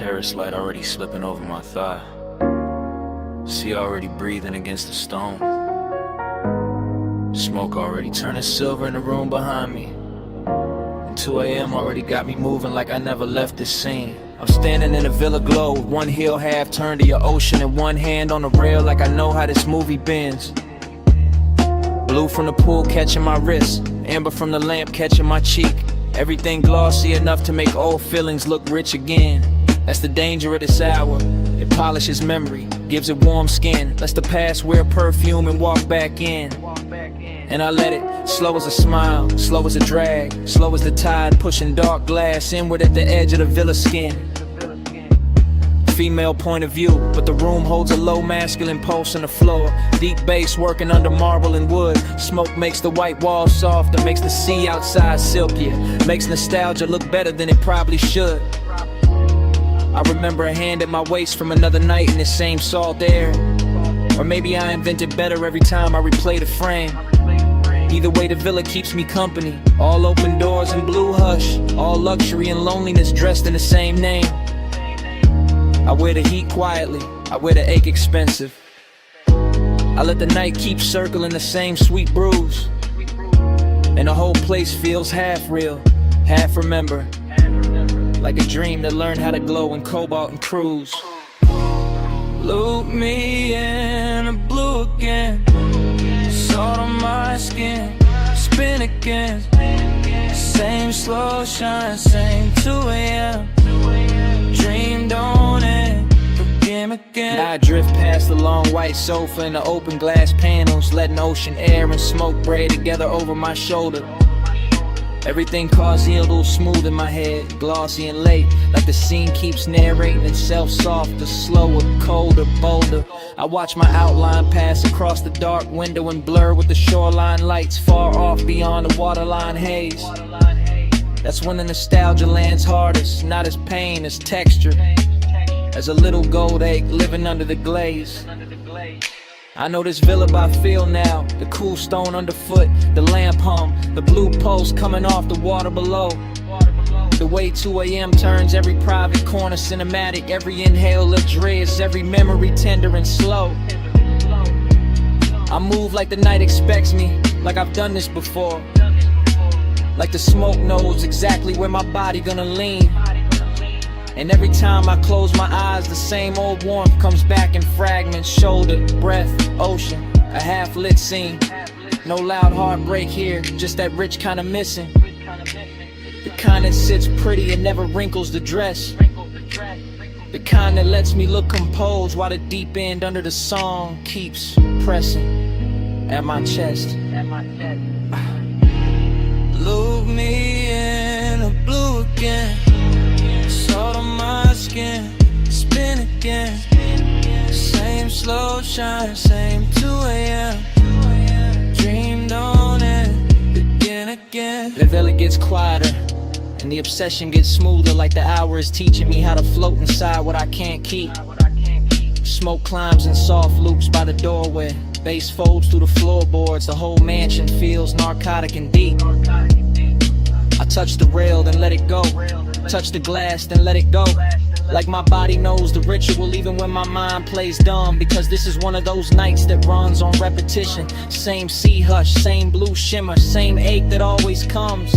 Paris light already slipping over my thigh. Sea already breathing against the stone. Smoke already turning silver in the room behind me. And 2 a.m. already got me moving like I never left this scene. I'm standing in a villa glow with one heel half turned to your ocean and one hand on the rail like I know how this movie bends. Blue from the pool catching my wrist, amber from the lamp catching my cheek. Everything glossy enough to make old feelings look rich again. That's the danger of this hour. It polishes memory, gives it warm skin, lets the past wear perfume and walk back in. And I let it, slow as a smile, slow as a drag, slow as the tide pushing dark glass inward at the edge of the villa skin. Female point of view, but the room holds a low masculine pulse on the floor. Deep bass working under marble and wood. Smoke makes the white walls softer, makes the sea outside silkier, makes nostalgia look better than it probably should. I remember a hand at my waist from another night in the same salt air. Or maybe I invented better every time I replay the frame. Either way, the villa keeps me company. All open doors and blue hush, all luxury and loneliness dressed in the same name. I wear the heat quietly, I wear the ache expensive. I let the night keep circling the same sweet brews. And the whole place feels half real, half remember. Like a dream that learned how to glow in cobalt and cruise. Loop me in the blue again, salt on my skin, spin again. Same slow shine, same 2 a.m. Dream don't end, begin again. Now I drift past the long white sofa and the open glass panels, letting ocean air and smoke braid together over my shoulder. Everything causey a little smooth in my head, glossy and late, like the scene keeps narrating itself softer, slower, colder, bolder. I watch my outline pass across the dark window and blur with the shoreline lights far off beyond the waterline haze. That's when the nostalgia lands hardest, not as pain, as texture, as a little gold egg living under the glaze. I know this villa by feel now, the cool stone underfoot, the lamp hum, the blue pulse coming off the water below. The way 2 a.m. turns every private corner cinematic, every inhale luxurious, every memory tender and slow. I move like the night expects me, like I've done this before. Like the smoke knows exactly where my body gonna lean. And every time I close my eyes, the same old warmth comes back in fragments. Shoulder, breath, ocean, a half-lit scene. No loud heartbreak here, just that rich kind of missing. The kind that sits pretty and never wrinkles the dress. The kind that lets me look composed while the deep end under the song keeps pressing at my chest. Loop me in the blue again, salt on my skin, spin again. Same slow shine, same 2 a.m. Dream don't end, begin again. The villa gets quieter and the obsession gets smoother, like the hour is teaching me how to float inside what I can't keep. Smoke climbs in soft loops by the doorway, bass folds through the floorboards, the whole mansion feels narcotic and deep. I touch the rail, then let it go. Touch the glass, then let it go. Like my body knows the ritual even when my mind plays dumb. Because this is one of those nights that runs on repetition. Same sea hush, same blue shimmer, same ache that always comes.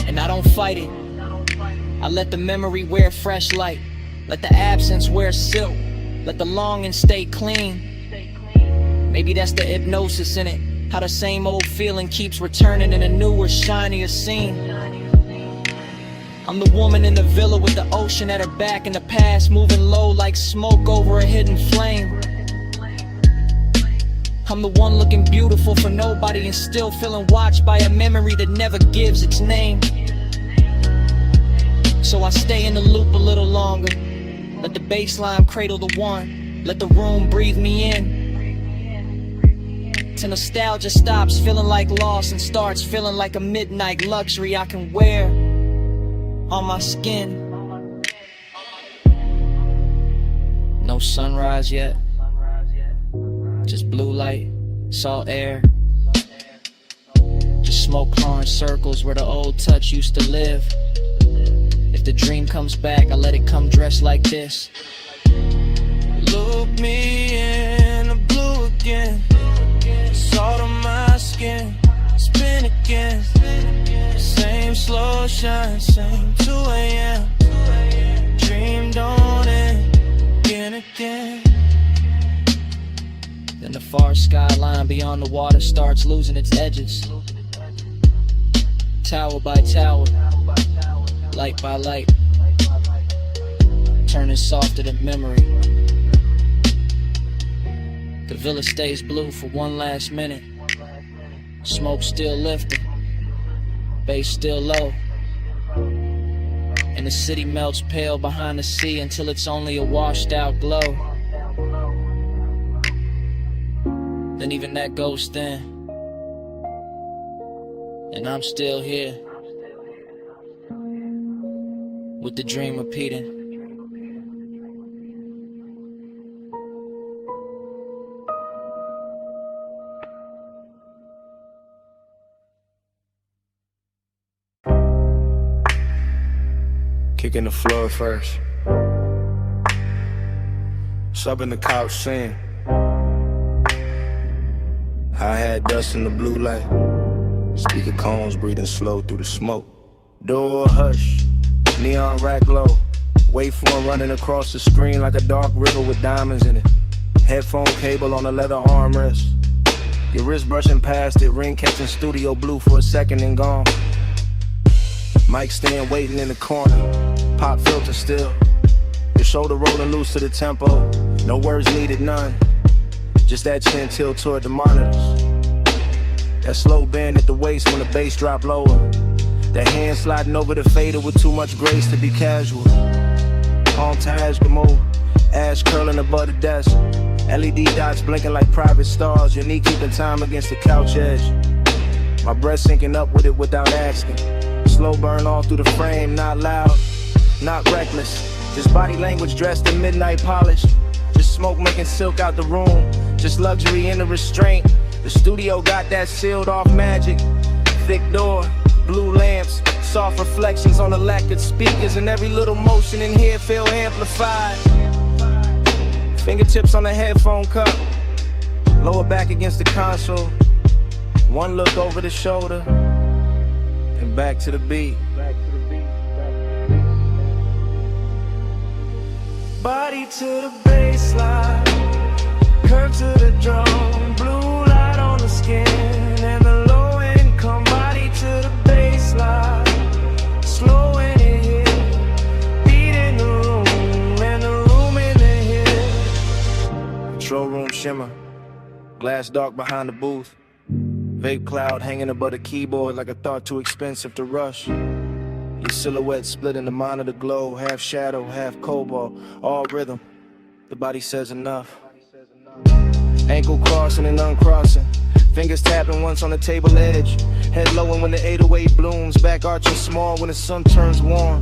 And I don't fight it, I let the memory wear fresh light. Let the absence wear silk, let the longing stay clean. Maybe that's the hypnosis in it, how the same old feeling keeps returning in a newer, shinier scene. I'm the woman in the villa with the ocean at her back and the past moving low like smoke over a hidden flame. I'm the one looking beautiful for nobody and still feeling watched by a memory that never gives its name. So I stay in the loop a little longer, let the bassline cradle the one, let the room breathe me in. Till nostalgia stops feeling like loss and starts feeling like a midnight luxury I can wear on my skin. No sunrise yet, just blue light, salt air, just smoke clawing circles where the old touch used to live. If the the dream comes back, I let it come dressed like this. Look me in the blue again, salt on my skin, spin again. Same slow shine, same 2 a.m. Dream don't end, again. Then the far skyline beyond the water starts losing its edges. Tower by tower, light by light, turning softer than memory. The villa stays blue for one last minute. Smoke still lifting, bass still low, and the city melts pale behind the sea until it's only a washed out glow. Then even that goes thin, and I'm still here with the dream repeating. Kicking the floor first. Subbing the couch scene. I had dust in the blue light. Speaker cones breathing slow through the smoke. Door hush, neon rack glow. Waveform running across the screen like a dark river with diamonds in it. Headphone cable on a leather armrest. Your wrist brushing past it, ring catching studio blue for a second and gone. Mic stand waiting in the corner, pop filter still. Your shoulder rolling loose to the tempo, no words needed, none. Just that chin tilt toward the monitors. That slow bend at the waist when the bass drop lower. That hand sliding over the fader with too much grace to be casual. Palm to move, ash curling above the desk. LED dots blinking like private stars, your knee keeping time against the couch edge. My breath syncing up with it without asking. Slow burn all through the frame, not loud, not reckless. Just body language dressed in midnight polish. Just smoke making silk out the room. Just luxury in the restraint. The studio got that sealed off magic. Thick door, blue lamps, soft reflections on the lacquered speakers, and every little motion in here feel amplified. Fingertips on the headphone cup, lower back against the console. One look over the shoulder, and back to the beat. Body to the baseline, curve to the drum, blue light on the skin, and the low income. Body to the baseline, slow in it here, beat in the room, and the room in the here. Control room shimmer, glass dark behind the booth. Vape cloud hanging above the keyboard like a thought too expensive to rush. Your silhouette split in the monitor glow, half shadow, half cobalt, all rhythm. The body says enough. Ankle crossing and uncrossing, fingers tapping once on the table edge. Head low when the 808 blooms, back arching small when the sun turns warm.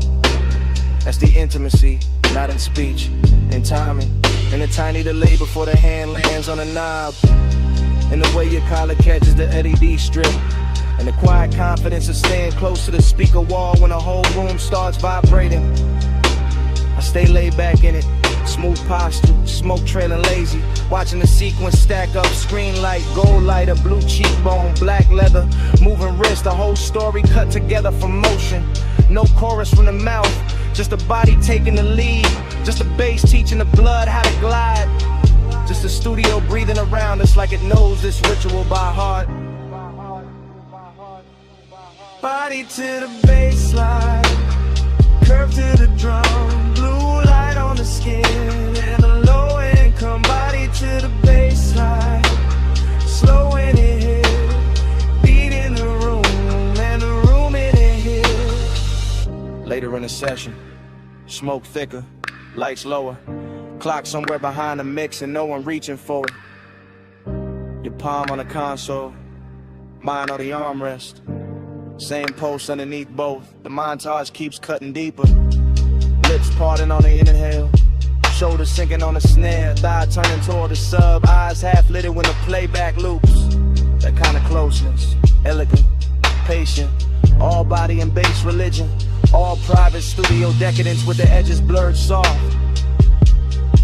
That's the intimacy, not in speech, in timing. And a tiny delay before the hand lands on the knob. And the way your collar catches the LED strip. And the quiet confidence of staying close to the speaker wall when the whole room starts vibrating. I stay laid back in it, smooth posture, smoke trailing lazy. Watching the sequence stack up, screen light, gold lighter, blue cheekbone, black leather, moving wrist, the whole story cut together from motion. No chorus from the mouth, just a body taking the lead. Just a bass teaching the blood how to glide. Just the studio breathing around us like it knows this ritual by heart. Body to the baseline, curve to the drum, blue light on the skin, and a low income. Body to the baseline, slow in it here, beat in the room, and the room in it here. Later in the session, smoke thicker, lights lower. Clock somewhere behind the mix and no one reaching for it. Your palm on the console, mine on the armrest. Same post underneath both, the montage keeps cutting deeper. Lips parting on the inhale, shoulders sinking on the snare, thigh turning toward the sub, eyes half lit when the playback loops. That kind of closeness, elegant, patient, all body and bass religion. All private studio decadence with the edges blurred soft.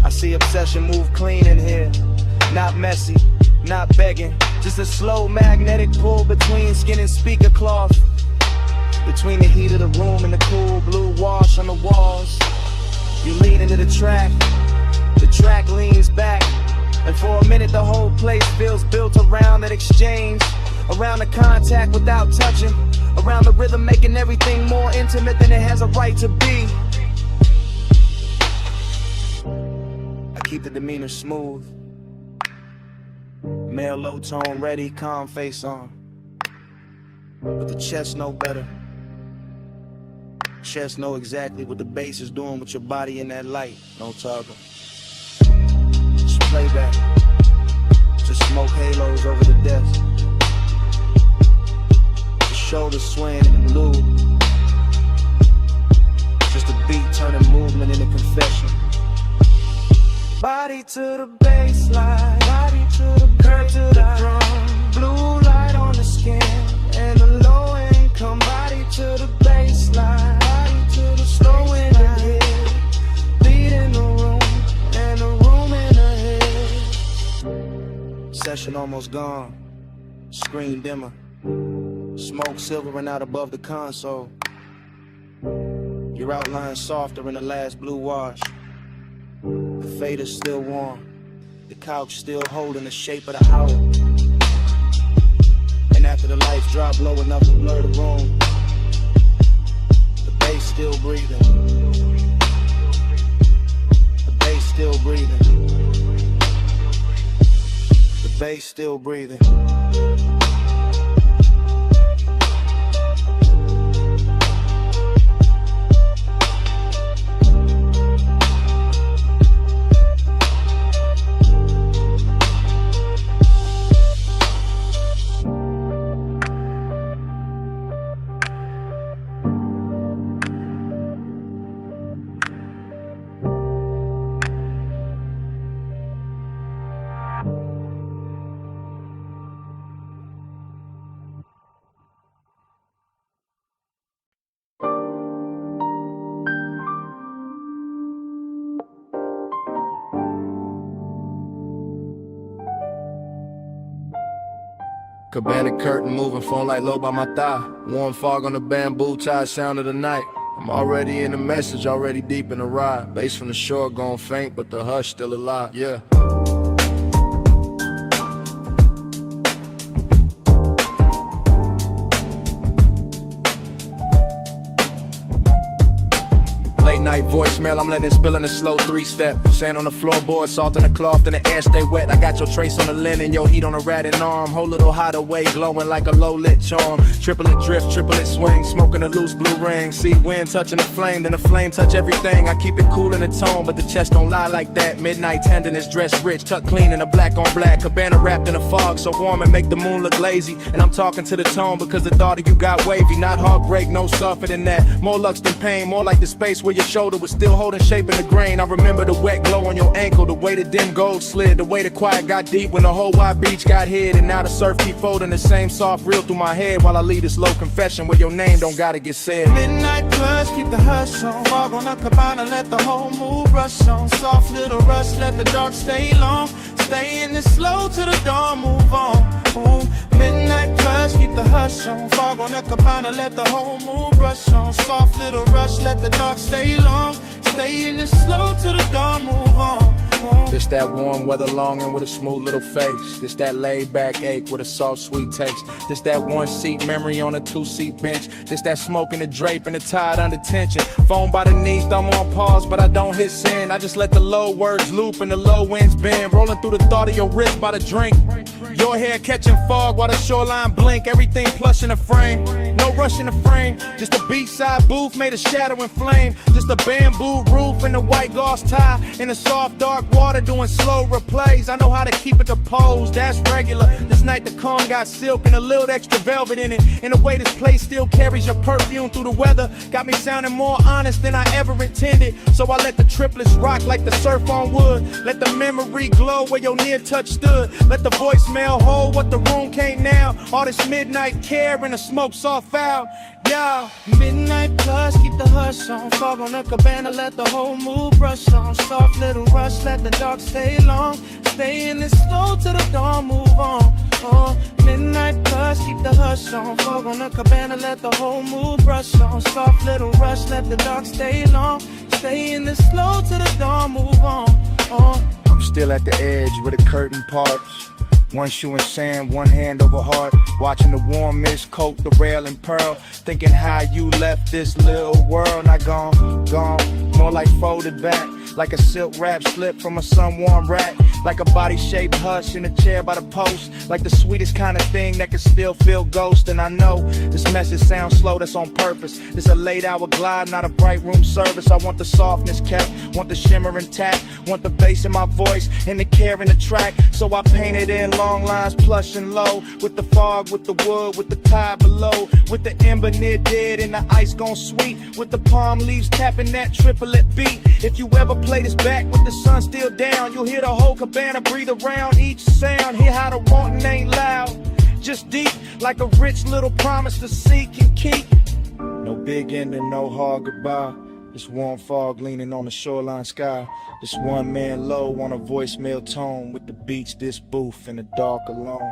I see obsession move clean in here. Not messy, not begging. Just a slow magnetic pull between skin and speaker cloth. Between the heat of the room and the cool blue wash on the walls. You lean into the track leans back. And for a minute the whole place feels built around that exchange. Around the contact without touching. Around the rhythm making everything more intimate than it has a right to be. I keep the demeanor smooth. Male low tone ready, calm face on. But the chest know better. Chest know exactly what the bass is doing with your body in that light. No toggle. Just playback. Just smoke halos over the desk. Shoulders swaying in the blue. Just a beat turning movement into confession. Body to the baseline, body to the curve to the drum. Blue light on the skin and the low income. Body to the baseline, body to the slow in the head. Beat in the room and the room in the head. Session almost gone. Screen dimmer. Smoke silvering out above the console. Your outline softer in the last blue wash. The fader's still warm. The couch still holding the shape of the hour. And after the lights drop low enough to blur the room, the bass still breathing. The bass still breathing. The bass still breathing. Cabana curtain moving, phone light low by my thigh. Warm fog on the bamboo tie, sound of the night. I'm already in the message, already deep in the ride. Bass from the shore gone faint, but the hush still alive, yeah. Late night voicemail, I'm letting it spill in a slow three-step. Sand on the floorboard, salt in the cloth, and the air stay wet. I got your trace on the linen, your heat on the ratted arm. Whole little hideaway glowing like a low-lit charm. Triplet drift, triplet swing, smoking a loose blue ring. See wind touching the flame, then the flame touch everything. I keep it cool in the tone, but the chest don't lie like that. Midnight tenderness, dressed rich, tucked clean in a black on black. Cabana wrapped in a fog, so warm and make the moon look lazy. And I'm talking to the tone because the thought of you got wavy. Not heartbreak, no suffer than that. More lux than pain, more like the space where your shoulder was still holding shape in the grain. I remember the wet glow on your ankle, the way the dim gold slid, the way the quiet got deep when the whole wide beach got hid. And now the surf keep folding the same soft reel through my head while I leave this low confession where your name don't gotta get said. Midnight plus, keep the hush on. Fog on the cabana, let the whole mood rush on. Soft little rush, let the dark stay long. Stay in this slow till the dawn, move on. Ooh. Midnight plus, keep the hush on. Fog on the cabana, let the whole mood rush on. Soft little rush, let the dark stay long. Stay in this slow till the dawn, move on. This that warm weather longing with a smooth little face. This that laid back ache with a soft sweet taste. This that one seat memory on a two-seat bench. This that smoke in the drape and the tide under tension. Phone by the knee, thumb on pause, but I don't hit send. I just let the low words loop and the low winds bend. Rolling through the thought of your wrist by the drink. Your hair catching fog while the shoreline blink. Everything plush in the frame, no rush in the frame. Just a beachside booth made of shadow and flame. Just a bamboo roof and a white gauze tie. In the soft dark water doing slow replays. I know how to keep it to pose, that's regular. This night the calm got silk and a little extra velvet in it. In a way this place still carries your perfume through the weather. Got me sounding more honest than I ever intended. So I let the triplets rock like the surf on wood. Let the memory glow where your near touch stood. Let the voicemail hold what the room can't now. All this midnight care and the smoke soft foul, yo. Midnight plus, keep the hush on. Fog on the cabana, let the whole mood brush on. Soft little rush, let the dark stay long. Stay in it slow till the dawn, move on. Midnight plus, keep the hush on. Fog on the cabana, let the whole mood brush on. Soft little rush, let the dark stay long. Stay in it slow till the dawn, move on. I'm still at the edge where the curtain parts. One shoe in sand, one hand over heart. Watching the warm mist coat the rail and pearl. Thinking how you left this little world. Not gone, more like folded back. Like a silk wrap slip from a sun-warm rack. Like a body-shaped hush in a chair by the post. Like the sweetest kind of thing that can still feel ghost. And I know this message sounds slow, that's on purpose. It's a late-hour glide, not a bright room service. I want the softness kept, want the shimmer intact. Want the bass in my voice and the care in the track. So I painted in long lines, plush and low. With the fog, with the wood, with the tide below. With the ember near dead and the ice gone sweet. With the palm leaves tapping that triplet beat. If you ever play this back with the sun still down, you'll hear the whole cabana breathe around each sound. Hear how the wanting ain't loud, just deep, like a rich little promise to seek and keep. No big ending, no hard goodbye. This warm fog leaning on the shoreline sky. This one man low on a voicemail tone. With the beach, this booth in the dark alone.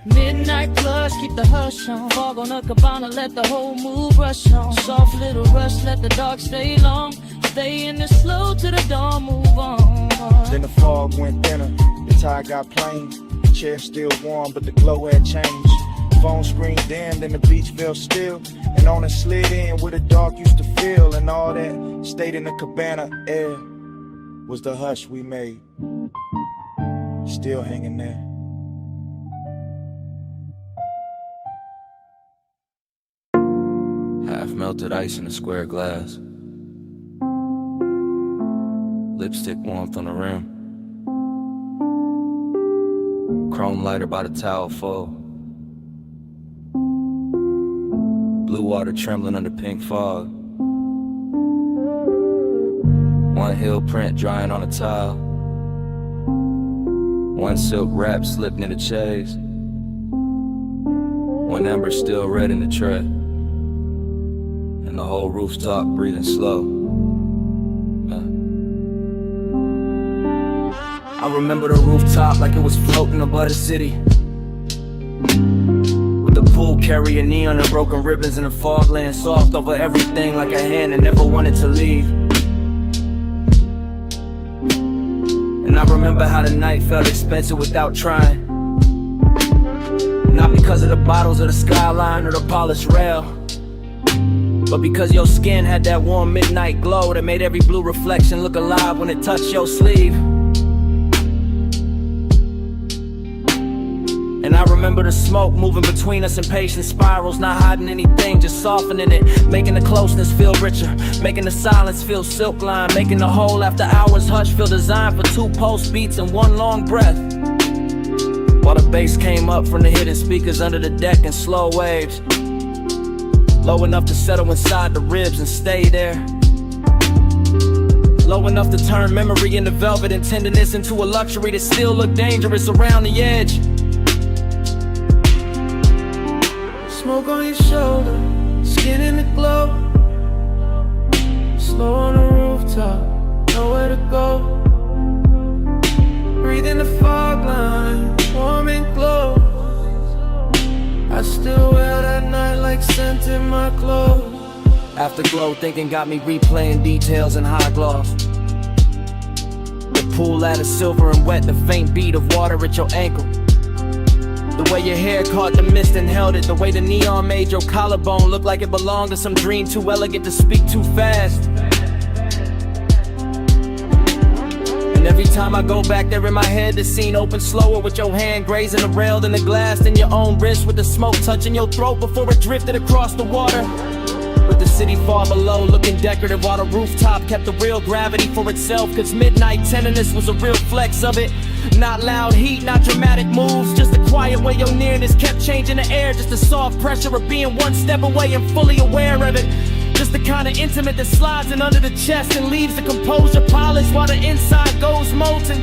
Midnight plus, keep the hush on. Fog on the cabana, let the whole mood rush on. Soft little rush, let the dark stay long. Stay in the slow till the dawn, move on. Then the fog went thinner, the tide got plain. The chair still warm, but the glow had changed. Phone screen dimmed and the beach felt still. And on it slid in where the dark used to feel. And all that stayed in the cabana air was the hush we made, still hanging there. Half melted ice in a square glass. Lipstick warmth on the rim. Chrome lighter by the towel full. Blue water trembling under pink fog. One heel print drying on a tile. One silk wrap slipped in the chase. One ember still red in the tray. And the whole rooftop breathing slow. I remember the rooftop like it was floating above the city. With the pool carrying neon and broken ribbons and the fog laying soft over everything like a hand that never wanted to leave. And I remember how the night felt expensive without trying. Not because of the bottles or the skyline or the polished rail, but because your skin had that warm midnight glow that made every blue reflection look alive when it touched your sleeve. And I remember the smoke moving between us in patient spirals, not hiding anything, just softening it, making the closeness feel richer, making the silence feel silk line, making the whole after hours hush feel designed for 2 pulse beats and 1 long breath. While the bass came up from the hidden speakers under the deck in slow waves, low enough to settle inside the ribs and stay there. Low enough to turn memory into velvet and tenderness into a luxury that still looked dangerous around the edge. Smoke on your shoulder, skin in the glow. Slow on the rooftop, nowhere to go. Breathing the fog line, warm and glow. I still wear that night like scent in my clothes. Afterglow thinking got me replaying details in high gloss. The pool ladder silver and wet, the faint beat of water at your ankle. The way your hair caught the mist and held it. The way the neon made your collarbone look like it belonged to some dream too elegant to speak too fast. And every time I go back there in my head, the scene opens slower with your hand grazing the rail and the glass in your own wrist, with the smoke touching your throat before it drifted across the water. With the city far below looking decorative while the rooftop kept the real gravity for itself. Cause midnight tenderness was a real flex of it. Not loud heat, not dramatic moves, just the quiet way your nearness kept changing the air. Just the soft pressure of being 1 step away and fully aware of it. Just the kind of intimate that slides in under the chest and leaves the composure polished while the inside goes molten.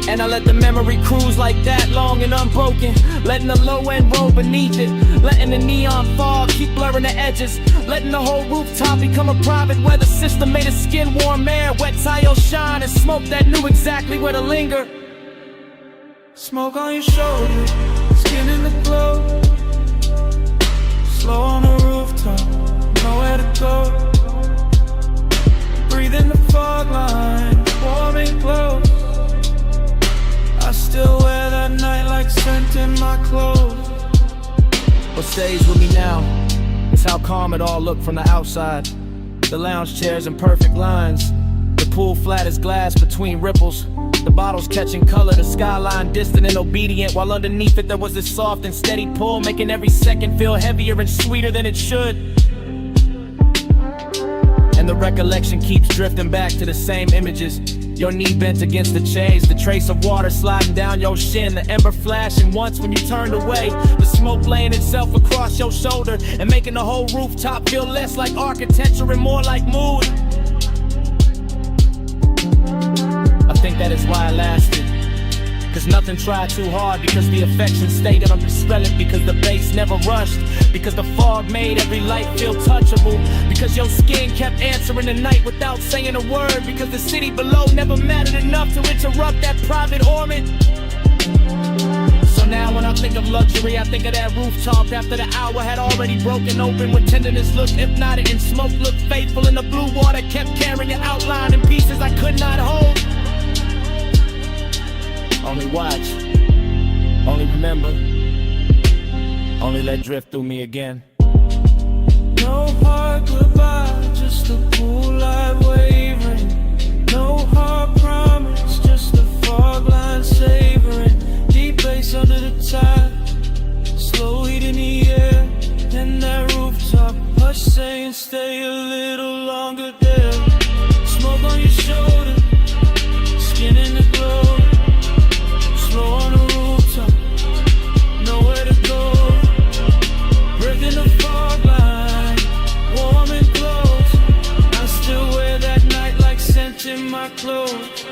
And I let the memory cruise like that, long and unbroken. Letting the low end roll beneath it. Letting the neon fog keep blurring the edges. Letting the whole rooftop become a private weather system made of skin warm air, wet tile shine, and smoke that knew exactly where to linger. Smoke on your shoulder, skin in the glow. Slow on the rooftop, nowhere to go. Breathe in the fog line, warm and close. I still wear that night like scent in my clothes. What stays with me now is how calm it all looked from the outside. The lounge chairs in perfect lines, the pool flat as glass between ripples. The bottles catching color, the skyline distant and obedient, while underneath it there was this soft and steady pull, making every second feel heavier and sweeter than it should. And the recollection keeps drifting back to the same images. Your knee bent against the chains, the trace of water sliding down your shin, the ember flashing once when you turned away, the smoke laying itself across your shoulder and making the whole rooftop feel less like architecture and more like mood. I think that is why I lasted, cause nothing tried too hard, because the affection stayed and undispelled, because the bass never rushed, because the fog made every light feel touchable, because your skin kept answering the night without saying a word, because the city below never mattered enough to interrupt that private orbit. So now when I think of luxury, I think of that rooftop after the hour had already broken open, when tenderness looked hypnotic and smoke looked faithful, and the blue water kept carrying an outline in pieces I could not hold. Only watch, only remember, only let drift through me again. No hard goodbye, just a pool light wavering. No hard promise, just a fog line savoring. Deep bass under the tide, slow heat in the air. And that rooftop hush saying stay a little longer there. Smoke on your shoulder, skin in the glow. Slow on the rooftop, nowhere to go. Breath in the fog line, warm and close. I still wear that night like scent in my clothes.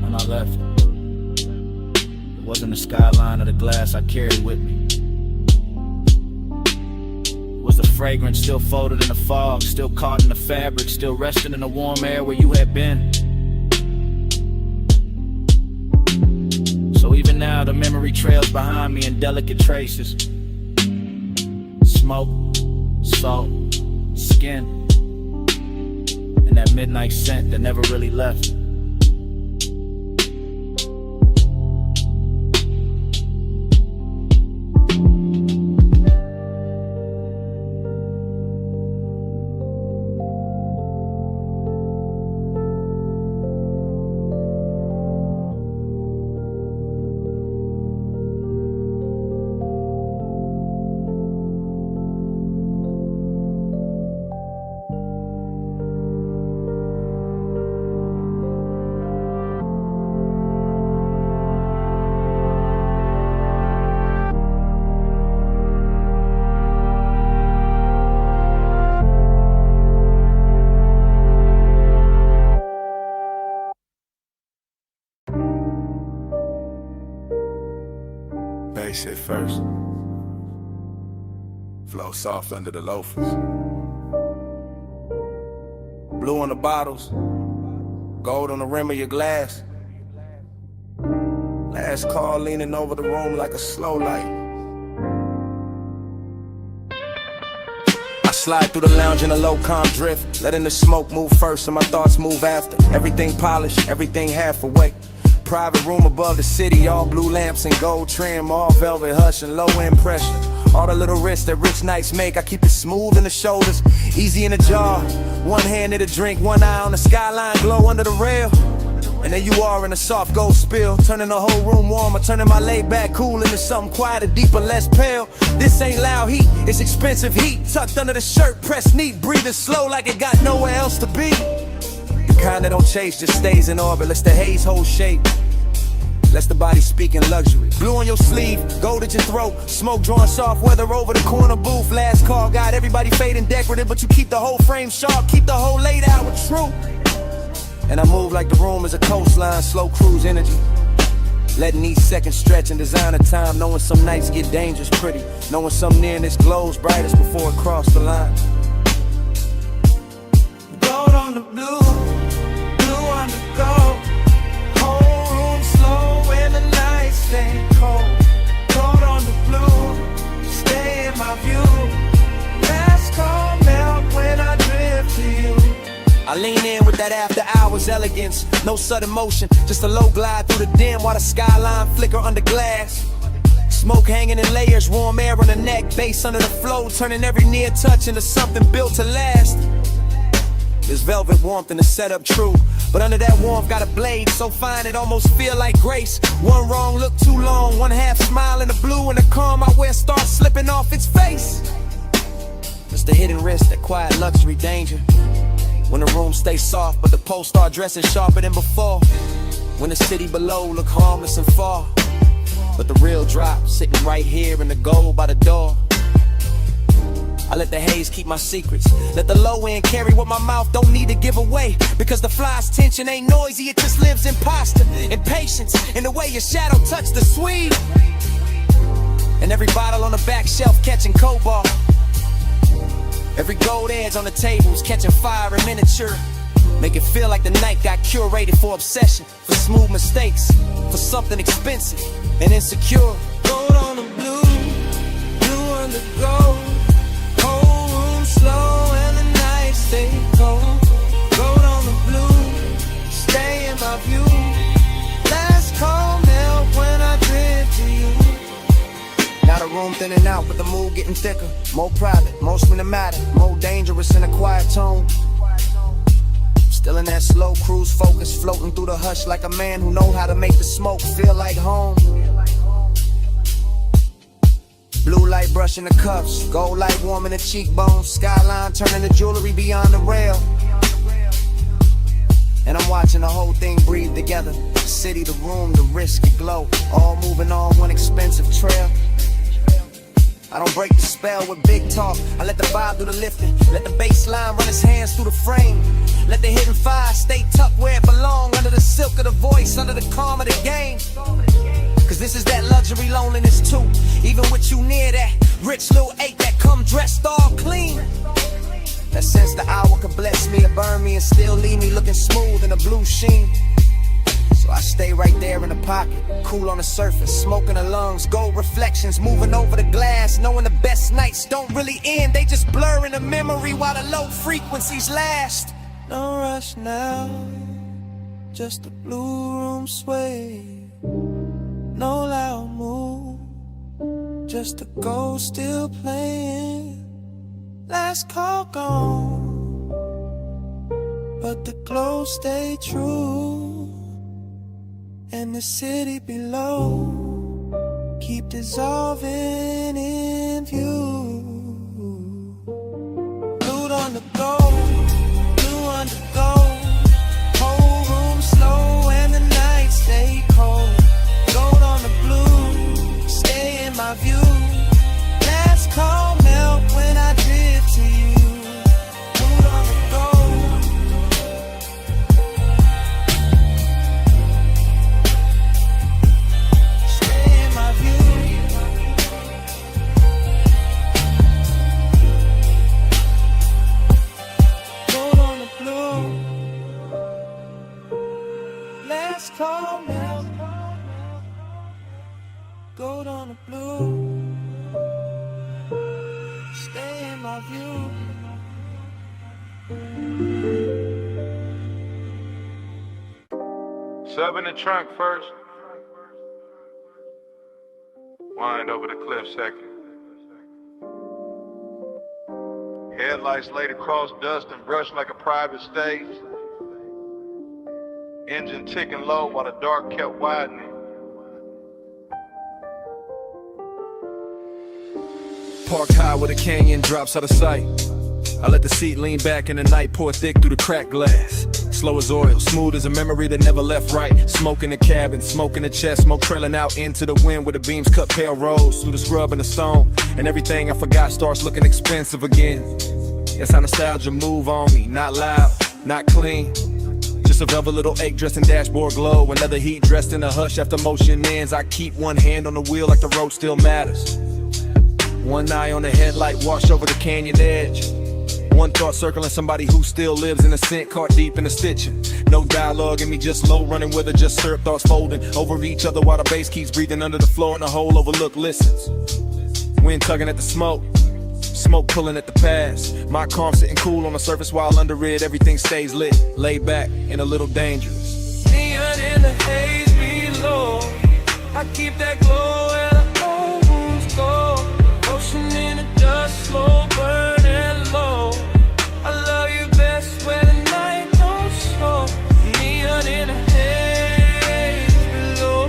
When I left, it wasn't the skyline or the glass I carried with me. It was the fragrance still folded in the fog, still caught in the fabric, still resting in the warm air where you had been. So even now the memory trails behind me in delicate traces. Smoke, salt, skin, and that midnight scent that never really left. Bass hit first, flow soft under the loafers. Blue on the bottles, gold on the rim of your glass. Last call leaning over the room like a slow light. I slide through the lounge in a low calm drift, letting the smoke move first and my thoughts move after. Everything polished, everything half awake. Private room above the city, all blue lamps and gold trim, all velvet hush and low end pressure. All the little risks that rich nights make, I keep it smooth in the shoulders, easy in the jaw. One hand in the drink, one eye on the skyline, glow under the rail. And there you are in a soft gold spill, turning the whole room warmer, turning my laid back cool into something quieter, deeper, less pale. This ain't loud heat, it's expensive heat, tucked under the shirt, pressed neat, breathing slow like it got nowhere else to be. The kind that don't chase, just stays in orbit, lets the haze hold shape. Lets the body speak in luxury. Blue on your sleeve, gold at your throat, smoke drawing soft weather over the corner booth. Last call, got everybody fading decorative, but you keep the whole frame sharp, keep the whole laid out with truth. And I move like the room is a coastline, slow cruise energy. Letting each second stretch and design a time, knowing some nights get dangerous pretty, knowing some nearness glows brightest before it crossed the line. Gold on the blue, blue on the gold. Whole room slow when the nights stay cold. Gold on the blue, stay in my view. Last call melt when I drift to you. I lean in with that after hours elegance, no sudden motion, just a low glide through the dim while the skyline flicker under glass. Smoke hanging in layers, warm air on the neck, bass under the flow, turning every near touch into something built to last. There's velvet warmth in the setup, true, but under that warmth got a blade so fine it almost feel like grace. One wrong look too long, one half smile in the blue, and the calm I wear starts slipping off its face. It's the hidden risk, that quiet luxury danger. When the room stays soft, but the post start dressing sharper than before. When the city below look harmless and far, but the real drop sitting right here in the gold by the door. I let the haze keep my secrets, let the low end carry what my mouth don't need to give away. Because the fly's tension ain't noisy, it just lives in posture, in patience, in the way your shadow touched the sweet. And every bottle on the back shelf catching cobalt. Every gold edge on the tables catching fire in miniature. Make it feel like the night got curated for obsession, for smooth mistakes, for something expensive and insecure. Gold on the blue, blue on the gold. Whole room slow and the nights stay cold. Gold on the blue, stay in my view. Last call melt when I drift to you. Now the room thinning out, but the mood getting thicker. More private, more cinematic, more dangerous in a quiet tone. Still in that slow cruise focus, floating through the hush like a man who know how to make the smoke feel like home. Blue light brushing the cuffs, gold light warming the cheekbones, skyline turning the jewelry beyond the rail. And I'm watching the whole thing breathe together. The city, the room, the risk, the glow, all moving on one expensive trail. I don't break the spell with big talk, I let the vibe do the lifting. Let the bass line run its hands through the frame. Let the hidden fire stay tucked where it belong, under the silk of the voice, under the calm of the game. Cause this is that luxury loneliness too, even with you near that rich little ache that come dressed all clean. That sense the hour could bless me or burn me and still leave me looking smooth in a blue sheen. So I stay right there in the pocket, cool on the surface, smoke in the lungs, gold reflections moving over the glass, knowing the best nights don't really end, they just blur in the memory while the low frequencies last. No rush now, just a blue room sway. No loud move, just a ghost still playing. Last call gone, but the glow stay true. And the city below keep dissolving in view. Blue on the gold, blue on the gold. Whole room slow and the nights stay cold. Gold on the blue, stay in my view. Last call melt when I drift to you. Blue on the gold. Stay in my view. Gold on the blue. Last call melt. Gold on the blue, stay in my view. Sub in the trunk first. Wind over the cliff second. Headlights laid across dust and brushed like a private stage. Engine ticking low while the dark kept widening. Parked high where the canyon drops out of sight. I let the seat lean back and the night pour thick through the cracked glass. Slow as oil, smooth as a memory that never left right. Smoke in the cabin, smoke in the chest, smoke trailing out into the wind where the beams cut pale rose through the scrub and the stone. And everything I forgot starts looking expensive again. That's how nostalgia move on me, not loud, not clean. Just a velvet little ache dressed in dashboard glow. Another heat dressed in a hush after motion ends. I keep one hand on the wheel like the road still matters. One eye on the headlight, wash over the canyon edge. One thought circling somebody who still lives in a scent, caught deep in the stitching. No dialogue in me, just low running with her, just syrup thoughts folding over each other while the bass keeps breathing under the floor and the whole overlook listens. Wind tugging at the smoke, smoke pulling at the past. My calm sitting cool on the surface while under it everything stays lit. Laid back and a little dangerous. Neon in the haze below, I keep that glow where the old wounds go. Ocean in the dust, slow burning low. I love you best when the night don't show. Neon in the haze below,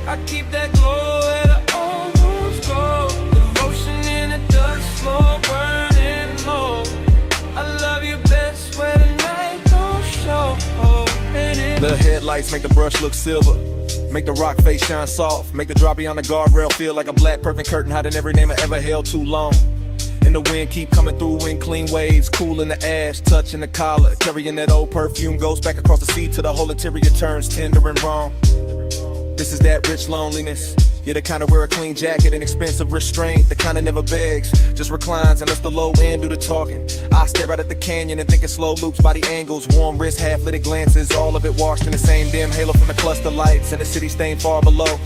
I keep that glow where the old wounds go. Devotion in the dust, slow burning low. I love you best when the night don't show. The headlights make the brush look silver, make the rock face shine soft, make the drop beyond the guardrail feel like a black perfect curtain hiding every name I ever held too long. And the wind keep coming through in clean waves, cool in the ash, touching the collar, carrying that old perfume, goes back across the sea till the whole interior turns tender and wrong. This is that rich loneliness, yeah, the kind of wear a clean jacket and expensive restraint, the kind of never begs, just reclines and lets the low end do the talking. I stare out at the canyon and think it slow loops by the angles, warm wrist, half-lit glances, all of it washed in the same dim halo from the cluster lights and the city staying far below.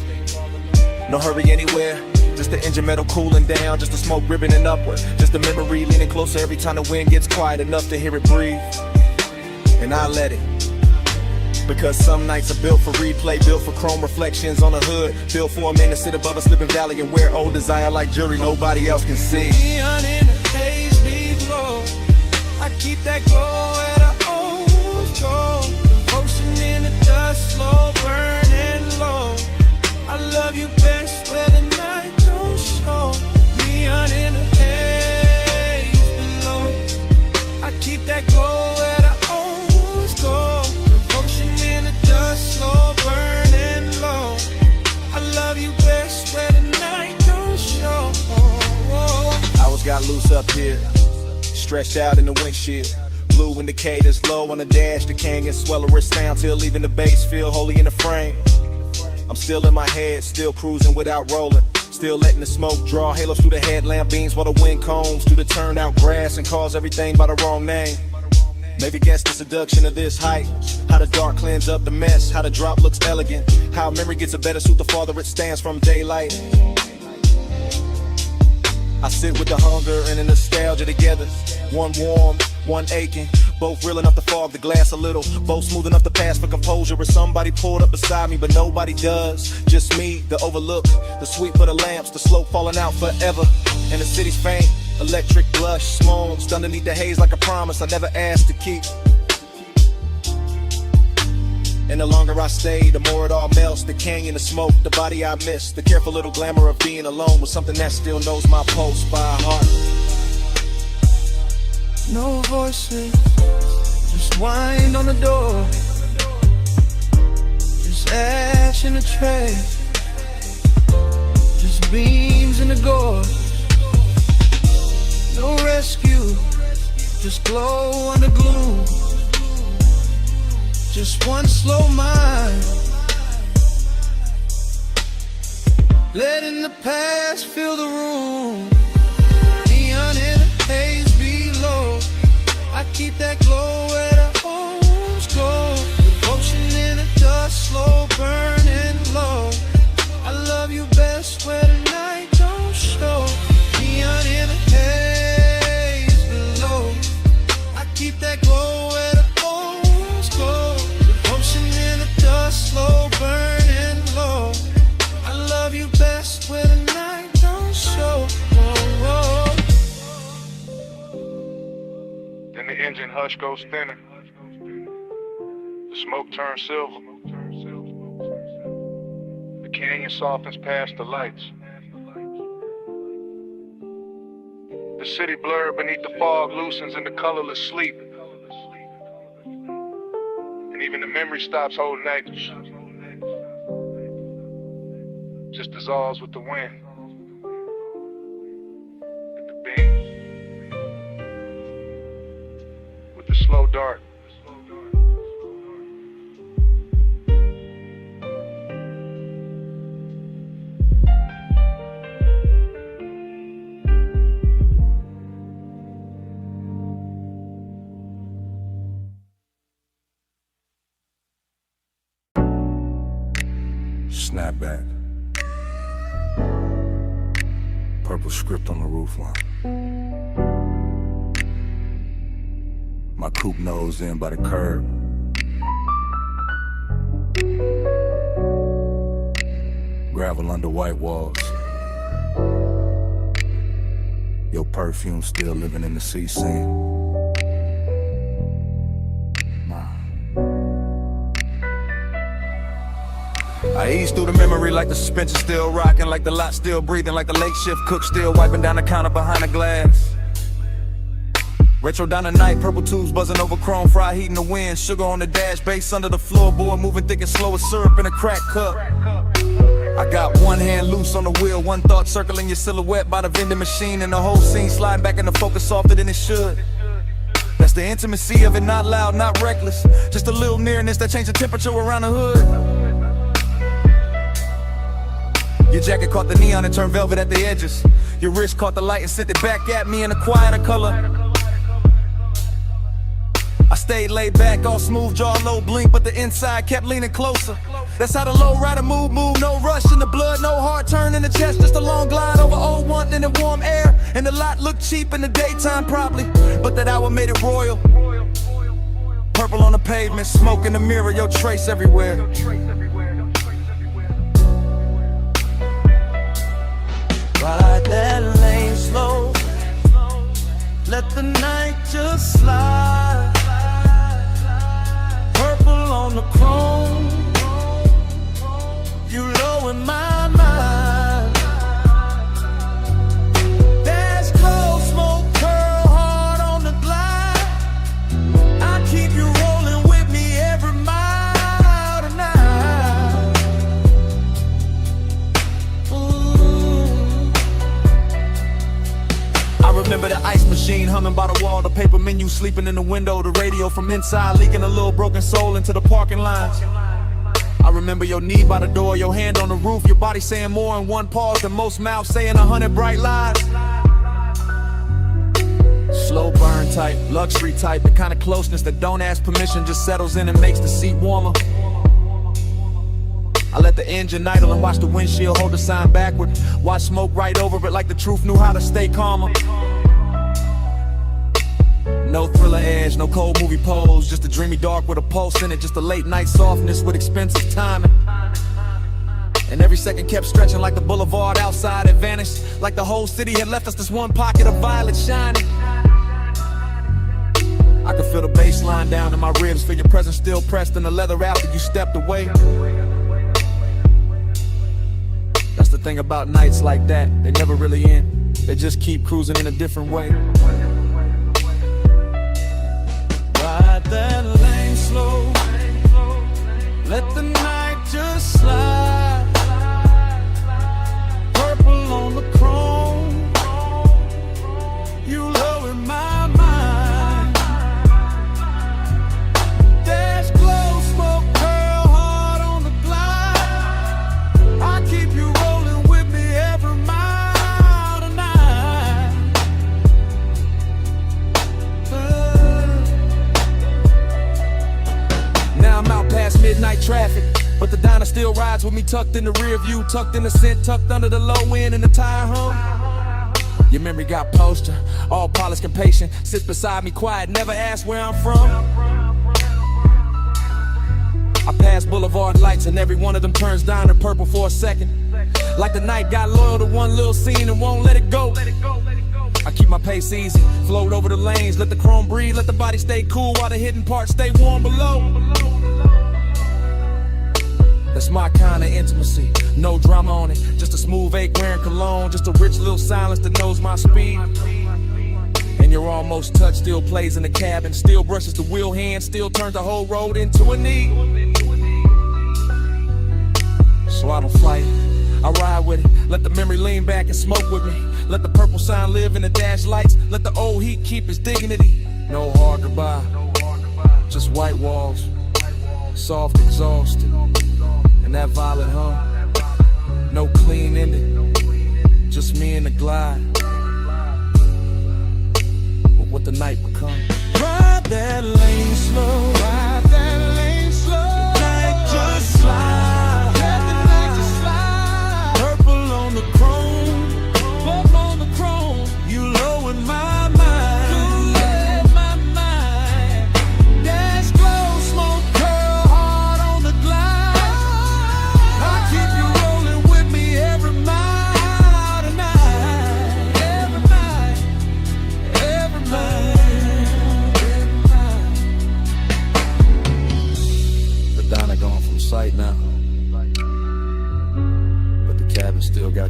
No hurry anywhere, just the engine metal cooling down, just the smoke ribboning upward, just the memory leaning closer every time the wind gets quiet enough to hear it breathe. And I let it, because some nights are built for replay, built for chrome reflections on the hood, built for a man to sit above a slipping valley and wear old desire like jewelry nobody else can see. Neon in the haze below, I keep that glow where the old wounds go. Devotion in the dust, slow burning low. I love you best where the night don't show. Neon in the haze below, I keep that glow where the old wounds go. Devotion in the dust, slow burning low. I love you best where the night don't show. Hours got loose up here, stretched out in the windshield. Blue indicators low on the dash, the canyon swelling its sound till leaving the base feel holy in the frame. I'm still in my head, still cruising without rolling, still letting the smoke draw halos through the headlamp beams while the wind combs through the turned out grass and calls everything by the wrong name. Maybe guess the seduction of this height, how the dark cleans up the mess, how the drop looks elegant, how memory gets a better suit the farther it stands from daylight. I sit with the hunger and the nostalgia together, one warm, one aching, both real enough to fog the glass a little, both smooth enough to pass for composure. Or somebody pulled up beside me, but nobody does. Just me, the overlook, the sweep of the lamps, the slope falling out forever, and the city's faint, electric blush, smokes underneath the haze like a promise I never asked to keep. And the longer I stay, the more it all melts. The canyon, the smoke, the body I miss, the careful little glamour of being alone with something that still knows my pulse by heart. No voices, just wind on the door, just ash in the tray, just beams in the gorge. No rescue, just glow under gloom, just one slow mind, letting the past fill the room. Neon in the haze below, I keep that glow where the old wounds go. Devotion in the dust, slow burning low. I love you best where the night don't show. Neon in the haze below, I keep that glow where the old wounds go. Devotion in the dust, slow burning low. I love you best where the night don't show. Then the engine hush goes thinner. The smoke turns silver. The canyon softens past the lights. The city blurred beneath the fog loosens into colorless sleep. And even the memory stops holding anchors. Just dissolves with the wind. With the beam. With the slow dart. Snapback. Purple script on the roofline. My coupe nose in by the curb. Gravel under white walls. Your perfume still living in the sea scene. I ease through the memory like the suspension still rocking, like the lot still breathing, like the late shift cook still wiping down the counter behind the glass. Retro down the night, purple tubes buzzing over chrome, fry heat in the wind, sugar on the dash, bass under the floorboard, moving thick and slow as syrup in a crack cup. I got one hand loose on the wheel, one thought circling your silhouette by the vending machine, and the whole scene sliding back into focus softer than it should. That's the intimacy of it, not loud, not reckless, just a little nearness that changed the temperature around the hood. Your jacket caught the neon and turned velvet at the edges. Your wrist caught the light and sent it back at me in a quieter color. I stayed laid back, all smooth jaw, low blink, but the inside kept leaning closer. That's how the low rider move, no rush in the blood, no hard turn in the chest, just a long glide over old one in the warm air. And the lot looked cheap in the daytime probably, but that hour made it royal. Purple on the pavement, smoke in the mirror, your trace everywhere. Ride that lane slow, let the night just slide. Purple on the chrome, you low in my mind. Dash close, smoke curl hard on the glide. I keep you rolling with me every mile tonight. I remember the ice machine humming by the wall, the paper menu sleeping in the window, the radio from inside leaking a little broken soul into the parking lines. I remember your knee by the door, your hand on the roof, your body saying more in one pause than most mouths saying 100 bright lies. Slow burn type, luxury type, the kind of closeness that don't ask permission, just settles in and makes the seat warmer. I let the engine idle and watch the windshield hold the sign backward. Watch smoke right over it like the truth knew how to stay calmer. No thriller edge, no cold movie pose, just a dreamy dark with a pulse in it, just a late night softness with expensive timing. And every second kept stretching like the boulevard outside had vanished, like the whole city had left us this one pocket of violet shining. I could feel the bass line down in my ribs, feel your presence still pressed in the leather after you stepped away. That's the thing about nights like that, they never really end, they just keep cruising in a different way. Ride that lane slow, let the night just slide. Purple on the chrome, you low in my mind. Dash glow, smoke curl hard on the glide. I keep you rolling with me every mile tonight. Now I'm out past midnight traffic, but the diner still rides with me tucked in the rear view, tucked in the scent, tucked under the low end and the tire hum. Your memory got posture, all polished and patient, sits beside me quiet, never asked where I'm from. I pass boulevard lights and every one of them turns down to purple for a second, like the night got loyal to one little scene and won't let it go. I keep my pace easy, float over the lanes, let the chrome breathe, let the body stay cool while the hidden parts stay warm below. That's my kind of intimacy, no drama on it, just a smooth ache wearing cologne, just a rich little silence that knows my speed. And your almost touch still plays in the cabin, still brushes the wheel hand, still turns the whole road into a knee. So I don't fight it, I ride with it, let the memory lean back and smoke with me. Let the purple sign live in the dash lights, let the old heat keep its dignity. No hard goodbye, just white walls, soft exhaust, and that violet hum. No clean ending, just me and the glide. But what the night become. Ride that lane slow, ride that lane slow. Night just slide. Let the night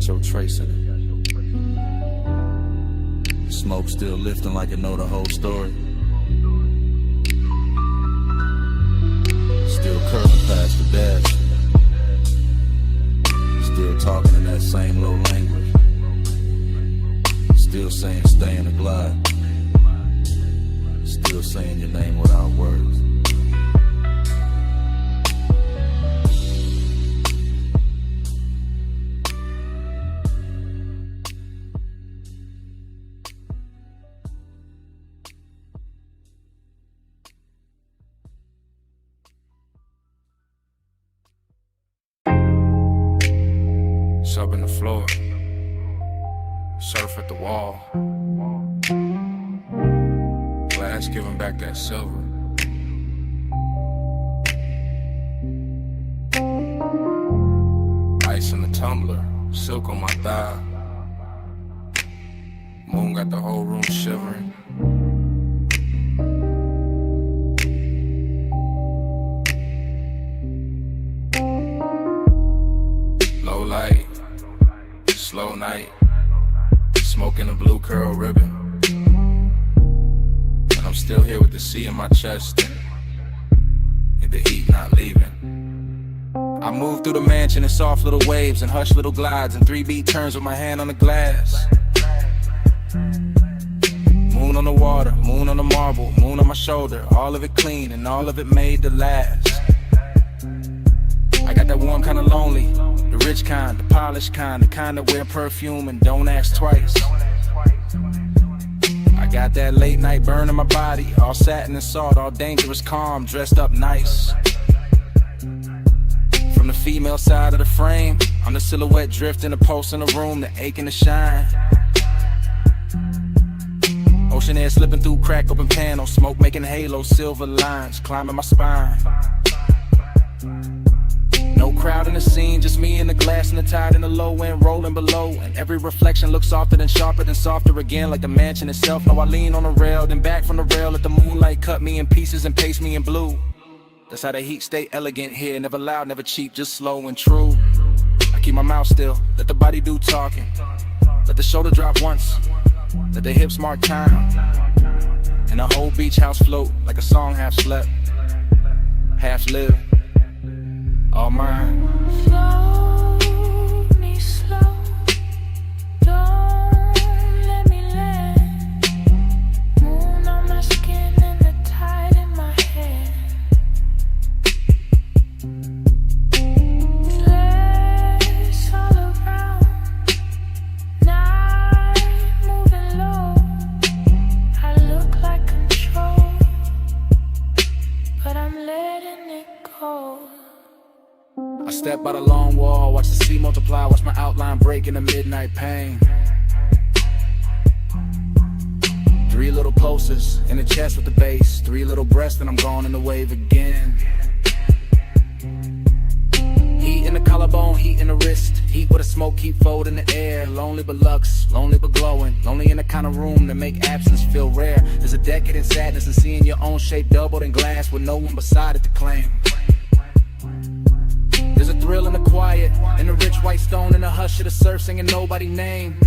your trace in it. Smoke still lifting like it know the whole story. Still curving past the dash. Still talking in that same low language. Still saying stay in the glide. Still saying your name without words. Sub in the floor, surf at the wall. Glass giving back that silver. Ice in the tumbler, silk on my thigh. Moon got the whole room shivering. Low light, slow night, smoking a blue curl ribbon. And I'm still here with the sea in my chest and the heat not leaving. I move through the mansion in soft little waves and hush little glides and 3-beat turns with my hand on the glass. Moon on the water, moon on the marble, moon on my shoulder, all of it clean and all of it made to last. I got that warm kind of lonely, the rich kind, the polished kind, the kind that wear perfume and don't ask twice. I got that late night burn in my body, all satin and salt, all dangerous calm, dressed up nice. From the female side of the frame, I'm the silhouette drifting, a pulse in the room, the ache and the shine. Ocean air slipping through crack open panels, smoke making halos, silver lines climbing my spine. No crowd in the scene, just me and the glass and the tide in the low end rolling below. And every reflection looks softer than sharper than softer again, like the mansion itself. Now I lean on the rail, then back from the rail, let the moonlight cut me in pieces and paste me in blue. That's how the heat stay elegant here, never loud, never cheap, just slow and true. I keep my mouth still, let the body do talking. Let the shoulder drop once, let the hips mark time. And the whole beach house float like a song half slept, half lived. All mine. Slow me slow, don't let me land. Moon on my skin and the tide in my hair. Flares all around, night moving low. I look like control, but I'm letting it go. I step by the long wall, watch the sea multiply, watch my outline break in the midnight pain. 3 little pulses in the chest with the bass, 3 little breaths and I'm gone in the wave again. Heat in the collarbone, heat in the wrist, heat with a smoke keep fold in the air. Lonely but lux, lonely but glowing, lonely in the kind of room that make absence feel rare. There's a decade in sadness and seeing your own shape doubled in glass with no one beside it to claim. There's a thrill in the quiet, in the rich white stone, in the hush of the surf singing nobody's name.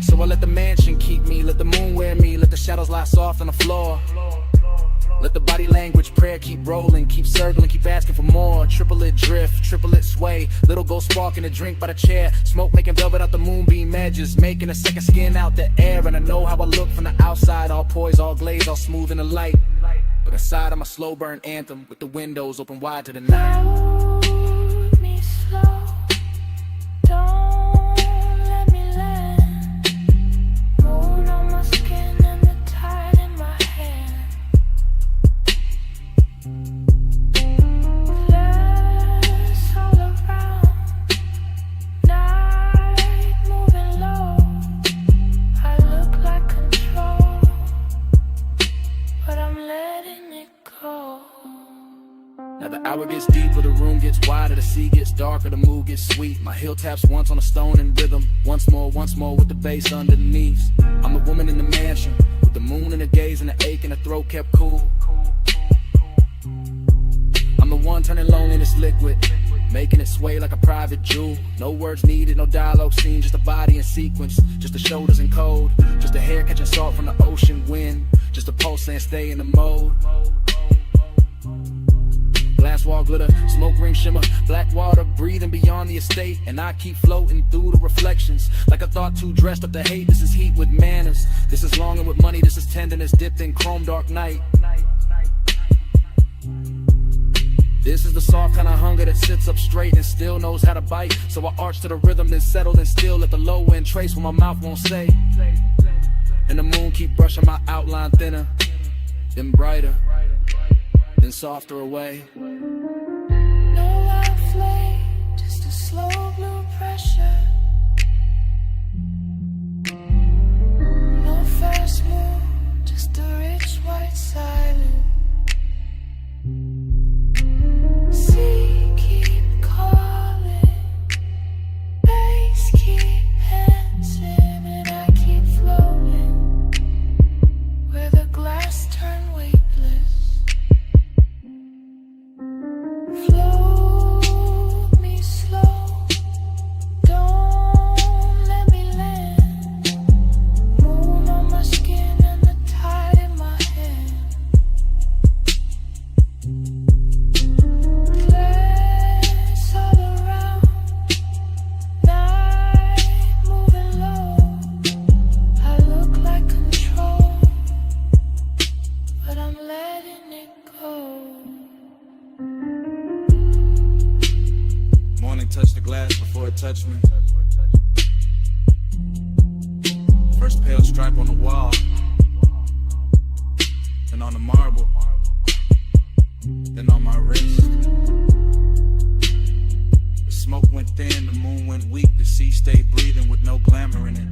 So I let the mansion keep me, let the moon wear me, let the shadows lie soft on the floor. Let the body language prayer keep rolling, keep circling, keep asking for more. Triplet drift, triplet sway, little gold spark in a drink by the chair. Smoke making velvet out the moonbeam edges, making a second skin out the air. And I know how I look from the outside, all poised, all glazed, all smooth in the light. But inside I'm a slow burn anthem with the windows open wide to the night. Hold me slow, don't let me land. Moon on my skin and the tide in my hand. Flares all around, night moving low. I look like control, but I'm letting it go. Now the hour gets deeper, the room gets wider, the sea gets darker, the mood gets sweet. My heel taps once on a stone in rhythm, once more with the bass underneath. I'm the woman in the mansion, with the moon in the gaze and the ache in the throat kept cool. I'm the one turning loneliness liquid, making it sway like a private jewel. No words needed, no dialogue scene, just a body in sequence, just the shoulders in code, just a hair catching salt from the ocean wind, just a pulse saying stay in the mode. Glass wall glitter, smoke ring shimmer, black water breathing beyond the estate, and I keep floating through the reflections like a thought too dressed up to hate. This is heat with manners, this is longing with money, this is tenderness dipped in chrome dark night. This is the soft kind of hunger that sits up straight and still knows how to bite. So I arch to the rhythm, then settle and still let the low end trace what my mouth won't say. And the moon keep brushing my outline thinner, then brighter, then softer away. No loud flame, just a slow blue pressure. No fast move, just a rich white silence. Sea keep calling, bass keep dancing, and I keep floating where the glass turned weightless. Float me slow, don't let me land. Moon on my skin and the tide in my hand. Glass all around, night moving low. I look like control, but I'm letting it go. Morning touched the glass before it touched me. First pale stripe on the wall, then on the marble, then on my wrist. The smoke went thin, the moon went weak, the sea stayed breathing with no glamour in it.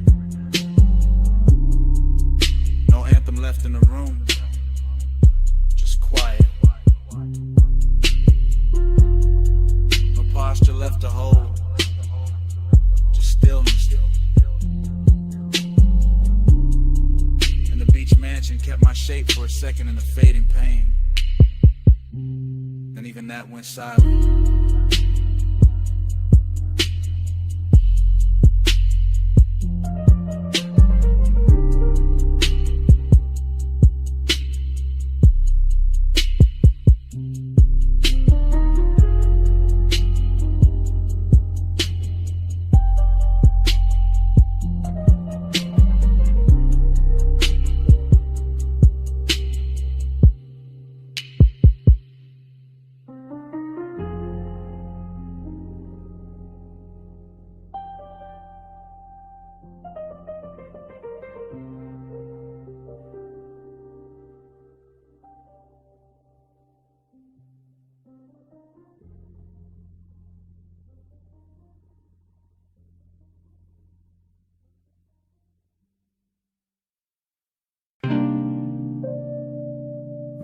No anthem left in the room, just quiet. No posture left to hold, just stillness. And the beach mansion kept my shape for a second in the fading pain. Then even that went silent.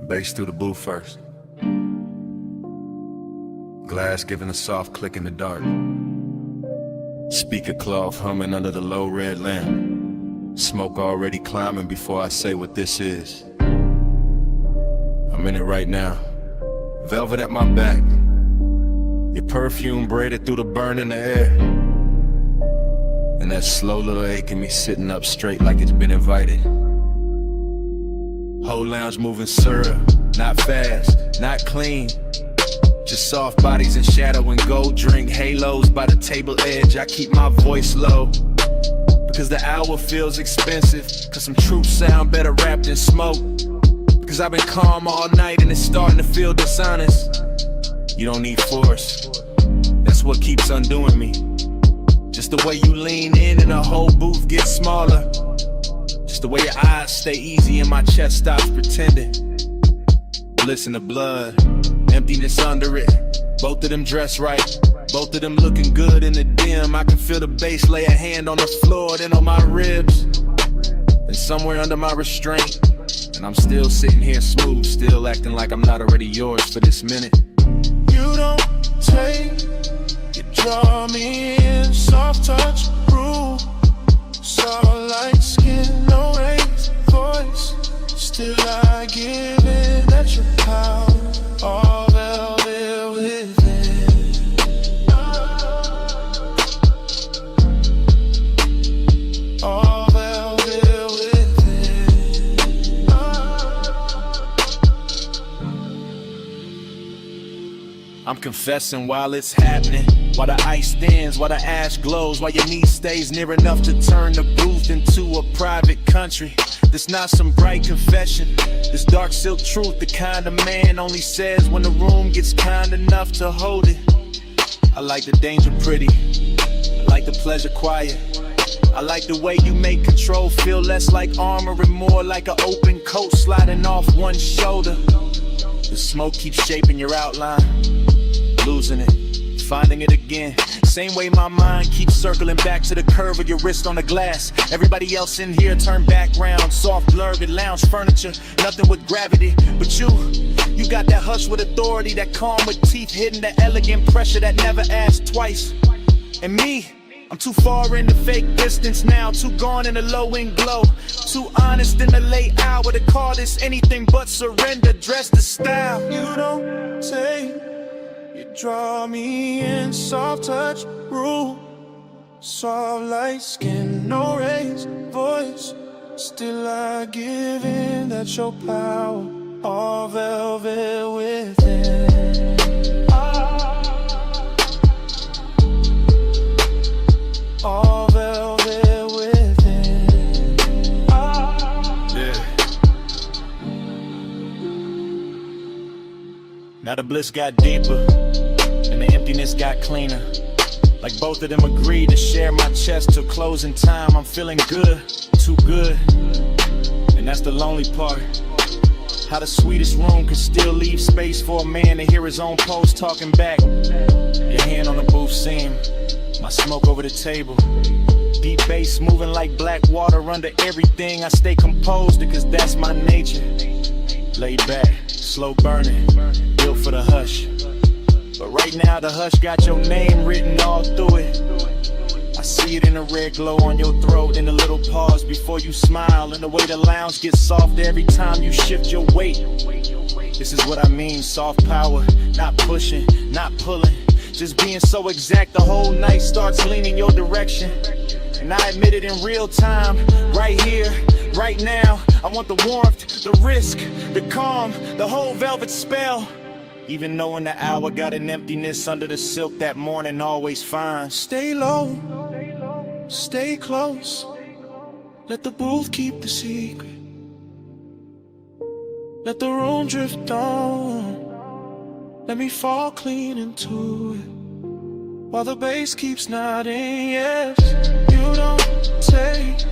Bass through the booth first. Glass giving a soft click in the dark. Speaker cloth humming under the low red lamp. Smoke already climbing before I say what this is. I'm in it right now. Velvet at my back. Your perfume braided through the burn in the air. And that slow little ache in me sitting up straight like it's been invited. Whole lounge moving syrup, not fast, not clean. Just soft bodies and shadow and gold drink halos by the table edge. I keep my voice low because the hour feels expensive, cause some truth sound better wrapped in smoke. Cause I've been calm all night and it's starting to feel dishonest. You don't need force, that's what keeps undoing me. Just the way you lean in and the whole booth gets smaller. Just the way your eyes stay easy and my chest stops pretending. Bliss in the blood, emptiness under it. Both of them dressed right, both of them looking good in the dim. I can feel the bass lay a hand on the floor, then on my ribs, and somewhere under my restraint. And I'm still sitting here smooth, still acting like I'm not already yours for this minute. You don't take, you draw me in, soft touch, groove, soft light skin, no raised voice. Still I give in at your power, all velvet within. I'm confessing while it's happening, while the ice thins, while the ash glows, while your knee stays near enough to turn the booth into a private country. This not some bright confession, this dark silk truth, the kind of man only says when the room gets kind enough to hold it. I like the danger pretty, I like the pleasure quiet, I like the way you make control feel less like armor and more like an open coat sliding off one shoulder. The smoke keeps shaping your outline, losing it, finding it again. Same way my mind keeps circling back to the curve of your wrist on the glass. Everybody else in here turn background, soft blurred lounge furniture, nothing with gravity. But you got that hush with authority, that calm with teeth hidden, that elegant pressure that never asks twice. And me, I'm too far in the fake distance now, too gone in the low-end glow, too honest in the late hour to call this anything but surrender. Dress the style. You don't say, you draw me in, soft touch, rule, soft light skin, no raised voice, still I give in, that's your power, all velvet within. All velvet within. Yeah. Now the bliss got deeper, and the emptiness got cleaner. Like both of them agreed to share my chest till closing time. I'm feeling good, too good, and that's the lonely part. How the sweetest room can still leave space for a man to hear his own pulse talking back. Your hand on the booth seam, my smoke over the table, deep bass moving like black water under everything. I stay composed because that's my nature. Laid back, slow burning, built for the hush. But right now the hush got your name written all through it. I see it in the red glow on your throat, in the little pause before you smile, and the way the lounge gets softer every time you shift your weight. This is what I mean, soft power, not pushing, not pulling, just being so exact the whole night starts leaning your direction. And I admit it in real time, right here, right now. I want the warmth, the risk, the calm, the whole velvet spell. Even knowing the hour got an emptiness under the silk that morning always finds. Stay low, stay close, let the booth keep the secret, let the room drift on, let me fall clean into it, while the bass keeps nodding. Yes, you don't take,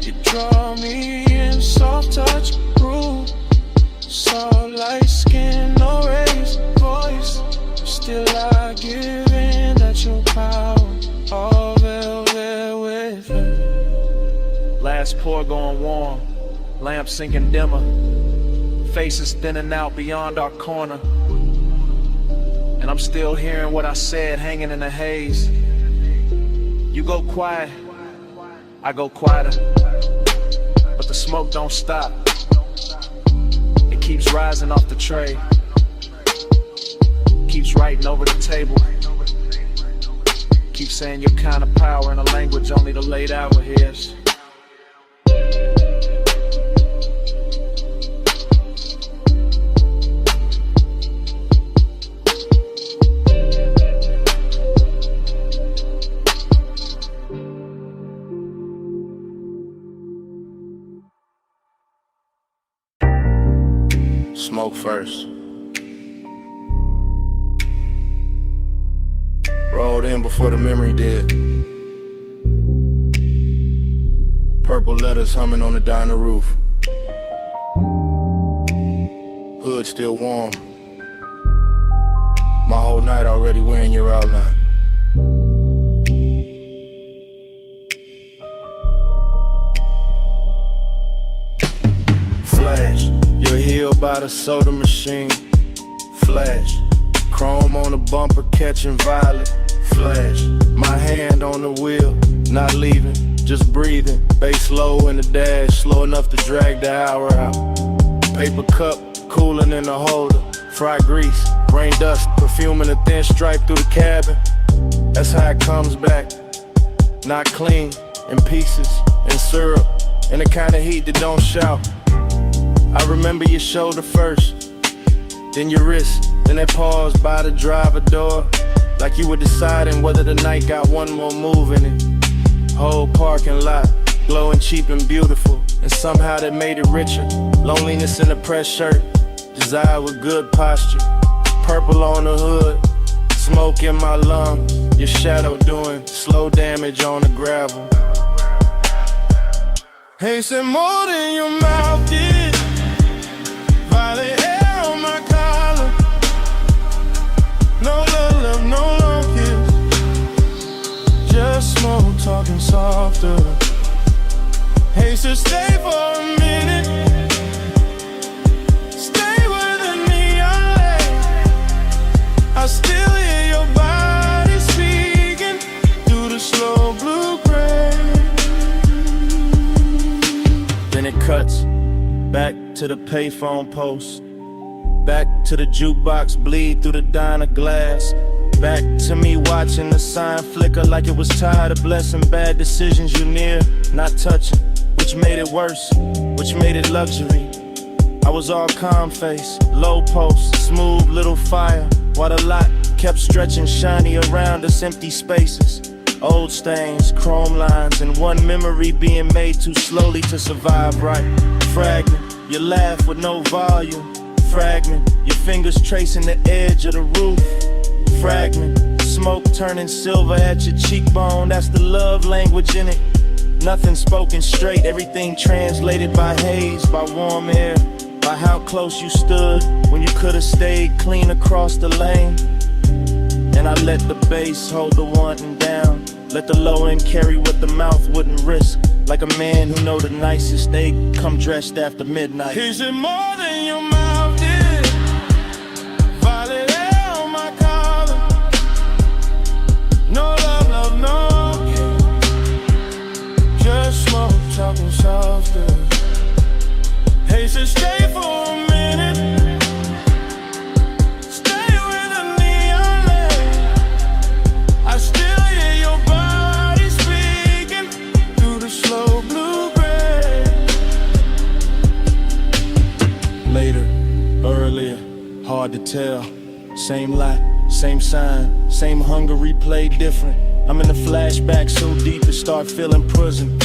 you draw me in, soft touch, groove, soft light skin, no raised voice, still I give in, that's your power, all velvet with it. Last pour going warm, lamp sinking dimmer, faces thinning out beyond our corner. And I'm still hearing what I said hanging in the haze. You go quiet, I go quieter, but the smoke don't stop. It keeps rising off the tray, keeps writing over the table, keeps saying your kind of power in a language only the late hour hears. Smoke first. Rolled in before the memory did. Purple letters humming on the diner roof. Hood still warm. My whole night already wearing your outline. Flash, you're healed by the soda machine. Flash, chrome on the bumper catching violet. Flash, my hand on the wheel, not leaving, just breathing. Bass low in the dash, slow enough to drag the hour out. Paper cup, cooling in the holder. Fried grease, rain dust, perfume in a thin stripe through the cabin. That's how it comes back. Not clean, in pieces, in syrup, in the kind of heat that don't shout. I remember your shoulder first, then your wrist, then that pause by the driver door. Like you were deciding whether the night got one more move in it. Whole parking lot, glowing cheap and beautiful, and somehow that made it richer. Loneliness in a press shirt, desire with good posture. Purple on the hood, smoke in my lungs. Your shadow doing slow damage on the gravel. Hey, said more than your mouth did. Violet air on my collar. No love, love, no long kiss. Just smoke talking softer. Hey, so stay for a minute. Stay with the neon light. I still hear your body speaking through the slow blue-gray. Then it cuts back to the payphone post, back to the jukebox bleed through the diner glass, back to me watching the sign flicker like it was tired of blessing bad decisions you near, not touching, which made it worse, which made it luxury. I was all calm face, low post, smooth little fire, while the lot kept stretching shiny around us, empty spaces. Old stains, chrome lines, and one memory being made too slowly to survive right. Fragment, you laugh with no volume. Fragment, your fingers tracing the edge of the roof. Fragment, smoke turning silver at your cheekbone. That's the love language in it. Nothing spoken straight, everything translated by haze, by warm air, by how close you stood when you could have stayed clean across the lane. And I let the bass hold the wanting down, let the low end carry what the mouth wouldn't risk. Like a man who know the nicest, they come dressed after midnight. Is it more than your mouth did? Violet air on my collar. No love, love, no kiss. Just smoke, talking softer. Hey, so stay for a minute. I still hear your body speaking through the slow blue-gray. Later, earlier, hard to tell. Same light, same sign, same hunger replayed different. I'm in the flashback so deep it start feeling prison.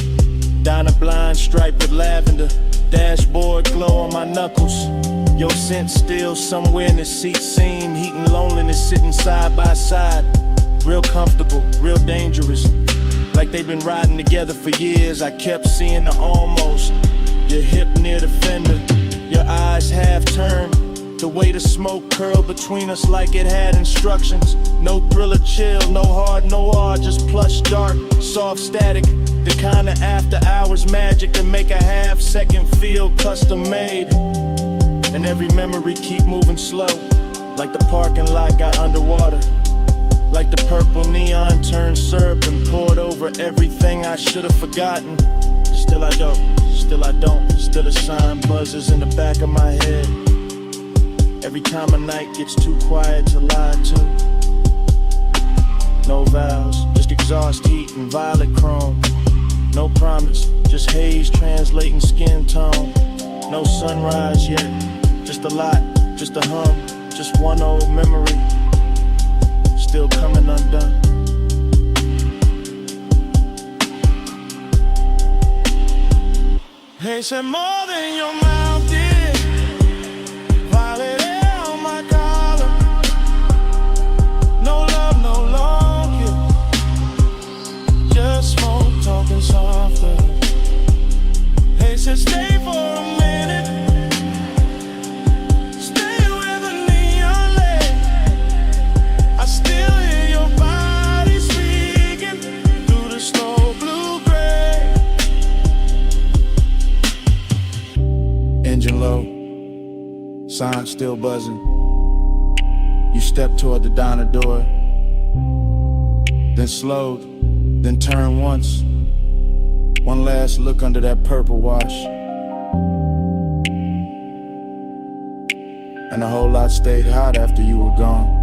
Down a blind stripe with lavender, dashboard glow on my knuckles. Your scent still somewhere in the seat seam, heat and loneliness sitting side by side. Real comfortable, real dangerous. Like they've been riding together for years. I kept seeing the almost. Your hip near the fender, your eyes half turned. The way the smoke curled between us like it had instructions. No thriller chill, no hard, no R, just plush dark, soft static. The kind of after hours magic that make a half second feel custom made. And every memory keep moving slow, like the parking lot got underwater. Like the purple neon turned syrup and poured over everything I should have forgotten. Still I don't, still I don't. Still a sign buzzes in the back of my head. Every time a night gets too quiet to lie to. No vows, just exhaust heat and violet chrome. No promise, just haze translating skin tone. No sunrise yet, just a lot, just a hum, just one old memory. Still coming undone. Hey, said more than your mouth did. Violet air on my collar. No love, no long kiss. Just smoke, talking softer. Hey, said stay for a minute. Still hear your body speaking through the slow blue-gray. Engine low, sign still buzzing. You step toward the diner door, then slowed, then turned once. One last look under that purple wash, and a whole lot stayed hot after you were gone.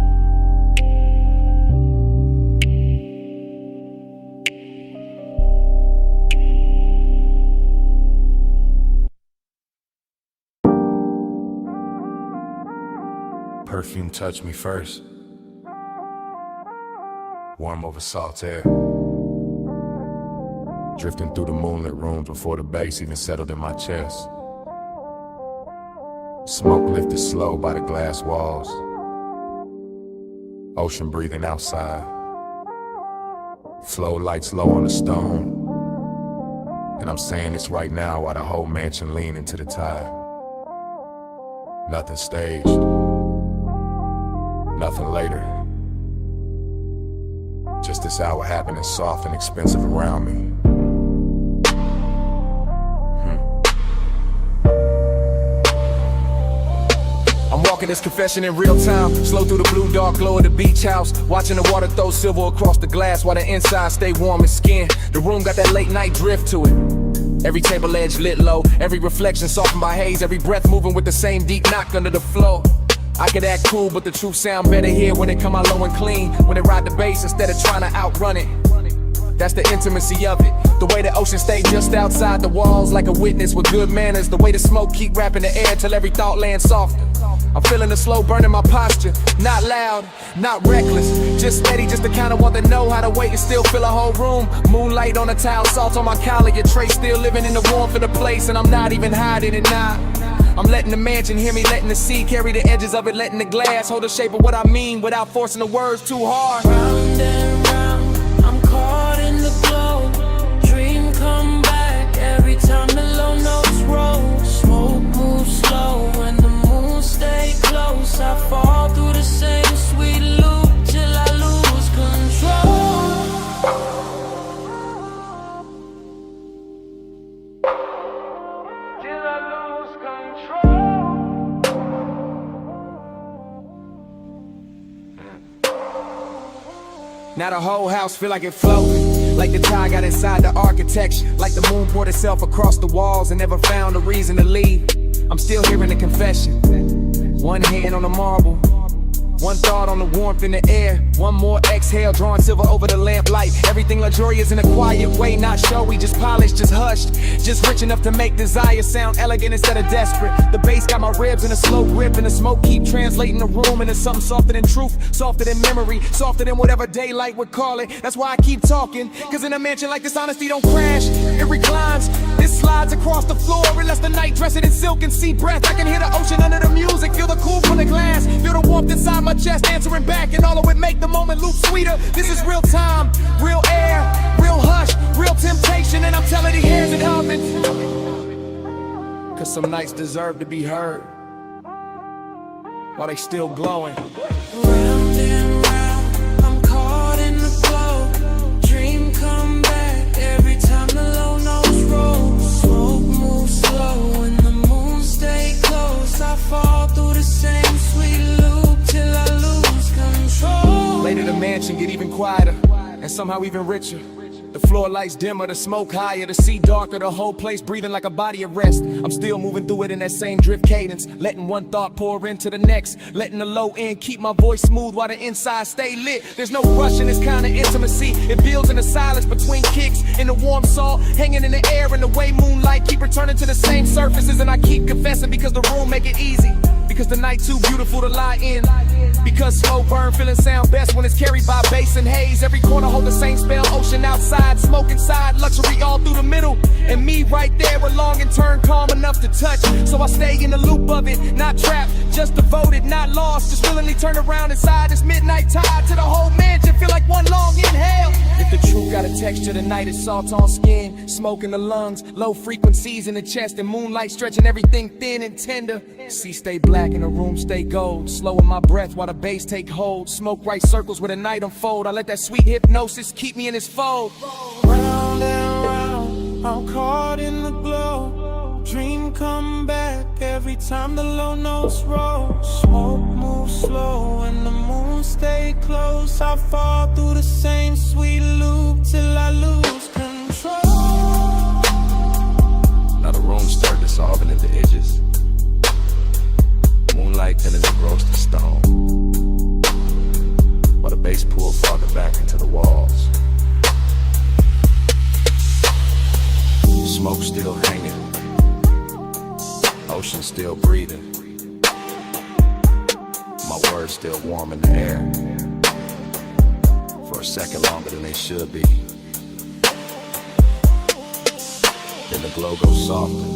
Perfume touched me first. Warm over salt air. Drifting through the moonlit rooms before the bass even settled in my chest. Smoke lifted slow by the glass walls. Ocean breathing outside. Flow lights low on the stone. And I'm saying this right now while the whole mansion lean into the tide. Nothing staged. Nothing later. Just this hour happening soft and expensive around me. I'm walking this confession in real time. Slow through the blue dark glow of the beach house. Watching the water throw silver across the glass while the inside stay warm and skin. The room got that late night drift to it. Every table edge lit low. Every reflection softened by haze. Every breath moving with the same deep knock under the floor. I could act cool, but the truth sound better here when it come out low and clean. When it ride the bass instead of trying to outrun it. That's the intimacy of it. The way the ocean stayed just outside the walls like a witness with good manners. The way the smoke keep wrapping the air till every thought lands softer. I'm feeling the slow burn in my posture. Not loud, not reckless, just steady, just the kind of one that know how to wait and still fill a whole room. Moonlight on the towel, salt on my collar. Your tray still living in the warmth of the place, and I'm not even hiding it now. I'm letting the mansion hear me, letting the sea carry the edges of it, letting the glass hold the shape of what I mean without forcing the words too hard. Round and round, I'm caught in the glow. Dream come back every time the low notes roll. Smoke moves slow and the moon stay close. I fall through the same sweet loop till I lose control. Till I lose control. Now the whole house feel like it floating, like the tide got inside the architecture, like the moon poured itself across the walls and never found a reason to leave. I'm still hearing the confession. One hand on the marble, one thought on the warmth in the air. One more exhale, drawing silver over the lamplight. Everything luxurious in a quiet way, not showy, just polished, just hushed. Just rich enough to make desire sound elegant instead of desperate. The bass got my ribs in a slow grip, and the smoke keep translating the room into something softer than truth, softer than memory, softer than whatever daylight would call it. That's why I keep talking, cause in a mansion like this, honesty don't crash, it reclines. This slides across the floor, it lets the night dress it in silk and sea breath. I can hear the ocean under the music, feel the cool from the glass, feel the warmth inside my chest answering back, and all of it make the moment loop sweeter. This is real time, real air, real hush, real temptation, and I'm telling the airs it humming. Cause some nights deserve to be heard while they still glowing. Round and round, I'm caught in the glow. Dream come back every time the low notes roll. Smoke moves slow and the moon stay close. I fall through the same sweet loop till I lose control. Later the mansion get even quieter, and somehow even richer. The floor lights dimmer, the smoke higher, the sea darker, the whole place breathing like a body of rest. I'm still moving through it in that same drift cadence, letting one thought pour into the next, letting the low end keep my voice smooth while the inside stay lit. There's no rush in this kind of intimacy, it builds in the silence between kicks, in the warm salt, hanging in the air, and the way moonlight keep returning to the same surfaces. And I keep confessing because the room make it easy, because the night too beautiful to lie in, because slow burn feeling sound best when it's carried by bass and haze. Every corner hold the same spell, ocean outside, smoke inside, luxury all through the middle, and me right there along and turn calm enough to touch. So I stay in the loop of it, not trapped, just devoted, not lost, just willingly turn around inside this midnight tide to the whole mansion, feel like one long inhale. If the truth got a texture tonight, it's salt on skin, smoke in the lungs, low frequencies in the chest, and moonlight stretching everything thin and tender. Sea stay black and the room stay gold, slowing my breath while the bass take hold. Smoke right circles where the night unfold. I let that sweet hypnosis keep me in its fold. Round and round, I'm caught in the glow. Dream come back every time the low notes roll. Smoke moves slow and the moon stay close. I fall through the same sweet loop till I lose control. Now the room stirred dissolving into edges. Moonlight tending to roast the stone, while the bass pulled farther back into the walls. Smoke still hanging, ocean still breathing. My words still warm in the air. For a second longer than they should be. Then the glow goes softer.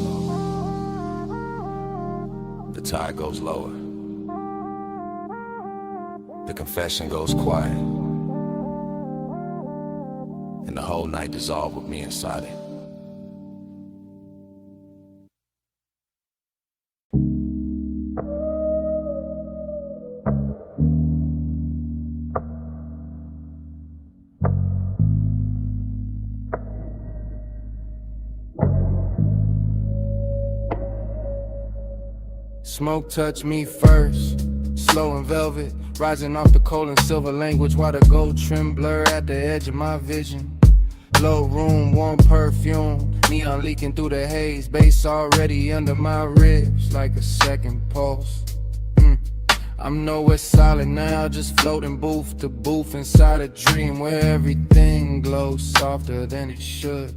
The tide goes lower. The confession goes quiet. And the whole night dissolved with me inside it. Smoke touched me first, slow and velvet, rising off the coal and silver language while the gold trim blur at the edge of my vision. Low room, warm perfume, neon leaking through the haze, bass already under my ribs like a second pulse. I'm nowhere solid now, just floating booth to booth inside a dream where everything glows softer than it should.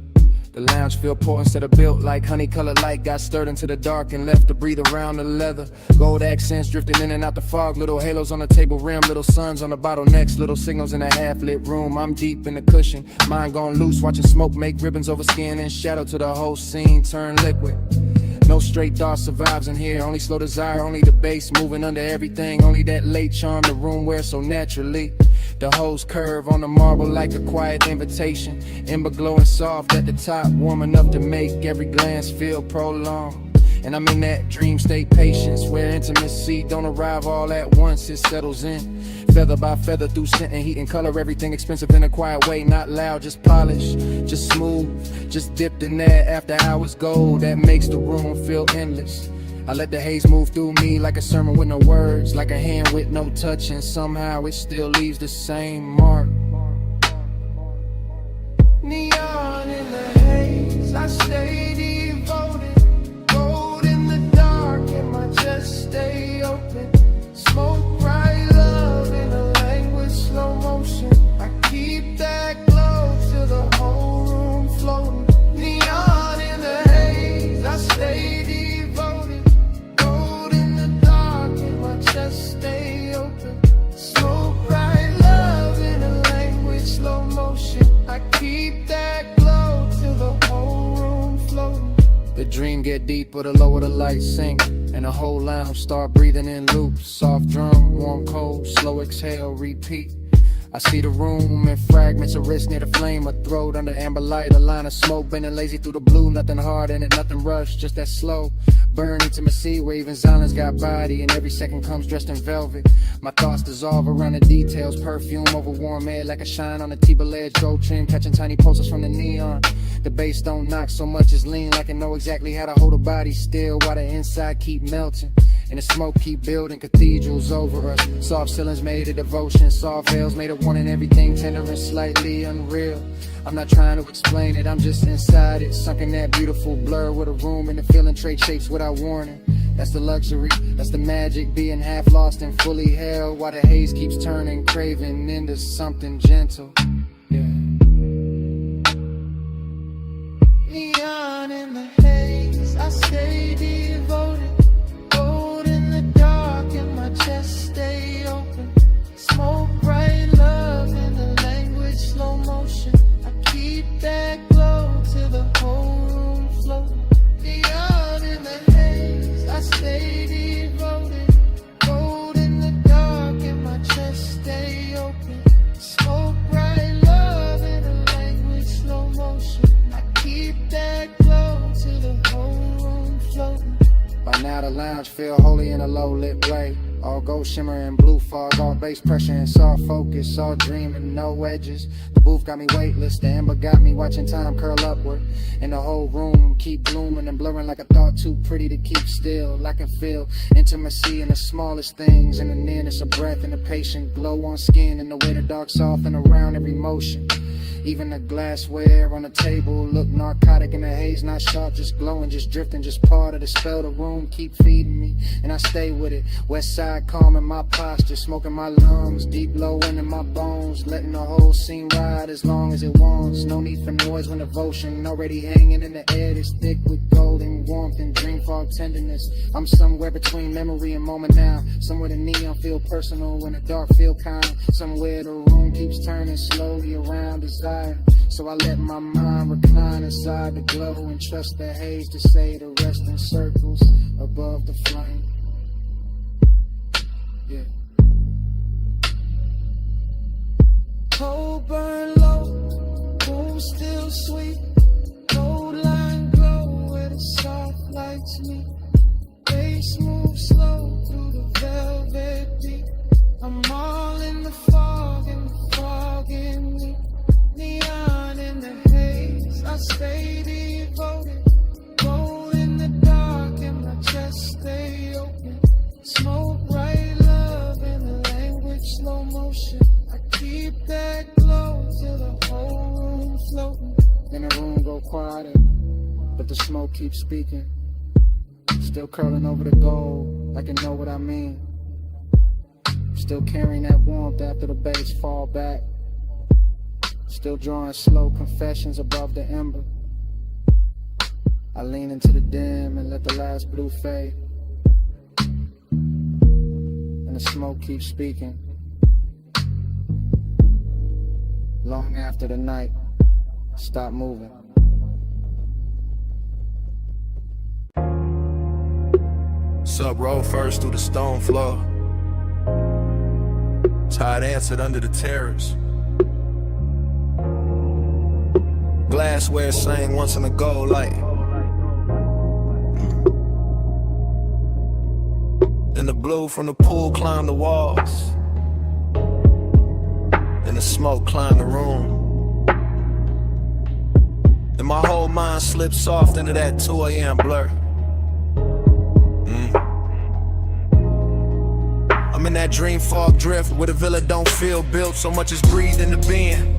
The lounge feel poor instead of built like honey-colored light got stirred into the dark and left to breathe around the leather. Gold accents drifting in and out the fog, little halos on the table rim, little suns on the bottlenecks, little signals in a half-lit room. I'm deep in the cushion, mind gone loose, watching smoke make ribbons over skin and shadow to the whole scene turn liquid. No straight thought survives in here, only slow desire, only the bass moving under everything, only that late charm the room wears so naturally. The hose curve on the marble like a quiet invitation, ember glowing soft at the top, warm enough to make every glance feel prolonged. And I'm in that dream state patience, where intimacy don't arrive all at once, it settles in. Feather by feather through scent and heat and color, everything expensive in a quiet way, not loud, just polished, just smooth, just dipped in that after hours gold that makes the room feel endless. I let the haze move through me like a sermon with no words, like a hand with no touch, and somehow it still leaves the same mark. Neon in the haze, I stay devoted, gold in the dark and my chest stay open. Smoke bright love in a language slow motion, I keep that glow till the whole room floating. Neon in the haze, I stay devoted, gold in the dark and my chest stay open. Smoke bright love in a language slow motion, I keep that glow till the whole room floating. The dream get deeper the lower the lights sink, and the whole lounge start breathing in loops. Soft drum, warm cold, slow exhale, repeat. I see the room in fragments, a wrist near the flame, a throat under amber light, a line of smoke bending lazy through the blue. Nothing hard in it, nothing rushed, just that slow burn intimacy where even silence got body, and every second comes dressed in velvet. My thoughts dissolve around the details, perfume over warm air like a shine on a T-bill edge, gold trim catching tiny pulses from the neon. The bass don't knock so much as lean, like I know exactly how to hold a body still while the inside keep melting. And the smoke keep building cathedrals over us. Soft ceilings made of devotion, soft veils made of wanting everything tender and slightly unreal. I'm not trying to explain it, I'm just inside it, sunk in that beautiful blur with a room and the feeling trade shapes without warning. That's the luxury, that's the magic, being half lost and fully held while the haze keeps turning, craving into something gentle. Yeah. Neon in the haze, I stay devoted, gold in the dark and my chest stay open. Smoke bright love in the language slow motion, I keep that glow till the whole room floating. Neon in the haze, I stay devoted, gold in the dark and my chest stay open. Smoke bright love in the language slow motion, I keep that glow till the whole room floating. By now the lounge feel holy in a low-lit way, all gold shimmer and blue fog, all bass pressure and soft focus, all dreaming, no edges. The booth got me weightless, the amber got me watching time curl upward, and the whole room keep blooming and blurring like a thought too pretty to keep still. I can feel intimacy in the smallest things, in the nearness of breath and the patient glow on skin, and the way the dark soften around every motion. Even the glassware on the table look narcotic in the haze, not sharp, just glowing, just drifting, just part of the spell. The room keep feeding me, and I stay with it. West side calm in my posture, smoking my lungs, deep low into my bones, letting the whole scene ride as long as it wants. No need for noise when devotion already hanging in the air, it's thick with gold building warmth and dream fog tenderness. I'm somewhere between memory and moment now. Somewhere the neon feel personal when the dark feel kind. Somewhere the room keeps turning slowly around desire. So I let my mind recline inside the glow and trust the haze to say the rest in circles above the flame. Yeah. Coal burn low, room still sweet. Gold line glow where the soft lights meet. Bass move slow through the velvet beat. I'm all in the fog and the fog in me. Neon in the haze, I stay devoted. Gold in the dark and my chest stay open. Smoke bright love in the language slow motion. I keep that glow till the whole room floating. Then the room go quieter, but the smoke keeps speaking. Still curling over the gold, like it know what I mean. Still carrying that warmth after the bass fall back. Still drawing slow confessions above the ember. I lean into the dim and let the last blue fade. And the smoke keeps speaking. Long after the night, stop moving. Sub roll first through the stone floor. Tide answered under the terrace. Glassware sang once in a gold light. And the blue from the pool climbed the walls. And the smoke climbed the room. And my whole mind slipped soft into that 2 a.m. blur. I'm in that dream fog drift where the villa don't feel built, so much is breathed into being.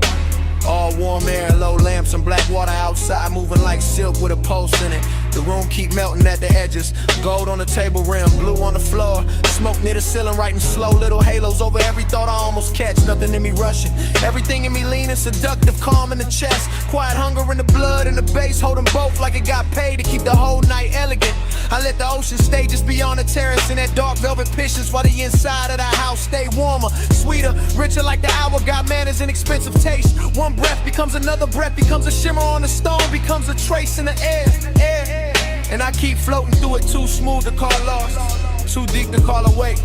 All warm air, low lamps and black water outside, moving like silk with a pulse in it. The room keep melting at the edges. Gold on the table rim, blue on the floor. Smoke near the ceiling, writing slow little halos over every thought I almost catch. Nothing in me rushing, everything in me leaning, seductive, calm in the chest. Quiet hunger in the blood and the bass, holding both like it got paid to keep the whole night elegant. I let the ocean stay just beyond the terrace in that dark velvet patience, while the inside of the house stay warmer, sweeter, richer like the hour. Got manners and expensive taste. One breath becomes another breath, becomes a shimmer on the stone, becomes a trace in the air. And I keep floating through it, too smooth to call lost, too deep to call awake.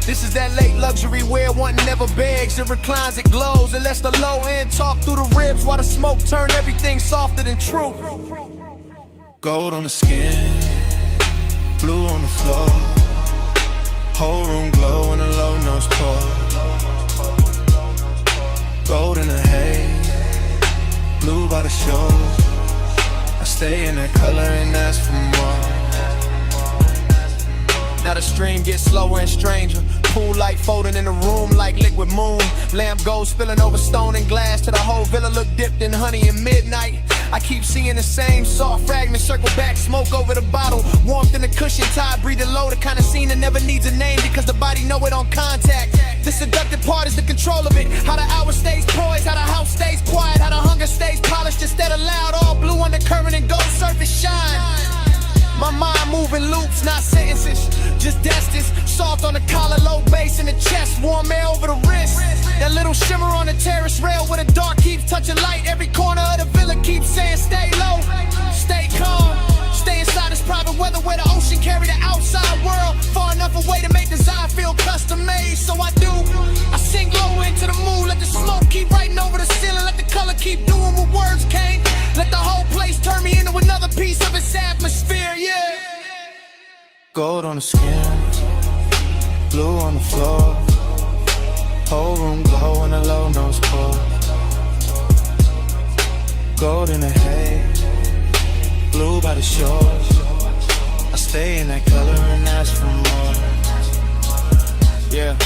This is that late luxury where one never begs. It reclines, it glows, it lets the low end talk through the ribs, while the smoke turn everything softer than truth. Gold on the skin, blue on the floor. Whole room glow in a low nose pour. Gold in the haze, blue by the shore. I stay in that color and ask for more. Now the stream gets slower and stranger. Pool light folding in the room like liquid moon. Lamp gold spilling over stone and glass till the whole villa look dipped in honey in midnight. I keep seeing the same soft fragments circle back, smoke over the bottle. Warmth in the cushion, tide breathing low. The kind of scene that never needs a name because the body know it on contact. The seductive part is the control of it. How the hour stays poised, how the house stays quiet, how the hunger stays polished instead of loud. All blue undercurrent and gold surface shine. My mind moving loops, not sentences, just destines. Soft on the collar, low bass in the chest, warm air over the wrist. That little shimmer on the terrace rail where the dark keeps touching light. Every corner of the villa keeps saying stay low, stay calm. Stay inside this private weather where the ocean carry the outside world far enough away to make design feel custom made. So I do, I sink low into the mood, let the smoke keep writing over the ceiling, let the color keep doing what words can't. Let the whole place turn me into another piece of its atmosphere, yeah. Gold on the skin, blue on the floor. Whole room glow in a low nose pour. Gold in the haze, blue by the shore. I stay in that color and ask for more. Yeah,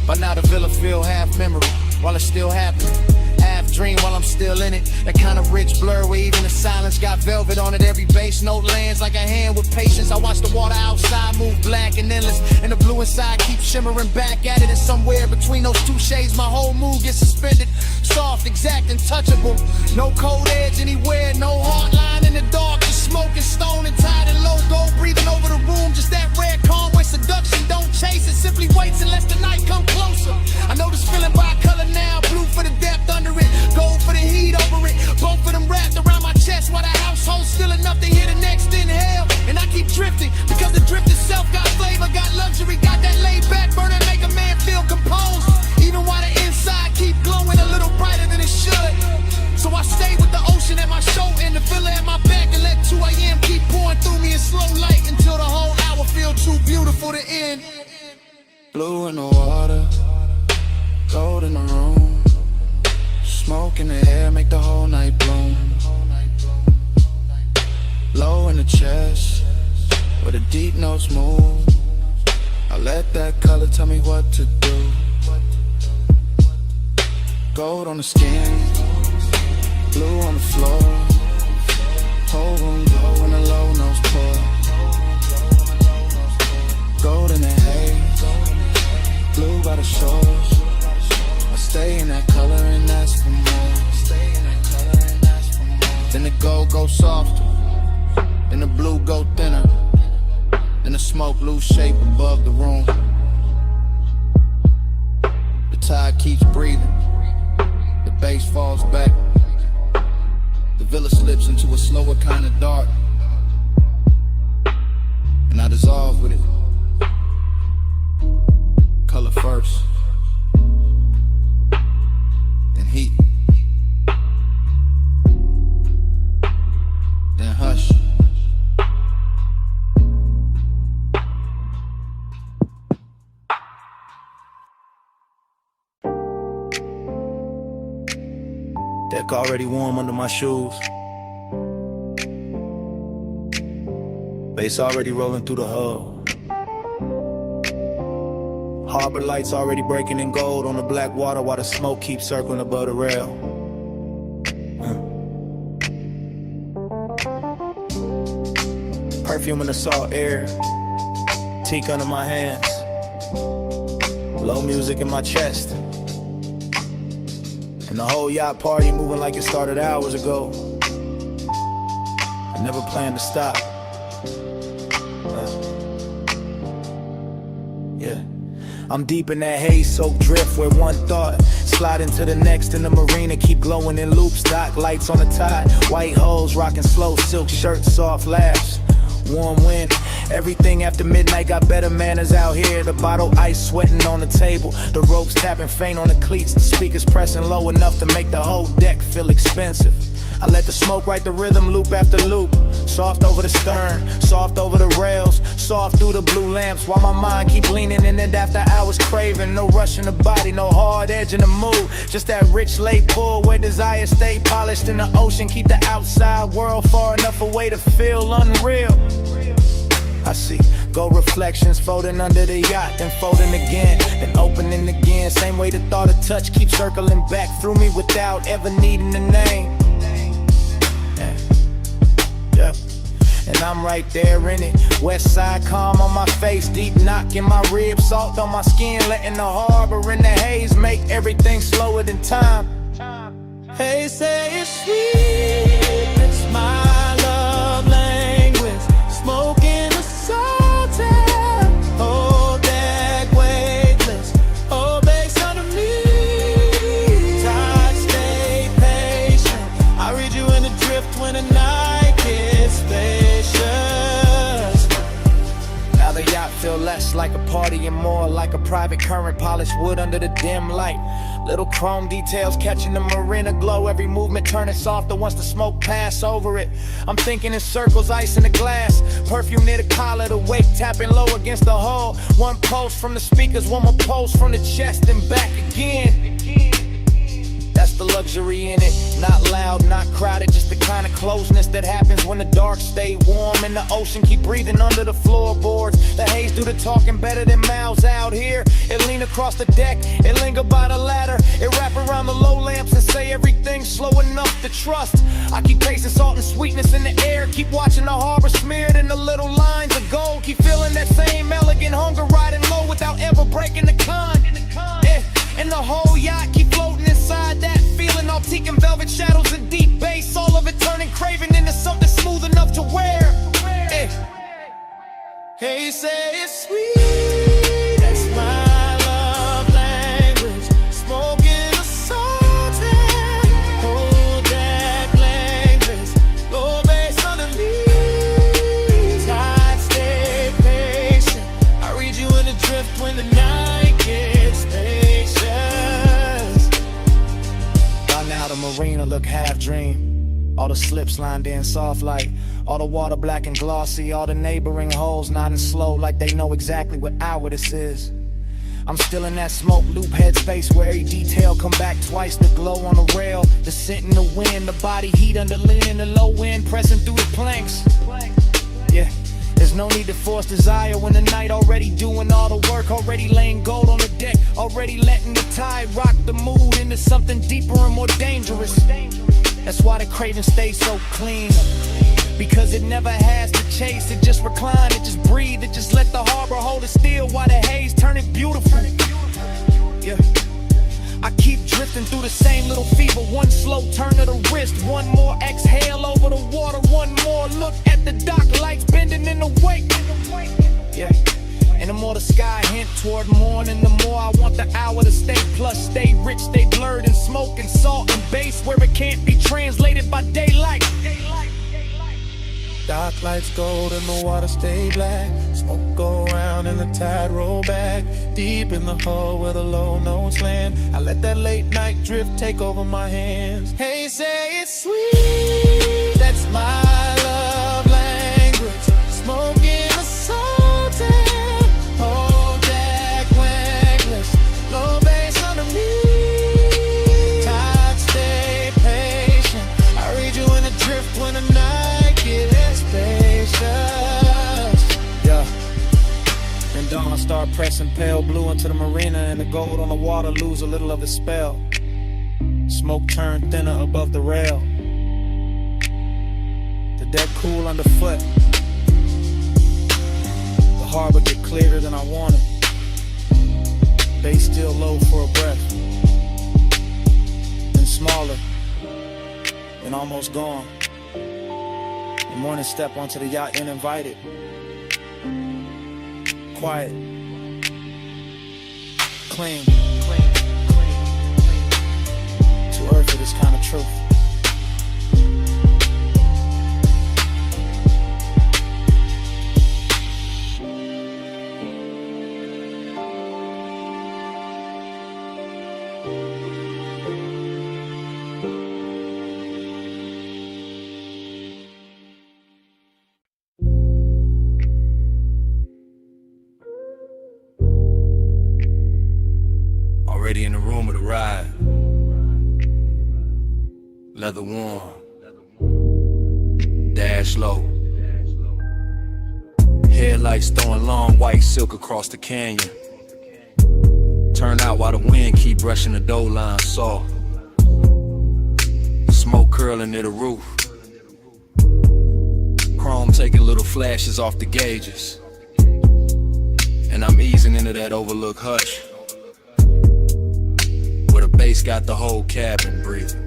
by now the villa feel half memory while it's still happening. Half dream while I'm still in it. That kind of rich blur where even the silence got velvet on it. Every bass note lands like a hand with patience. I watch the water outside move black and endless, and the blue inside keeps shimmering back at it. And somewhere between those two shades my whole mood gets suspended. Soft, exact, and touchable. No cold edge anywhere, no hard line in the dark. Just smoking, stone and tied in low gold, breathing over the room. Just that rare calm where seduction don't chase it, simply waits and lets the night come closer. I know this feeling by color now, blue for the depth under it, gold for the heat over it. Both of them wrapped around my chest while the household's still enough to hear the next inhale. And I keep drifting because the drift itself got flavor, got luxury, got that laid back burner, make a man feel composed. Even while the inside keep glowing a little brighter than it should. So I stay with the ocean at my shoulder and the villa at my back, and let 2 a.m. keep pouring through me in slow light until the whole hour feel too beautiful to end. Blue in the water, gold in the room, smoke in the air make the whole night bloom. Low in the chest, where the deep notes move, I let that color tell me what to do. Gold on the skin, blue on the floor, whole room glow when the low notes pour. Gold in the haze, blue by the shores, I stay in that color and ask for more. Then the gold goes softer, then the blue go thinner, then the smoke lose shape above the room. The tide keeps breathing, the bass falls back, the villa slips into a slower kind of dark, and I dissolve with it. Color first, then heat, then hush. Deck already warm under my shoes. Bass already rolling through the hull. Harbor lights already breaking in gold on the black water while the smoke keeps circling above the rail. Perfume in the salt air, teak under my hands, low music in my chest, and the whole yacht party moving like it started hours ago. I never planned to stop. Yeah. I'm deep in that haze-soaked drift where one thought slide into the next in the marina, keep glowing in loops, dock lights on the tide, white holes rocking slow, silk shirts, soft laughs, warm wind. Everything after midnight got better manners out here. The bottle ice sweating on the table, the ropes tapping faint on the cleats, the speakers pressing low enough to make the whole deck feel expensive. I let the smoke write the rhythm loop after loop, soft over the stern, soft over the rails, soft through the blue lamps, while my mind keep leaning in it after hours craving. No rush in the body, no hard edge in the mood, just that rich late pull where desire stay polished in the ocean. Keep the outside world far enough away to feel unreal. I see gold reflections folding under the yacht, then folding again, then opening again. Same way the thought of touch keeps circling back through me without ever needing a name. Yeah. And I'm right there in it. West side calm on my face, deep knock in my ribs, salt on my skin, letting the harbor in the haze make everything slower than time. Hey, say it's sweet, it's my love language. Smoke in the salt air, hold that weightless, hold bass under me. Tide, stay patient, I read you in the drift when the night gets spacious. Now the yacht feel less like a party and more like a private current, polished wood under the dim light. Little chrome details catching the marina glow, every movement turning softer once the smoke pass over it. I'm thinking in circles, ice in the glass, perfume near the collar, the wake tapping low against the hull. One pulse from the speakers, one more pulse from the chest and back again. That's the luxury in it, not loud, not crowded, just the kind of closeness that happens when the dark stay warm and the ocean keep breathing under the floorboards. The haze do the talking better than mouths out here. It lean across the deck, it linger by the ladder, it wrap around the low lamps and say everything's slow enough to trust. I keep tasting salt and sweetness in the air. Keep watching the harbor smeared in the little lines of gold. Keep feeling that same elegant hunger riding low without ever breaking the con. Yeah. And the whole yacht keep floating inside that feeling. All teak and velvet shadows and deep bass. All of it turning craving into something smooth enough to wear. Yeah. Hey, say it's sweet. That's my love language. Smoking the salted. Hold that language. Low bass underneath. Tide stay patient. I read you in the drift when the night gets spacious. By now the marina look half dream. All the slips lined in soft light. All the water black and glossy. All the neighboring holes nodding slow like they know exactly what hour this is. I'm still in that smoke loop headspace where every detail come back twice. The glow on the rail, the scent in the wind, the body heat under lean, the low wind pressing through the planks. Yeah, there's no need to force desire when the night already doing all the work. Already laying gold on the deck. Already letting the tide rock the mood into something deeper and more dangerous. That's why the craving stays so clean. Because it never has to chase, it just recline, it just breathe, it just let the harbor hold it still while the haze turn it beautiful. Yeah. I keep drifting through the same little fever, one slow turn of the wrist, one more exhale over the water, one more look at the dock lights bending in the wake. Yeah. And the more the sky hint toward morning, the more I want the hour to stay plus, stay rich, stay blurred in smoke and salt and bass where it can't be translated by daylight. Dark lights gold and the water stay black. Smoke go round and the tide roll back. Deep in the hole where the low notes land. I let that late night drift take over my hands. Hey, say it's sweet. That's my love language. Smoking the salted. Hold that wangless. Low bass underneath. Tide stay patient. I read you in the drift when the night gets spacious. Yeah. Then dawn start pressing pale blue into the marina, and the gold on the water lose a little of its spell. Smoke turn thinner above the rail. The deck cool underfoot. The harbor get clearer than I wanted. Bass still low for a breath. Then smaller. Then almost gone. The morning step onto the yacht uninvited. Quiet. Clean. Too earth for this kind of truth. Already in the room of the ride. Leather warm. Dash low. Headlights throwing long white silk across the canyon. Turn out while the wind keep brushing the dough line soft. Smoke curling near the roof. Chrome taking little flashes off the gauges. And I'm easing into that overlooked hush. Bass got the whole cabin breathing.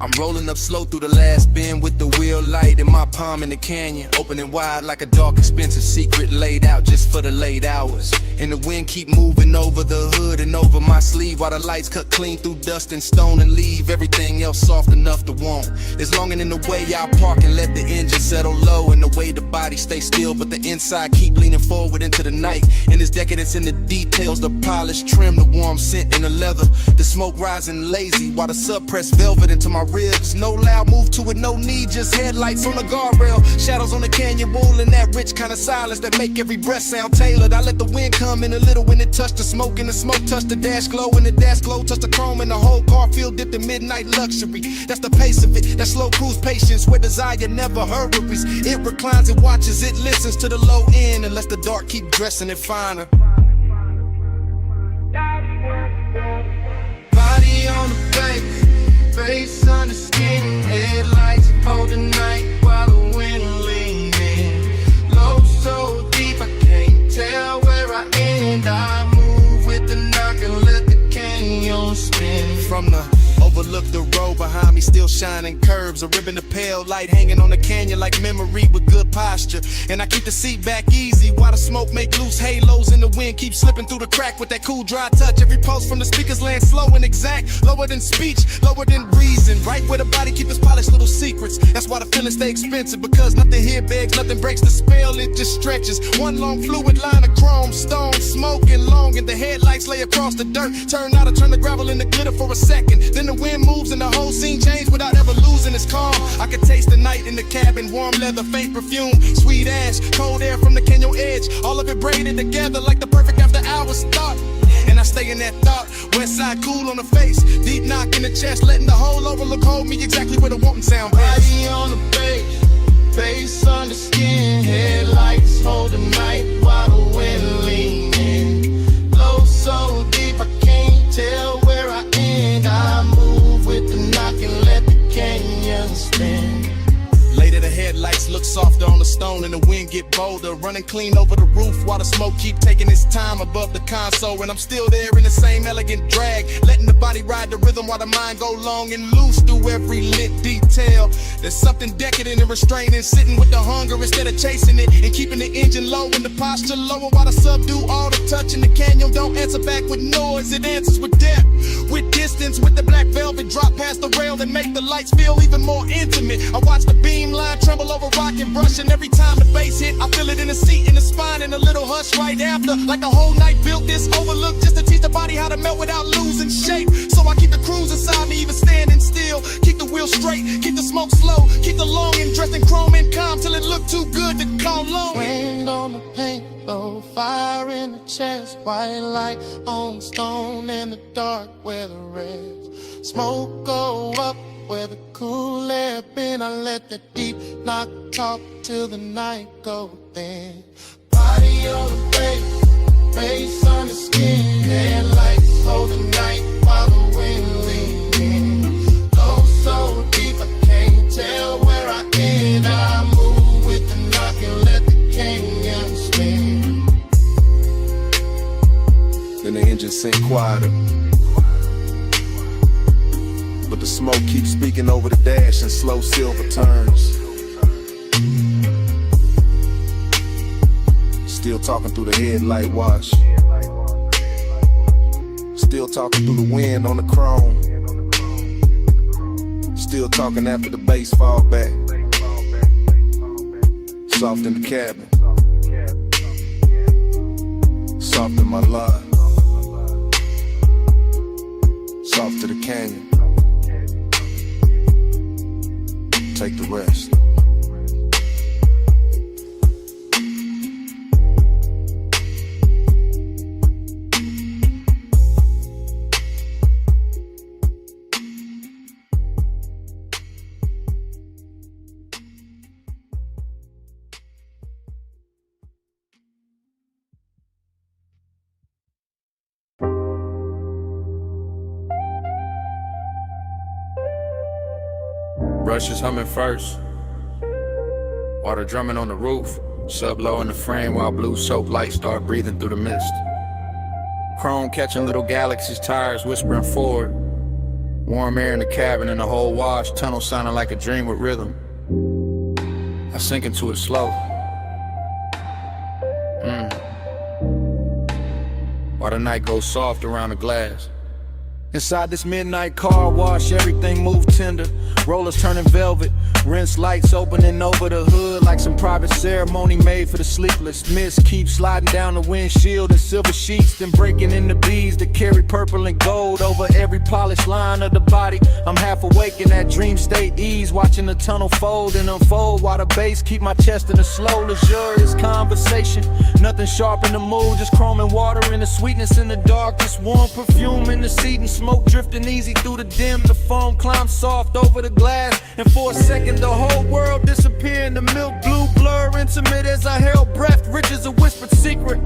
I'm rolling up slow through the last bend with the wheel light in my palm in the canyon, opening wide like a dark, expensive secret laid out just for the late hours. And the wind keep moving over the hood and over my sleeve while the lights cut clean through dust and stone and leave everything else soft enough to want. There's longing in the way I'll park and let the engine settle low, and the way the body stay still, but the inside keep leaning forward into the night. And there's decadence in the details, the polished trim, the warm scent in the leather, the smoke rising lazy while the sub press velvet into my ribs. No loud move to with no need, just headlights on the guardrail. Shadows on the canyon wall and that rich kind of silence that make every breath sound tailored. I let the wind come in a little when it touched the smoke, and the smoke touched the dash glow, and the dash glow touched the chrome, and the whole car feel dipped in midnight luxury. That's the pace of it, that slow cruise patience where desire never hurries. It reclines and watches, it listens to the low end and lets the dark keep dressing it finer. Body on the face, face under skin, headlights hold the night while the wind leans in. Low so deep I can't tell where I end. I move with the knock and let the canyon spin. From the overlook the road behind me, still shining curves. A ribbon of pale light hanging on the canyon like memory with good posture. And I keep the seat back easy while the smoke make loose halos in the wind keep slipping through the crack with that cool dry touch. Every pulse from the speakers land slow and exact, lower than speech, lower than reason. Right where the body keeps its polished little secrets. That's why the feelings stay expensive, because nothing here begs, nothing breaks the spell, it just stretches. One long fluid line of chrome, stone, smoking long, and the headlights lay across the dirt. Turn out to turn the gravel into glitter for a second, then the wind moves and the whole scene changes without ever losing its calm. I could taste the night in the cabin, warm leather, faint perfume, sweet ash, cold air from the canyon edge, all of it braided together like the perfect after hours thought. And I stay in that thought, west side cool on the face, deep knock in the chest, letting the whole overlook hold me exactly where the wanting sound best. Body on the base, face under skin, headlights hold the night while the wind lean in. Low so deep I can't tell where I end. I move with the knock and let the canyon spin. Later the headlights look softer on the stone and the wind get bolder, running clean over the roof while the smoke keep taking its time above the console. And I'm still there in the same elegant drag, letting the body ride the rhythm while the mind go long and loose through every lit detail. There's something decadent and restraining, sitting with the hunger instead of chasing it, and keeping the engine low and the posture lower while the subdue all the touch. And the canyon don't answer back with noise, it answers with depth, with distance, with the black velvet drop past the rail that make the lights feel even more intimate. I watch the beam line tremble over rock and brush, and every time the bass hit I feel it in the seat, in the spine, and a little hush right after, like the whole night built this overlook just to teach the body how to melt without losing shape. So I keep the cruise inside me even standing still, keep the wheel straight, keep the smoke slow, keep the longing dressed in chrome and calm till it look too good to call long. Wind on the paint, low fire in the chest, white light on stone in the dark where the rest. Smoke go up where the cool air been. I let the deep knock talk till the night go thin. Body on the face, face on the skin, headlights hold the night while the wind leans in. Low so deep I can't tell where I end. I move with the knock and let the canyon spin. Then the engine sink quieter, but the smoke keeps speaking over the dash in slow silver turns. Still talking through the headlight wash, still talking through the wind on the chrome, still talking after the bass fall back, soft in the cabin, soft in my life, soft to the canyon. Take the rest. Brushes humming first, water drumming on the roof, sub low in the frame while blue soap lights start breathing through the mist. Chrome catching little galaxies, tires whispering forward, warm air in the cabin and the whole wash tunnel sounding like a dream with rhythm. I sink into it slow. While the night goes soft around the glass, Inside this midnight car wash, everything move tender. Rollers turning velvet, rinse lights opening over the hood like some private ceremony made for the sleepless. Mist keeps sliding down the windshield in silver sheets, then breaking into beads that carry purple and gold over every polished line of the body. I'm half awake in that dream state ease, watching the tunnel fold and unfold while the bass keep my chest in a slow, luxurious conversation. Nothing sharp in the mood, just chrome and water and the sweetness in the dark. Just warm perfume in the seat and smoke drifting easy through the dim. The foam climbs soft over the glass, and for a second the whole world disappeared in the milk blue blur. Intimate as I held breath, rich as a whispered secret.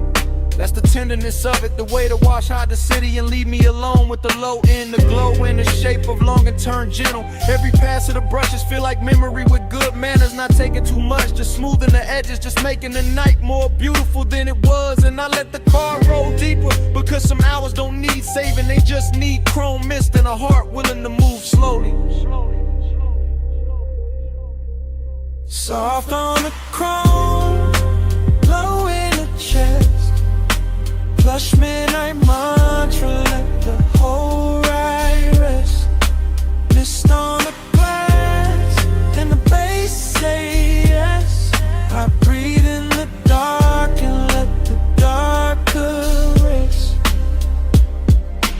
That's the tenderness of it, the way to wash hide the city and leave me alone with the low end, the glow in the shape of long and turn gentle. Every pass of the brushes feel like memory with good manners, not taking too much, just smoothing the edges, just making the night more beautiful than it was. And I let the car roll deeper, because some hours don't need saving, they just need chrome mist and a heart willing to move slowly. Soft on the chrome, glow in the chest, plush midnight mantra, let the whole ride rest. Mist on the glass, and the bass say yes. I breathe in the dark and let the dark caress.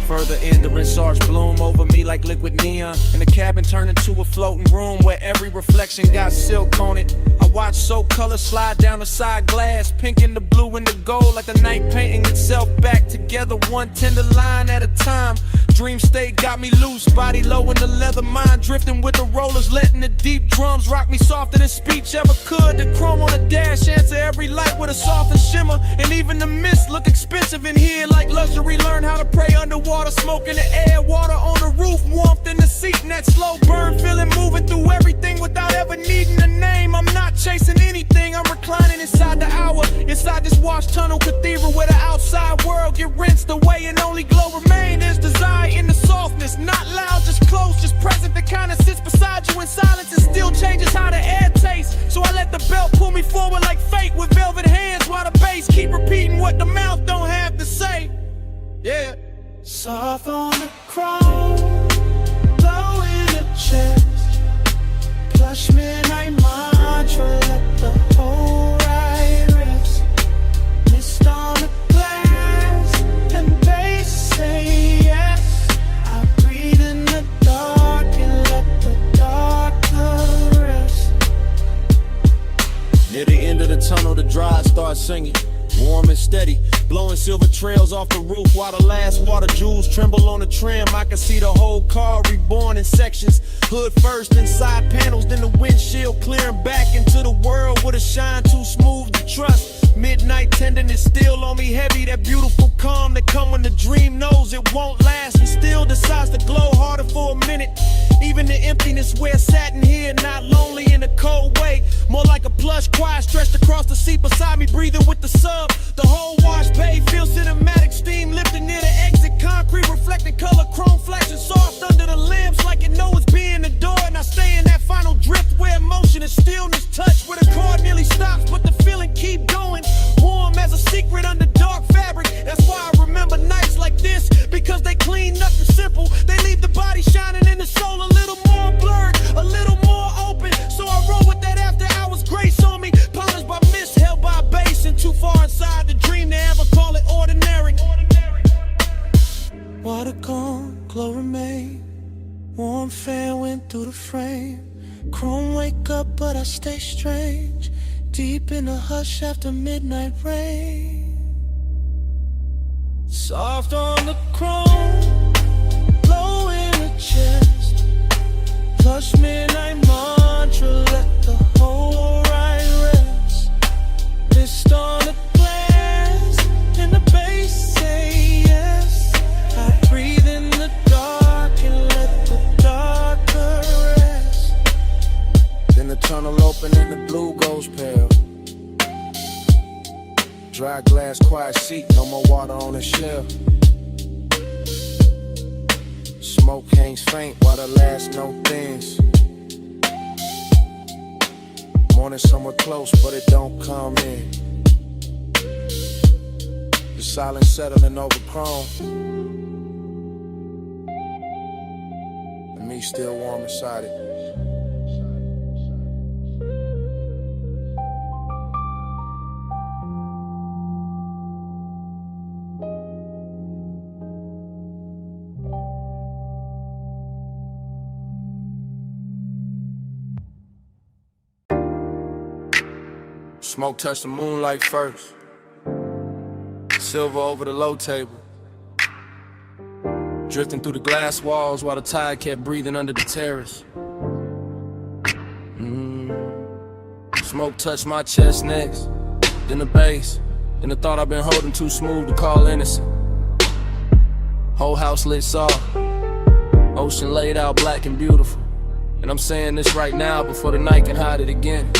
Further in, the rinse bloom over me like liquid neon, and the cabin turned into a floating room where every reflection got silk on it. I watch soap color slide down the side glass, pink and the blue and the gold, like the night painting itself back together, one tender line at a time. Dream state got me loose, body low in the leather, mind drifting with the rollers, letting the deep drums rock me softer than speech ever could. The chrome on the dash answer every light with a softer shimmer, and even the mist look expensive in here like luxury. Learn how to pray underwater, smoke in the air, water on the roof, warmth in the seat, and that slow burn feeling, moving through everything without ever needing a name. I'm not chasing anything, I'm reclining inside the hour, inside this washed tunnel cathedral where the outside world get rinsed away and only glow remain. There's desire in the softness, not loud, just close, just present, that kind of sits beside you in silence and still changes how the air tastes. So I let the belt pull me forward like fate with velvet hands, while the bass keep repeating what the mouth don't have to say. Yeah. Soft on the chrome, glow in the chest, plush midnight mantra, let the whole ride rest. Mist on the glass, and the bass say yes. I breathe in the dark and let the dark caress. Near the end of the tunnel, the drive starts singing, warm and steady, blowing silver trails off the roof while the last water jewels tremble on the trim. I can see the whole car reborn in sections, hood first and side panels, then the windshield clearing back into the world with a shine too smooth to trust. Midnight tenderness still on me heavy, that beautiful calm that come when the dream knows it won't last and still decides to glow harder for a minute. Even the emptiness where satin here, not lonely in a cold way, more like a plush quiet stretched across the seat beside me, breathing with the sub. The whole wash bay feels cinematic, steam lifting near the exit, concrete reflecting color, chrome flashing soft under the limbs like it knows it's being adored. And I stay in that final drift where emotion and stillness touch, where the car nearly stops but the feeling keep going, warm as a secret under dark fabric. That's why I remember nights like this, because they clean nothing simple, they leave the body shining and the soul a little more blurred, a little more open. So I roll with that after hours grace on me, polished by mist, held by bass, and too far inside the dream to ever call it ordinary. Water gone, glow remain, warm fan went through the frame. Chrome wake up but I stay strange, deep in the hush after midnight rain. Soft on the chrome, glow in the chest, plush midnight mantra, let the whole ride rest. Mist on the glass, and the bass say yes. I breathe in the dark and let the dark caress. Then the tunnel open and the blue goes pale. Dry glass, quiet seat, no more water on the shelf. Smoke hangs faint while the last note thins. Morning somewhere close, but it don't come in. The silence settling over chrome. me still warm inside it. Smoke touched the moonlight first. Silver over the low table. Drifting through the glass walls while the tide kept breathing under the terrace. Smoke touched my chest next, then the bass, then the thought I've been holding too smooth to call innocent. Whole house lit soft, ocean laid out black and beautiful. And I'm saying this right now before the night can hide it again.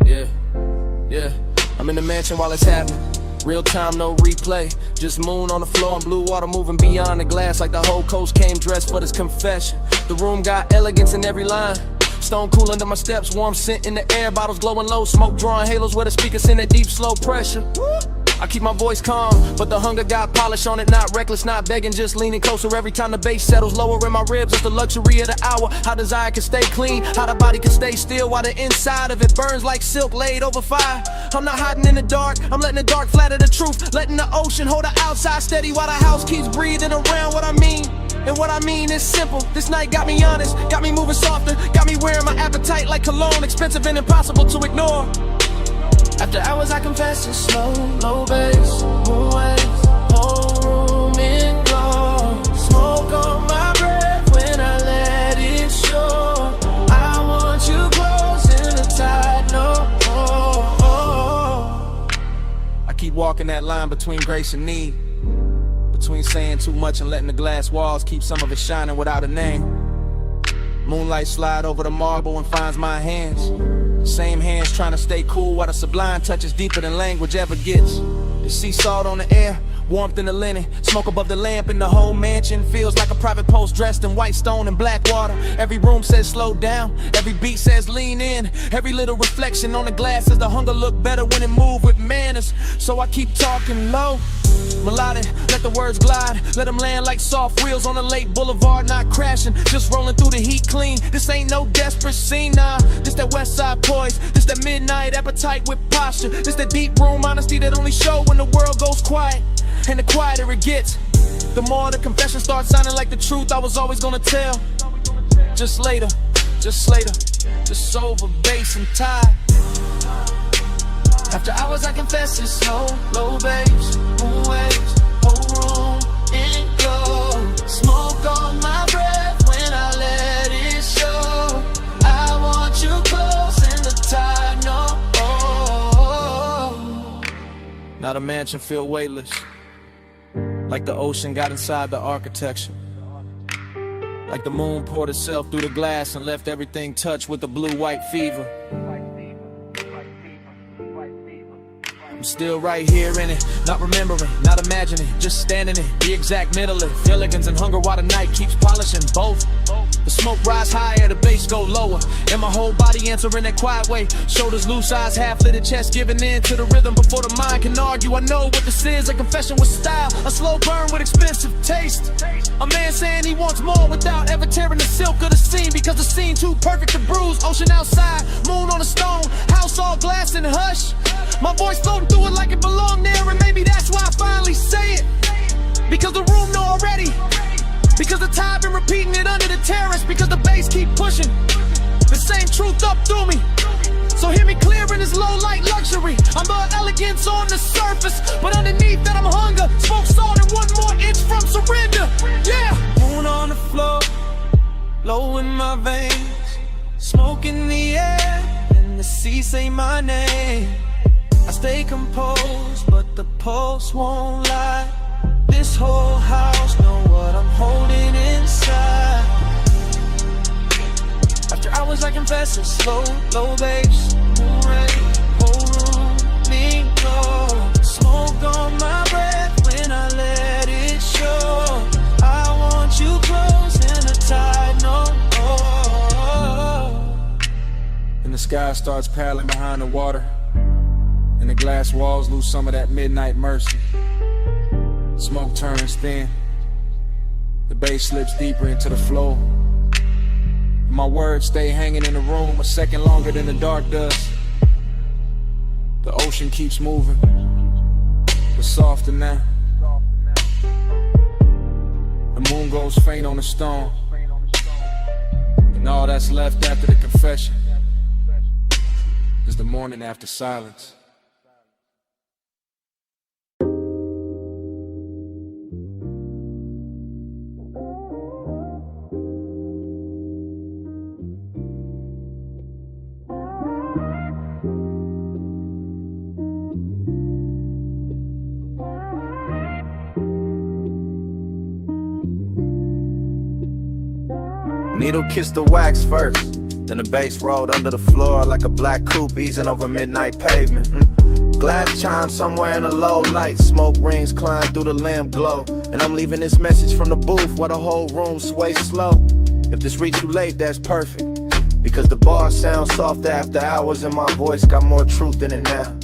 Yeah, I'm in the mansion while it's happening. Real time, no replay. Just moon on the floor and blue water moving beyond the glass like the whole coast came dressed for this confession. The room got elegance in every line. Stone cool under my steps, warm scent in the air, bottles glowing low, smoke drawing halos where the speakers send that deep slow pressure. I keep my voice calm, but the hunger got polish on it. Not reckless, not begging, just leaning closer every time the bass settles lower in my ribs. It's the luxury of the hour, how desire can stay clean, how the body can stay still while the inside of it burns like silk laid over fire. I'm not hiding in the dark, I'm letting the dark flatter the truth, letting the ocean hold the outside steady while the house keeps breathing around what I mean. And what I mean is simple. This night got me honest, got me moving softer, got me wearing my appetite like cologne, expensive and impossible to ignore. After hours I confess it's slow, low bass, moon waves, whole room in glow. Smoke on my breath when I let it show. I want you close in the tide, no. I keep walking that line between grace and need, between saying too much and letting the glass walls keep some of it shining without a name. Moonlight slide over the marble and finds my hands. Same hands trying to stay cool while the sublime touches deeper than language ever gets. The sea salt on the air, warmth in the linen, smoke above the lamp in the whole mansion. Feels like a private post dressed in white stone and black water. Every room says slow down, every beat says lean in. Every little reflection on the glass says the hunger look better when it move with manners. So I keep talking low, melodic, let the words glide, let them land like soft wheels on a lake boulevard, not crashing, just rolling through the heat clean. This ain't no desperate scene, nah, this that west side poise, this that midnight appetite with posture, this that deep room honesty that only show when the world goes quiet. And the quieter it gets, the more the confession starts sounding like the truth I was always gonna tell. Just later, just over bass and tide. After hours I confess it's slow, low bass, moon waves, whole room in glow. Smoke on my breath when I let it show. I want you close in the tide, no. Now the mansion feel weightless, like the ocean got inside the architecture. Like the moon poured itself through the glass and left everything touched with the blue-white fever. I'm still right here in it, not remembering, not imagining, just standing in the exact middle of elegance and hunger while the night keeps polishing both. The smoke rise higher, the bass go lower, and my whole body answering that quiet way. Shoulders loose, eyes half-lit, chest giving in to the rhythm before the mind can argue. I know what this is, a confession with style, a slow burn with expensive taste. A man saying he wants more without ever tearing the silk of the scene, because the scene too perfect to bruise. Ocean outside, moon on a stone, house all glass and hush. My voice floating through it like it belonged there, and maybe that's why I finally say it. Because the room know already, because the tide been repeating it under the terrace, because the bass keep pushing the same truth up through me. So hear me clear in this low light luxury. I'm the elegance on the surface, but underneath that I'm hunger. Smoke salt and 1 more inch from surrender. Yeah. Moon on the floor, low in my veins, smoke in the air, and the sea say my name. I stay composed, but the pulse won't lie. This whole house know what I'm holding inside. After hours I confess it's slow, low bass, moon rain, whole room, me glow. Smoke on my breath when I let it show. I want you close in the tide, no. And the sky starts paddling behind the water, and the glass walls lose some of that midnight mercy. Smoke turns thin, the bass slips deeper into the flow, My words stay hanging in the room a second longer than the dark does. The ocean keeps moving, but softer now. The moon goes faint on the stone, and all that's left after the confession is the morning after silence. Needle kissed the wax first, then the bass rolled under the floor like a black coupe easing over midnight pavement. Glass chimes somewhere in the low light, smoke rings climb through the lamp glow, and I'm leaving this message from the booth while the whole room sways slow. If this reached you late, that's perfect, because the bar sounds soft after hours and my voice got more truth in it now.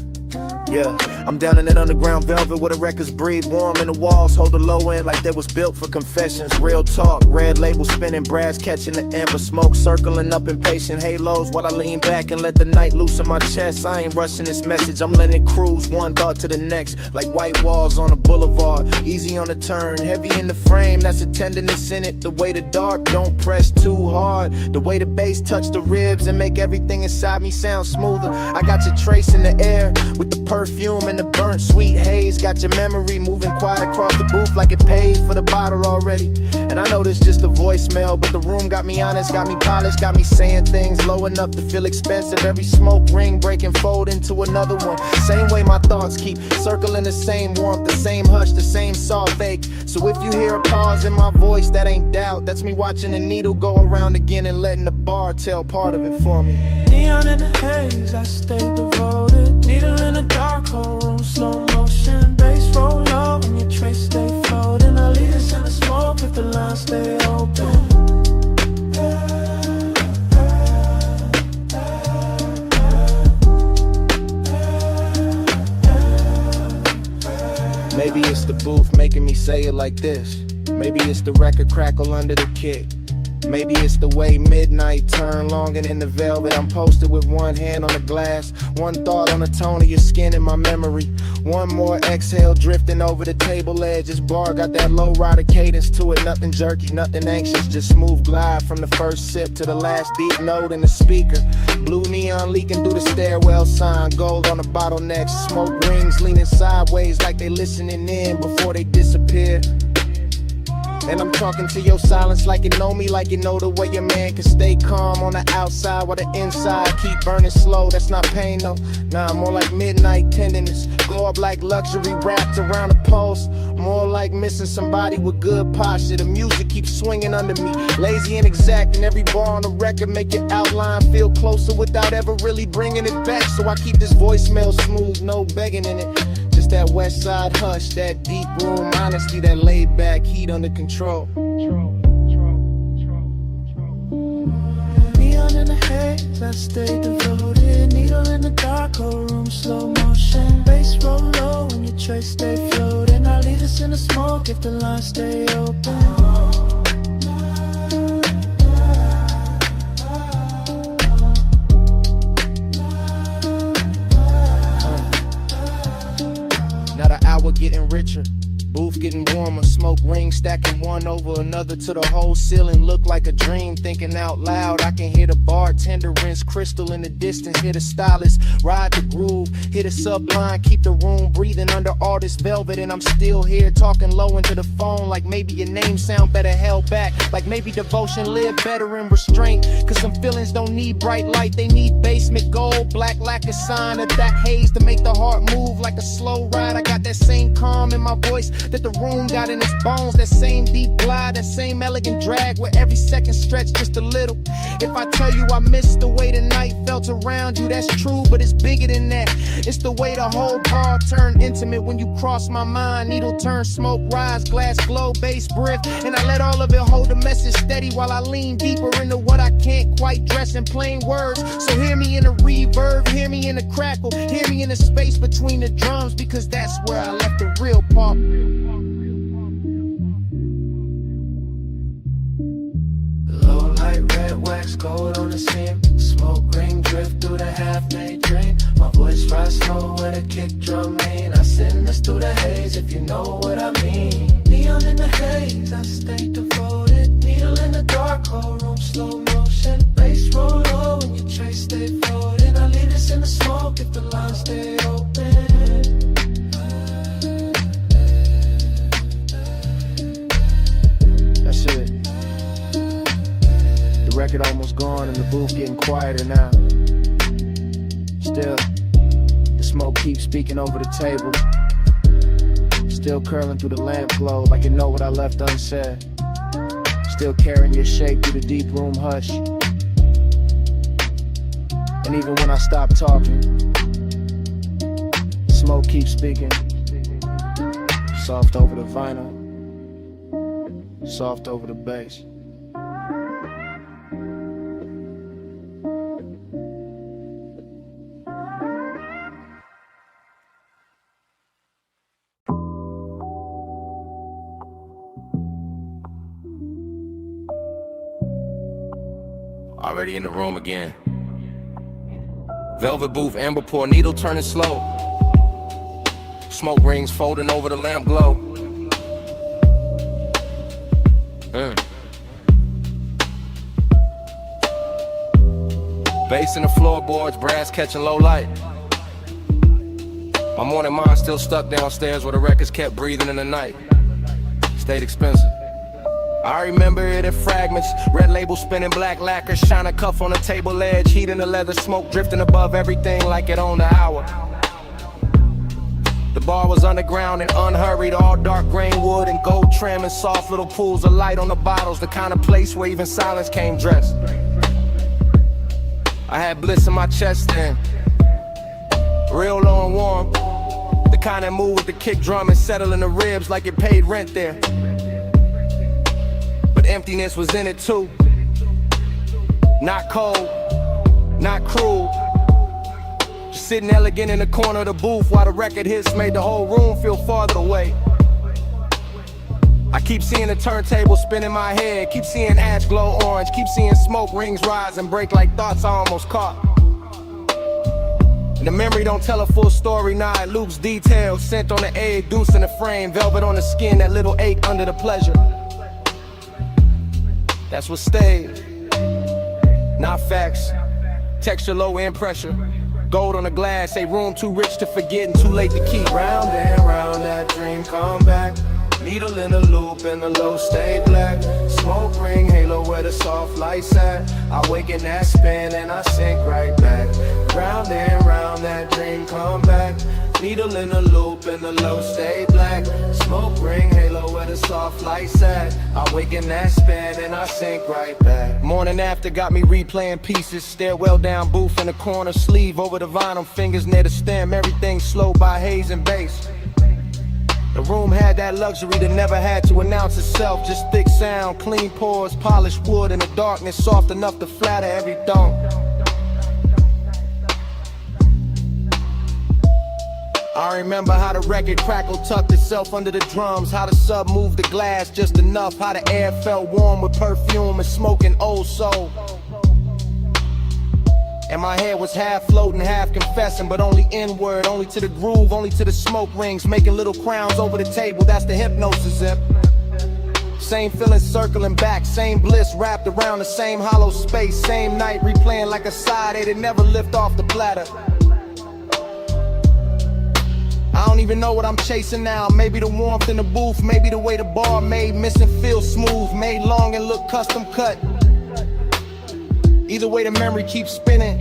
Yeah, I'm down in that underground velvet where the records breathe warm and the walls hold the low end like they was built for confessions. Real talk, red label spinning, brass catching the amber smoke, circling up impatient halos while I lean back and let the night loose in my chest. I ain't rushing this message, I'm letting it cruise one thought to the next, like white walls on a boulevard, easy on the turn, heavy in the frame, that's a tenderness in it. The way the dark don't press too hard, the way the bass touch the ribs and make everything inside me sound smoother. I got your trace in the air with the perfume and the burnt sweet haze, got your memory moving quiet across the booth like it paid for the bottle already. And I know this just a voicemail, but the room got me honest, got me polished, got me saying things low enough to feel expensive. Every smoke ring breaking fold into another one. Same way my thoughts keep circling the same warmth, the same hush, the same soft ache. So if you hear a pause in my voice, that ain't doubt, that's me watching the needle go around again and letting the bar tell part of it for me. Neon in the haze, I stay devoted. Needle in the dark, whole room slow motion. Bass roll low and your trace stay floating. I lead us in the smoke if the lines stay open. Maybe it's the booth making me say it like this. Maybe it's the record crackle under the kick. Maybe it's the way midnight turn long and in the velvet. I'm posted with one hand on the glass, one thought on the tone of your skin in my memory. One more exhale drifting over the table edge. This bar got that low rider cadence to it. Nothing jerky, nothing anxious, just smooth glide from the first sip to the last deep note in the speaker. Blue neon leaking through the stairwell sign, gold on the bottlenecks, smoke rings leaning sideways like they listening in before they disappear. And I'm talking to your silence like you know me, like you know the way your man can stay calm on the outside while the inside keep burning slow. That's not pain though, nah, more like midnight tenderness. Glow up like luxury wrapped around the pulse. More like missing somebody with good posture. The music keeps swinging under me, lazy and exact, and every bar on the record make your outline feel closer without ever really bringing it back. So I keep this voicemail smooth, no begging in it. Just that west side hush, that deep room honesty, that laid back heat under control. Neon in the haze, I stay devoted. Needle in the dark, whole room slow motion. Bass roll low and your trace stay floating. I lead us in the smoke if the lines stay open. Now the hour getting richer, booth getting warmer, smoke rings stacking one over another to the whole ceiling look like a dream. Thinking out loud, I can hear the bartender rinse crystal in the distance, hear the stylist ride the groove, hear the subline keep the room breathing under all this velvet. And I'm still here talking low into the phone like maybe your name sound better held back, like maybe devotion live better in restraint. Cause some feelings don't need bright light, they need basement gold, black lacquer sign of that haze to make the heart move like a slow ride. I got that same calm in my voice that the room got in its bones, that same deep glide, that same elegant drag where every second stretch just a little. If I tell you I miss the way the night felt around you, that's true, but it's bigger than that. It's the way the whole bar turned intimate when you cross my mind. Needle turn, smoke rise, glass glow, bass brief, and I let all of it hold the message steady while I lean deeper into what I can't quite dress in plain words. So hear me in the reverb, hear me in the crackle, hear me in the space between the drums, because that's where I left the real part. Low light, red wax, gold on the seam. Smoke ring drift through the half-made dream. My voice rise slow with a kick drum mean. I send this through the haze if you know what I mean. Neon in the haze, I stay devoted. Needle in the dark, whole room slow motion. Bass roll low when your trace stay floating. I leave this in the smoke if the lines stay open. That's it. The record almost gone and the booth getting quieter now. Still, the smoke keeps speaking over the table. Still curling through the lamp glow like you know what I left unsaid. Still carrying your shape through the deep room hush. And even when I stop talking, smoke keeps speaking. Soft over the vinyl, soft over the bass. Already in the room again. Velvet booth, amber pour, needle turning slow. Smoke rings folding over the lamp glow. Bass in the floorboards, brass catching low light. My morning mind still stuck downstairs where the records kept breathing in the night. Stayed expensive. I remember it in fragments. Red label spinning, black lacquer, shine a cuff on the table edge, heat in the leather, smoke drifting above everything like it owned the hour. The bar was underground and unhurried, all dark grain wood and gold trim and soft little pools of light on the bottles, the kind of place where even silence came dressed. I had bliss in my chest then, real low and warm, the kind that moved with the kick drum and settle in the ribs like it paid rent there. But emptiness was in it too. Not cold, not cruel. Just sitting elegant in the corner of the booth while the record hits made the whole room feel farther away. I keep seeing the turntable spin in my head, keep seeing ash glow orange, keep seeing smoke rings rise and break like thoughts I almost caught. And the memory don't tell a full story, nah, it loops details, scent on the egg, deuce in the frame, velvet on the skin, that little ache under the pleasure. That's what stayed, not facts. Texture low in pressure, gold on the glass, a room too rich to forget and too late to keep. Round and round that dream come back. Needle in the loop and the low stay black. Smoke ring halo where the soft lights at. I wake in that spin and I sink right back. Round and round that dream come back. Needle in the loop and the low stay black. Smoke ring halo where the soft lights at. I wake in that spin and I sink right back. Morning after got me replaying pieces. Stairwell down booth in the corner, sleeve over the vinyl, fingers near the stem. Everything slow by haze and bass. The room had that luxury that never had to announce itself. Just thick sound, clean pours, polished wood in the darkness, soft enough to flatter every thump. I remember how the record crackled, tucked itself under the drums, how the sub moved the glass just enough, how the air felt warm with perfume and smoking old soul. And my head was half floating, half confessing, but only inward, only to the groove, only to the smoke rings, making little crowns over the table, that's the hypnosis zip. Same feeling circling back, same bliss wrapped around the same hollow space, same night replaying like a side A that never lift off the platter. I don't even know what I'm chasing now, maybe the warmth in the booth, maybe the way the bar made missing feel smooth, made long and look custom cut. Either way the memory keeps spinning.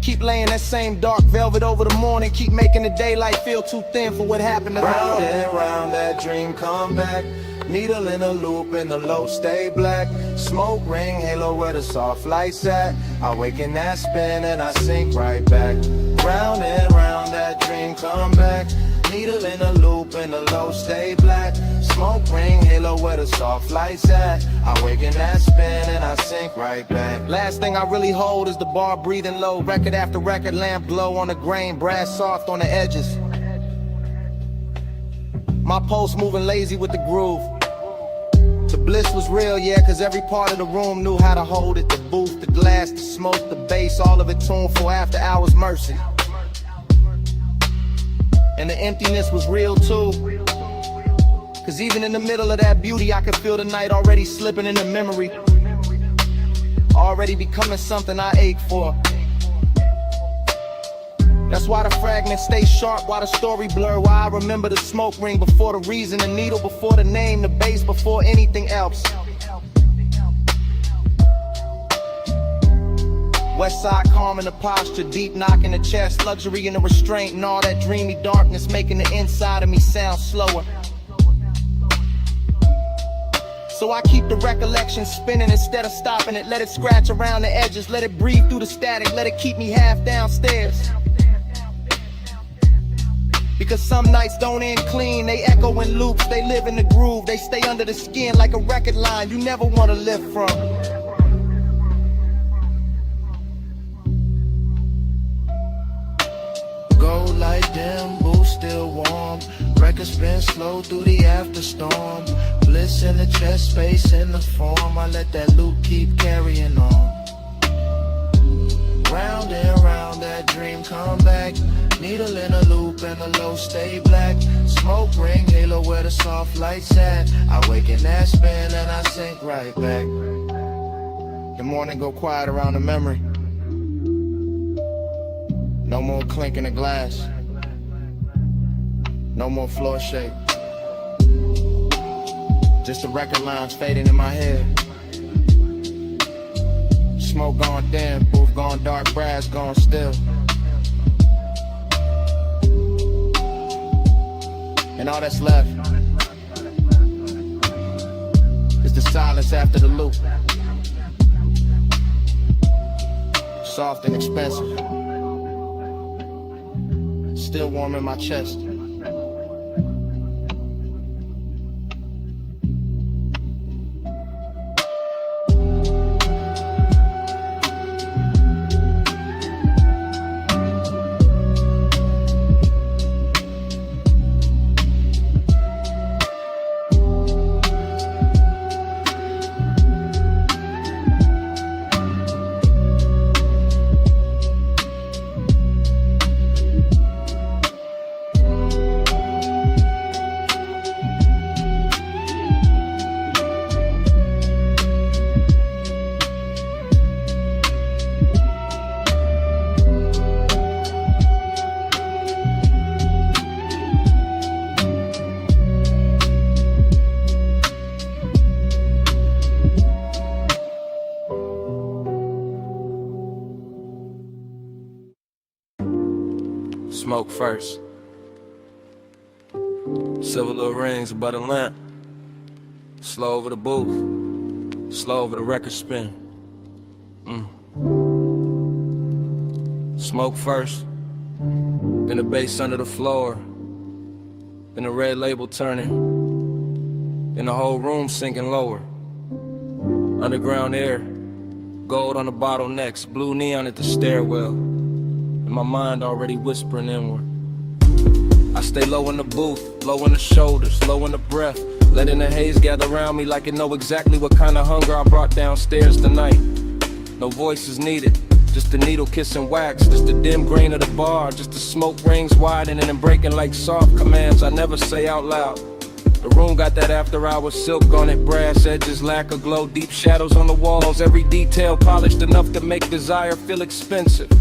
Keep laying that same dark velvet over the morning. Keep making the daylight feel too thin for what happened to Round and round that dream come back. Needle in a loop and the low stay black. Smoke ring halo where the soft lights at. I wake in that spin and I sink right back. Round and round that dream come back. Needle in a loop and the low stay black. Smoke ring halo where the soft lights at. I wake in that spin and I sink right back. Last thing I really hold is the bar breathing low. Record after record, lamp glow on the grain, brass soft on the edges. My pulse moving lazy with the groove. The bliss was real, yeah, cause every part of the room knew how to hold it. The booth, the glass, the smoke, the bass, all of it tuneful after hours mercy. And the emptiness was real too, cause even in the middle of that beauty I could feel the night already slipping into memory, already becoming something I ache for. That's why the fragments stay sharp, why the story blur, why I remember the smoke ring before the reason, the needle before the name, the bass before anything else. West side calm in the posture, deep knock in the chest, luxury in the restraint, and all that dreamy darkness making the inside of me sound slower. So I keep the recollection spinning instead of stopping it, let it scratch around the edges, let it breathe through the static, let it keep me half downstairs. Because some nights don't end clean, they echo in loops, they live in the groove, they stay under the skin like a record line you never want to live from. Gold light dim, booth still warm. Record spin slow through the afterstorm. Bliss in the chest, space in the form. I let that loop keep carrying on. Round and round, that dream come back. Needle in a loop and the low stay black. Smoke ring, halo where the soft lights at. I wake in that spin and I sink right back. The morning go quiet around the memory. No more clinking of glass. No more floor shake. Just the record lines fading in my head. Smoke gone dim, booth gone dark, brass gone still. And all that's left is the silence after the loop. Soft and expensive, still warm in my chest. Smoke first. Silver little rings above the lamp. Slow over the booth. Slow over the record spin. Smoke first. Then the bass under the floor. Then the red label turning. Then the whole room sinking lower. Underground air. Gold on the bottlenecks. Blue neon at the stairwell. My mind already whispering inward. I stay low in the booth, low in the shoulders, low in the breath, letting the haze gather around me like it know exactly what kind of hunger I brought downstairs tonight. No voices needed, just the needle kissing wax, just the dim grain of the bar, just the smoke rings widening and breaking like soft commands I never say out loud. The room got that after hours silk on it, brass edges, lack of glow, deep shadows on the walls, every detail polished enough to make desire feel expensive.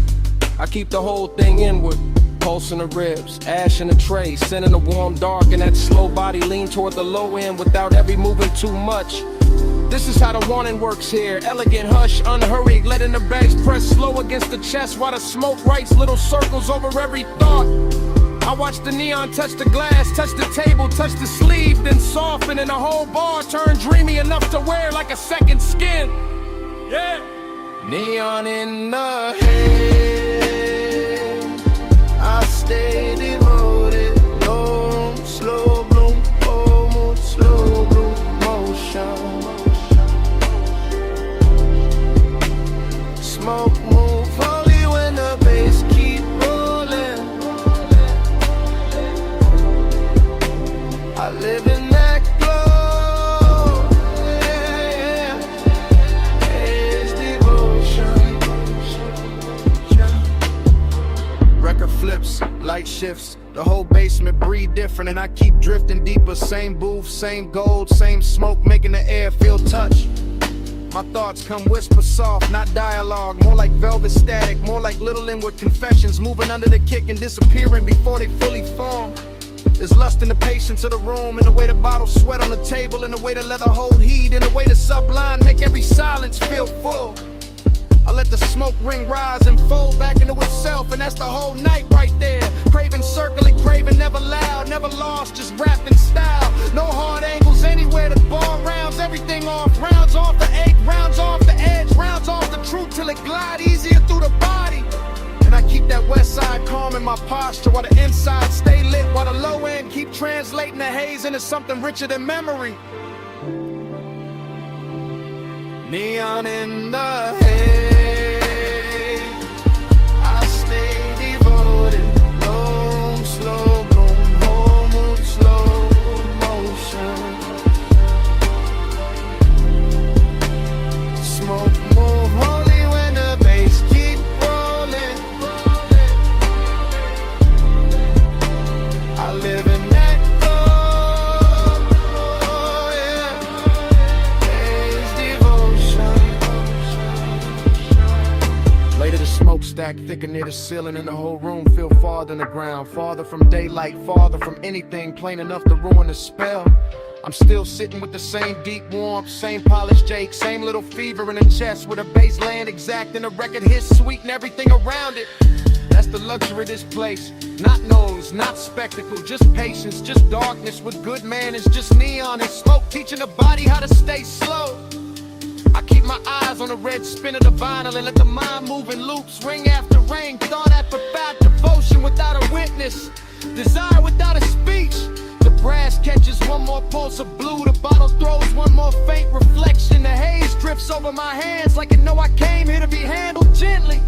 I keep the whole thing inward, pulse in the ribs, ash in the tray, sending the warm dark and that slow body lean toward the low end without every moving too much. This is how the warning works here, elegant hush, unhurried, letting the bass press slow against the chest while the smoke writes little circles over every thought. I watch the neon touch the glass, touch the table, touch the sleeve, then soften and the whole bar turn dreamy enough to wear like a second skin. Yeah. Neon in the head, I stay devoted. No slow bloom, oh, slow bloom motion. Smoke move only when the bass keep rolling. I live in that glow. light shifts. The whole basement breathe different and I keep drifting deeper. Same booth, same gold, same smoke, making the air feel touch. My thoughts come whisper soft, not dialogue. More like velvet static, more like little inward confessions, moving under the kick and disappearing before they fully form. There's lust in the patience of the room, in the way the bottles sweat on the table, in the way the leather hold heat, in the way the sublime make every silence feel full. I let the smoke ring rise and fold back into itself, and that's the whole night right there. Craving, circling, craving, never loud, never lost, just wrapped in style. No hard angles anywhere, the ball rounds everything off. Rounds off the egg, rounds off the edge, rounds off the truth till it glide easier through the body. And I keep that west side calm in my posture, while the inside stay lit, while the low end keep translating the haze into something richer than memory. Neon in the haze, I stay devoted. Long, slow bloom, whole mood, slow motion. Smoke move holy when the bass keep rolling. I live in that glow, yeah. Later the smokestack thicker near the ceiling, and the whole room feel farther than the ground, farther from daylight, farther from anything plain enough to ruin the spell. I'm still sitting with the same deep warmth, same polished Jake, same little fever in the chest, with a bass land exact and a record hit sweet and everything around it. That's the luxury of this place. Not noise, not spectacle, just patience, just darkness with good manners, just neon and smoke teaching the body how to stay slow. I keep my eyes on the red spin of the vinyl and let the mind move in loops, ring after ring, thought after thought, devotion without a witness, desire without a speech. The brass catches one more pulse of blue, the bottle throws one more faint reflection, the haze drifts over my hands like it know I came here to be handled gently,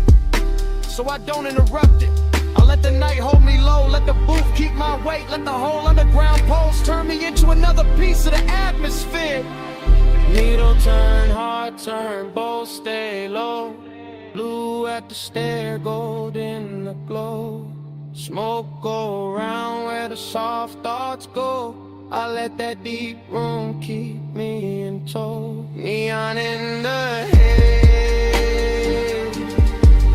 so I don't interrupt it. I let the night hold me low, let the booth keep my weight, let the whole underground poles turn me into another piece of the atmosphere. Needle turn, heart turn, both stay low. Blue at the stair, gold in the glow. Smoke go round where the soft thoughts go. I let that deep room keep me in tow. Neon in the head,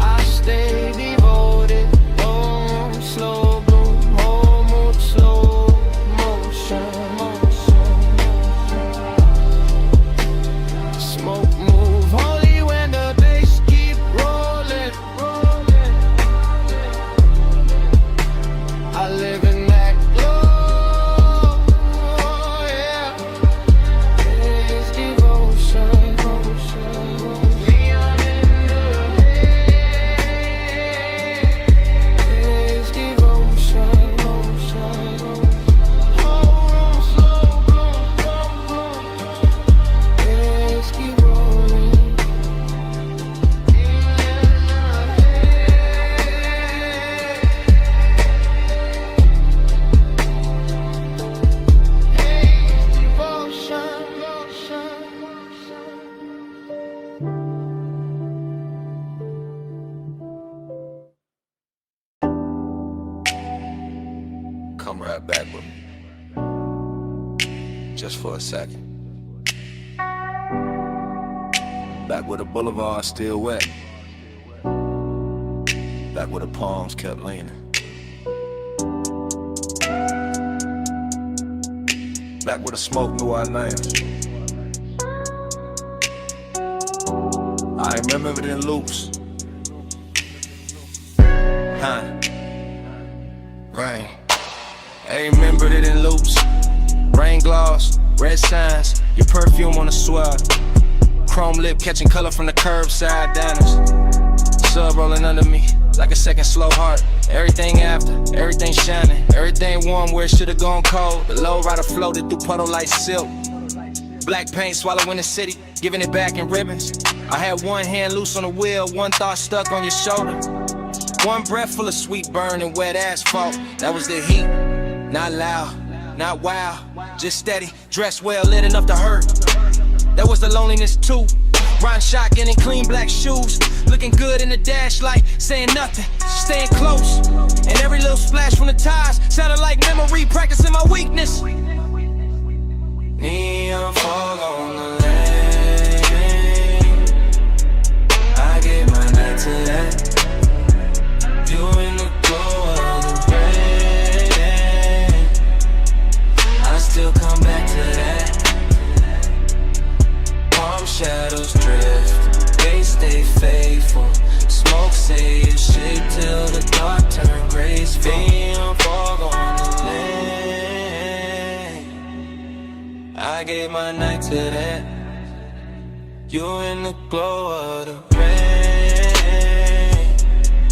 I stay devoted. Long, slow bloom, whole mood, slow motion. Smoke move holy when the bass keep rolling. I live in that glow, yeah. It's devotion. Neon in the head, it's devotion. Hold on, slow bloom, let's keep rolling. Come right back with me, just for a second. Back where the boulevard still wet, back where the palms kept leaning, back where the smoke knew our names. I remember it in loops. Rain. I remembered it in loops. Rain gloss, red signs, your perfume on the swell. Chrome lip catching color from the curbside diners. Sub rolling under me like a second slow heart. Everything after, everything shining, everything warm where it should've gone cold. The low rider floated through puddle like silk. Black paint swallowing the city, giving it back in ribbons. I had one hand loose on the wheel, one thought stuck on your shoulder. One breath full of sweet burn and wet asphalt. That was the heat, not loud, not wild, just steady. Dressed well, lit enough to hurt. That was the loneliness too. Riding shotgun in clean black shoes, looking good in the dash light, saying nothing, staying close. And every little splash from the tires sounded like memory, practicing my weakness. Neon fog on the lane, I gave my night to that. You in the glow of the rain, I still come back to that. Palm shadows drift, they stay faithful. Smoke say your shit till the dark turn graceful. Neon fog on the lane, I gave my night to that. You in the glow of the rain,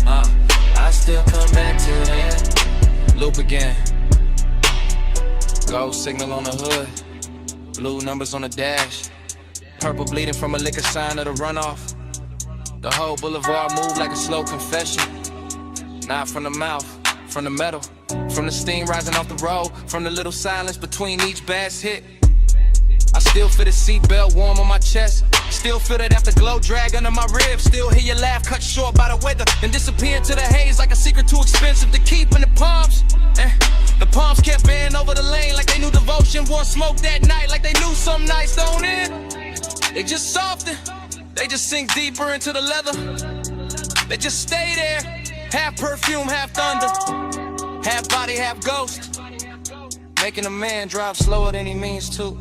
I still come back to that. Loop again. Gold signal on the hood, blue numbers on the dash, purple bleeding from a liquor sign of the runoff. The whole boulevard moved like a slow confession. Not from the mouth, from the metal, from the steam rising off the road, from the little silence between each bass hit. I still feel the seatbelt warm on my chest, still feel that afterglow drag under my ribs, still hear your laugh cut short by the weather and disappear into the haze like a secret too expensive to keep in the palms. The palms kept bending over the lane like they knew devotion, wore smoke that night like they knew some nights don't end. They just soften, they just sink deeper into the leather. They just stay there, half perfume, half thunder, half body, half ghost, making a man drive slower than he means to.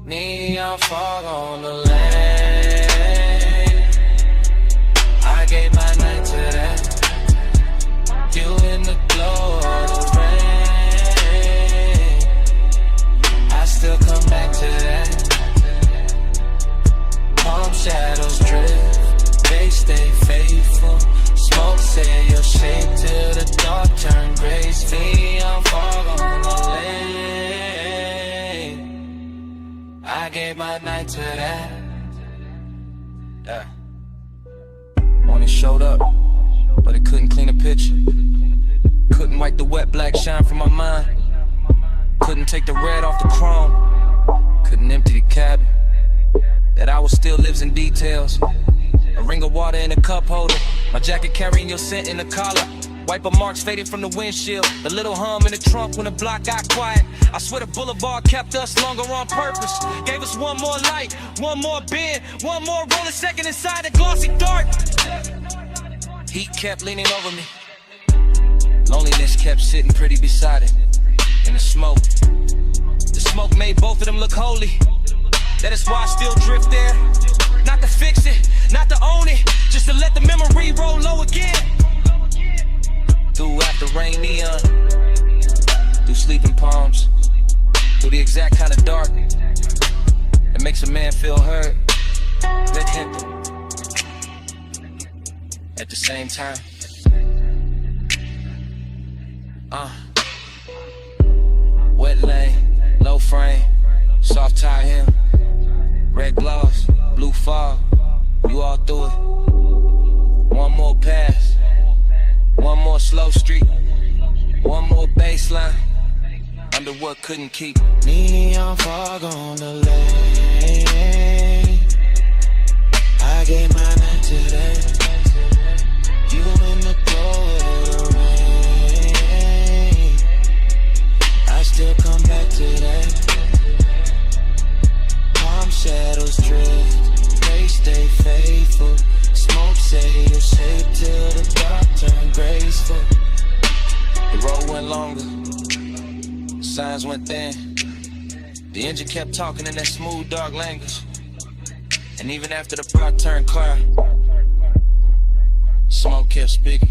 Neon fog on the lane, I gave my night to that. You in the glow of the rain, I still come back to that. Palm shadows drift, they stay faithful. Smoke say your shape till the dark turn graceful. Neon fog on the lane, I gave my night to that. Morning showed up, but it couldn't clean the picture. Couldn't wipe the wet black shine from my mind. Couldn't take the red off the chrome. Couldn't empty the cabin. That hour still lives in details. A ring of water in a cup holder, my jacket carrying your scent in the collar. Wiper marks faded from the windshield, the little hum in the trunk when the block got quiet. I swear the boulevard kept us longer on purpose. Gave us one more light, one more bend, one more rolling second inside the glossy dark. Heat kept leaning over me, loneliness kept sitting pretty beside it. In the smoke made both of them look holy. That is why I still drift there. Not to fix it, not to own it, just to let the memory roll low again. Through after rain neon, through sleeping palms, through the exact kind of dark that makes a man feel heard, that hit them. At the same time, wet lane, low frame, soft tie hem, red gloves, blue fog, you all through it. One more pass, one more slow street, one more baseline, under what couldn't keep. Neon fog on the lane, I gave my night to that. You in the glow of the rain, I still come back to that. Palm shadows drift, they stay faithful. Smoke say your shape till the dark turn graceful. The road went longer, the signs went thin. The engine kept talking in that smooth dark language. And even after the block turned clear, Smoke kept speaking,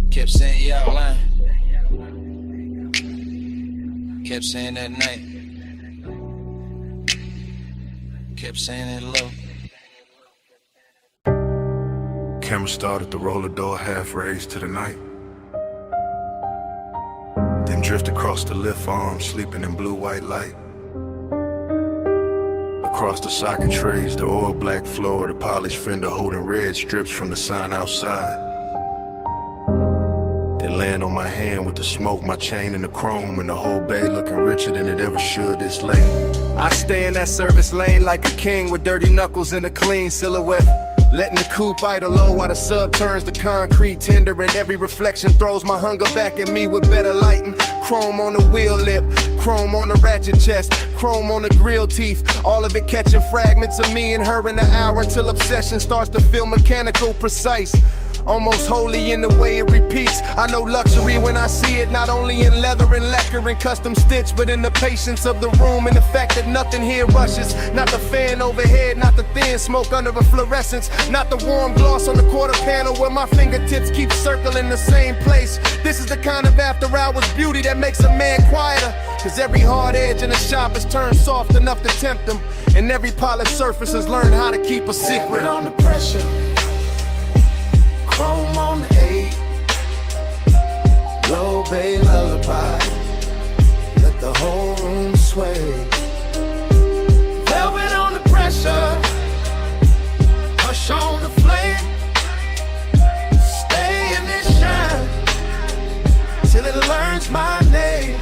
kept saying you out lying, kept saying that night, kept saying it low. Camera started to roll the door half raised to the night. Then drift across the lift arm, sleeping in blue-white light. Across the socket trays, the oil black floor, the polished fender holding red strips from the sign outside. Then laying on my hand with the smoke, my chain and the chrome, and the whole bay looking richer than it ever should this late. I stay in that service lane like a king with dirty knuckles and a clean silhouette. Letting the coupe idle low while the sub turns to concrete tender, and every reflection throws my hunger back at me with better lighting. Chrome on the wheel lip, chrome on the ratchet chest, chrome on the grill teeth, all of it catching fragments of me and her in the hour until obsession starts to feel mechanical, precise. Almost holy in the way it repeats. I know luxury when I see it, not only in leather and lacquer and custom stitch, but in the patience of the room and the fact that nothing here rushes. Not the fan overhead, not the thin smoke under a fluorescence, not the warm gloss on the quarter panel where my fingertips keep circling the same place. This is the kind of after hours beauty that makes a man quieter, cause every hard edge in the shop is turned soft enough to tempt him, and every polished surface has learned how to keep a secret. On the pressure, chrome on the 8, low bay lullaby, let the whole room sway. Velvet on the pressure, hush on the flame, stay in this shine till it learns my name.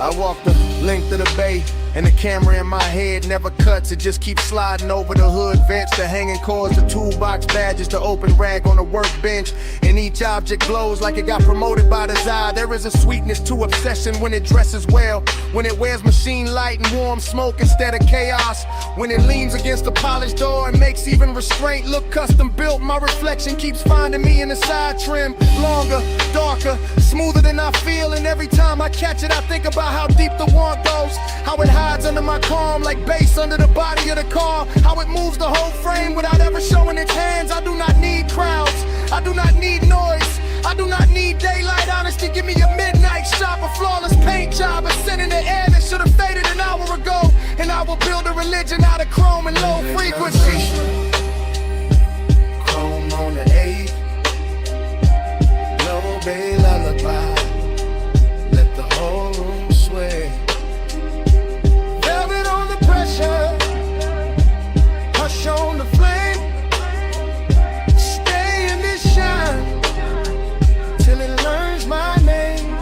I walk the length of the bay, and the camera in my head never cuts. It just keeps sliding over the hood vents, the hanging cords, the toolbox badges, the open rag on the workbench. And each object glows like it got promoted by design. There is a sweetness to obsession when it dresses well, when it wears machine light and warm smoke instead of chaos, when it leans against the polished door and makes even restraint look custom built. My reflection keeps finding me in the side trim, longer, darker, smoother than I feel. And every time I catch it, I think about how deep the want goes, how it hides under my calm like bass under the body of the car, how it moves the whole frame without ever showing its hands. I do not need crowds, I do not need noise, I do not need daylight honesty. Give me a midnight shop, a flawless paint job, a scent in the air that should have faded an hour ago, and I will build a religion out of chrome and low frequency. Chrome on the 8, low bay lullaby, let the whole room sway. Velvet on the pressure, hush on the flame, stay in this shine till it learns my name.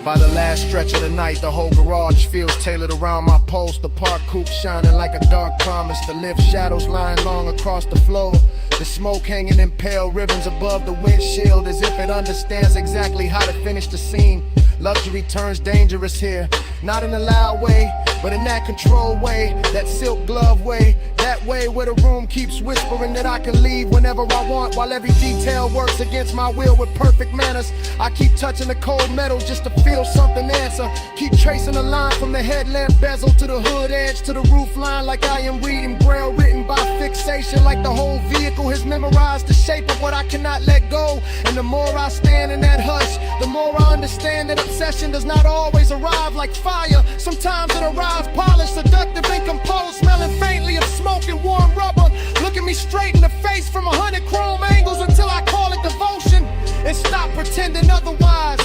By the last stretch of the night, the whole garage feels tailored around my pulse. The park coupe shining like a dark promise, the lift shadows lying long across the floor, the smoke hanging in pale ribbons above the windshield, as if it understands exactly how to finish the scene. Luxury turns dangerous here, not in a loud way, but in that controlled way, that silk glove way, that way where the room keeps whispering that I can leave whenever I want, while every detail works against my will with perfect manners. I keep touching the cold metal just to feel something answer, keep tracing a line from the headlamp bezel to the hood edge to the roof line, like I am reading braille written by fixation, like the whole vehicle has memorized the shape of what I cannot let go. And the more I stand in that hush, the more I understand that obsession does not always arrive like fire. Sometimes it arrives polished, seductive and composed, smelling faintly of smoke and warm rubber. Look at me straight in the face from 100 chrome angles until I call it devotion and stop pretending otherwise.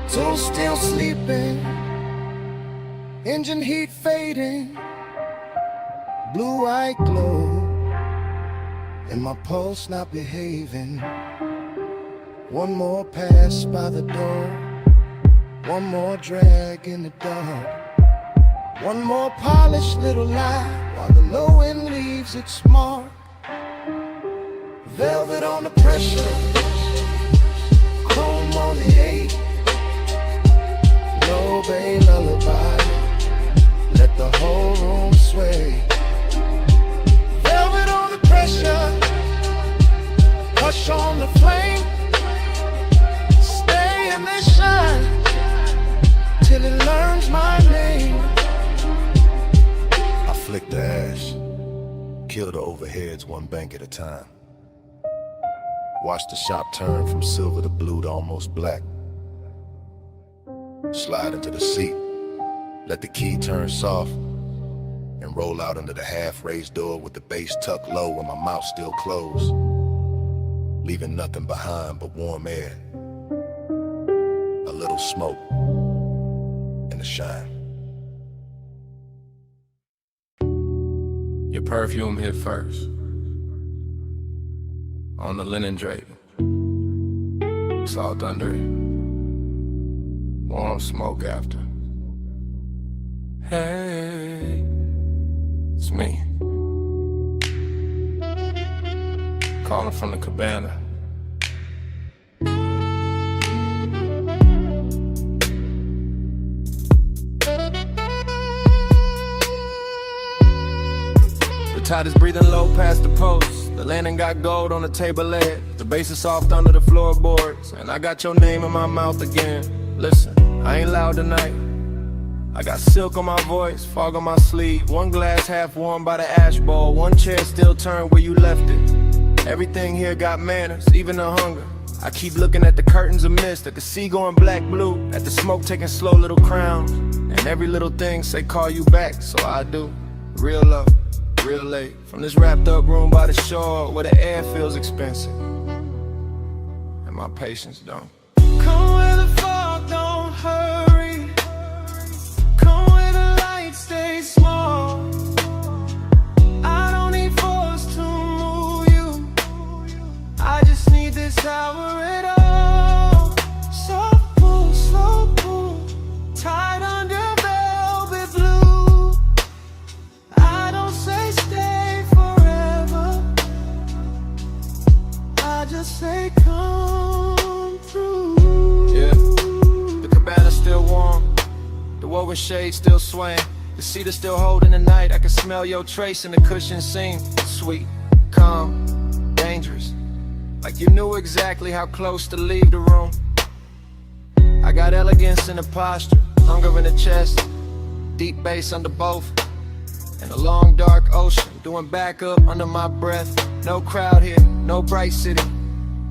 So still sleeping, engine heat fading, blue eye glow, and my pulse not behaving. One more pass by the door, one more drag in the dark, one more polished little lie while the low end leaves its mark. Velvet on the pressure, chrome on the 8, low bay lullaby, let the whole room sway. Velvet on the pressure, hush on the flame, stay in this shine till it learns my name. I flick the ash, kill the overheads one bank at a time. Watch the shop turn from silver to blue to almost black. Slide into the seat, let the key turn soft, and roll out under the half-raised door with the bass tucked low and my mouth still closed, leaving nothing behind but warm air, a little smoke, and a shine. Your perfume hit first. on the linen drape. It's all thundery. Warm smoke after. Hey, it's me. Calling from the cabana. The tide is breathing low past the post. The landing got gold on the table leg. The bass is soft under the floorboards. And I got your name in my mouth again. Listen, I ain't loud tonight. I got silk on my voice, fog on my sleeve. One glass half warm by the ash bowl. One chair still turned where you left it. Everything here got manners, even the hunger. I keep looking at the curtains of mist, at the sea going black blue, at the smoke taking slow little crowns. And every little thing say call you back, so I do. Real love, real late. From this wrapped up room by the shore where the air feels expensive and my patience don't. Come where the fog don't hurry. Come where the lights stay small. I don't need force to move you. I just need this hour at all. Soft pull, slow pull, tied under velvet blue. I don't say stay forever. I just say come through. Yeah, the cabana's still warm, the woven shade still swaying. The cedar still holding the night. I can smell your trace in the cushion seam. Sweet, calm, dangerous. Like you knew exactly how close to leave the room. I got elegance in the posture, hunger in the chest, deep bass under both, and a long dark ocean doing backup under my breath. No crowd here, no bright city,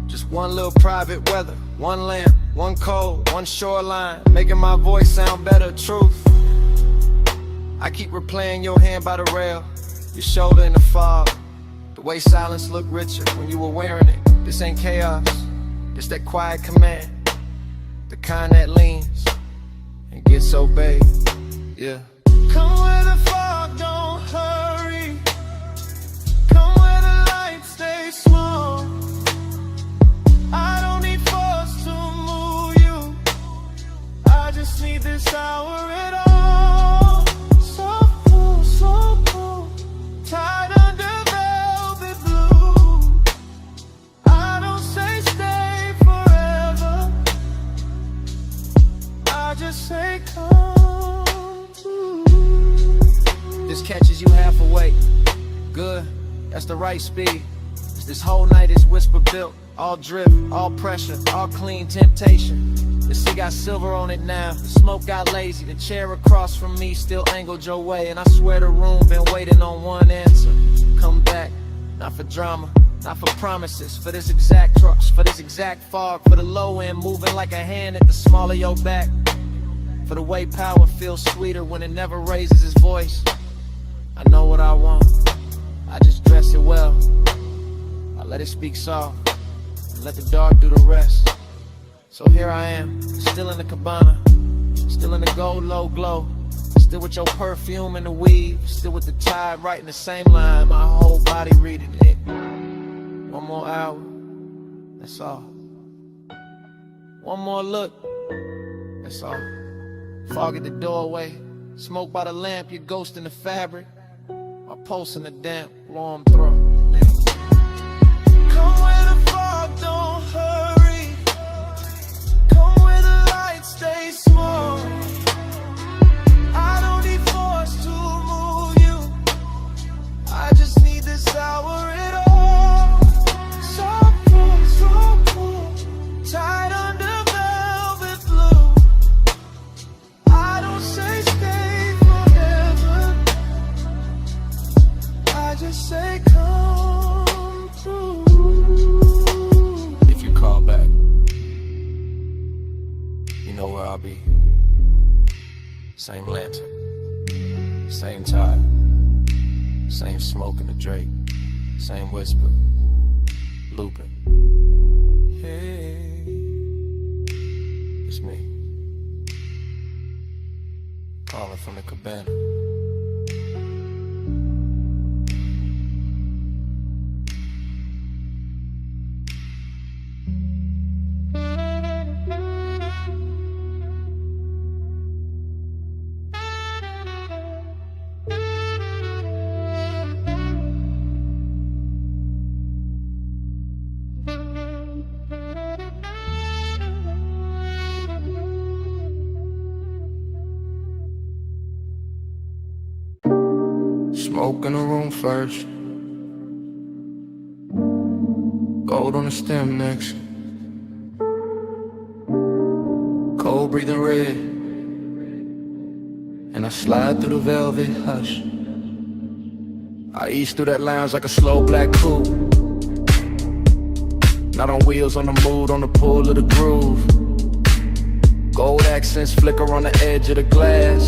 just one little private weather, one lamp, one cold, one shoreline, making my voice sound better. Truth, I keep replaying your hand by the rail, your shoulder in the fog, the way silence looked richer when you were wearing it. This ain't chaos, it's that quiet command, the kind that leans and gets obeyed. Yeah. Come where the fog don't hurry. Come where the lights stay small. I don't need force to move you. I just need this hour at all. So cool, tied under velvet blue. I don't say stay forever. I just say come through. This catches you half awake. Good, that's the right speed. This whole night is whisper built. All drip, all pressure, all clean temptation. The sea got silver on it now. The smoke got lazy. The chair across from me still angled your way. And I swear the room been waiting on one answer. Come back, not for drama, not for promises. For this exact trust, for this exact fog. For the low end moving like a hand at the small of your back. For the way power feels sweeter when it never raises its voice. I know what I want, I just dress it well. I let it speak soft, and let the dark do the rest. So here I am, still in the cabana, still in the gold low glow, still with your perfume and the weave, still with the tide writing the same line, my whole body reading it. One more hour, that's all. One more look, that's all. Fog at the doorway, smoke by the lamp, your ghost in the fabric, my pulse in the damp, warm throat. Come where the fog don't hurry. Come where the lights stay small. I don't need force to move you. I just need this hour at all. So cool, tied under velvet blue. I don't say stay forever. I just say come through. If you call back, you know where I'll be. Same lantern, same tide, same smoke in the drape, same whisper, looping. Hey, it's me, calling from the cabana. Smoke in the room first. Gold on the stem next. Cold breathing red. And I slide through the velvet hush. I ease through that lounge like a slow black coupe. Not on wheels, on the mood, on the pull of the groove. Gold accents flicker on the edge of the glass.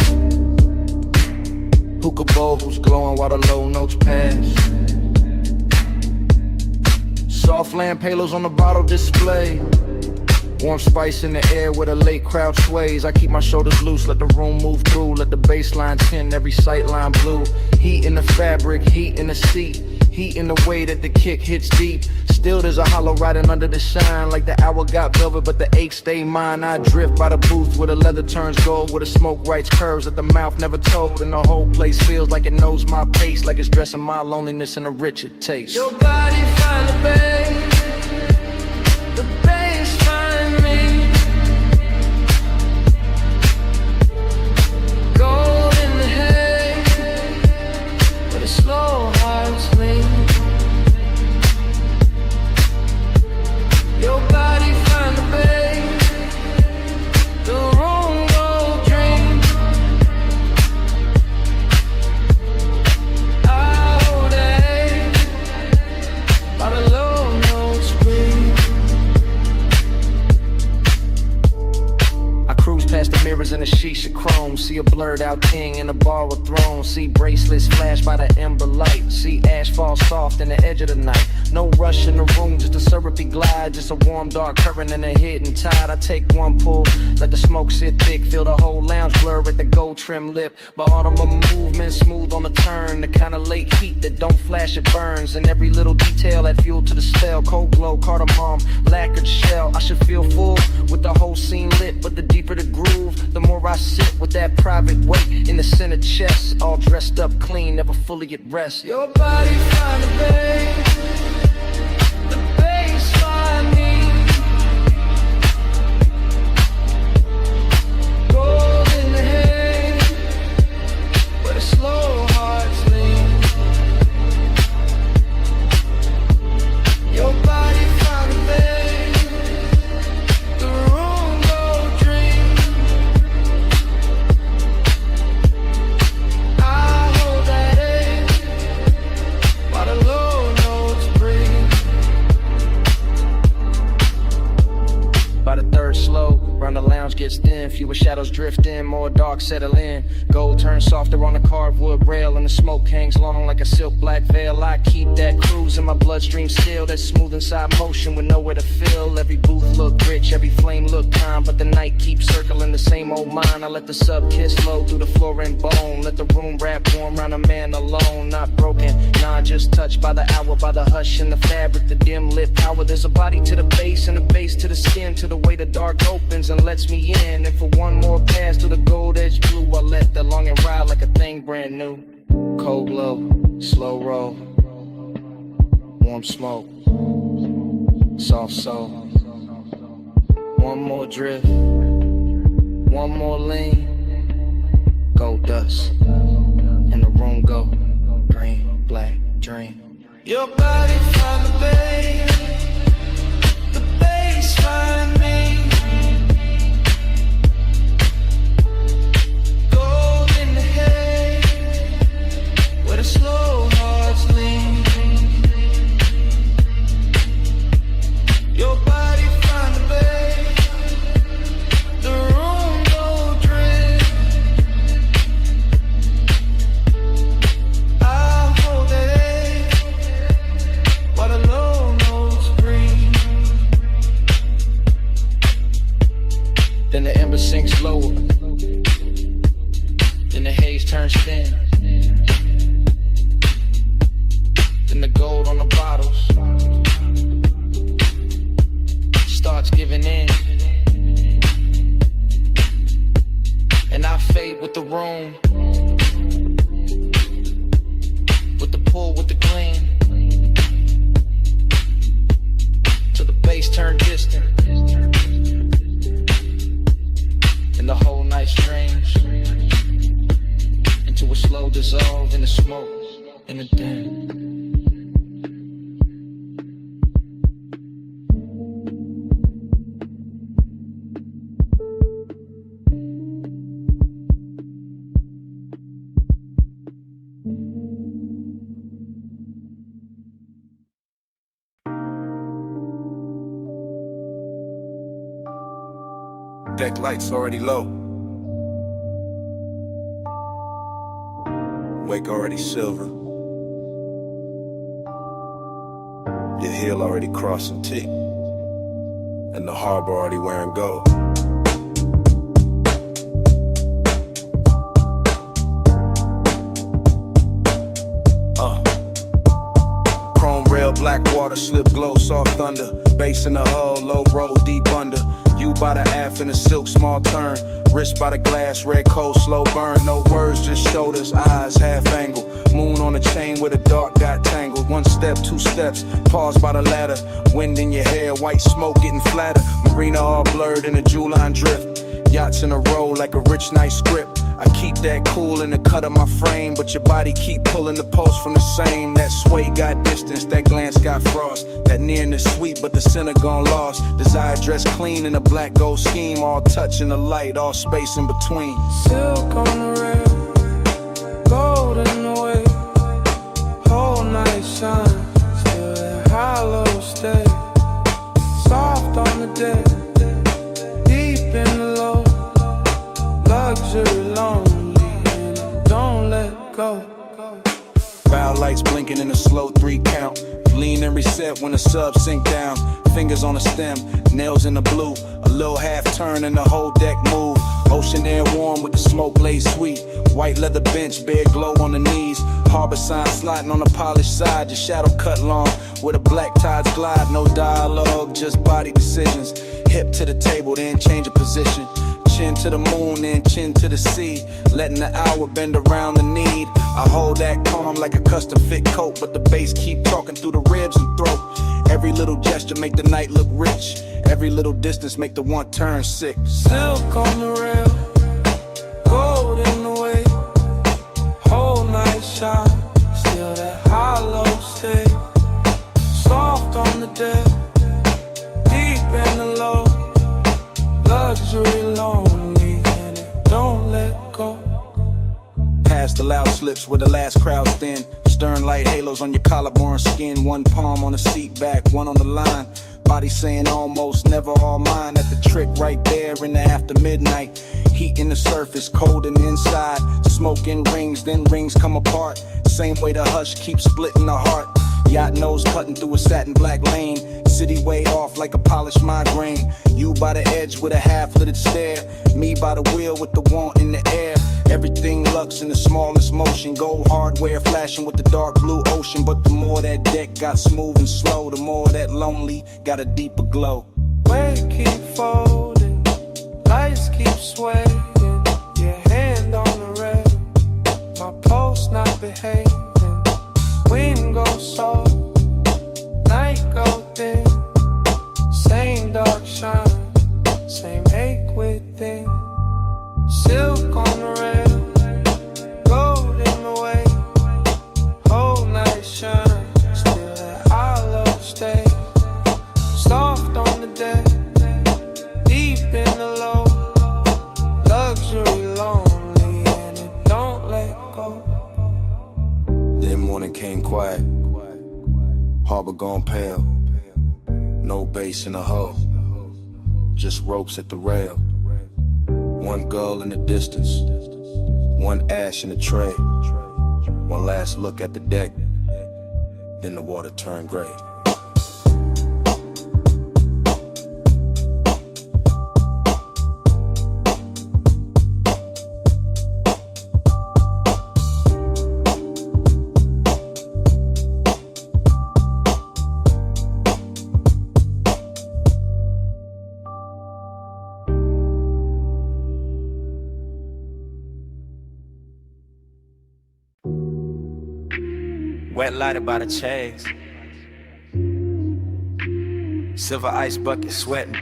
Hookah bowls glowing while the low notes pass. Soft lamp halos on the bottle display. Warm spice in the air where the late crowd sways. I keep my shoulders loose, let the room move through. Let the baseline tin, every sightline blue. Heat in the fabric, heat in the seat. Heat in the way that the kick hits deep. Still there's a hollow riding under the shine. Like the hour got velvet but the ache stay mine. I drift by the booth where the leather turns gold, where the smoke writes curves that the mouth never told. And the whole place feels like it knows my pace, like it's dressing my loneliness in a richer taste. Your body find the bass, the bass find me. Gold in the hay, where the slow hearts lean. Your body find the bass, the room go dream. I hold a by the low notes breathe. I cruise past the mirrors in a shisha chrome. See a blurred out king in a bar with thrones. See bracelets flash by the ember light. See ash fall soft in the edge of the night. No rush in the room, just a syrupy glide. Just a warm dark current and a hidden tide. I take one pull, let the smoke sit thick. Feel the whole lounge blur at the gold trim lip. But autumn movement smooth on the turn. The kind of late heat that don't flash, it burns. And every little detail add fuel to the spell. Cold glow, cardamom, lacquered shell. I should feel full with the whole scene lit. But the deeper the groove, the more I sit with that private weight in the center chest. All dressed up clean, never fully at rest. Your body find the bass, the bass find me. Gold in the hay, where the slow hearts lean. Your body find the bass, the room go dream. I hold that edge while the low notes breathe. By the third slow, round the lounge gets thin. Fewer shadows drift in, more dark settle in. Gold turns softer on the carved wood rail, and the smoke hangs long like a silk black veil. I keep that cruise in my bloodstream still. That smooth inside motion with nowhere to fill. Every booth look rich, every flame look kind. But the night keeps circling the same old mind. I let the sub kiss flow through the floor and bone. Let the room wrap warm round a man alone. Not broken, nah, just touched by the hour. By the hush in the fabric, the dim lit power. There's a body to the base and a base to the skin. To the way the dark opens and lets me in. And for one more pass to the gold edge blue, I let the longing ride like a thing brand new. Cold glow, slow roll, warm smoke, soft soul. One more drift, one more lean. Gold dust, and the room go green, black, dream. Your body find the bass, the bass find me. Gold in the hay, where the slow hearts lean. Your body find the bass, the room go drift. I hold that edge while the low notes breathe. the smoke, in the den. Deck lights already low. Wake already silver. Your heel already crossing T. And the harbor already wearing gold. Chrome rail, black water, slip glow, soft thunder. Bass in the hull, low roll, deep under. You by the aft in a silk, small turn. Wrist by the glass, red cold, slow burn. No words, just shoulders, eyes, half angle. Moon on a chain where the dark got tangled. One step, two steps, pause by the ladder. Wind in your hair, white smoke getting flatter. Marina all blurred in a jewel line drift. Yachts in a row like a rich night script. I keep that cool in the cut of my frame, but your body keep pulling the pulse from the same. That sway got distance, that glance got frost. That nearness sweet, but the center gone lost. Desire dressed clean in a black gold scheme. All touch in the light, all space in between. Silk on the rail, gold in the way. Whole night shine, still that hollow stay. Soft on the deck, deep in the low. Luxury lonely, and don't let go. Bow lights blinking in a slow 3 count. Lean and reset when the sub sink down. Fingers on the stem, nails in the blue. A little half turn and the whole deck move. Ocean air warm with the smoke laid sweet. White leather bench, bare glow on the knees. Harbor sign sliding on the polished side. Your shadow cut long where the black tides glide. No dialogue, just body decisions. Hip to the table, then change of position. Chin to the moon, then chin to the sea. Letting the hour bend around the need. I hold that calm like a custom fit coat, but the bass keep talking through the ribs and throat. Every little gesture make the night look rich. Every little distance make the one turn sick. Silk on the rail, gold in the way. Whole night shine, still that hollow stay. Soft on the deck, deep in the low. Luxury lonely, and it don't let go. Past the loud slips where the last crowd's thin. Stern light halos on your collarbone skin. One palm on the seat back, one on the line. Body saying almost, never all mine. At the trick right there in the after midnight. Heat in the surface, cold in the inside. Smoke in rings, then rings come apart. Same way the hush keeps splitting the heart. Yacht nose cutting through a satin black lane. City way off like a polished migraine. You by the edge with a half-littered stare. Me by the wheel with the want in the air. Everything lux in the smallest motion. Gold hardware flashing with the dark blue ocean. But the more that deck got smooth and slow, the more that lonely got a deeper glow. Weight keep folding, lights keep swaying. Your hand on the rail, my pulse not behaving. Wind goes soft, night go thin. Same dark shine, same ache within. Silk on the rail, gold in the way. Whole night shine, still that hollow stay. Soft on the deck, deep in the low. Luxury lonely, and it don't let go. Then morning came quiet. Harbor gone pale. No bass in the hull. Just ropes at the rail. One gull in the distance. One ash in the tray. One last look at the deck. Then the water turned gray. Wet lighted by the chains. Silver ice bucket sweating.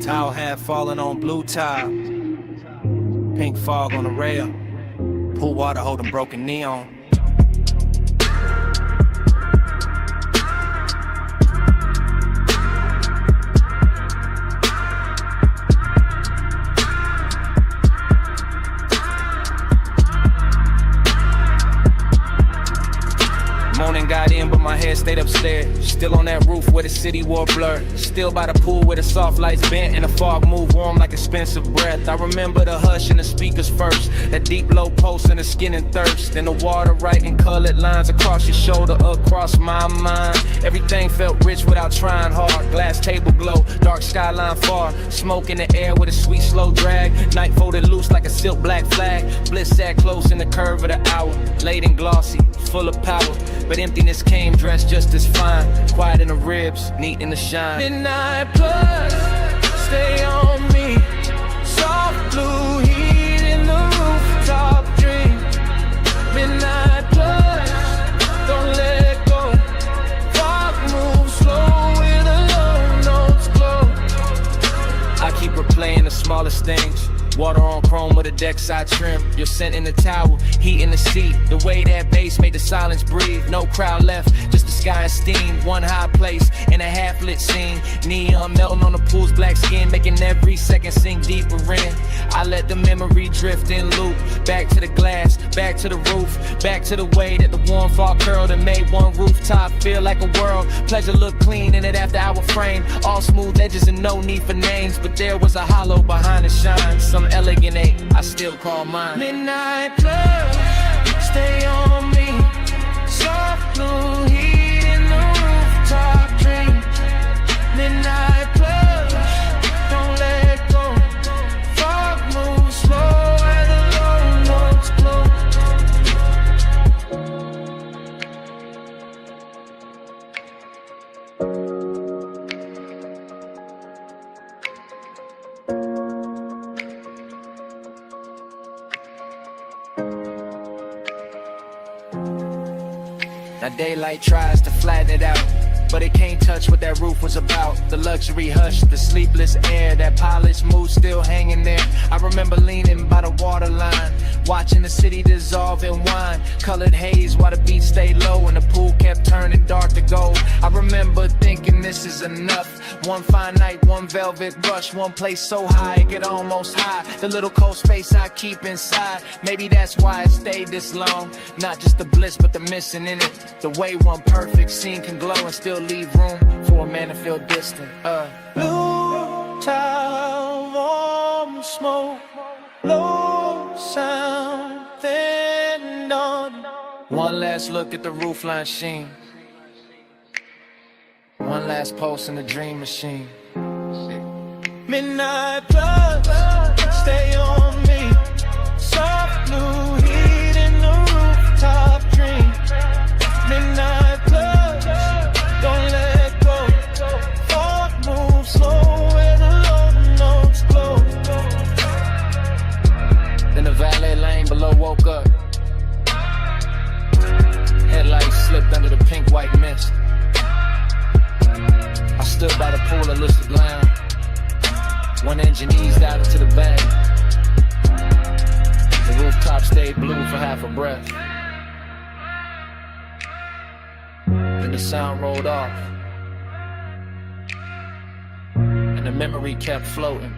Towel hat falling on blue tile. Pink fog on the rail. Pool water holding broken neon. Morning got in, but my head stayed upstairs. Still on that roof where the city wore blur. Still by the pool where the soft lights bent and the fog moved warm like expensive breath. I remember the hush and the speakers first, that deep low pulse in the skin and thirst, and the water writing colored lines across your shoulder, across my mind. Everything felt rich without trying hard. Glass table glow, dark skyline far, smoke in the air with a sweet slow drag. Night folded loose like a silk black flag. Bliss sat close in the curve of the hour, late and glossy, full of power. But emptiness came dressed just as fine, quiet in the ribs, neat in the shine. Midnight plus, stay on me. Soft blue heat in the rooftop dream. Midnight plus, don't let go. Fog moves slow with the low notes glow. I keep replaying the smallest things. Water on chrome with a deck side trim. Your scent in the towel, heat in the seat. The way that bass made the silence breathe. No crowd left, just the sky and steam. One high place in a half-lit scene. Neon melting on the pool's black skin, making every second sink deeper in. I let the memory drift in loop. Back to the glass, back to the roof, back to the way that the warm fall curled and made one rooftop feel like a world. Pleasure looked clean in it after our frame. All smooth edges and no need for names, but there was a hollow behind the shine. Some elegant ache, I still call mine. Midnight plus, stay on me. Soft blue heat in the rooftop dream. Midnight plus, don't let go. Fog moves slow where the low notes glow. Now daylight tries to flatten it out, but it can't touch what that roof was about. The luxury hush, the sleepless air, that polished mood still hanging there. I remember leaning by the waterline, watching the city dissolve in wine. Colored haze while the beach stayed low and the pool kept turning dark to gold. I remember thinking this is enough. One fine night, one velvet brush, one place so high it could almost hide the little cold space I keep inside. Maybe that's why it stayed this long. Not just the bliss, but the missing in it. The way one perfect scene can glow and still leave room for a man to feel distant. Blue tile, warm smoke, low sound, thin dawn. One last look at the roofline sheen. One last pulse in the dream machine. Midnight plus, stay on me. Soft blue heat in the rooftop dream. Midnight plus, don't let go. Fog moves slow where the low notes glow. Then the valet lane below woke up. Headlights slipped under the pink-white mist. I stood by the pool and looked around. One engine eased out into the bay. The rooftop stayed blue for half a breath. Then the sound rolled off, and the memory kept floating.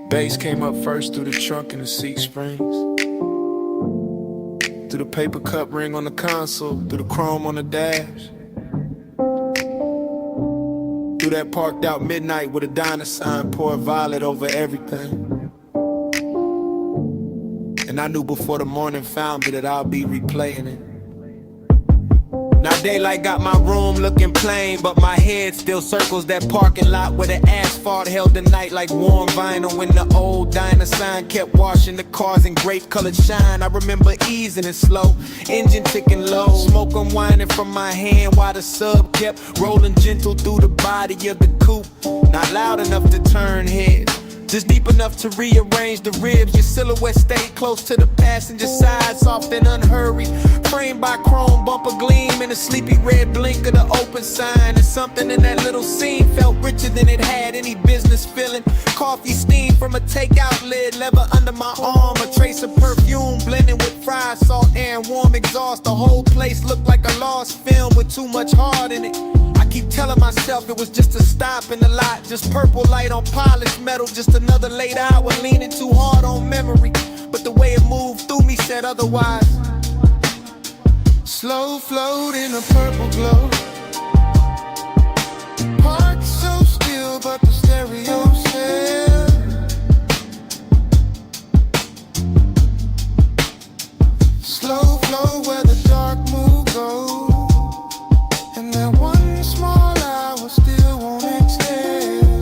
Bass came up first through the trunk and the seat springs, through the paper cup ring on the console, through the chrome on the dash, through that parked out midnight with a diner sign, pour violet over everything. And I knew before the morning found me that I'll be replaying it. Now daylight got my room looking plain, but my head still circles that parking lot where the asphalt held the night like warm vinyl. When the old diner sign kept washing the cars in grape colored shine. I remember easing it slow, engine ticking low, smoke unwinding from my hand while the sub kept rolling gentle through the body of the coupe. Not loud enough to turn heads, just deep enough to rearrange the ribs. Your silhouette stayed close to the passenger side, soft and unhurried. Framed by chrome bumper gleam and a sleepy red blink of the open sign. And something in that little scene felt richer than it had any business feeling. Coffee steam from a takeout lid, leather under my arm, a trace of perfume blending with fried salt air and warm exhaust. The whole place looked like a lost film with too much heart in it. I keep telling myself it was just a stop in the lot, just purple light on polished metal, just another late hour leaning too hard on memory. But the way it moved through me said otherwise. Slow float in a purple glow. Parked so still, but the stereo said. Slow flow where the dark moon goes. And that one small hour still won't exhale.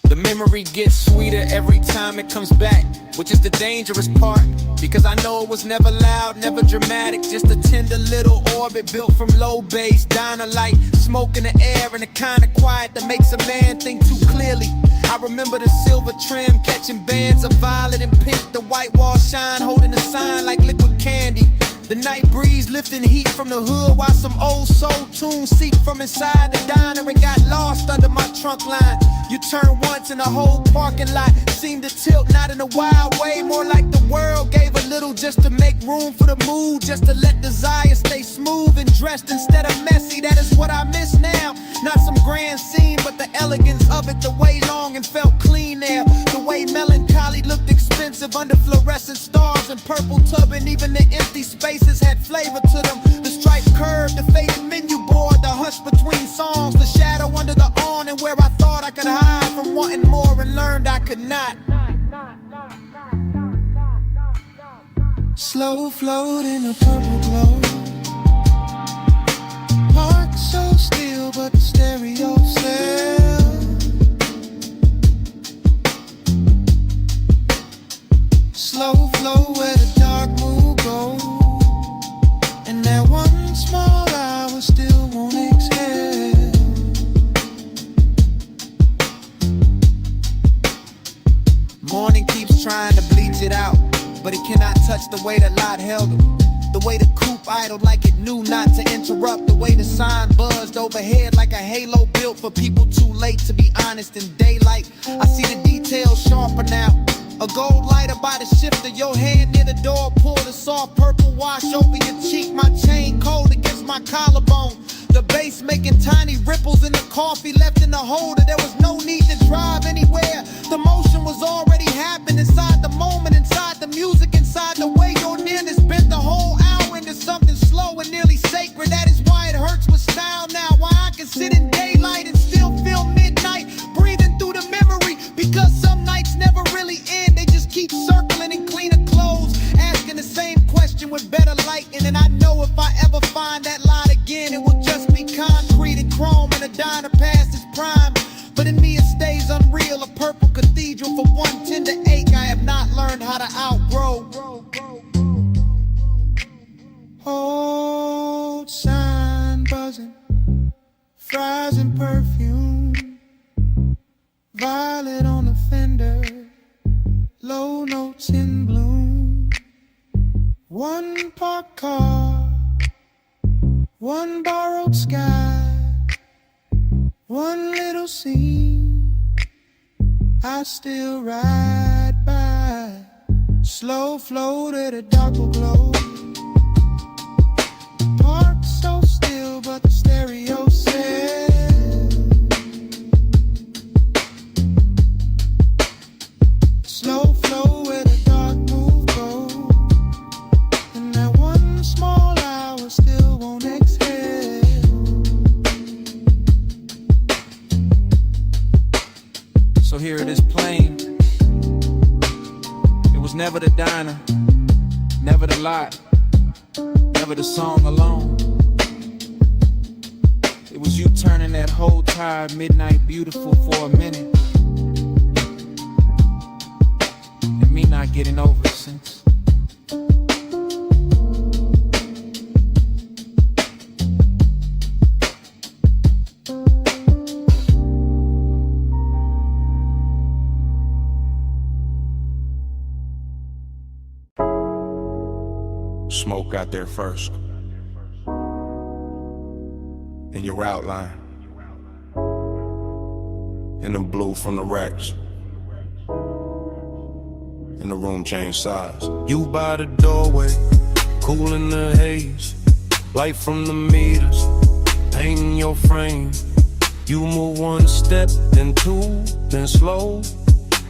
The memory gets sweeter every time it comes back, which is the dangerous part, because I know it was never loud, never dramatic, just a tender little orbit built from low bass, diner light, smoke in the air, and the kind of quiet that makes a man think too clearly. I remember the silver trim catching bands of violet and pink, the white wall shine holding a sign like liquid candy. The night breeze lifting heat from the hood while some old soul tunes seep from inside the diner and got lost under my trunk line. You turn once and the whole parking lot seemed to tilt, not in a wild way, more like the world gave a little just to make room for the mood, just to let desire stay smooth and dressed instead of messy. That is what I miss now. Not some grand scene, but the elegance of it, the way long and felt clean there, the way melancholy looked expensive under fluorescent stars and purple tub, and even the empty spaces had flavor to them. The striped curve, the faded menu board, the hush between songs, the shadow under the awning where I thought I could hide from wanting more and learned I could not. Slow float in a purple glow. Parked so still, but the stereo said. Slow flow where the dark moon goes. And that one small hour still won't exhale. Morning keeps trying to bleach it out, but it cannot touch the way that Lot held him. The way the coupe idled like it knew not to interrupt. The way the sign buzzed overhead like a halo built for people too late to be honest in daylight. I see the details sharper now. A gold lighter by the shifter, your hand near the door, pull the soft purple wash over your cheek. My chain cold against my collarbone. The bass making tiny ripples in the coffee left in the holder. There was no need to drive anywhere. The motion was already happening inside the moment, inside the music, inside the way your nearness bent the whole hour into something slow and nearly sacred. That is why it hurts with style now. Why I can sit in daylight and still feel midnight, breathing through the memory. Because some nights never really end. They just keep circling in cleaner clothes, asking the same question with better lighting. And I know if I ever find that light again, it will just be concrete and chrome and a diner past its prime. But in me it stays unreal, a purple cathedral for one tender ache I have not learned how to outgrow. Old sign buzzing, fries and perfume, violet on the fender, low notes in bloom. One parked car, one borrowed sky, one little scene I still ride by. Slow float at a darker glow. Parked so still, but the stereo said. Slow flow where the dark move goes. And that one small hour still won't exhale. So here it is plain. It was never the diner, never the lot, never the song alone. It was you turning that whole tired midnight beautiful for a minute, and me not getting over it since. Smoke got there first. In your outline. In the blue from the racks. And the room changed size. You by the doorway, cool in the haze. Light from the meters, painting your frame. You move one step, then two, then slow.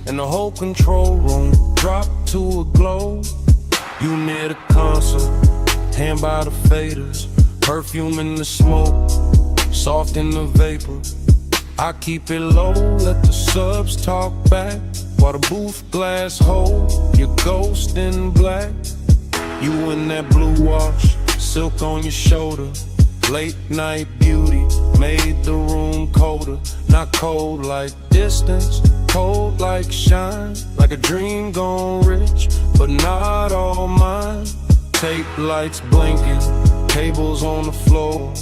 And the whole control room dropped to a glow. You near the console, hand by the faders. Perfume in the smoke, soft in the vapor. I keep it low, let the subs talk back. While the booth glass hold your ghost in black. You in that blue wash, silk on your shoulder. Late night beauty made the room colder. Not cold like distance, cold like shine. Like a dream gone rich, but not all mine. Tape lights blinking, tables on the floor.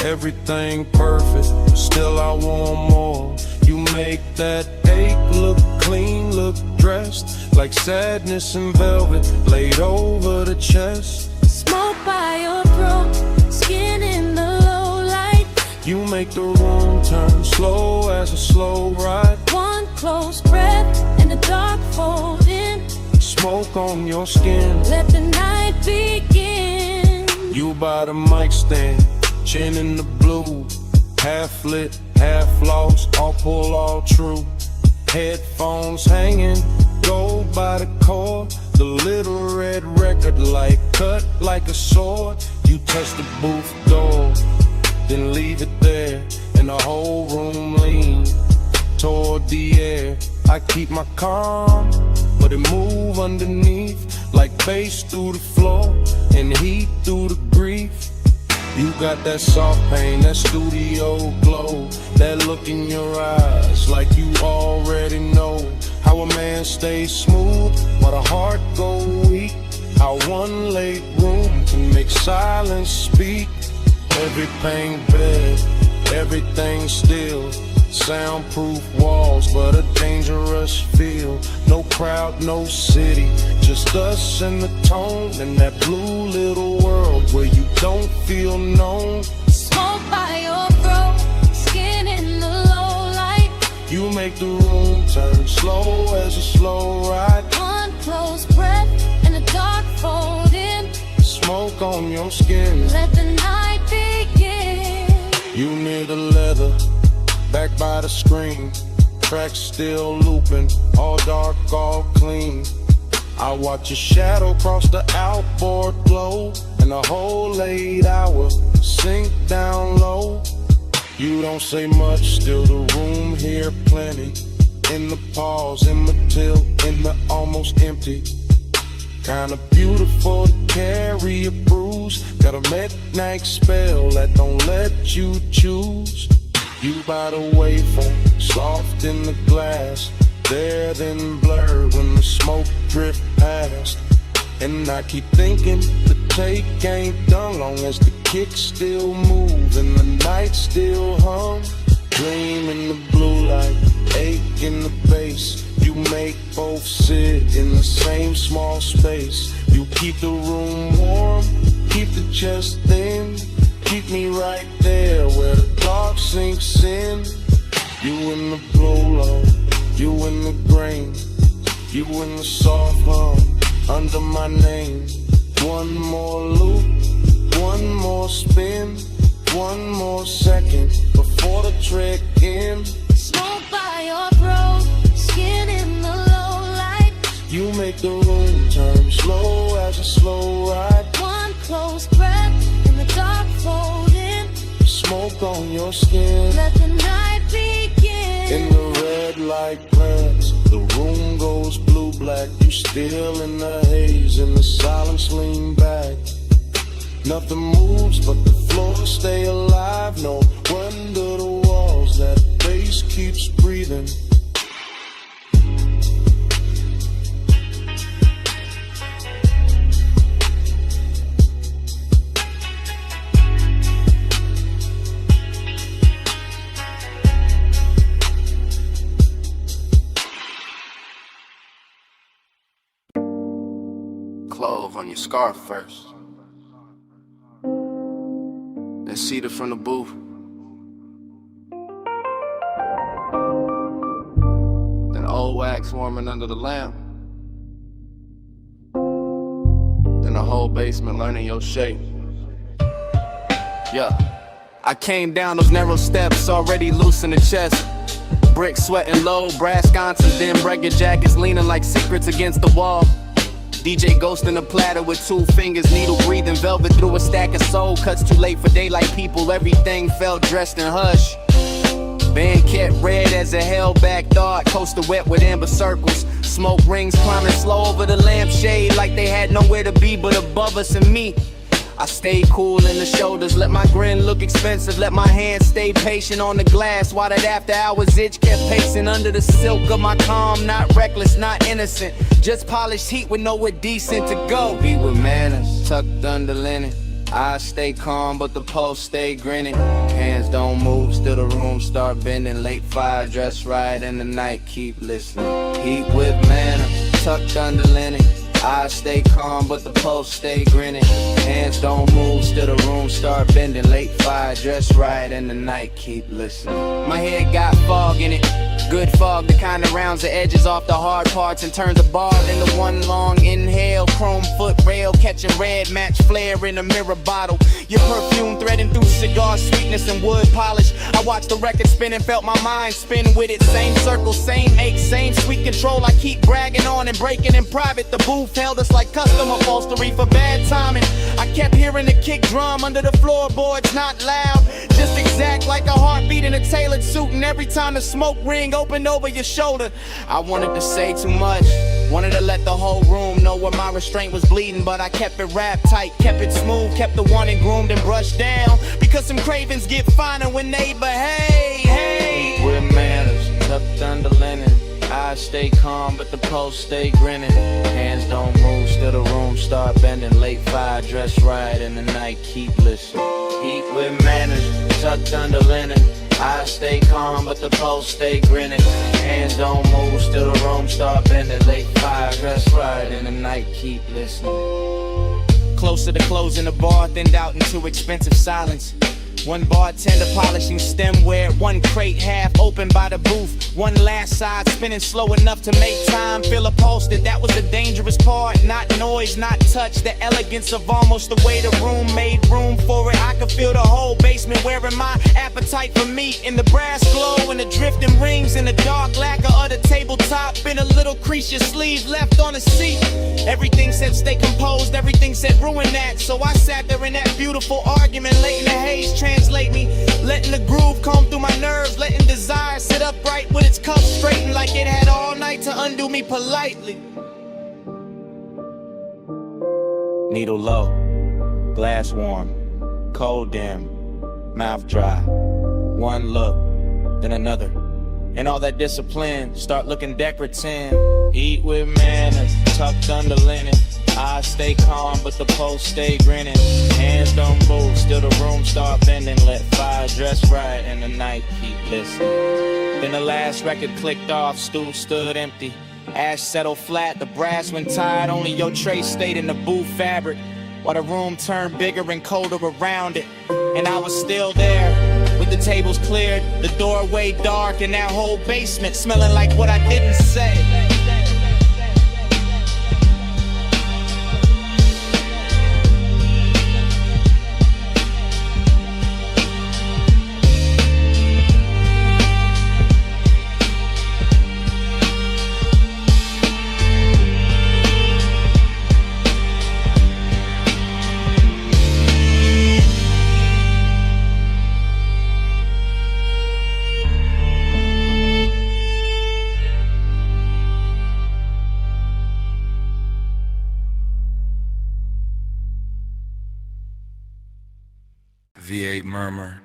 Everything perfect, still I want more. You make that ache look clean, look dressed. Like sadness in velvet, laid over the chest. Smoke by your throat, skin in the low light. You make the room turn slow as a slow ride. One close breath and the dark fold in. Smoke on your skin, let the night begin. You by the mic stand, chin in the blue. Half lit, half lost, all pull, all true. Headphones hanging, gold by the cord. The little red record light cut like a sword. You touch the booth door, then leave it there. And the whole room lean toward the air. I keep my calm, but it move underneath. Like bass through the floor and heat through the grief. You got that soft pain, that studio glow. That look in your eyes like you already know. How a man stays smooth while the heart go weak. How one late room can make silence speak. Everything bed, everything still. Soundproof walls, but a dangerous feel. No crowd, no city, just us and the tone. In that blue little world where you don't feel known. Smoke by your throat, skin in the low light. You make the room turn slow as a slow ride. One close breath and the dark fold in. Smoke on your skin, let the night begin. You near the leather, back by the screen. Tracks still looping, all dark, all clean. I watch your shadow cross the outboard glow. And the whole 8 hour sink down low. You don't say much, still the room here plenty. In the pause, in the tilt, in the almost empty. Kinda beautiful to carry a bruise. Got a midnight spell that don't let you choose. You by the waveform, soft in the glass. There then blurred when the smoke drift past. And I keep thinking the take ain't done long as the kicks still move and the night still hum. Dream in the blue light, ache in the bass. You make both sit in the same small space. You keep the room warm, keep the chest thin. Keep me right there where the dark sinks in. You in the blow-low, you in the grain. You in the soft hum, under my name. One more loop, one more spin. One more second before the trek ends. Smoke by your throat, skin in the low light. You make the room turn slow as a slow ride. One close breath in the dark fold in. Smoke on your skin, let the night begin. In the red light glance, the room goes blue-black. You still in the haze, and the silence lean back. Nothing moves but the floor stay alive. No wonder the walls, that bass keeps breathing. Clove on your scarf first. then seated from the booth. Then old wax warming under the lamp. Then the whole basement learning your shape. Yeah, I came down those narrow steps, already loose in the chest. Brick sweating low, brass sconces, then breaking jackets leaning like secrets against the wall. DJ Ghost in a platter with 2 fingers, needle breathing velvet through a stack of soul cuts. Too late for daylight people, everything felt dressed in hush. Band kept red as a held-back thought, coaster wet with amber circles. Smoke rings climbing slow over the lampshade like they had nowhere to be but above us and me. I stayed cool in the shoulders, let my grin look expensive, let my hands stay patient on the glass while that after hours itch kept pacing under the silk of my calm. Not reckless, not innocent, just polished heat with nowhere decent to go. Be with manners, tucked under linen. I stay calm, but the pulse stay grinning. Hands don't move, still the room start bending. Late fire, dress right in the night, keep listening. Heat with manners, tucked under linen. I stay calm, but the pulse stay grinning. Hands don't move, still the room start bending. Late fire, dress right in the night, keep listening. My head got fog in it, good fog, the kind that rounds the edges off the hard parts and turns a bar into one long inhale. Chrome foot rail, catching red match flare in a mirror bottle. Your perfume threading through cigar sweetness and wood polish. I watched the record spin and felt my mind spin with it. Same circle, same ache, same sweet control. I keep bragging on and breaking in private. The booth held us like custom upholstery for bad timing. I kept hearing the kick drum under the floorboards, not loud, just exact like a heartbeat in a tailored suit. And every time the smoke ring opened over your shoulder, I wanted to say too much, wanted to let the whole room know where my restraint was bleeding. But I kept it wrapped tight, kept it smooth, kept the one and groomed and brushed down, because some cravings get finer when they behave. Hey, with manners, tucked under linen. I stay calm, but the pulse stay grinning. Hands don't move, still the room start bending. Late fire, dress right in the night, keep listening. Heat with manners, tucked under linen. I stay calm, but the pulse stay grinning. Hands don't move, still the room start bending. Late fire, dress right in the night, keep listening. Closer to closing the bar, thinned out into expensive silence. One bartender polishing stemware, one crate half open by the booth, one last side spinning slow enough to make time feel upholstered. That was the dangerous part, not noise, not touch, the elegance of almost the way the room made room for it. I could feel the whole basement wearing my appetite for meat, in the brass glow and the drifting rings, in the dark lacquer of the tabletop, in a little crease your sleeve left on the seat. Everything said stay composed, everything said ruin that, so I sat there in that beautiful argument, late in the haze, translate me, letting the groove comb through my nerves, letting desire sit upright with its cuffs straightened like it had all night to undo me politely. Needle low, glass warm, cold dim, mouth dry. One look, then another, and all that discipline start looking decorative. Eat with manners, tucked under linen. I stay calm, but the pulse stay grinning. Hands don't move, still the room start bending. Let fire dress right in the night, keep listening. Then the last record clicked off, stool stood empty. Ash settled flat, the brass went tired. Only your tray stayed in the booth fabric, while the room turned bigger and colder around it. And I was still there, with the tables cleared, the doorway dark, and that whole basement smelling like what I didn't say. V8 murmur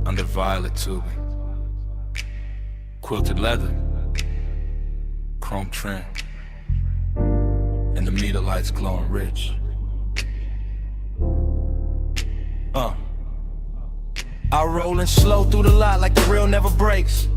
under violet tubing, quilted leather, chrome trim, and the meter lights glowing rich. I rollin' slow through the lot like the real never breaks.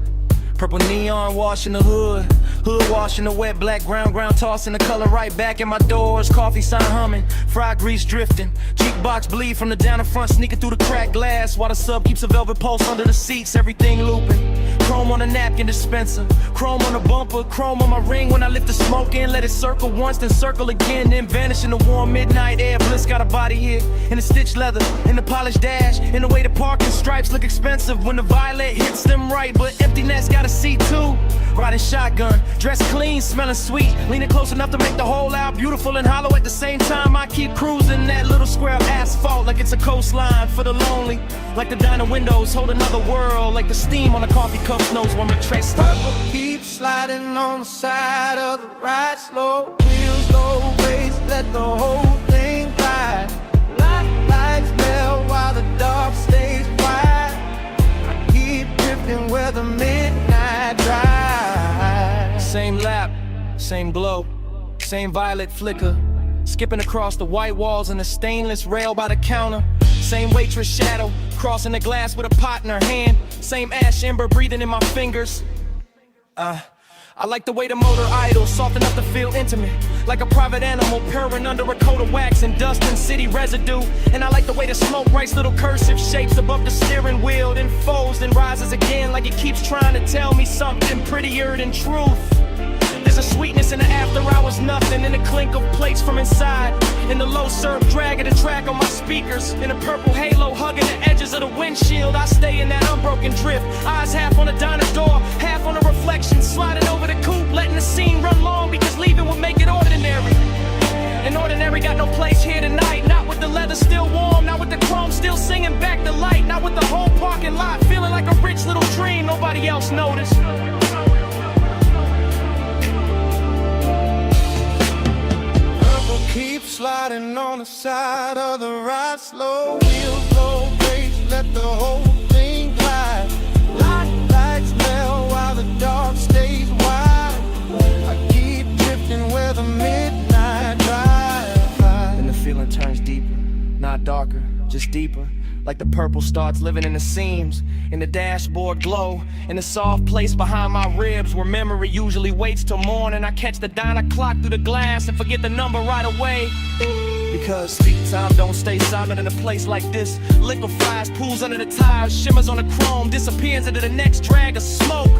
Purple neon washing the hood. Hood washing the wet black ground tossing the color right back in my doors. Coffee sign humming, fried grease drifting. Jukebox bleed from the down in front, sneaking through the cracked glass. While the sub keeps a velvet pulse under the seats, everything looping. Chrome on the napkin dispenser, chrome on the bumper, chrome on my ring when I lift the smoke in. Let it circle once, then circle again, then vanish in the warm midnight air. Bliss got a body here, in the stitched leather, in the polished dash, in the way the parking stripes look expensive when the violet hits them right. But emptiness got a seat too. Riding shotgun, dressed clean, smelling sweet, leaning close enough to make the whole out beautiful and hollow at the same time. I keep cruising that little square of asphalt like it's a coastline for the lonely. Like the diner windows hold another world, like the steam on the coffee cups knows when we trace. Purple keeps sliding on the side of the ride. Slow wheels, low bass, let the whole thing ride. Lights melt while the dark stays quiet. I keep drifting where the midnight drive. Same lap, same glow, same violet flicker. Skipping across the white walls and the stainless rail by the counter. Same waitress shadow, crossing the glass with a pot in her hand. Same ash ember breathing in my fingers. I like the way the motor idles, soft enough to feel intimate. Like a private animal purring under a coat of wax and dust and city residue. And I like the way the smoke writes little cursive shapes above the steering wheel, then folds, then rises again like it keeps trying to tell me something prettier than truth. There's a sweetness in the after hours, nothing in the clink of plates from inside. In the low surf drag of the track on my speakers. In a purple halo hugging the edges of the windshield. I stay in that unbroken drift. Eyes half on the diner door, half on the reflection. Sliding over the coupe, letting the scene run long because leaving would make it ordinary. And ordinary got no place here tonight. Not with the leather still warm, not with the chrome still singing back the light. Not with the whole parking lot feeling like a rich little dream nobody else noticed. Keep sliding on the side of the ride. Slow wheels, low bass, let the whole thing glide. Lights melt while the dark stays wide. I keep drifting where the midnight drive. And the feeling turns deeper, not darker, just deeper. Like the purple starts living in the seams, in the dashboard glow, in the soft place behind my ribs where memory usually waits till morning. I catch the diner clock through the glass and forget the number right away. Because speak time don't stay silent in a place like this. Liquefies, pools under the tires, shimmers on the chrome, disappears into the next drag of smoke.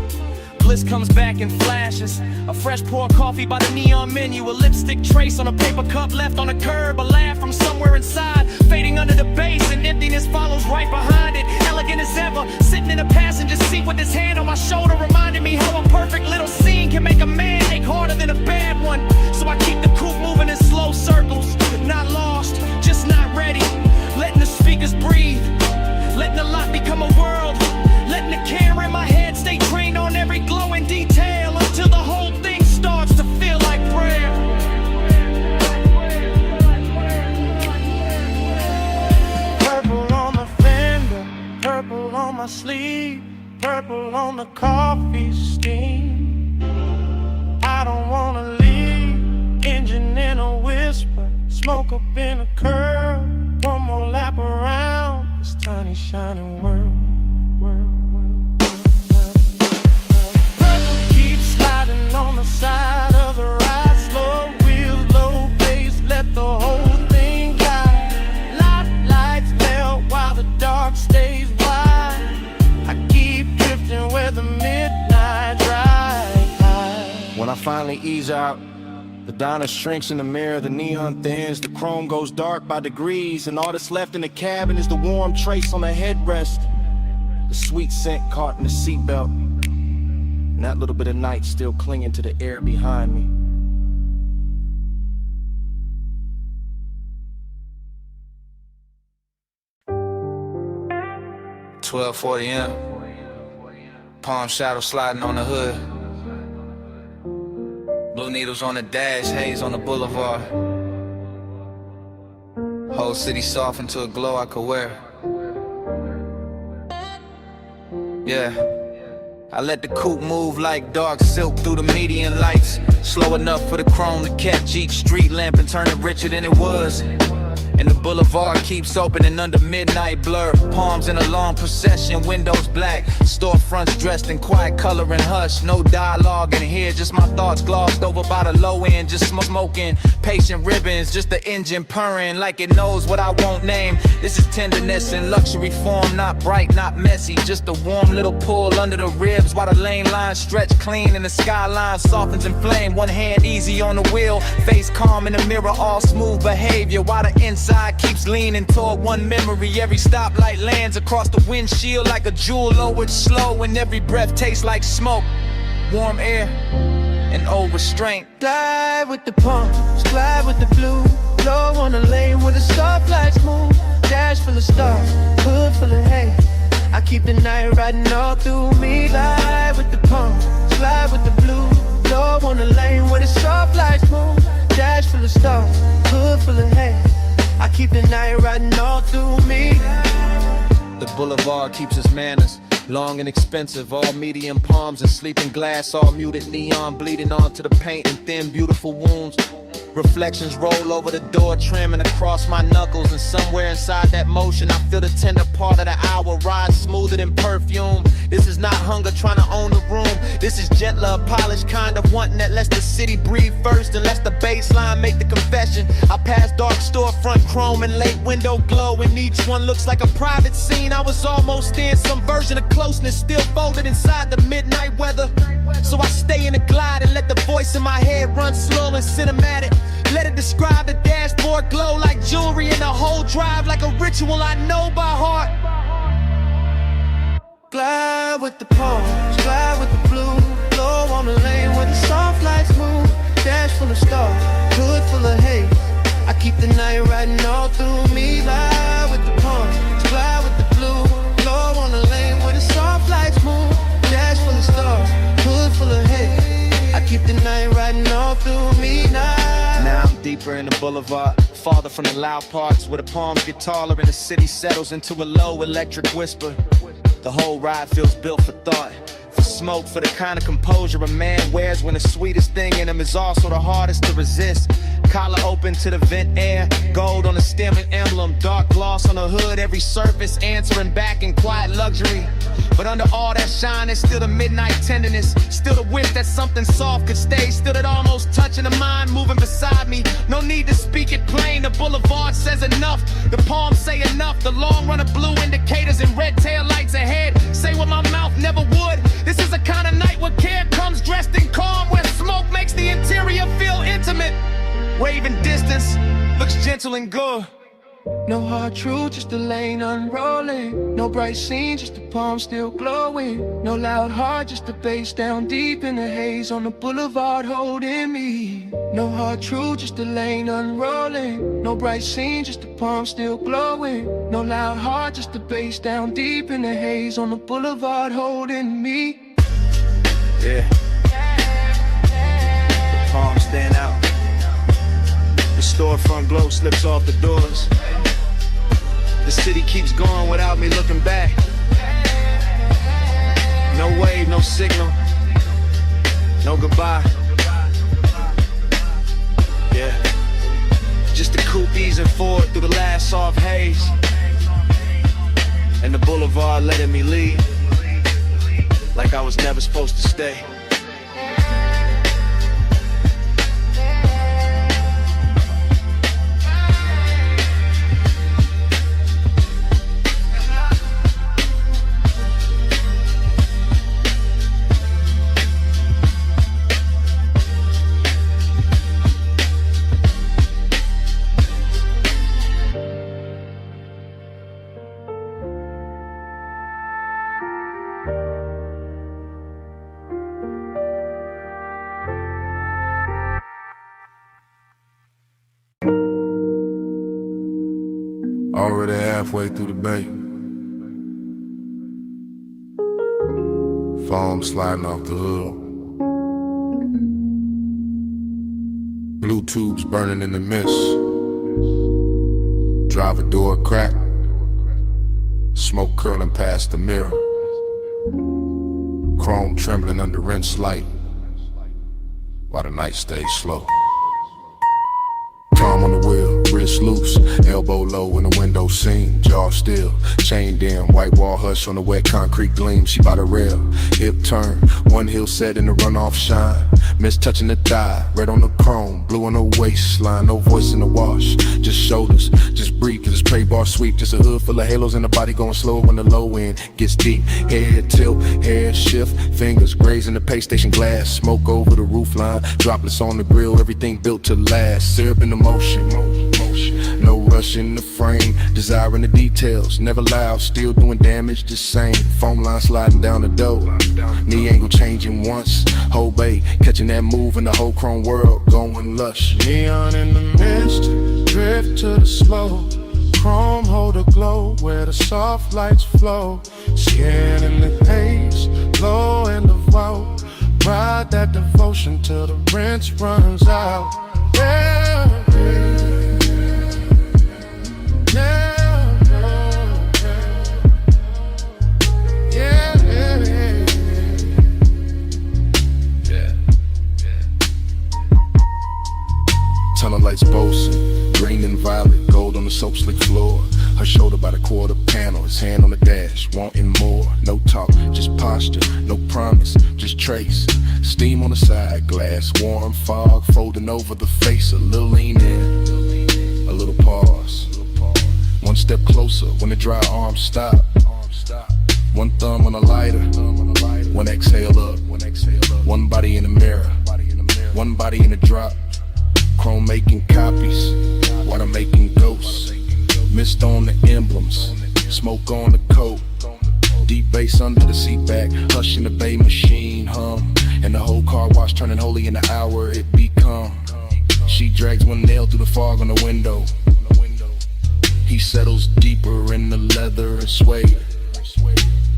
Bliss comes back in flashes. A fresh pour coffee by the neon menu. A lipstick trace on a paper cup left on the curb. A laugh from somewhere inside, fading under the bass, and emptiness follows right behind it. Elegant as ever, sitting in a passenger seat with his hand on my shoulder, reminding me how a perfect little scene can make a man ache harder than a bad one. So I keep the coupe moving in slow circles, not lost, just not ready. Letting the speakers breathe, letting the lot become a world, letting the camera in my head stay trained on every glowing detail until the whole thing starts to feel like prayer. Purple on the fender, purple on my sleeve, purple on the coffee steam. I don't wanna leave, engine in a whisper, smoke up in a curl. One more lap around this tiny shining world. Purple keeps sliding on the side of the ride. Slow wheels, low bass, let the whole thing glide. Lights melt while the dark stays wide. I keep drifting where the midnight drive. When I finally ease out, the diner shrinks in the mirror, the neon thins, the chrome goes dark by degrees, and all that's left in the cabin is the warm trace on the headrest, the sweet scent caught in the seatbelt, and that little bit of night still clinging to the air behind me. M. Palm shadow sliding on the hood. Blue needles on the dash, haze on the boulevard. Whole city soft into a glow I could wear. Yeah, I let the coupe move like dark silk through the median lights. Slow enough for the chrome to catch each street lamp and turn it richer than it was. And the boulevard keeps opening under midnight blur. Palms in a long procession, windows black. Storefronts dressed in quiet color and hush. No dialogue in here, just my thoughts glossed over by the low end. Just smoking, patient ribbons, just the engine purring like it knows what I won't name. This is tenderness in luxury form, not bright, not messy. Just a warm little pull under the ribs while the lane lines stretch clean and the skyline softens in flame. One hand easy on the wheel, face calm in the mirror, all smooth behavior while the inside keeps leaning toward one memory. Every stoplight lands across the windshield like a jewel lowered slow, and every breath tastes like smoke, warm air, and old restraint. Glide with the palms, glide with the blue. Blow on the lane where the stoplights move. Dash full of stars, hood full of hay. I keep the night riding all through me. Glide with the palms, glide with the blue. Blow on the lane where the stoplights move. Dash full of stars, hood full of hay. I keep the night riding all through me. The boulevard keeps its manners, long and expensive, all medium palms and sleeping glass, all muted neon bleeding onto the paint and thin beautiful wounds. Reflections roll over the door trim and across my knuckles, and somewhere inside that motion I feel the tender part of the hour ride smoother than perfume. This is not hunger trying to own the room. This is gentler, polished kind of wanting that lets the city breathe first and lets the baseline make the confession. I pass dark storefront chrome and late window glow, and each one looks like a private scene. I was almost in some version of closeness, still folded inside the midnight weather. So I stay in the glide and let the voice in my head run slow and cinematic. Let it describe the dashboard glow like jewelry, and the whole drive like a ritual I know by heart. Glide with the palms, glide with the blue. Blow on the lane where the soft lights move. Dash full of stars, hood full of hay. I keep the night riding all through me. Glide with the palms, glide with the blue. Blow on the lane where the soft lights move. Dash full of stars, hood full of hay. I keep the night riding all through me now. Now I'm deeper in the boulevard, farther from the loud parts where the palms get taller and the city settles into a low electric whisper. The whole ride feels built for thought, for smoke, for the kind of composure a man wears when the sweetest thing in him is also the hardest to resist. Collar open to the vent air, gold on the stem and emblem, dark gloss on the hood, every surface answering back in quiet luxury. But under all that shine, there's still the midnight tenderness, still the wish that something soft could stay, still that almost touching the mind moving beside me. No need to speak it plain, the boulevard says enough, the palms say enough, the long run of blue indicators and red tail lights ahead say what my mouth never would. This is a kind of night where care comes dressed in calm, where smoke makes the interior feel intimate. Waving distance looks gentle and good. No hard truth, just the lane unrolling. No bright scene, just the palm still glowing. No loud heart, just the bass down deep in the haze on the boulevard holding me. No hard truth, just the lane unrolling. No bright scene, just the palm still glowing. No loud heart, just the bass down deep in the haze on the boulevard holding me. Yeah. The palms stand out. The storefront glow slips off the doors. The city keeps going without me looking back. No wave, no signal, no goodbye. Yeah, just the coupe easing forward through the last soft haze, and the boulevard letting me leave like I was never supposed to stay. Already halfway through the bay. Foam sliding off the hood. Blue tubes burning in the mist. Driver door cracked. Smoke curling past the mirror. Chrome trembling under rinse light while the night stays slow. Palm on the wheel, wrist loose, elbow bolo in the window scene, jaw still, chain down, white wall hush on the wet concrete gleam. She by the rail, hip turn, one heel set in the runoff shine. Miss touching the thigh, red on the chrome, blue on the waistline. No voice in the wash, just shoulders, just breathe. Cause it's tray bar sweep, just a hood full of halos and the body going slow when the low end gets deep. Head tilt, hair shift, fingers grazing the pay station glass. Smoke over the roof line, droplets on the grill, everything built to last. Syrup in the motion, no rush in the frame, desiring the details, never loud, still doing damage the same. Foam line sliding down the door, knee angle changing once. Whole bay catching that move in the whole chrome world going lush. Neon in the mist, drift to the slow. Chrome hold a glow where the soft lights flow. Skin in the haze, low in the vault. Ride that devotion till the rinse runs out. Yeah, yeah, yeah, yeah. Tunnel lights boasting, green and violet, gold on the soap slick floor. Her shoulder by the quarter panel, his hand on the dash, wanting more. No talk, just posture, no promise, just trace. Steam on the side, glass, warm fog, folding over the face. A little lean in, a little pause. One step closer when the dry arms stop. One thumb on a lighter, one exhale up. One body in the mirror, one body in the drop. Chrome making copies, water making ghosts. Mist on the emblems, smoke on the coat. Deep bass under the seat back, hush in the bay machine hum. And the whole car wash turning holy in the hour it become. She drags one nail through the fog on the window. He settles deeper in the leather and suede.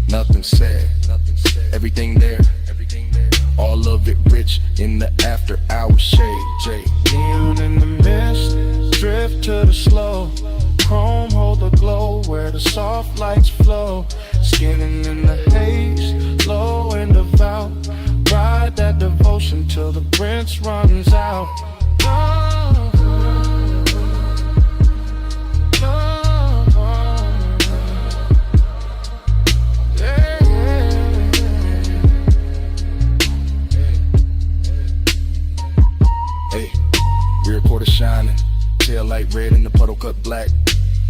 Nothing said, everything there. All of it rich in the after hour shade. Jay. Neon in the mist, drift to the slow. Chrome hold the glow where the soft lights flow. Skinning in the haze, low in the vault. Ride that devotion till the rinse runs out. Oh, oh, oh. Yeah, yeah. Hey, rear quarter shining, tail light red and the puddle cut black.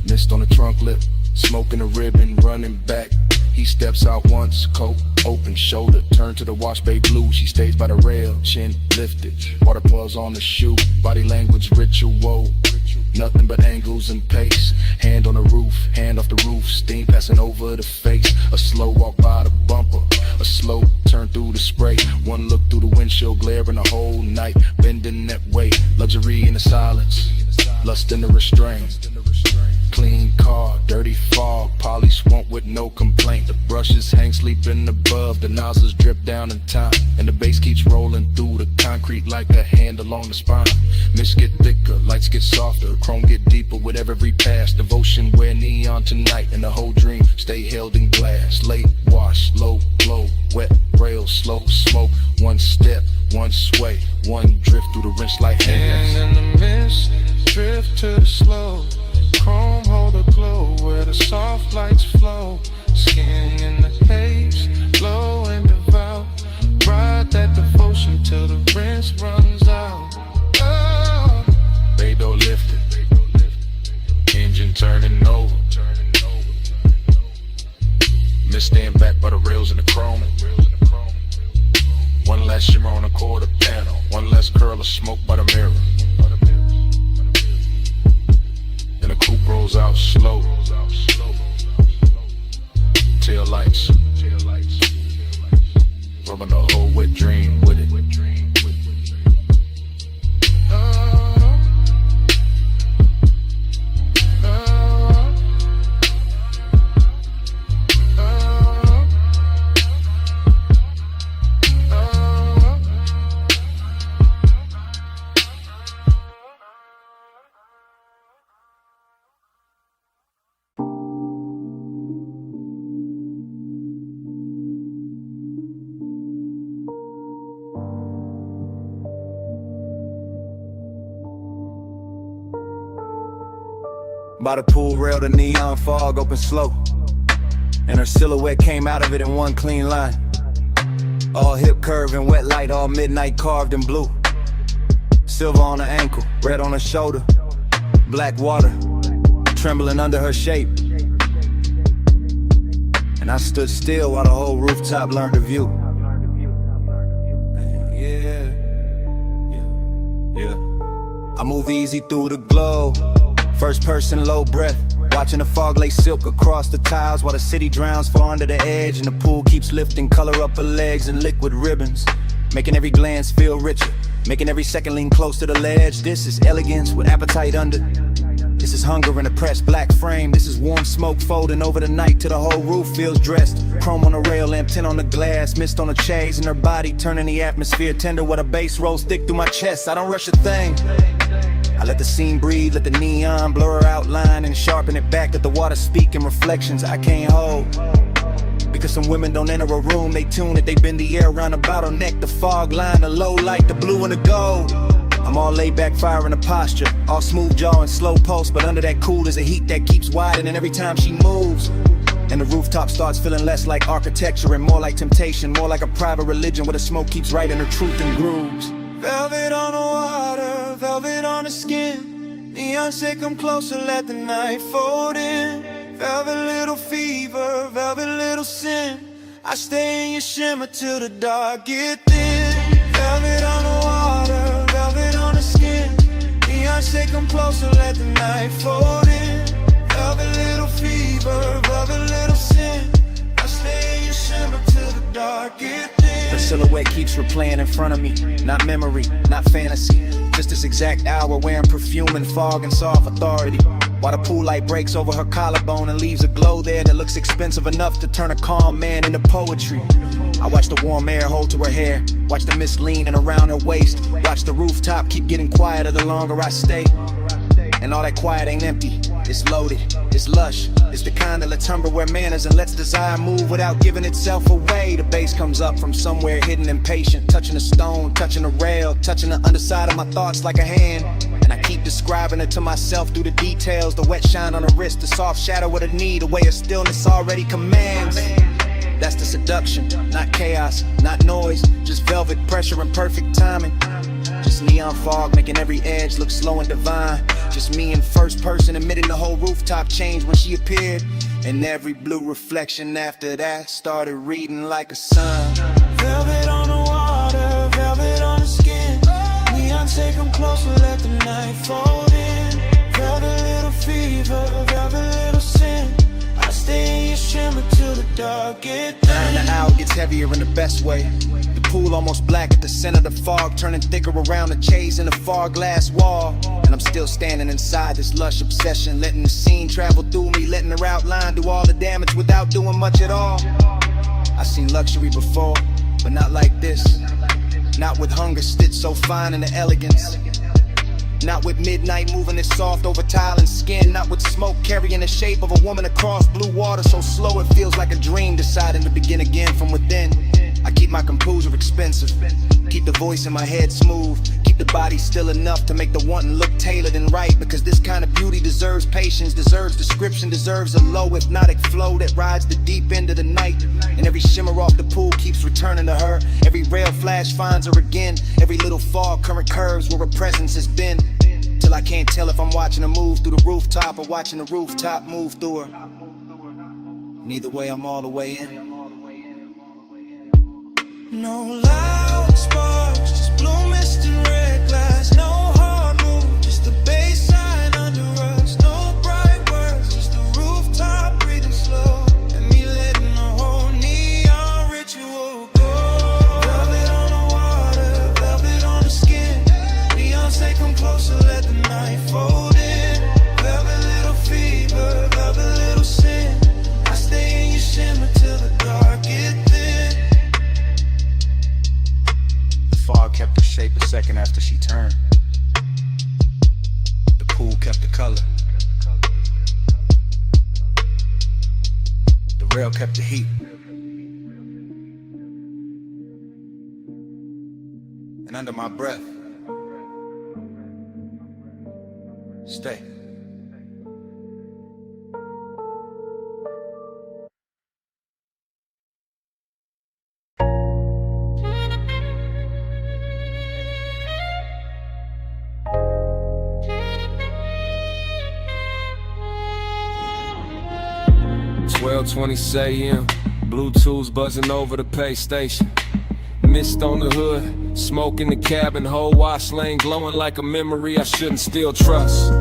Mist on the trunk lip, smoking a ribbon, running back. He steps out once, coat open, shoulder turn to the wash bay blue. She stays by the rail, chin lifted, water pulls on the shoe. Body language ritual, nothing but angles and pace. Hand on the roof, hand off the roof, steam passing over the face. A slow walk by the bumper, a slow turn through the spray. One look through the windshield, glaring the whole night, bending that way. Luxury in the silence, lust in the restraint. Clean car, dirty fog, polish won't with no complaint. The brushes hang sleeping above, the nozzles drip down in time. And the bass keeps rolling through the concrete like a hand along the spine. Mist get thicker, lights get softer, chrome get deeper with every pass. Devotion wear neon tonight, and the whole dream stay held in glass. Late wash, low glow, wet rail, slow smoke. One step, one sway, one drift through the rinse like hands. And in the mist, drift to the slow. Chrome hold a glow where the soft lights flow. Skin in the haze, low and devout. Ride that devotion till the rinse runs out. Oh. Bay door lifted, engine turning over. Mist stand back by the rails in the chrome. One last shimmer on the quarter panel, one less curl of smoke by the mirror. And the coupe rolls out slow. Tail lights, rubbing the whole wet dream with it. By the pool rail, the neon fog opened slow, and her silhouette came out of it in one clean line. All hip curve and wet light, all midnight carved in blue. Silver on her ankle, red on her shoulder, black water trembling under her shape. And I stood still while the whole rooftop learned to view. I move easy through the glow, first person low breath, watching the fog lay silk across the tiles while the city drowns far under the edge, and the pool keeps lifting color up her legs in liquid ribbons, making every glance feel richer, making every second lean close to the ledge. This is elegance with appetite under. This is hunger in a pressed black frame. This is warm smoke folding over the night till the whole roof feels dressed. Chrome on the rail, lamp tint on the glass, mist on the chains, and her body turning the atmosphere tender with a bass rolls thick through my chest. I don't rush a thing. I let the scene breathe, let the neon blur her outline and sharpen it back, let the water speak in reflections I can't hold. Because some women don't enter a room, they tune it, they bend the air around a bottleneck, the fog line, the low light, the blue and the gold. I'm all laid back, fire in a posture, all smooth jaw and slow pulse, but under that cool is a heat that keeps widening every time she moves. And the rooftop starts feeling less like architecture and more like temptation, more like a private religion where the smoke keeps writing her truth in grooves. Velvet on the water, velvet on the skin. Neon say come closer, let the night fold in. Velvet little fever, velvet little sin. I stay in your shimmer till the dark get thin. Velvet on the water, velvet on the skin. Neon say come closer, let the night fold in. Velvet little fever, velvet little sin. I stay in your shimmer till the dark get thin. Her silhouette keeps replaying in front of me, not memory, not fantasy. Just this exact hour wearing perfume and fog and soft authority. While the pool light breaks over her collarbone and leaves a glow there that looks expensive enough to turn a calm man into poetry. I watch the warm air hold to her hair, watch the mist leaning around her waist, watch the rooftop keep getting quieter the longer I stay. And all that quiet ain't empty, it's loaded, it's lush. It's the kind that lets hunger wear manners and lets desire move without giving itself away. The bass comes up from somewhere hidden and patient, touching a stone, touching a rail, touching the underside of my thoughts like a hand. And I keep describing it to myself through the details, the wet shine on her wrist, the soft shadow of the knee, the way of stillness already commands. That's the seduction, not chaos, not noise, just velvet pressure and perfect timing. Just neon fog making every edge look slow and divine. Just me in first person admitting the whole rooftop changed when she appeared. And every blue reflection after that started reading like a sign. Velvet on the water, velvet on the skin. Neon take them closer, let the night fold in. Velvet little fever, velvet little sin. I stay in your shimmer till the dark get thin. And the hour gets heavier in the best way. The pool almost black at the center of the fog, turning thicker around the chase in the far glass wall. And I'm still standing inside this lush obsession, letting the scene travel through me, letting her outline do all the damage without doing much at all. I've seen luxury before, but not like this. Not with hunger stitched so fine in the elegance. Not with midnight moving it soft over tile and skin. Not with smoke carrying the shape of a woman across blue water so slow it feels like a dream deciding to begin again from within. I keep my composure expensive, keep the voice in my head smooth, keep the body still enough to make the wanting look tailored and right. Because this kind of beauty deserves patience, deserves description, deserves a low hypnotic flow that rides the deep end of the night. And every shimmer off the pool keeps returning to her. Every rail flash finds her again. Every little fog current curves where her presence has been. Till I can't tell if I'm watching her move through the rooftop or watching the rooftop move through her. Neither way, I'm all the way in. No loud sparks, just blue mist and red glass. No hard move, just the bass line under us. No bright words, just the rooftop breathing slow. And me letting the whole neon ritual go. Velvet on the water, velvet on the skin. Neon say come closer, let the night fold in. Velvet little fever, velvet little sin. I stay in your shimmer till the dark get thin. Fog kept her shape a second after she turned. The pool kept the color. The rail kept the heat. And under my breath, stay. 12:20 a.m. Bluetooth buzzing over the pay station. Mist on the hood, smoke in the cabin, whole wash lane glowing like a memory I shouldn't still trust.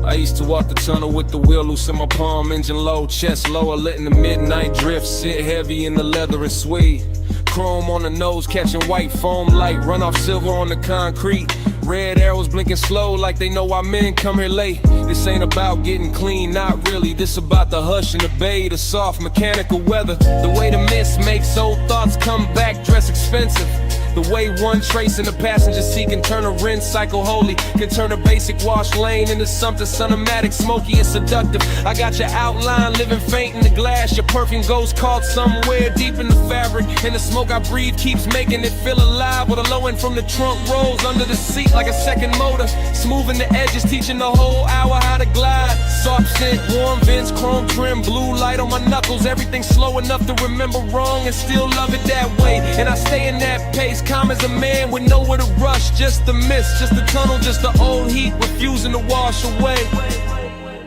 I used to walk the tunnel with the wheel loose in my palm, engine low, chest lower, letting the midnight drift sit heavy in the leather and suede. Chrome on the nose, catching white foam light, run off silver on the concrete. Red arrows blinking slow like they know why men come here late. This ain't about getting clean, not really. This about the hush and the bay, the soft mechanical weather. The way the mist makes old thoughts come back, dress expensive. The way one trace in the passenger seat can turn a rinse cycle holy, can turn a basic wash lane into something cinematic, smoky and seductive. I got your outline living faint in the glass. Your perfume goes caught somewhere deep in the fabric, and the smoke I breathe keeps making it feel alive. With a low end from the trunk rolls under the seat like a second motor, smoothing the edges, teaching the whole hour how to glide. Soft scent, warm vents, chrome trim, blue light on my knuckles. Everything slow enough to remember wrong and still love it that way. And I stay in that pace, calm as a man with nowhere to rush. Just the mist, just the tunnel, just the old heat refusing to wash away.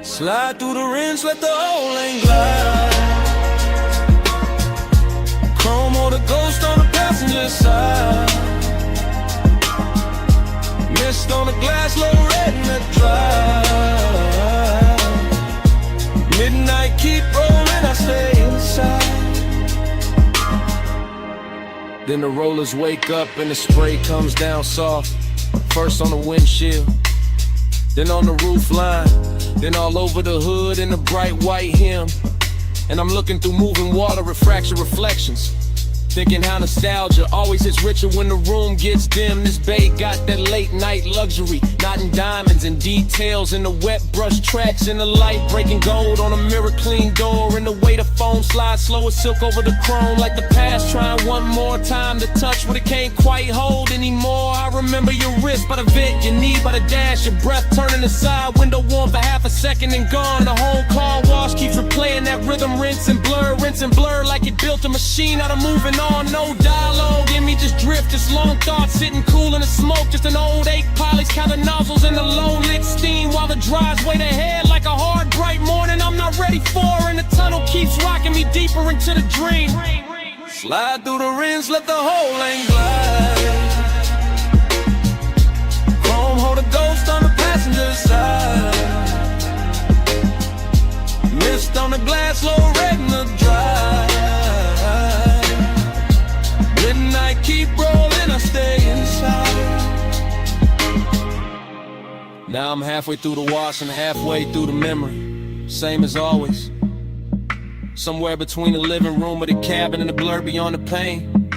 Slide through the rinse, let the whole lane glide. Chrome or the ghost on the passenger side. Mist on the glass, low red in the drive. Midnight keep rolling, I stay inside. Then the rollers wake up and the spray comes down soft. First on the windshield, then on the roof line, then all over the hood in the bright white hem. And I'm looking through moving water, refraction reflections, thinking how nostalgia always is richer when the room gets dim. This bay got that late night luxury, knotting diamonds and details in the wet brush tracks, in the light breaking gold on a mirror clean door, and the way the foam slides slow as silk over the chrome, like the past trying one more time to touch what it can't quite hold anymore. I remember your wrist by the vent, your knee by the dash, your breath turning aside, window warm for half a second and gone. The whole car wash keeps replaying that rhythm, rinse and blur like it built a machine out of moving on. No dialogue in me, just drift, just long thoughts sitting cool in the smoke, just an old 8 pilots counting nozzles in the low lit steam while the drives wait ahead like a hard bright morning I'm not ready for, and the tunnel keeps rocking me deeper into the dream. Slide through the rinse, let the whole lane glide. Chrome hold a ghost on the passenger side. Mist on the glass, low red in the drive. Midnight keep rolling, I stay inside. Now I'm halfway through the wash and halfway through the memory, same as always. Somewhere between the living room or the cabin and the blur beyond the pain.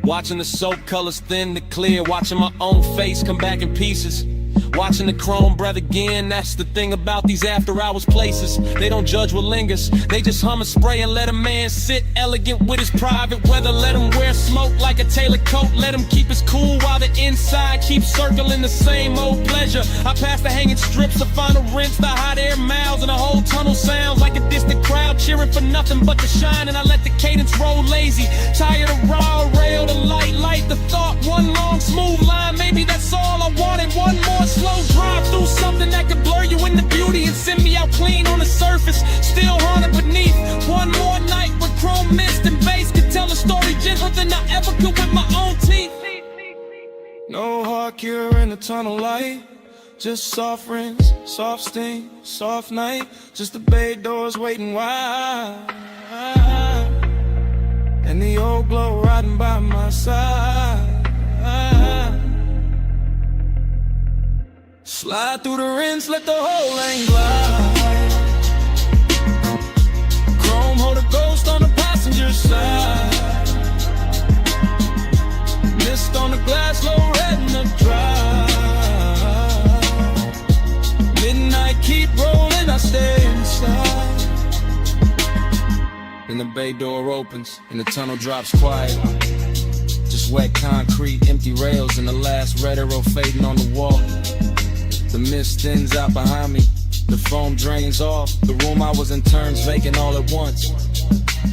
Watching the soap colors thin to clear, watching my own face come back in pieces. Watching the chrome breath again, that's the thing about these after hours places. They don't judge what lingers, they just hum and spray and let a man sit elegant with his private weather. Let him wear smoke like a tailored coat, let him keep his cool while the inside keeps circling the same old pleasure. I pass the hanging strips, the final rinse, the hot air miles, and the whole tunnel sounds like a distant crowd cheering for nothing but the shine. And I let the cadence roll lazy, tired of raw rail, the light, the thought, one long smooth line. Maybe that's all I wanted, one more slow drive through something that could blur you into beauty and send me out clean on the surface, still haunted beneath. One more night with chrome mist and bass could tell a story gentler than I ever could with my own teeth. No hard cure in the tunnel light, just soft rinse, soft steam, soft night, just the bay doors waiting wide, and the old glow riding by my side. Slide through the rinse, let the whole lane glide. Chrome hold a ghost on the passenger side. Mist on the glass, low red in the drive. Midnight keep rolling, I stay inside. Then the bay door opens and the tunnel drops quiet. Just wet concrete, empty rails, and the last red arrow fading on the wall. The mist thins out behind me, the foam drains off. The room I was in turns vacant all at once.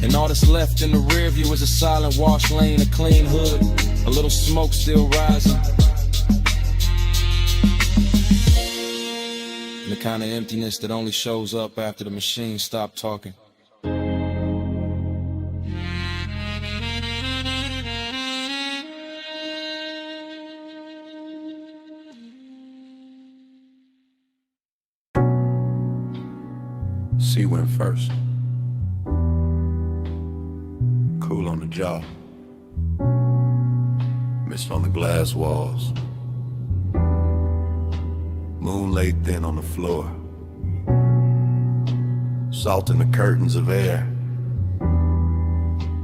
And all that's left in the rear view is a silent wash lane, a clean hood, a little smoke still rising. And the kind of emptiness that only shows up after the machine stopped talking. he went first. Cool on the jaw, mist on the glass walls, moon laid thin on the floor, salt in the curtains of air,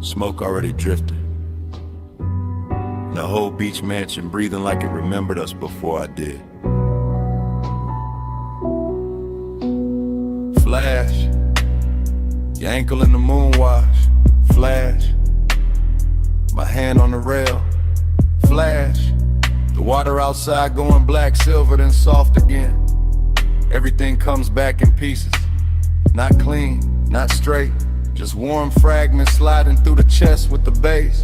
smoke already drifted, and the whole beach mansion breathing like it remembered us before I did. Flash, your ankle in the moon wash. Flash, my hand on the rail. Flash, the water outside going black, silver, then soft again. Everything comes back in pieces, not clean, not straight, just warm fragments sliding through the chest with the base.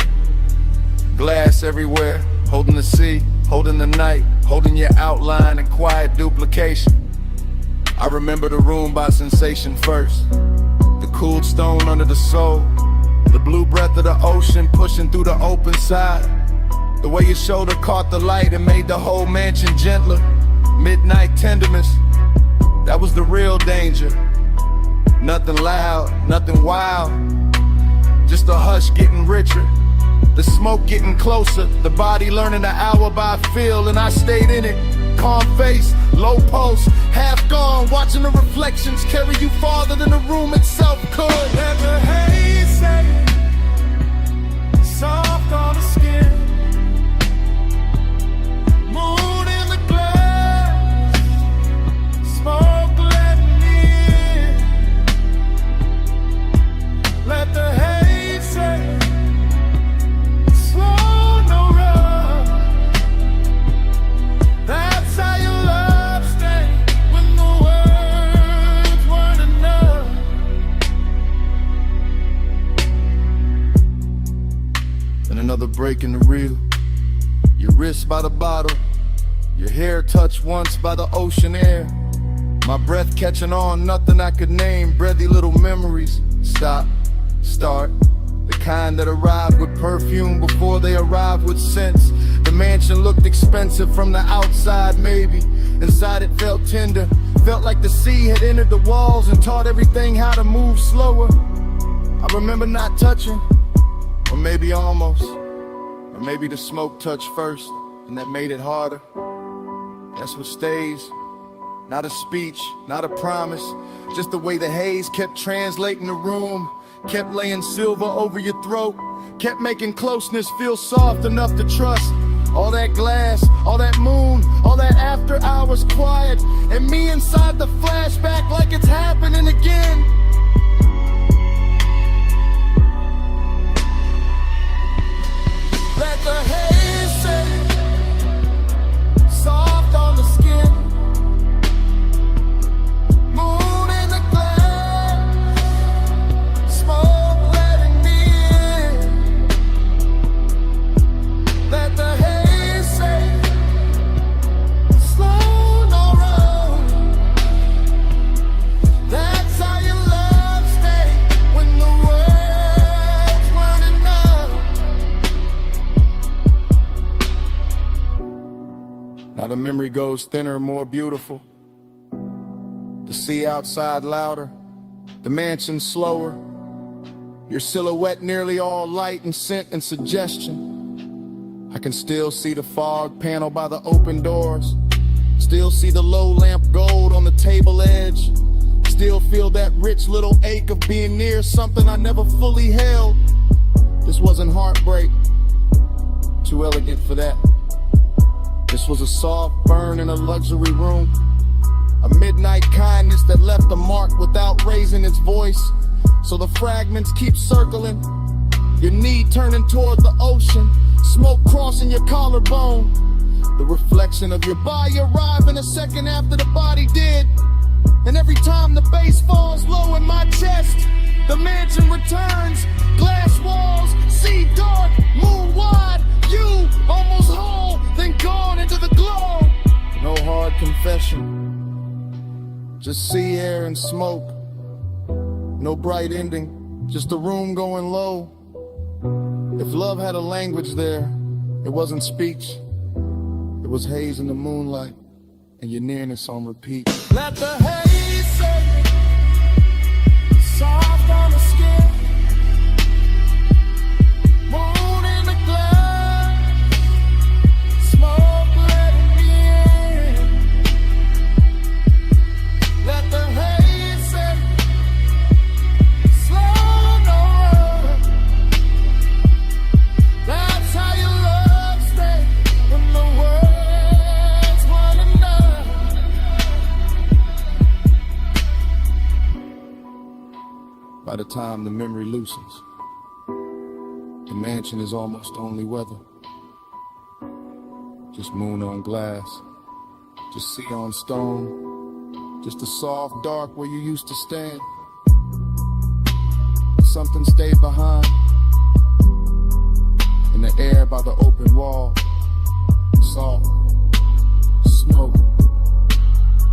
Glass everywhere, holding the sea, holding the night, holding your outline and quiet duplication. I remember the room by sensation first, the cooled stone under the soul, the blue breath of the ocean pushing through the open side, the way your shoulder caught the light and made the whole mansion gentler. Midnight tenderness, that was the real danger. Nothing loud, nothing wild, just a hush getting richer, the smoke getting closer, the body learning the hour by feel, and I stayed in it. Calm face, low pulse, half gone, watching the reflections carry you farther than the room itself could. Let the haze say, soft on the skin, moon in the glass, smoke letting in. Let the haze say, slow, no rush. That's how your love stayed when the words weren't enough. And another break in the reel, your wrist by the bottle, your hair touched once by the ocean air, my breath catching on, nothing I could name, breathy little memories. Stop, start, the kind that arrive with perfume before they arrive with scents. The mansion looked expensive from the outside, maybe. Inside it felt tender, felt like the sea had entered the walls and taught everything how to move slower. I remember not touching, or maybe almost, or maybe the smoke touched first, and that made it harder. That's what stays, not a speech, not a promise, just the way the haze kept translating the room, kept laying silver over your throat, kept making closeness feel soft enough to trust. All that glass, all that moon, all that after hours quiet, and me inside the flashback like it's happening again. Let the haze say, soft on the skin, moon in the glass, smoke letting me in. Let the haze say, slow, no rush. That's how your love stay when the words weren't enough. Now the memory goes thinner, more beautiful. The sea outside louder, the mansion slower. Your silhouette nearly all light and scent and suggestion. I can still see the fog panel by the open doors. Still see the low lamp gold on the table edge. Still feel that rich little ache of being near something I never fully held. This wasn't heartbreak, too elegant for that. This was a soft burn in a luxury room, a midnight kindness that left a mark without raising its voice. So the fragments keep circling, your knee turning toward the ocean, smoke crossing your collarbone, the reflection of your body arriving a second after the body did. And every time the bass falls low in my chest, the mansion returns, glass walls, sea dark, moon wide, you almost whole, then gone into the glow. No hard confession, just sea air and smoke. No bright ending, just a room going low. If love had a language there, it wasn't speech. It was haze in the moonlight, and your nearness on repeat. Let the haze say, By the time the memory loosens, the mansion is almost only weather. Just moon on glass, just sea on stone, just a soft dark where you used to stand. Something stayed behind, in the air by the open wall, soft, smoke,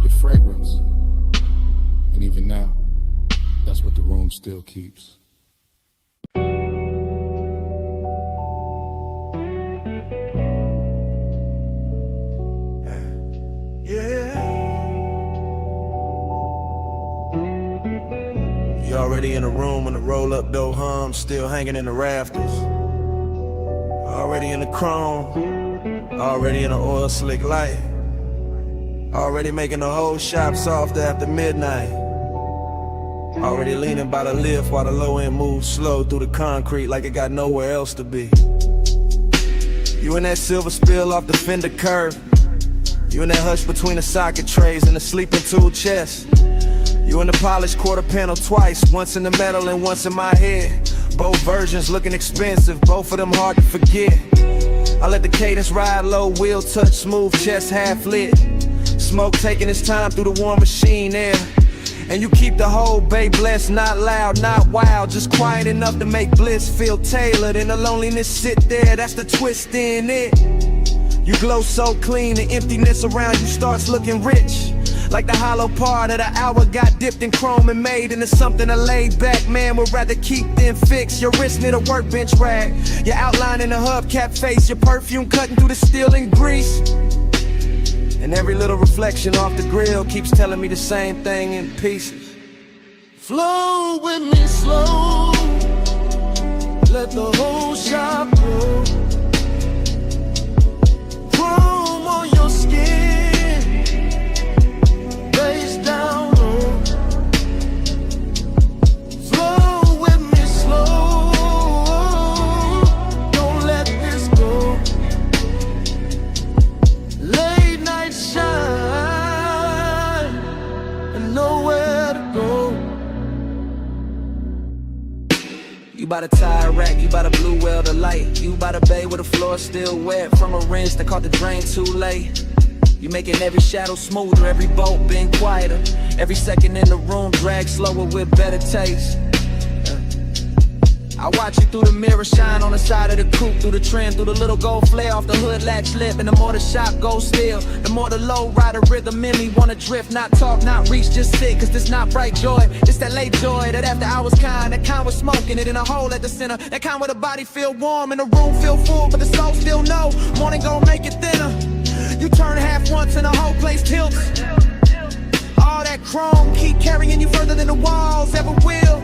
your fragrance. And even now, that's what the room still keeps. You already in the room when the roll-up door hums, still hanging in the rafters. Already in the chrome, already in the oil slick light. Already making the whole shop soft after midnight. Already leaning by the lift while the low end moves slow through the concrete like it got nowhere else to be. You in that silver spill off the fender curve. You in that hush between the socket trays and the sleeping tool chest. You in the polished quarter panel twice, once in the metal and once in my head. Both versions looking expensive, both of them hard to forget. I let the cadence ride low, wheel touch smooth, chest half lit. Smoke taking its time through the warm machine air. And you keep the whole bay blessed, not loud, not wild, just quiet enough to make bliss feel tailored. And the loneliness sit there, that's the twist in it. You glow so clean, the emptiness around you starts looking rich. Like the hollow part of the hour got dipped in chrome and made into something a laid back man would rather keep than fix. Your wrist near the workbench rag, your outline in the hubcap face, your perfume cutting through the steel and grease. And every little reflection off the grill keeps telling me the same thing in pieces. Flow with me slow, let the whole shop go. Chrome on your skin, face down low. Flow with me slow, don't let this go. Late night shine and nowhere to go. You by the tire rack, you by the blue well the light. You by the bay where the floor still wet from a rinse that caught the drain too late. You making every shadow smoother, every bolt been quieter. Every second in the room drag slower with better taste. I watch you through the mirror shine on the side of the coupe, through the trim, through the little gold flare off the hood latch lip. And the more the shop goes still, the more the low rider rhythm in me wanna drift, not talk, not reach, just sit. Cause this not bright joy, it's that late joy, that after hours kind, that kind with smoking it in a hole at the center, that kind where the body feel warm and the room feel full, but the soul still know morning gon' make it thinner. You turn half once and the whole place tilts. All that chrome keep carrying you further than the walls ever will.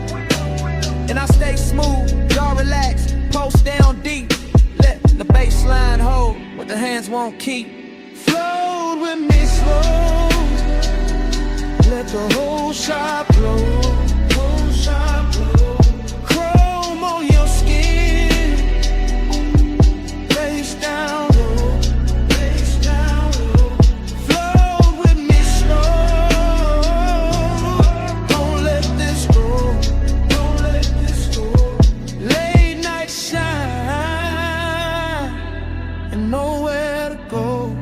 And I stay smooth, y'all relax, post down deep. Let the bass line hold what the hands won't keep. Float with me slow, let the whole shop blow. Whole shop blow. Chrome on your skin, face down low, face down low. Float with me slow, don't let this go. Nowhere to go.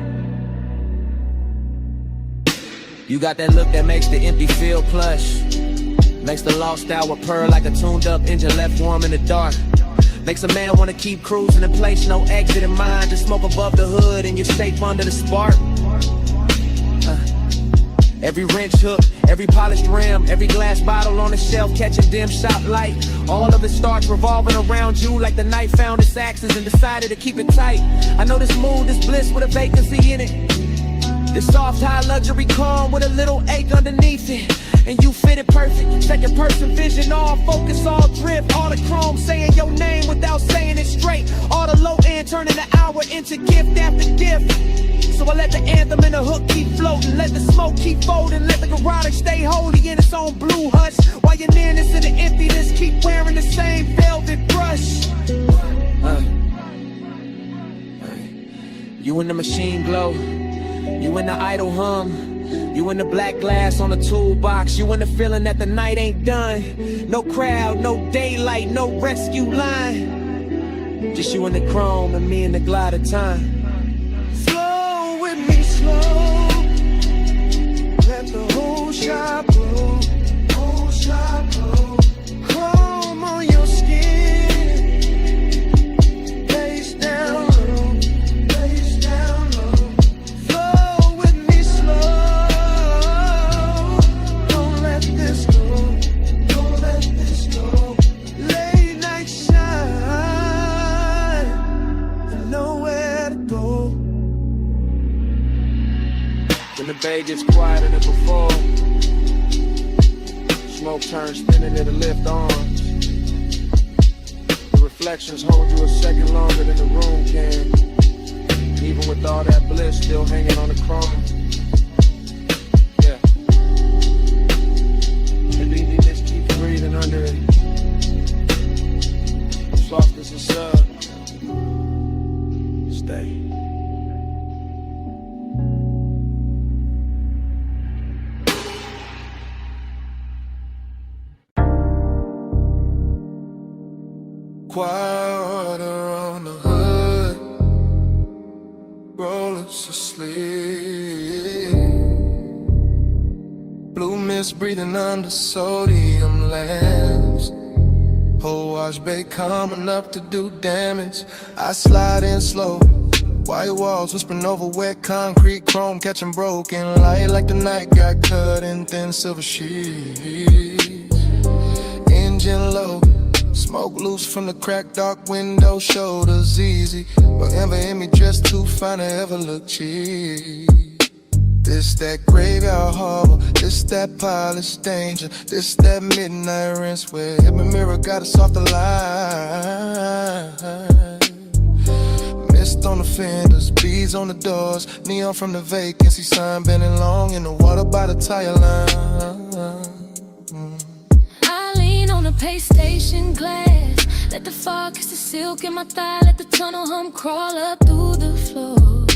You got that look that makes the empty feel plush, makes the lost hour purr like a tuned up engine left warm in the dark. Makes a man wanna keep cruising in place, no exit in mind. Just smoke above the hood and you're safe under the spark. Every wrench hook, every polished rim, every glass bottle on the shelf catching dim shop light. All of it starts revolving around you like the night found its axes and decided to keep it tight. I know this mood is bliss with a vacancy in it. This soft high luxury calm with a little ache underneath it. And you fit it perfect, second person vision, all focus, all drift. All the chrome saying your name without saying it straight. All the low end turning the hour into gift after gift. So I let the anthem and the hook keep floating, let the smoke keep folding, let the garage stay holy in its own blue hush. While your nearness and the emptiness keep wearing the same velvet brush. You in the machine glow, you in the idle hum. You in the black glass on the toolbox. You in the feeling that the night ain't done. No crowd, no daylight, no rescue line. Just you and the chrome and me and the glide of time. Flow with me slow. Let the whole shop blow. Whole shop blow. Chrome on your skin. Face down low. Face down low. Flow with me slow. Don't let this go. Don't let this go. Late night shine. Nowhere to go. When the bay gets quieter than before, smoke turns spinning, it'll lift arms. The reflections hold you a second longer than the room can. Even with all that bliss still hanging on the chrome. Yeah. The DD keeps breathing under it. Soft as a sub. Stay. Water on the hood, rollers asleep. Blue mist breathing under sodium lamps. Whole wash bay coming up to do damage. I slide in slow. White walls whispering over wet concrete, chrome catching broken light like the night got cut in thin silver sheets. Engine low. Smoke loose from the cracked dark window, shoulders easy. But ever in me dressed too fine to ever look cheap. This that graveyard harbor, this that polished danger, this that midnight rinse where every mirror got a softer line. Mist on the fenders, beads on the doors, neon from the vacancy sign, bending long in the water by the tire line. On the pay station glass, let the fog kiss the silk in my thigh, let the tunnel hum crawl up through the floor.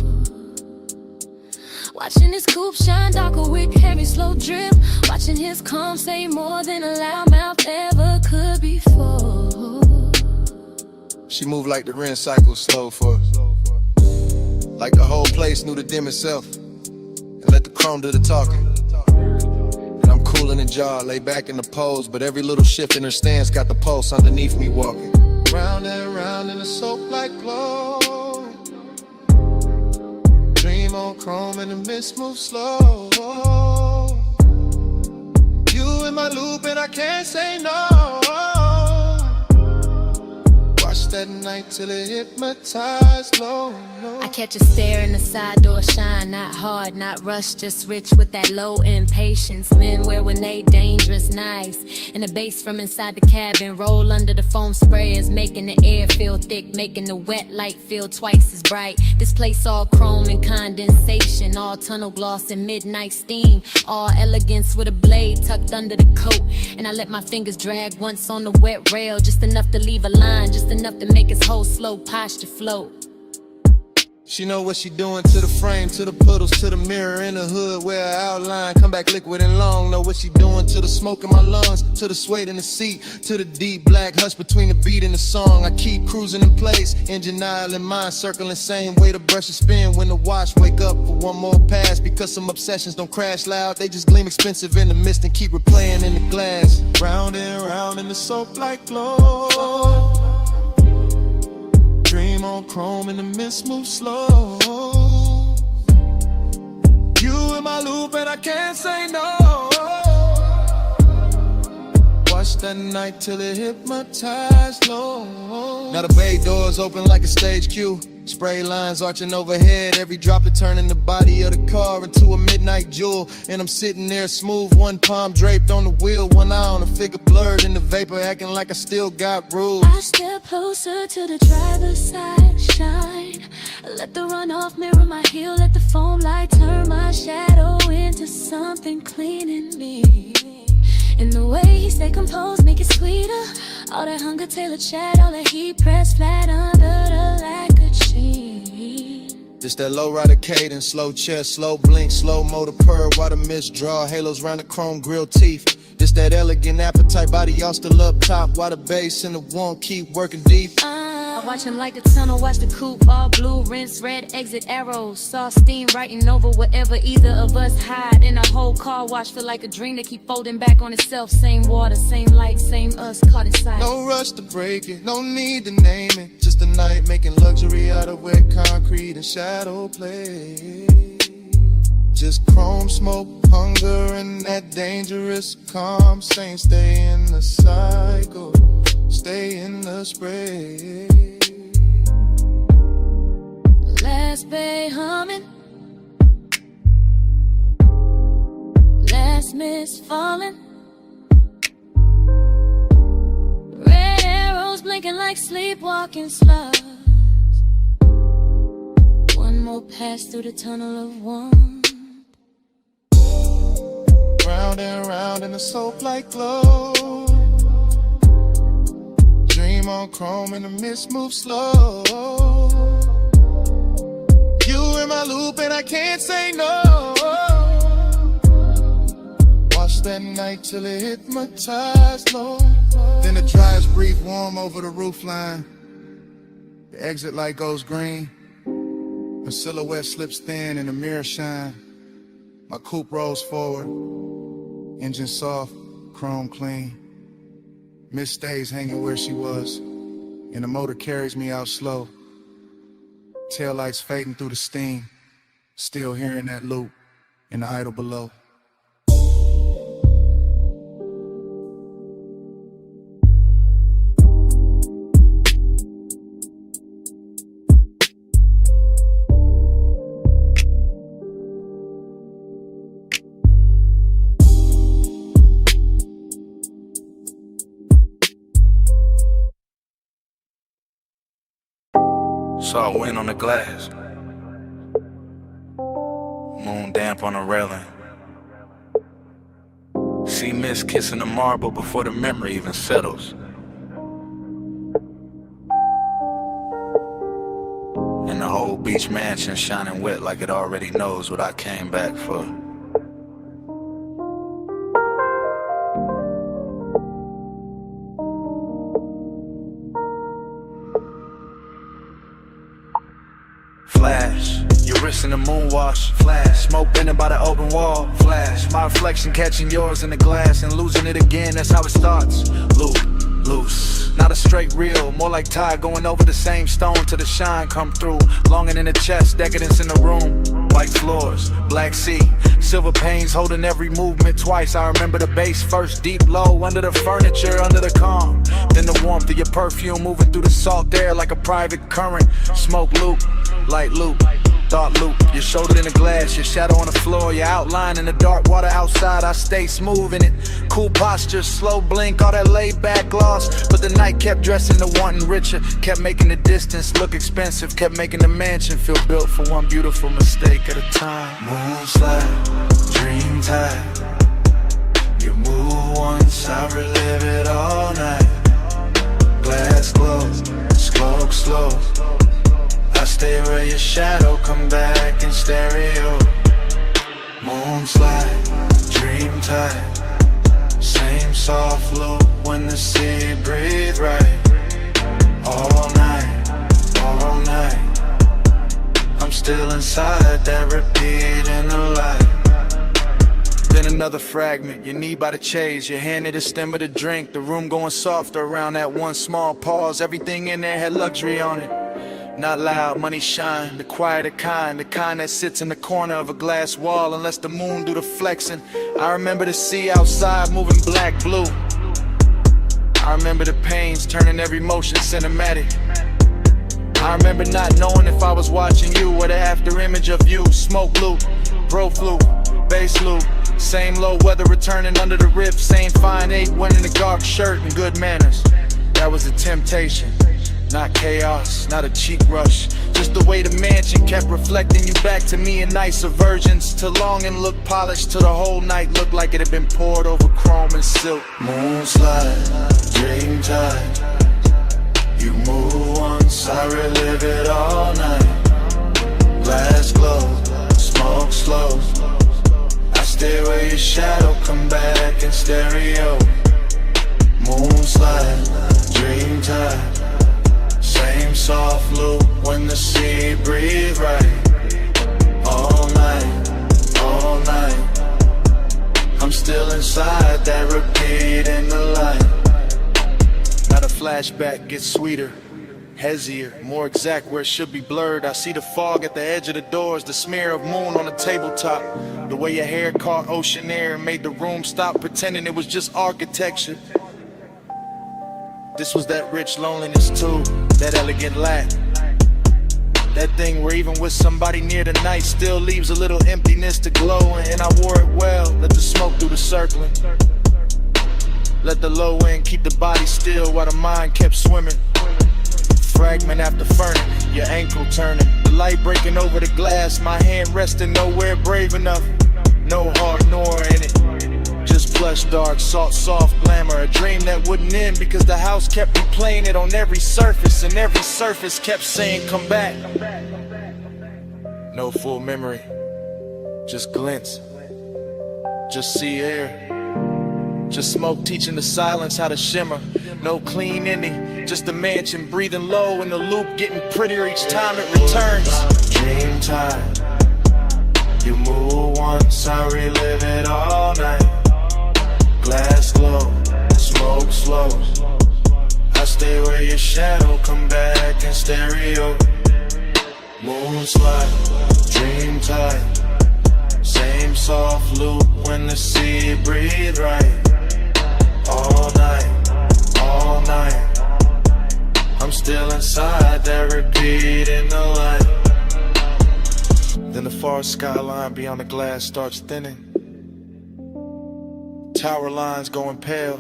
Watching his coupe shine darker with heavy slow drip, watching his calm say more than a loudmouth ever could before. She moved like the rinse cycle slow for us. Like the whole place knew to dim itself and let the chrome do the talking. Cool in the jaw, lay back in the pose, but every little shift in her stance got the pulse underneath me walking. Round and round in the soap-like glow. Dream on chrome and the mist moves slow. You in my loop and I can't say no. Watch that night till it hypnotized low. I catch a stare in the side door shine, not hard, not rushed, just rich with that low impatience. Men wear when they dangerous knives, and the bass from inside the cabin roll under the foam sprayers, making the air feel thick, making the wet light feel twice as bright. This place all chrome and condensation, all tunnel gloss and midnight steam, all elegance with a blade tucked under the coat. And I let my fingers drag once on the wet rail, just enough to leave a line, just enough to make his whole slow posture float. She know what she doing to the frame, to the puddles, to the mirror in the hood where her outline come back liquid and long. Know what she doing to the smoke in my lungs, to the suede in the seat, to the deep black hush between the beat and the song. I keep cruising in place, engine aisle in mind, circling same way the brushes spin when the watch wake up for one more pass. Because some obsessions don't crash loud, they just gleam expensive in the mist and keep replaying in the glass. Round and round in the soap-like glow. Dream on chrome and the mist moves slow. You in my loop and I can't say no. Watch that night till it hypnotized low. Now the bay doors open like a stage cue. Spray lines arching overhead, every droplet turning the body of the car into a midnight jewel. And I'm sitting there smooth, one palm draped on the wheel, one eye on the figure blurred in the vapor, acting like I still got rules. I step closer to the driver's side, shine. Let the runoff mirror my heel, let the foam light turn my shadow into something clean in me. And the way he stay composed, make it sweeter. All that hunger tailored chat, all that heat pressed flat under the lacquered sheet. This that low rider cadence, slow chest, slow blink, slow motor purr, while the mist draw, halos round the chrome grill teeth. This that elegant appetite, body all still up top, while the bass and the warmth keep working deep. I watch him like the tunnel, watch the coupe, all blue, rinse, red, exit arrows. Saw steam writing over wherever either of us hide. In a whole car wash, feel like a dream that keep folding back on itself. Same water, same light, same us, caught inside. No rush to break it, no need to name it. Just a night making luxury out of wet concrete and shadow play. Just chrome smoke, hunger, and that dangerous calm. Saying stay in the cycle, stay in the spray. Last bay humming, last miss falling. Red arrows blinking like sleepwalking slugs. One more pass through the tunnel of one. Round and round in the soap-like glow. Dream on chrome and the mist moves slow. You in my loop and I can't say no. Watch that night till it hypnotized low. Then the dryers breathe warm over the roofline. The exit light goes green. A silhouette slips thin and the mirror shine. My coupe rolls forward. Engine soft, chrome clean. Miss stays hanging where she was. And the motor carries me out slow. Taillights fading through the steam. Still hearing that loop in the idle below. Saw wind on the glass, moon damp on the railing. See mist kissing the marble before the memory even settles. And the whole beach mansion shining wet like it already knows what I came back for. Flash, your wrist in the moon wash. Flash, smoke bending by the open wall. Flash, my reflection catching yours in the glass and losing it again, that's how it starts. Loop, loose, not a straight reel, more like tide going over the same stone till the shine come through. Longing in the chest, decadence in the room. White floors, black sea, silver panes holding every movement twice. I remember the bass first, deep low, under the furniture, under the calm. Then the warmth of your perfume moving through the salt air like a private current. Smoke loop, light loop, thought loop. Your shoulder in the glass, your shadow on the floor, your outline in the dark water outside. I stay smooth in it, cool posture, slow blink, all that laid back gloss. But the night kept dressing to wanting richer, kept making the distance look expensive, kept making the mansion feel built for one beautiful mistake at a time. Moonslide, dream tide. You move once, I relive it all night. Glass glow, smoke slow. I stay where your shadow come back in stereo. Moonslide, dream tide. Same soft loop when the sea breathe right. All night, all night. I'm still inside that repeat in the light. Then another fragment, your knee by the chase, your hand at the stem of the drink, the room going softer around that one small pause. Everything in there had luxury on it. Not loud, money shine, the quieter kind, the kind that sits in the corner of a glass wall and lets the moon do the flexing. I remember the sea outside moving black, blue. I remember the pains turning every motion cinematic. I remember not knowing if I was watching you or the after image of you. Smoke loop, bro flute, bass loop. Same low weather returning under the rip. Same fine 8 winning the dark shirt and good manners. That was a temptation, not chaos, not a cheek rush. Just the way the mansion kept reflecting you back to me in nicer versions. Till longing looked polished, till the whole night looked like it had been poured over chrome and silk. Moonslide, dream tide. You move once, I relive it all night. Glass glow, smoke slow. I stare where your shadow come back in stereo. Moon slide, dream time. Same soft loop when the sea breathe right. All night, all night. I'm still inside that repeat in the light. Now the flashback gets sweeter, hazier, more exact where it should be blurred. I see the fog at the edge of the doors, the smear of moon on the tabletop. The way your hair caught ocean air and made the room stop, pretending it was just architecture. This was that rich loneliness too, that elegant lack. That thing where even with somebody near the night still leaves a little emptiness to glow. And I wore it well, let the smoke do the circling. Let the low end keep the body still while the mind kept swimming. Fragment after fragment, your ankle turning. The light breaking over the glass, my hand resting nowhere brave enough. No heart nor in it. Just plush dark, soft glamour. A dream that wouldn't end because the house kept replaying it on every surface. And every surface kept saying come back. No full memory, just glints. Just sea air. Just smoke teaching the silence how to shimmer. No clean ending, just a mansion breathing low in the loop, getting prettier each time it returns. Dream time. You move once, I relive it all night. Glass glow, smoke slow. I stay where your shadow come back in stereo. Moon slide, dream tight. Same soft loop when the sea breathe right. All night, all night. I'm still inside that repeat in the light. Then the far skyline beyond the glass starts thinning. Tower lines going pale.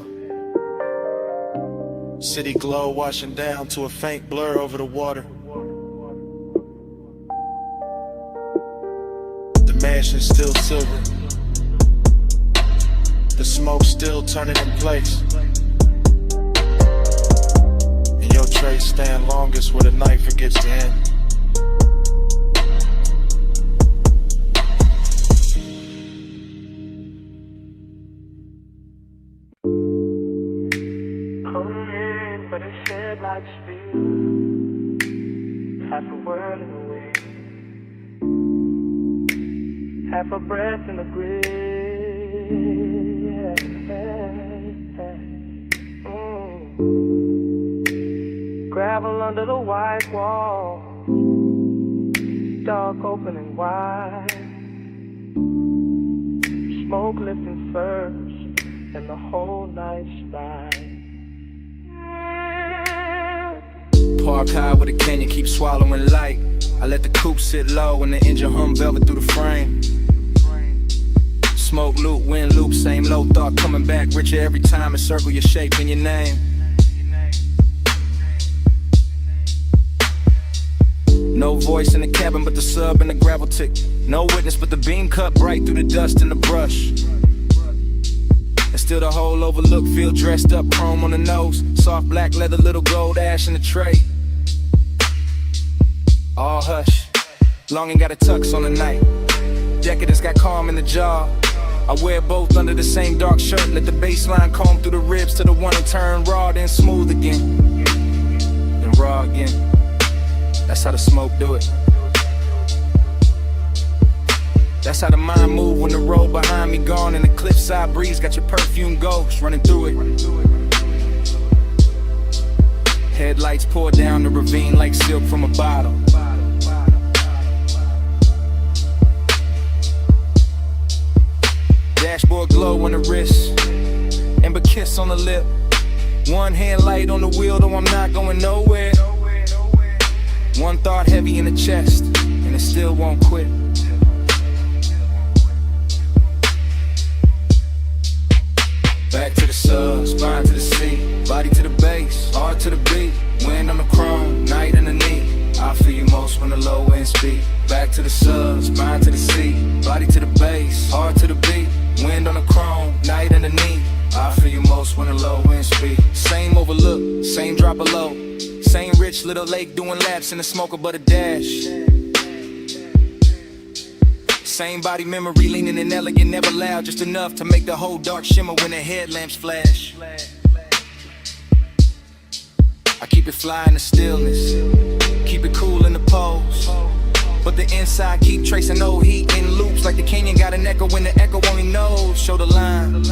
City glow washing down to a faint blur over the water. The mansion's still silver. The smoke still turning in place. And your trace stand longest where the night forgets to end. But it's shed like steel. Half a world in the wind, half a breath in the grave. Gravel under the white wall, dark open and wide. Smoke lifting first, and the whole night's ride. Park high with a canyon, keep swallowing light. I let the coupe sit low and the engine hum velvet through the frame. Smoke loop, wind loop, same low thought coming back richer every time. And circle your shape in your name. No voice in the cabin but the sub and the gravel tick. No witness but the beam cut bright through the dust and the brush. And still the whole overlook feel dressed up, chrome on the nose. Soft black leather, little gold ash in the tray. All hush, longing got a tux on the night. Decadence got calm in the jaw. I wear both under the same dark shirt. Let the baseline comb through the ribs to the one and turn raw, then smooth again, then raw again. That's how the smoke do it. That's how the mind move when the road behind me gone and the cliffside breeze got your perfume ghost running through it. Headlights pour down the ravine like silk from a bottle. Dashboard glow on the wrist, amber kiss on the lip. One hand light on the wheel, though I'm not going nowhere. One thought heavy in the chest, and it still won't quit. Back to the sub, spine to the seat, body to the base, heart to the beat. Wind on the chrome, night in the knee. I feel you most when the low end speak. Back to the sub, spine to the seat, body to the base, heart to the beat. Wind on the chrome, night in the knee. I feel you most when the low end speak. Same overlook, same drop of low. Same rich little lake doing laps in the smoker but a dash. Same body memory, leaning and elegant, never loud, just enough to make the whole dark shimmer when the headlamps flash. I keep it fly in the stillness, keep it cool in the pose, but the inside keep tracing old heat in loops, like the canyon got an echo when the echo only knows. Show the line,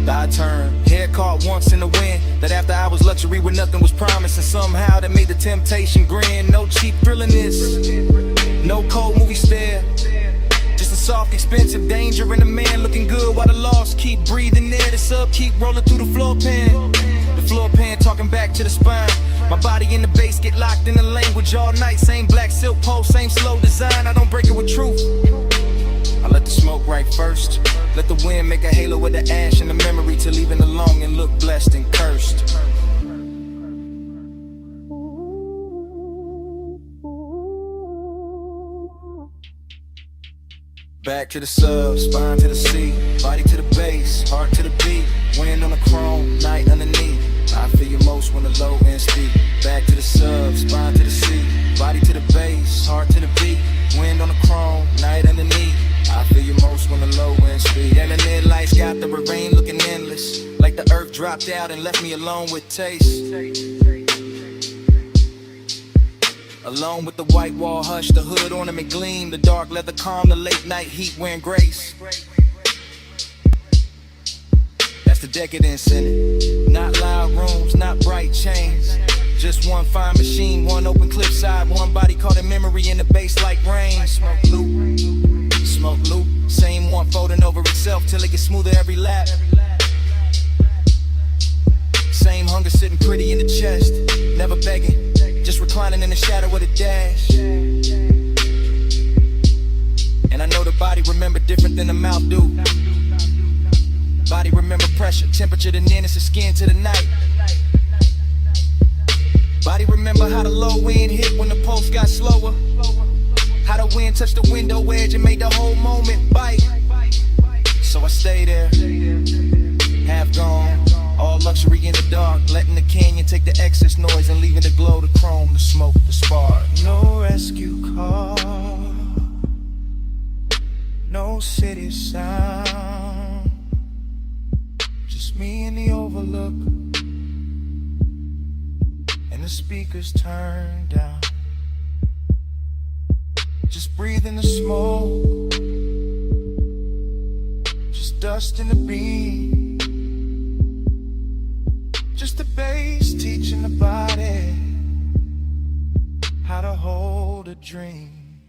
I turn, head caught once in the wind. That after hours luxury where nothing was promised, and somehow that made the temptation grin. No cheap thrilling this, no cold movie stare, just a soft expensive danger and a man looking good while the lost keep breathing air. The sub keep rolling through the floor pan, the floor pan talking back to the spine. My body in the bass get locked in the language all night. Same black silk pole, same slow design. I don't break it with truth, I let the smoke right first. Let the wind make a halo with the ash and the memory to leaving alone and look blessed and cursed. Back to the sub, spine to the seat, body to the bass, heart to the beat. Wind on the chrome, night underneath. I feel you most when the low end speak. Back to the sub, spine to the seat, body to the bass, heart to the beat. Wind on the chrome, night underneath. I feel you most when the low end speed. And the net lights got the rain looking endless, like the earth dropped out and left me alone with taste. Alone with the white wall hush, the hood ornament gleam, the dark leather calm, the late night heat wearing grace. That's the decadence in it. Not loud rooms, not bright chains, just one fine machine, one open cliffside, one body caught in memory in the bass like rain. Smoke loop, smoke loop, same one folding over itself till it gets smoother every lap. Same hunger sitting pretty in the chest, never begging, just reclining in the shadow of the dash. And I know the body remember different than the mouth do. Body remember pressure, temperature, the nearness of skin to the night. Body remember how the low wind hit when the pulse got slower, how the wind touched the window edge and made the whole moment bite. So I stay there, half gone, all luxury in the dark, letting the canyon take the excess noise and leaving the glow, the chrome, the smoke, the spark. No rescue call, no city sound, just me in the overlook, and the speakers turned down. Just breathing the smoke, just dust in the beam, just the bass teaching the body how to hold a dream.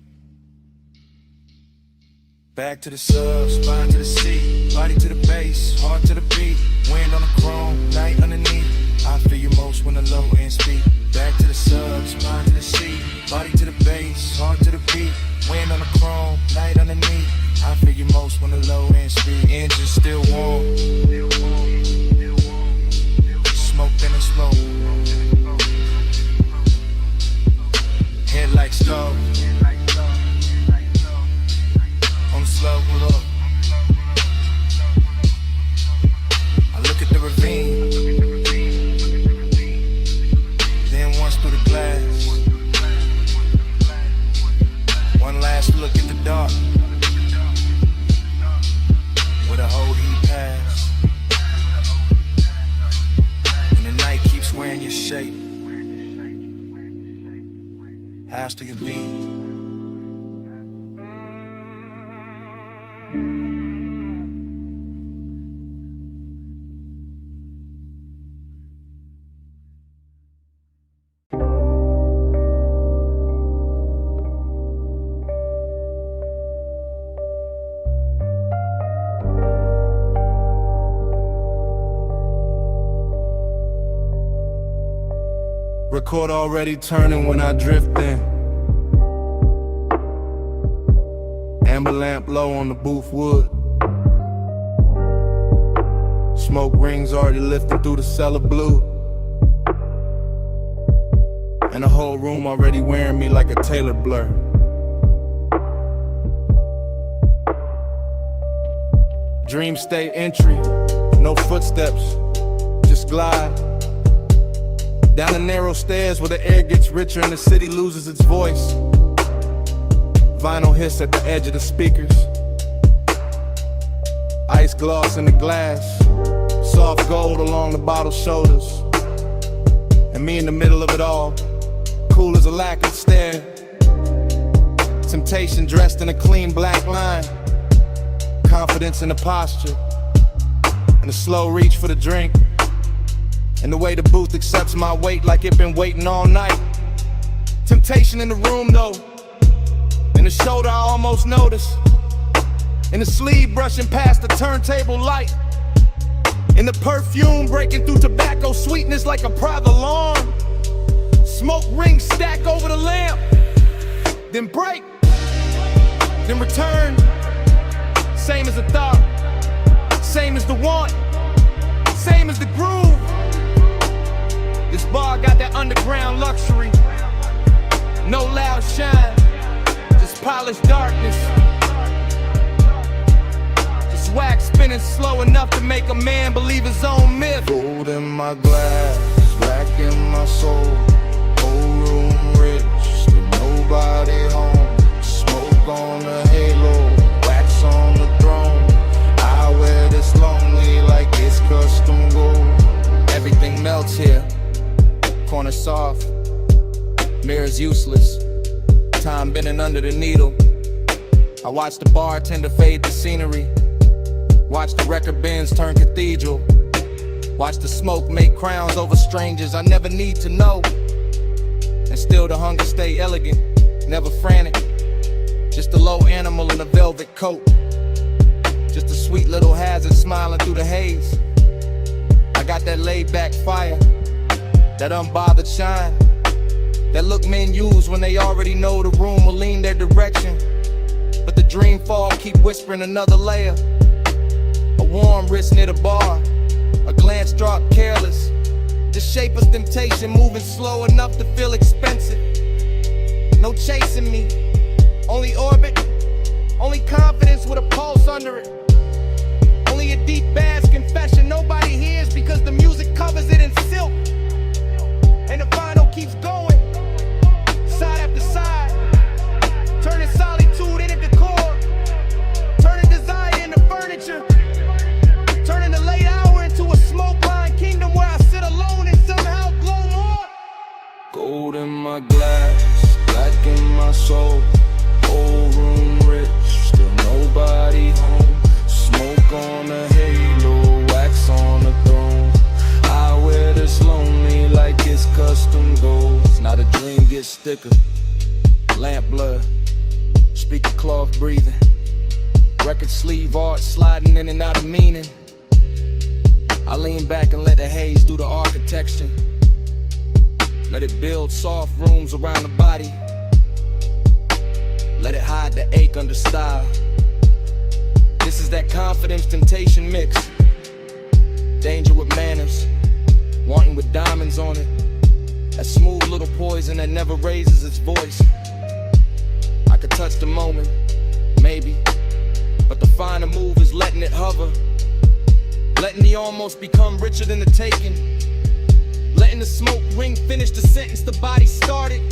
Back to the sub, spine to the seat, body to the bass, heart to the beat. Wind on the chrome, night underneath. I feel you most when the low end speak. Back to the sub, spine to the seat, body to the bass, heart to the beat. Wind on the chrome, night underneath. I feel you most when the low end speed. Engine still warm, smoke in the smoke. Headlights low, on the slow look. I look at the ravine, then once through the glass. One last look at the dark, where the whole heat pass, and the night keeps wearing your shape. House to your beat. Record already turning when I drift in. Amber lamp low on the booth wood. Smoke rings already lifting through the cellar blue. And the whole room already wearing me like a tailored blur. Dream state entry, no footsteps, just glide down the narrow stairs where the air gets richer and the city loses its voice. Vinyl hiss at the edge of the speakers. Ice gloss in the glass. Soft gold along the bottle's shoulders. And me in the middle of it all, cool as a lacquered stare. Temptation dressed in a clean black line. Confidence in the posture. And a slow reach for the drink. And the way the booth accepts my weight like it been waiting all night. Temptation in the room though. In the shoulder I almost notice. In the sleeve brushing past the turntable light. In the perfume breaking through tobacco sweetness like a private alarm. Smoke rings stack over the lamp. Then break. Then return. Same as the thought. Same as the want. Same as the groove. This bar got that underground luxury. No loud shine. Just polished darkness. Just wax spinning slow enough to make a man believe his own myth. Gold in my glass, black in my soul. Whole room rich, still nobody home. Smoke on the halo, wax on the throne. I wear this lonely like it's custom gold. Everything melts here. Corner soft, mirrors useless. Time bending under the needle. I watch the bartender fade the scenery. Watch the record bins turn cathedral. Watch the smoke make crowns over strangers I never need to know. And still the hunger stay elegant, never frantic. Just a low animal in a velvet coat. Just a sweet little hazard smiling through the haze. I got that laid back fire, that unbothered shine, that look men use when they already know the room will lean their direction. But the dream fall keep whispering another layer. A warm wrist near the bar, a glance drop careless. The shape of temptation moving slow enough to feel expensive. No chasing me, only orbit, only confidence with a pulse under it. Only a deep bass confession nobody hears because the music covers it in silk. And the vinyl keeps going, side after side, turning solitude into decor, turning desire into furniture, turning the late hour into a smoke-lined kingdom where I sit alone and somehow glow more. Gold in my glass, black in my soul. Whole room rich, still nobody home. Smoke on the halo, wax on the throne. I wear this lonely like it's custom gold. Now the dream gets thicker. Lamp blood, speaker cloth breathing. Record sleeve art sliding in and out of meaning. I lean back and let the haze do the architecture. Let it build soft rooms around the body. Let it hide the ache under style. This is that confidence temptation mix. Danger with manners, wanting with diamonds on it. That smooth little poison that never raises its voice. I could touch the moment, maybe, but the finer move is letting it hover. Letting the almost become richer than the taking. Letting the smoke ring finish the sentence the body started.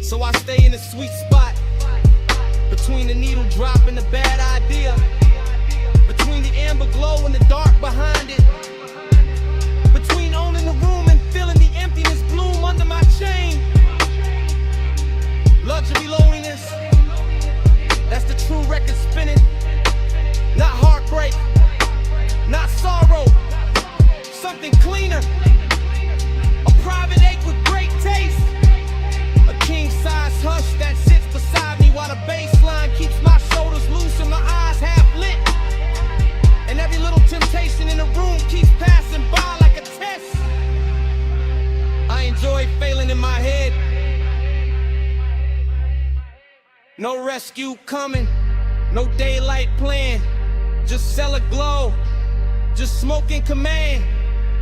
So I stay in a sweet spot, between the needle drop and the bad idea, between the amber glow and the dark behind it, between owning the room and feeling the emptiness bloom under my chain. Luxury loneliness, that's the true record spinning. Not heartbreak, not sorrow, something cleaner. A private ache with great taste. A king-size hush that sits beside me while the bass line keeps my shoulders loose and my eyes half lit. And every little temptation in the room keeps passing by like a test. I enjoy failing in my head. No rescue coming, no daylight plan. Just cellar glow, just smoke in command.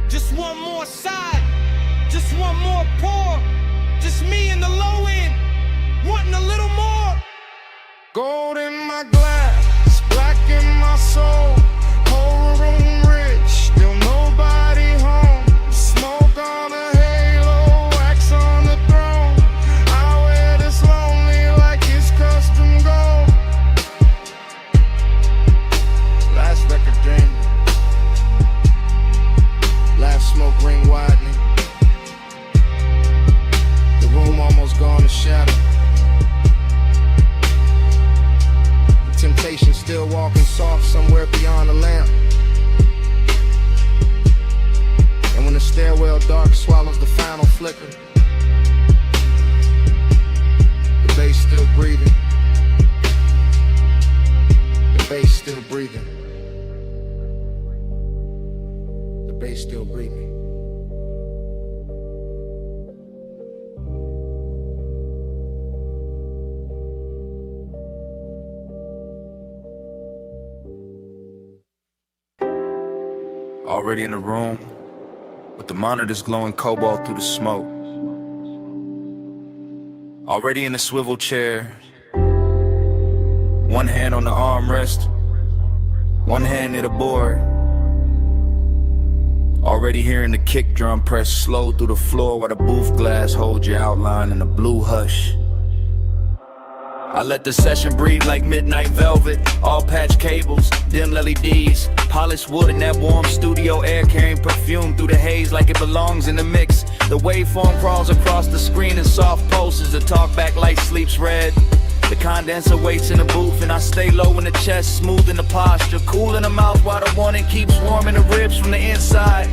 Just one more side, just one more pour. Just me in the low end, wanting a little more. Gold in my glass, black in my soul. Whole room rich, still nobody home. Smoke on the halo, wax on the throne. I wear this lonely like it's custom. stairwell dark swallows the final flicker. The bass still breathing. The bass still breathing. The bass still breathing. Already in the room, with the monitors glowing cobalt through the smoke. Already in the swivel chair, one hand on the armrest, one hand near the board. Already hearing the kick drum press slow through the floor while the booth glass holds your outline in a blue hush. I let the session breathe like midnight velvet. All patch cables, dim LEDs, polished wood in that warm studio air, carrying perfume through the haze like it belongs in the mix. The waveform crawls across the screen in soft pulses. The talkback light sleeps red. The condenser waits in the booth, and I stay low in the chest, smooth in the posture, cool in the mouth while the warning keeps warming the ribs from the inside.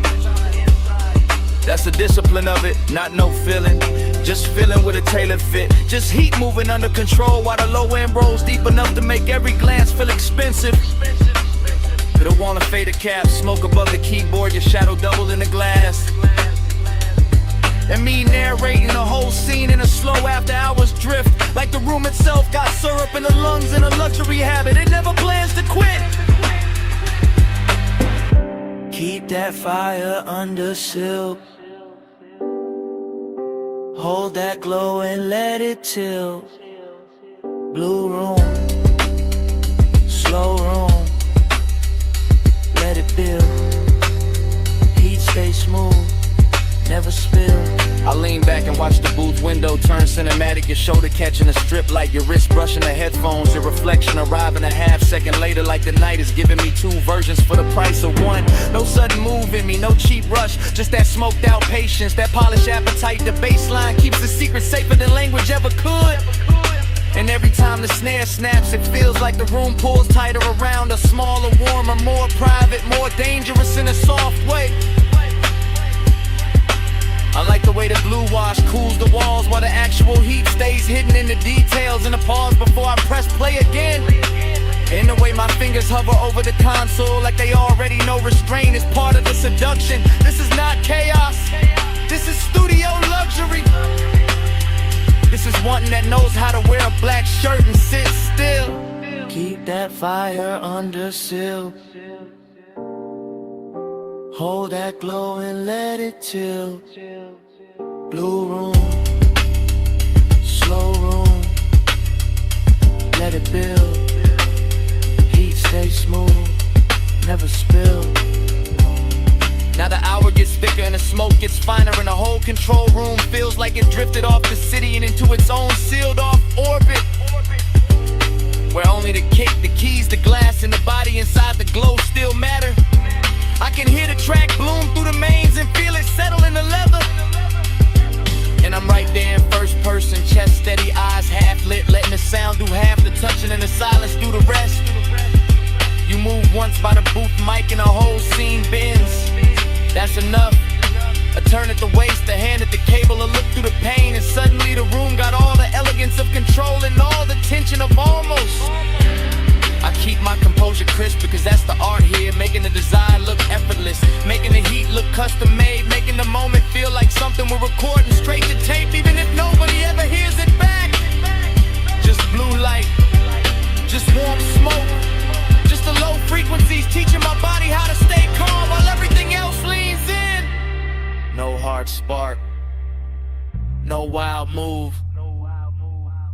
That's the discipline of it, not no feeling, just feeling with a tailored fit. Just heat moving under control while the low end rolls deep enough to make every glance feel expensive. To the wall and fader cap, smoke above the keyboard, your shadow double in the glass. And me narrating the whole scene in a slow after hours drift, like the room itself got syrup in the lungs in a luxury habit. It never plans to quit. Keep that fire under silk. Hold that glow and let it tilt. Blue room, slow room, let it build. Heat stay smooth, never spill. I lean back and watch the booth window turn cinematic. Your shoulder catching a strip light, your wrist brushing the headphones. Your reflection arriving a half second later, like the night is giving me two versions for the price of one. No sudden move in me, no cheap rush, just that smoked out patience, that polished appetite. The baseline keeps the secret safer than language ever could. And every time the snare snaps, it feels like the room pulls tighter around us. Smaller, warmer, more private, more dangerous in a soft way. I like the way the blue wash cools the walls while the actual heat stays hidden in the details. And the pause before I press play again. In the way my fingers hover over the console, like they already know restraint is part of the seduction. This is not chaos, this is studio luxury. This is one that knows how to wear a black shirt and sit still. Keep that fire under seal. Hold that glow and let it tilt. Blue room, slow room, let it build. Heat stay smooth, never spill. Now the hour gets thicker and the smoke gets finer, and the whole control room feels like it drifted off the city and into its own sealed off orbit, where only the kick, the keys, the glass, and the body inside the glow still matter. I can hear the track bloom through the mains and feel it settle in the leather. And I'm right there in first person, chest steady, eyes half lit, letting the sound do half the touching and the silence do the rest. You move once by the booth mic and the whole scene bends. That's enough. A turn at the waist, a hand at the cable, a look through the pain, and suddenly the room got all the elegance of control and all the tension of almost. I keep my composure crisp because that's the art here, making the design look effortless, making the heat look custom made, making the moment feel like something we're recording straight to tape, even if nobody ever hears it back. Just blue light, just warm smoke, just the low frequencies teaching my body how to stay calm while everything else leans in. No hard spark, no wild move,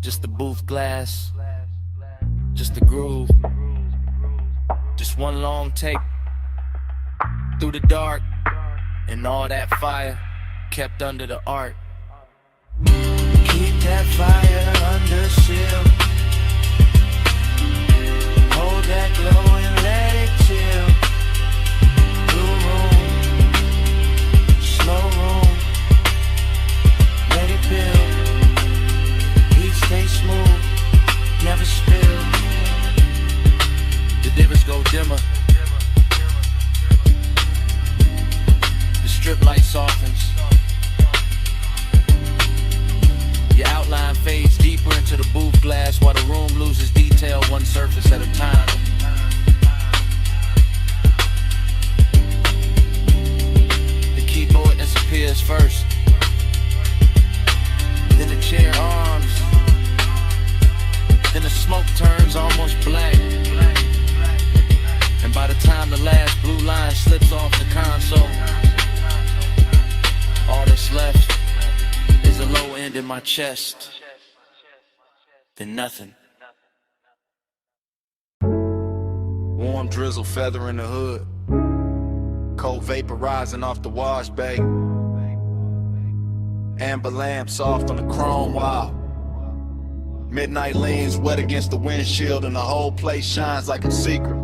just the booth glass, just the groove, just one long take through the dark, and all that fire kept under the art. Keep that fire under seal. Hold that glow and let it chill. Blue room, slow room, let it build. Heat stay smooth, never spill. The divers go dimmer, the strip lights softens. Your outline fades deeper into the booth glass while the room loses detail one surface at a time. The keyboard disappears first, then the chair arms, then the smoke turns almost black. And by the time the last blue line slips off the console, all that's left is a low end in my chest, then nothing. Warm drizzle feather in the hood, cold vapor rising off the wash bay, amber lamp soft on the chrome wall. Midnight leans wet against the windshield and the whole place shines like a secret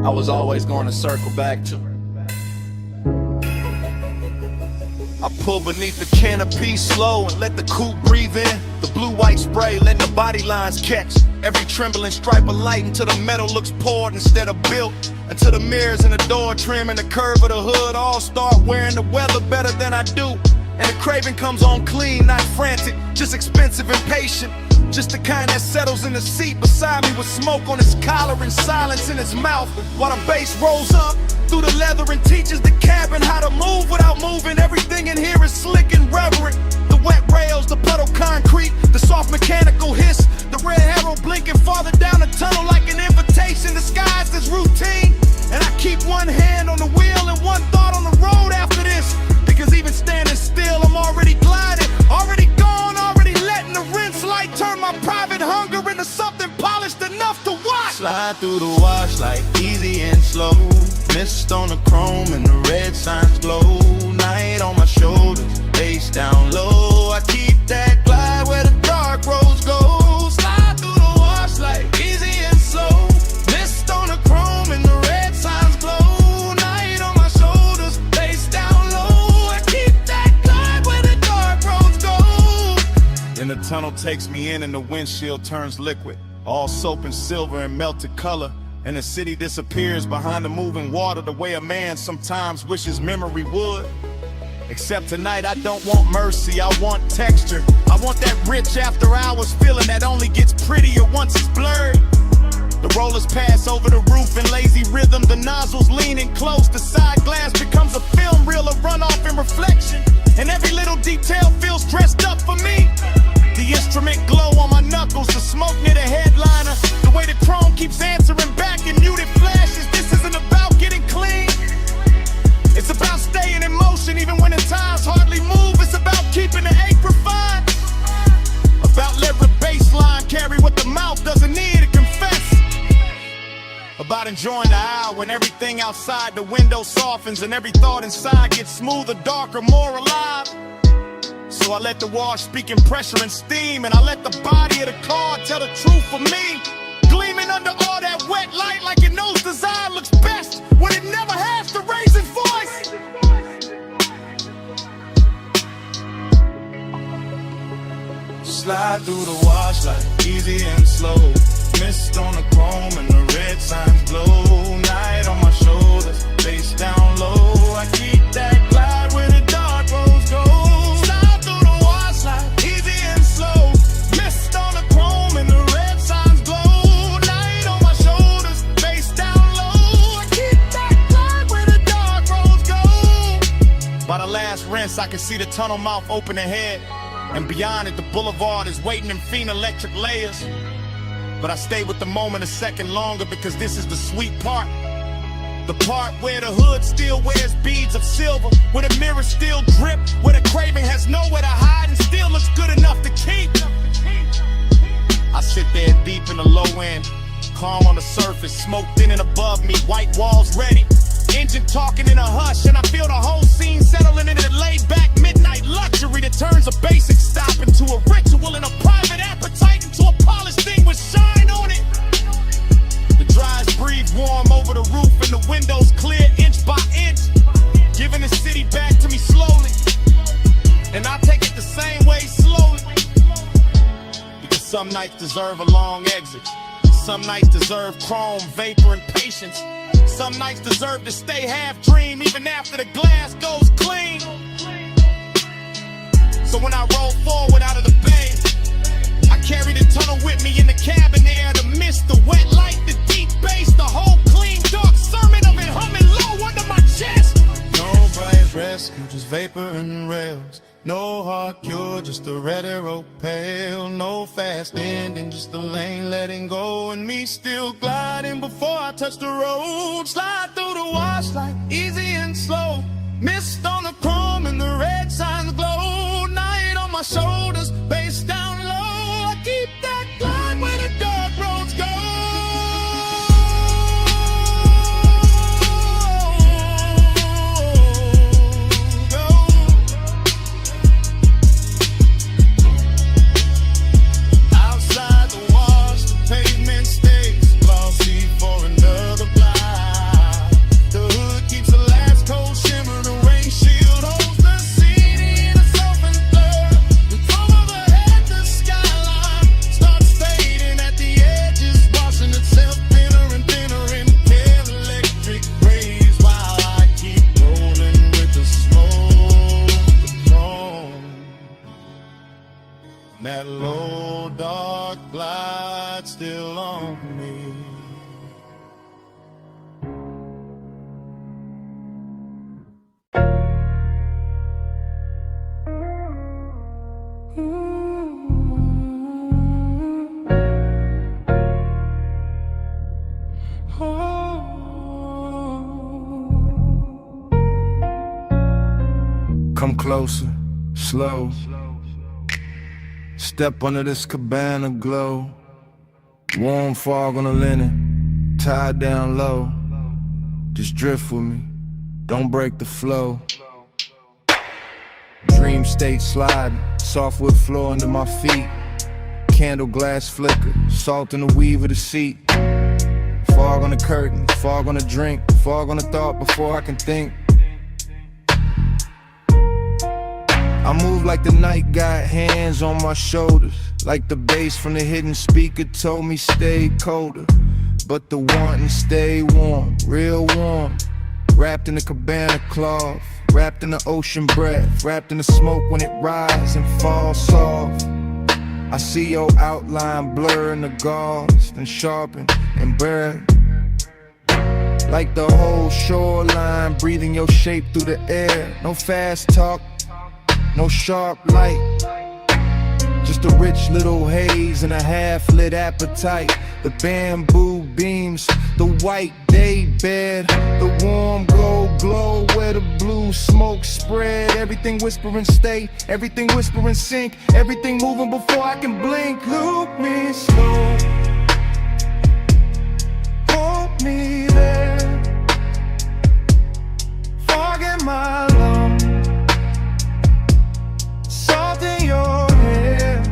I was always going to circle back to. I pull beneath the canopy slow and let the coupe breathe in. The blue-white spray letting the body lines catch every trembling stripe of light until the metal looks poured instead of built, until the mirrors and the door trim and the curve of the hood all start wearing the weather better than I do. And the craving comes on clean, not frantic, just expensive and patient. Just the kind that settles in the seat beside me with smoke on his collar and silence in his mouth while the bass rolls up through the leather and teaches the cabin how to move without moving. Everything in here is slick and reverent. The wet rails, the puddle concrete, the soft mechanical hiss, the red arrow blinking farther down the tunnel like an invitation disguised as routine. And I keep one hand on the wheel and one thought on the road after this, because even standing still I'm already gliding, already gone, already letting the rinse light turn my private hunger into something polished enough to watch. Slide through the wash like easy and slow, mist on the chrome and the red signs glow. Night on my shoulders, face down low. I keep that glide where the dark roads go. Slide through the wash like easy and slow, mist on the chrome and the red signs glow. Night on my shoulders, face down low. I keep that glide where the dark roads go. Then the tunnel takes me in and the windshield turns liquid, all soap and silver and melted color. And the city disappears behind the moving water the way a man sometimes wishes memory would. Except tonight I don't want mercy, I want texture. I want that rich after hours feeling that only gets prettier once it's blurred. The rollers pass over the roof in lazy rhythm, the nozzles leaning close, the side glass becomes a film reel of runoff and reflection. And every little detail feels dressed up for me. The instrument glow on my knuckles, the smoke near the headliner, the way the chrome keeps answering back in muted flashes. This isn't about getting clean, it's about staying in motion even when the times hardly move. It's about keeping the ache refined, about letting the baseline carry what the mouth doesn't need to confess, about enjoying the hour when everything outside the window softens and every thought inside gets smoother, darker, more alive. So I let the wash speak in pressure and steam, and I let the body of the car tell the truth for me. Gleaming under all that wet light like it knows design looks best when it never has to raise its voice. Slide through the wash like easy and slow, mist on the chrome and the red signs glow. Night on my shoulders, face down low. I keep that glide where the dark roads go. I can see the tunnel mouth open ahead, and beyond it the boulevard is waiting in faint electric layers. But I stay with the moment a second longer because this is the sweet part, the part where the hood still wears beads of silver, where the mirrors still drip, where the craving has nowhere to hide and still looks good enough to keep. I sit there deep in the low end, calm on the surface, smoke thin and above me, white walls ready, engine talking in a hush, and I feel the whole scene settling into laid-back midnight luxury that turns a basic stop into a ritual and a private appetite into a polished thing with shine on it. The dries breathe warm over the roof and the windows clear inch by inch, giving the city back to me slowly, and I take it the same way slowly, because some nights deserve a long exit, some nights deserve chrome, vapor, and patience. Some nights deserve to stay half dream, even after the glass goes clean. So when I roll forward out of the bay, I carry the tunnel with me in the cabin air. The mist, the wet light, the deep bass, the whole clean, dark sermon of it humming low under my chest. No bright rescue, just vapor and rails. No hard cure, just a red arrow pale. No fast ending, just a lane letting go. And me still gliding before I touch the road. Slide through the wash like easy and slow. Mist on the chrome and the red signs glow. Night on my shoulders, bass down low. I keep that glide where the dark roads go. That low dark glide still on me. Come closer, slow. Step under this cabana glow. Warm fog on the linen, tied down low. Just drift with me, don't break the flow. Dream state sliding, softwood floor under my feet. Candle glass flicker, salt in the weave of the seat. Fog on the curtain, fog on the drink, fog on the thought before I can think. I move like the night got hands on my shoulders, like the bass from the hidden speaker told me stay colder. But the wanting stay warm, real warm. Wrapped in the cabana cloth, wrapped in the ocean breath, wrapped in the smoke when it rises and falls soft. I see your outline blur in the gauze, then sharpen and burn. Like the whole shoreline, breathing your shape through the air. No fast talk, no sharp light, just a rich little haze and a half-lit appetite. The bamboo beams, the white day bed, the warm gold glow where the blue smoke spread. Everything whispering stay, everything whispering sink, everything moving before I can blink. Loop me slow, hold me there, fog in my lungs, salt in your hair.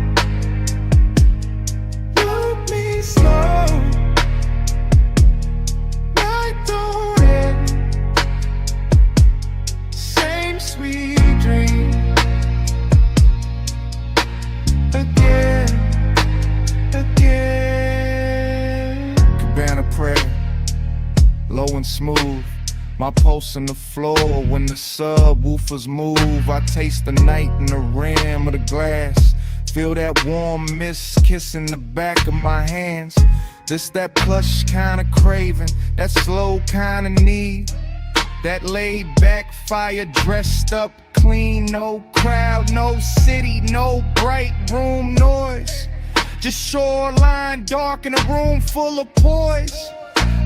Look me slow, night don't end. Same sweet dream again, again. Cabana prayer, low and smooth. My pulse on the floor when the subwoofers move. I taste the night in the rim of the glass. Feel that warm mist kissing the back of my hands. This that plush kind of craving, that slow kind of need. That laid back fire dressed up clean. No crowd, no city, no bright room noise. Just shoreline dark in a room full of poise.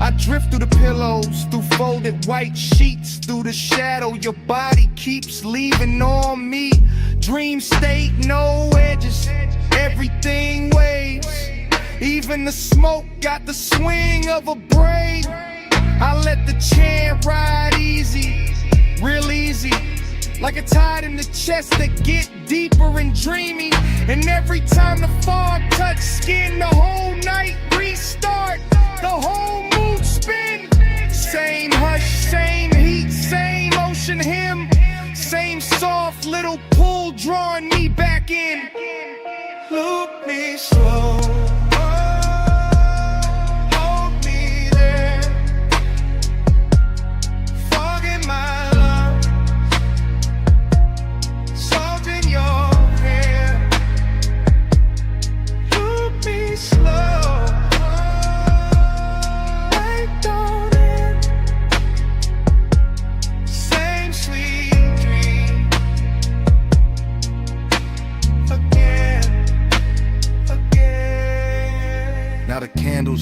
I drift through the pillows, through folded white sheets, through the shadow your body keeps leaving on me. Dream state, no edges, everything waves. Even the smoke got the swing of a braid. I let the chant ride easy, real easy, like a tide in the chest that get deeper and dreamy. And every time the fog touch skin, the whole night restart, the whole mood spin. Same hush, same heat, same ocean hymn, same soft little pull drawing me back in. Look me slow, hold me there,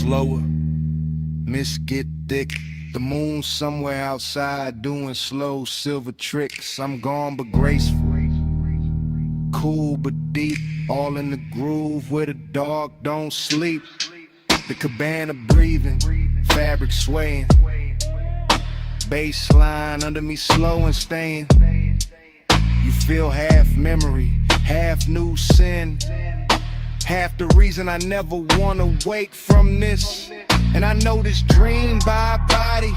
slower. Mist get thick. The moon somewhere outside doing slow silver tricks. I'm gone but graceful, cool but deep, all in the groove where the dog don't sleep. The cabana breathing, fabric swaying, bass line under me slow and staying. You feel half memory, half new sin, half the reason I never wanna wake from this. And I know this dream by body,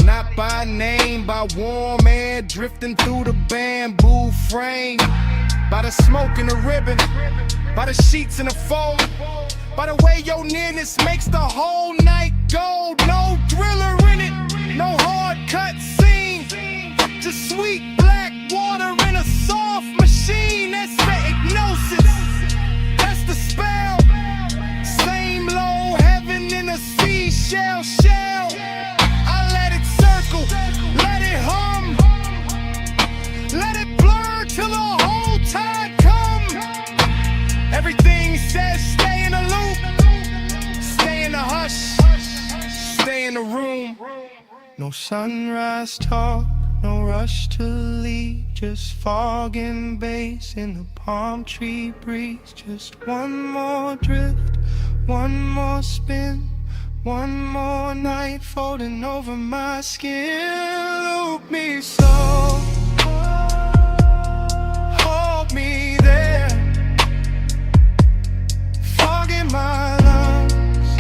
not by name, by warm air drifting through the bamboo frame, by the smoke and the ribbon, by the sheets and the fold, by the way your nearness makes the whole night gold. No thriller in it, no hard cut scene, just sweet black water in a soft machine. That's the hypnosis, that's the spell. Same low heaven in a seashell shell. I let it circle, let it hum, let it blur till the whole tide come. Everything says stay in the loop, stay in the hush, stay in the room. No sunrise talk, no rush to leave, just fog and bass in the palm tree breeze. Just one more drift, one more spin, one more night folding over my skin. Loop me slow, hold me there, fog in my lungs,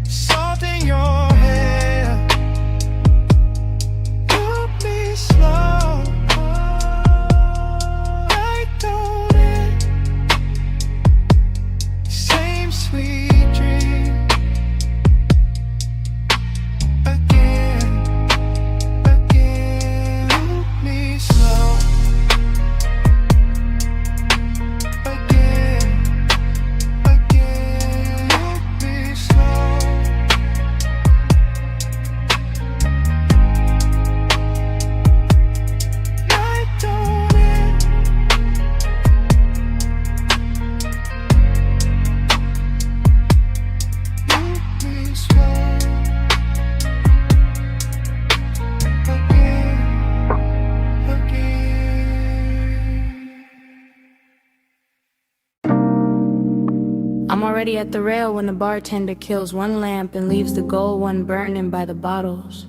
salt in your hair. Loop me slow, light don't end, same sweet dream. Loop me slow. Loop me slow. Night don't end. Loop me slow. I'm already at the rail when the bartender kills one lamp and leaves the gold one burning by the bottles.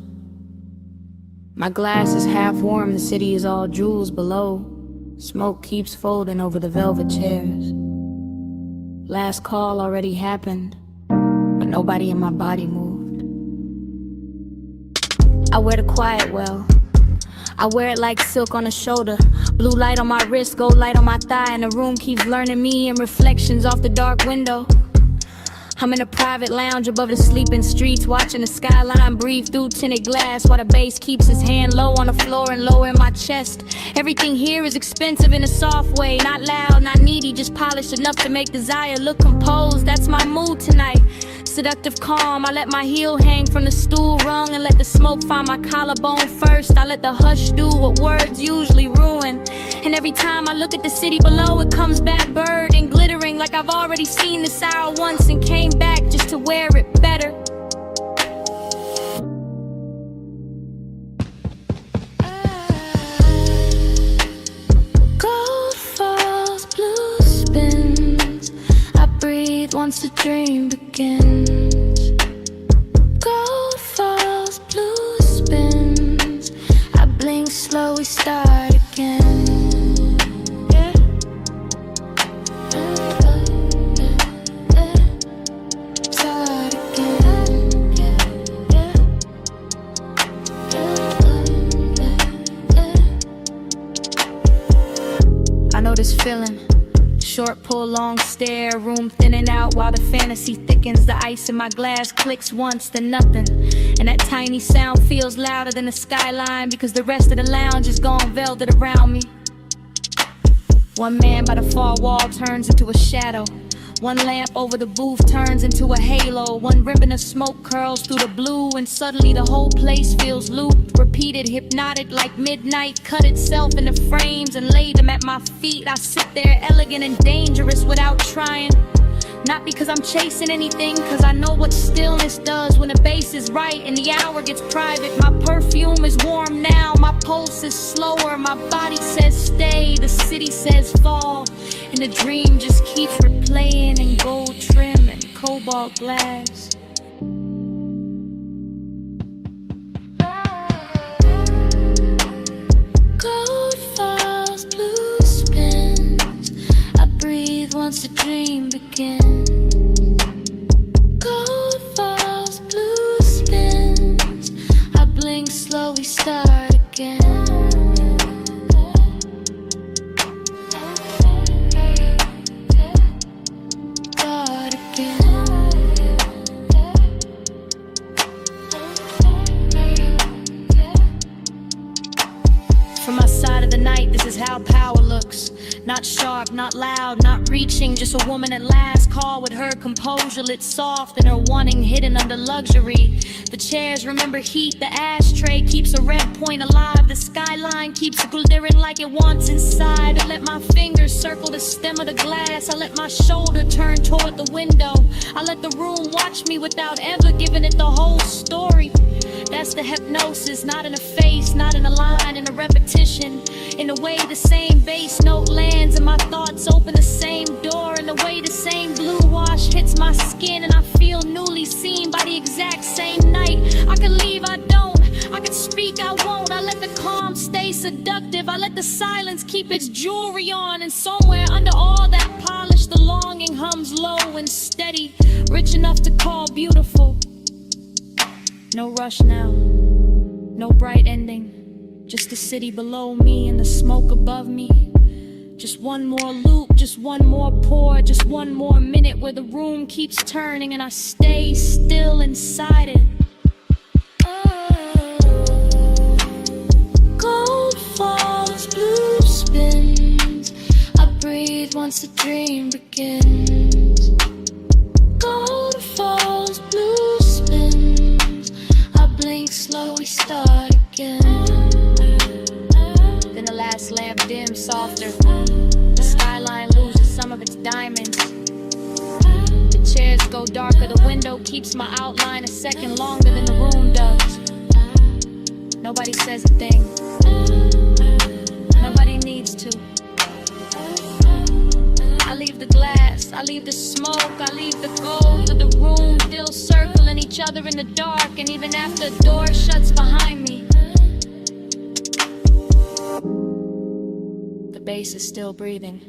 My glass is half warm, the city is all jewels below. Smoke keeps folding over the velvet chairs. Last call already happened, but nobody in my body moved. I wear the quiet well, I wear it like silk on the shoulder. Blue light on my wrist, gold light on my thigh, and the room keeps learning me and reflections off the dark window. I'm in a private lounge above the sleeping streets, watching the skyline breathe through tinted glass while the bass keeps his hand low on the floor and low in my chest. Everything here is expensive in a soft way, not loud, not needy, just polished enough to make desire look composed. That's my mood tonight. Seductive calm, I let my heel hang from the stool rung and let the smoke find my collarbone first. I let the hush do what words usually ruin. And every time I look at the city below, it comes back bird and glittering like I've already seen this hour once and came back just to wear it better. Gold falls, blue spins, I breathe once the dream begins. Gold falls, blue spins, I blink slow, we start again. Yeah. Start again. I know this feeling. Short pull, long stare, room thinning out while the fantasy thickens. The ice in my glass clicks once, then nothing. And that tiny sound feels louder than the skyline because the rest of the lounge is gone velvet around me. One man by the far wall turns into a shadow. One lamp over the booth turns into a halo. One ribbon of smoke curls through the blue, and suddenly the whole place feels looped, repeated, hypnotic like midnight. Cut itself into frames and laid them at my feet. I sit there elegant and dangerous without trying. Not because I'm chasing anything, cause I know what stillness does when the bass is right and the hour gets private. My perfume is warm now, my pulse is slower. My body says stay, the city says fall. And the dream just keeps replaying in gold trim and cobalt glass. Gold falls, blue spins. I breathe once the dream begins. Gold falls, blue spins. I blink slow, we start again. Start again. From my side of the night, this is how power looks. Not sharp, not loud, not reaching, just a woman at last. Call with her composure lit soft and her wanting hidden under luxury. The chairs remember heat, the ashtray keeps a red point alive. The skyline keeps glittering like it wants inside. I let my fingers circle the stem of the glass. I let my shoulder turn toward the window. I let the room watch me without ever giving it the whole story. That's the hypnosis, not in a face, not in a line, in a repetition. In the way the same bass note lands and my thoughts open the same door. In the way the same blue wash hits my skin and I feel newly seen by the exact same night. I can leave, I don't. I can speak, I won't. I let the calm stay seductive. I let the silence keep its jewelry on. And somewhere under all that polish, the longing hums low and steady, rich enough to call beautiful. No rush now, no bright ending, just the city below me and the smoke above me. Just one more loop, just one more pour, just one more minute where the room keeps turning and I stay still inside it. Gold falls, blue spins. I breathe once the dream begins. Gold falls, blue spins. I blink slow, we start again. Then the last lamp dims softer. The skyline loses some of its diamonds. The chairs go darker. The window keeps my outline a second longer than the room does. Nobody says a thing. Nobody needs to. I leave the glass, I leave the smoke, I leave the gold of the room still circling each other in the dark. And even after the door shuts behind me, the bass is still breathing.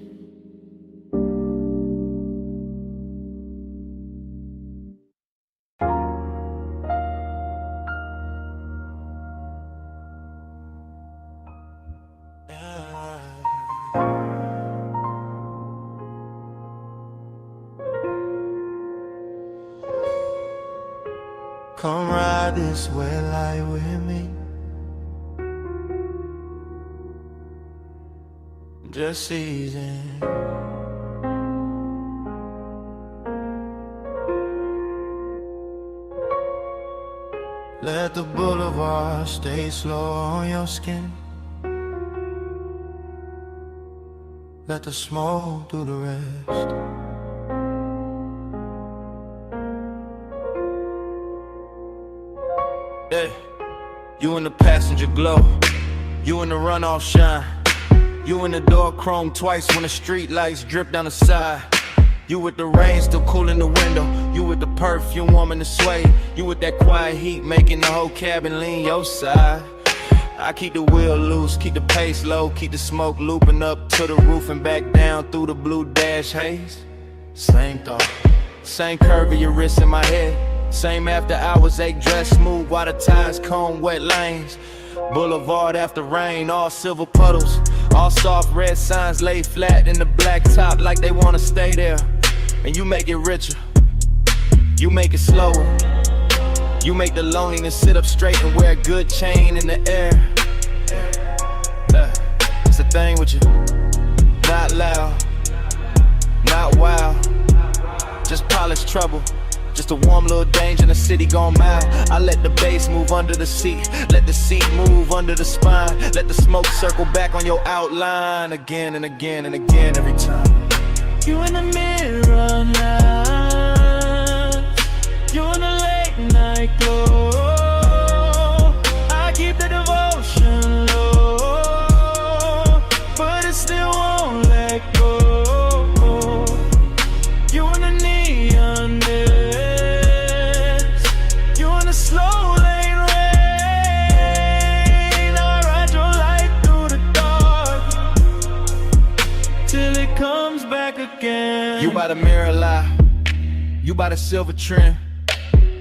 Come ride this red light with me. Just easing. Let the boulevard stay slow on your skin. Let the smoke do the rest. Yeah, you in the passenger glow, you in the runoff shine, you in the door chrome twice when the street lights drip down the side. You with the rain still cool in the window, you with the perfume warming the sway, you with that quiet heat making the whole cabin lean your side. I keep the wheel loose, keep the pace low, keep the smoke looping up to the roof and back down through the blue dash haze. Same thought, same curve of your wrist in my head. Same after hours, ache dress smooth while the tires comb wet lanes. Boulevard after rain, all silver puddles, all soft red signs laid flat in the black top like they wanna stay there. And you make it richer, you make it slower, you make the loneliness sit up straight and wear a good chain in the air. It's the thing with you, not loud, not wild, just polished trouble. Just a warm little danger in the city gone mild. I let the bass move under the seat, let the seat move under the spine. Let the smoke circle back on your outline again and again and again every time. You in the mirror now. You in the late night glow. I keep the devotion low, but it still won't let go. You in the neon dance. You in the slow lane rain. I ride your light through the dark till it comes back again. You by the mirror lie, you by the silver trim,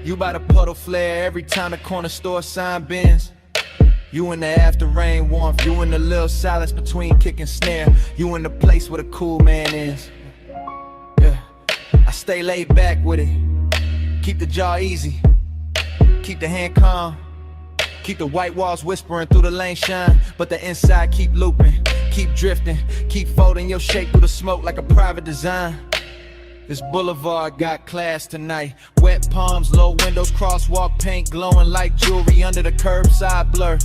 you by the puddle flare every time the corner store sign bends. You in the after rain warmth, you in the little silence between kick and snare. You in the place where the cool man is. Yeah, I stay laid back with it, keep the jaw easy, keep the hand calm, keep the white walls whispering through the lane shine, but the inside keep looping, keep drifting, keep folding your shape through the smoke like a private design. This boulevard got class tonight. Wet palms, low windows, crosswalk paint glowing like jewelry under the curbside blur.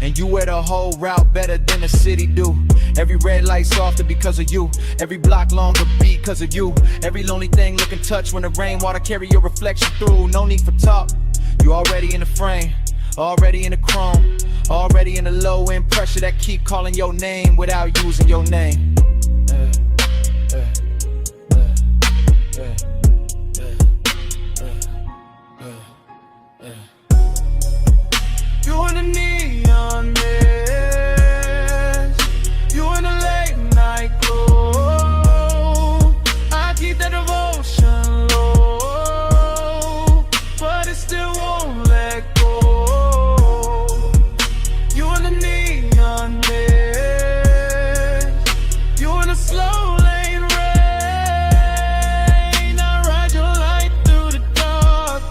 And you wear the whole route better than the city do. Every red light softer because of you. Every block longer because of you. Every lonely thing looking touch when the rainwater carry your reflection through. No need for talk, you already in the frame, already in the chrome, already in the low end pressure that keep calling your name without using your name. You in the neon mist. You in the late night glow. I keep that devotion low, but it still won't let go. You in the neon mist. You in the slow lane rain. I ride your light through the dark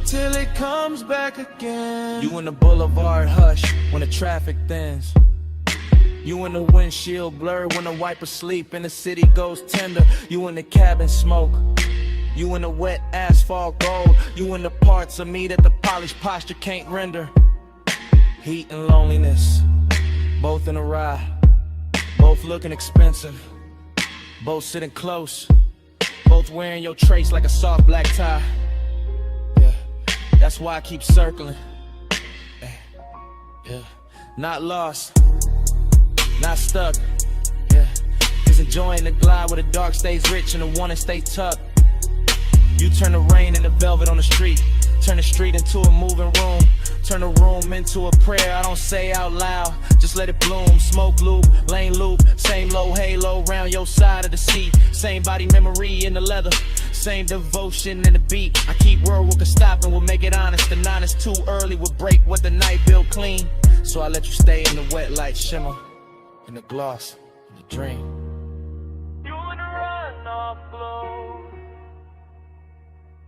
till it comes back again. You in the boulevard hush when the traffic thins. You in the windshield blur when the wipers sleep and the city goes tender. You in the cabin smoke. You in the wet asphalt gold. You in the parts of me that the polished posture can't render. Heat and loneliness, both in a ride, both looking expensive, both sitting close, both wearing your trace like a soft black tie. That's why I keep circling. Yeah. Not lost, not stuck. Yeah. Just enjoying the glide where the dark stays rich and the one that stays tucked. You turn the rain into velvet on the street, turn the street into a moving room, turn the room into a prayer I don't say out loud, just let it bloom. Smoke loop, lane loop, same low halo round your side of the seat, same body memory in the leather, same devotion in the beat. I keep word what could stop and we'll make it honest. The 9 is too early, we'll break what the night built clean. So I let you stay in the wet light shimmer, in the gloss, in the dream. You in the runoff glow.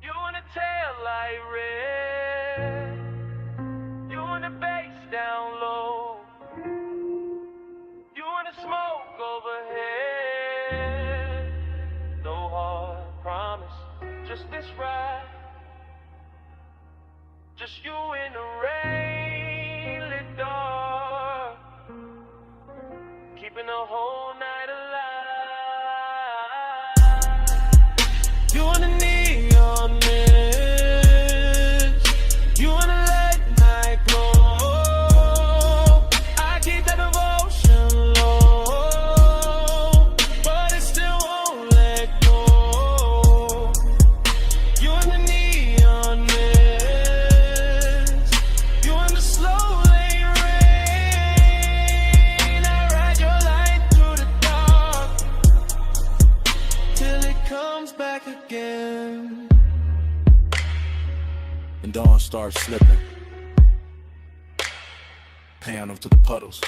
You in the tail light red. You in the bass down low. You in the smoke overhead. No hard promise, just this ride. Just you in the rain lit dark, keeping the whole night alive. You in the neon mist. You in the late night glow. I keep that devotion low, but it still won't let go. You in the neon mist. You in the slow lane rain. I ride your light through the dark till it comes back again. And dawn starts slipping, paying to the puddles.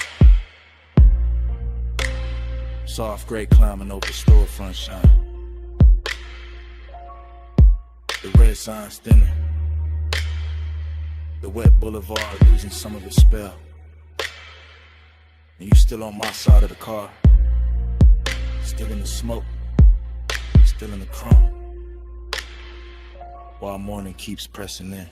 Soft gray climbing over the storefront shine. The red signs thinning. The wet boulevard losing some of its spell. And you still on my side of the car. Still in the smoke. Still in the crumb. While morning keeps pressing in.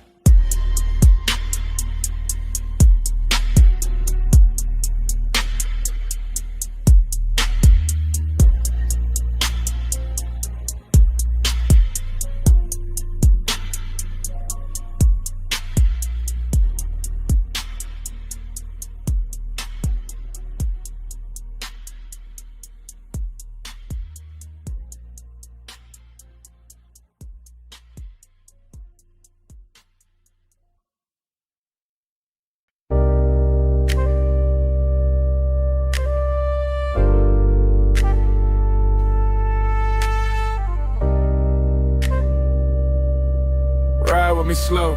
me slow.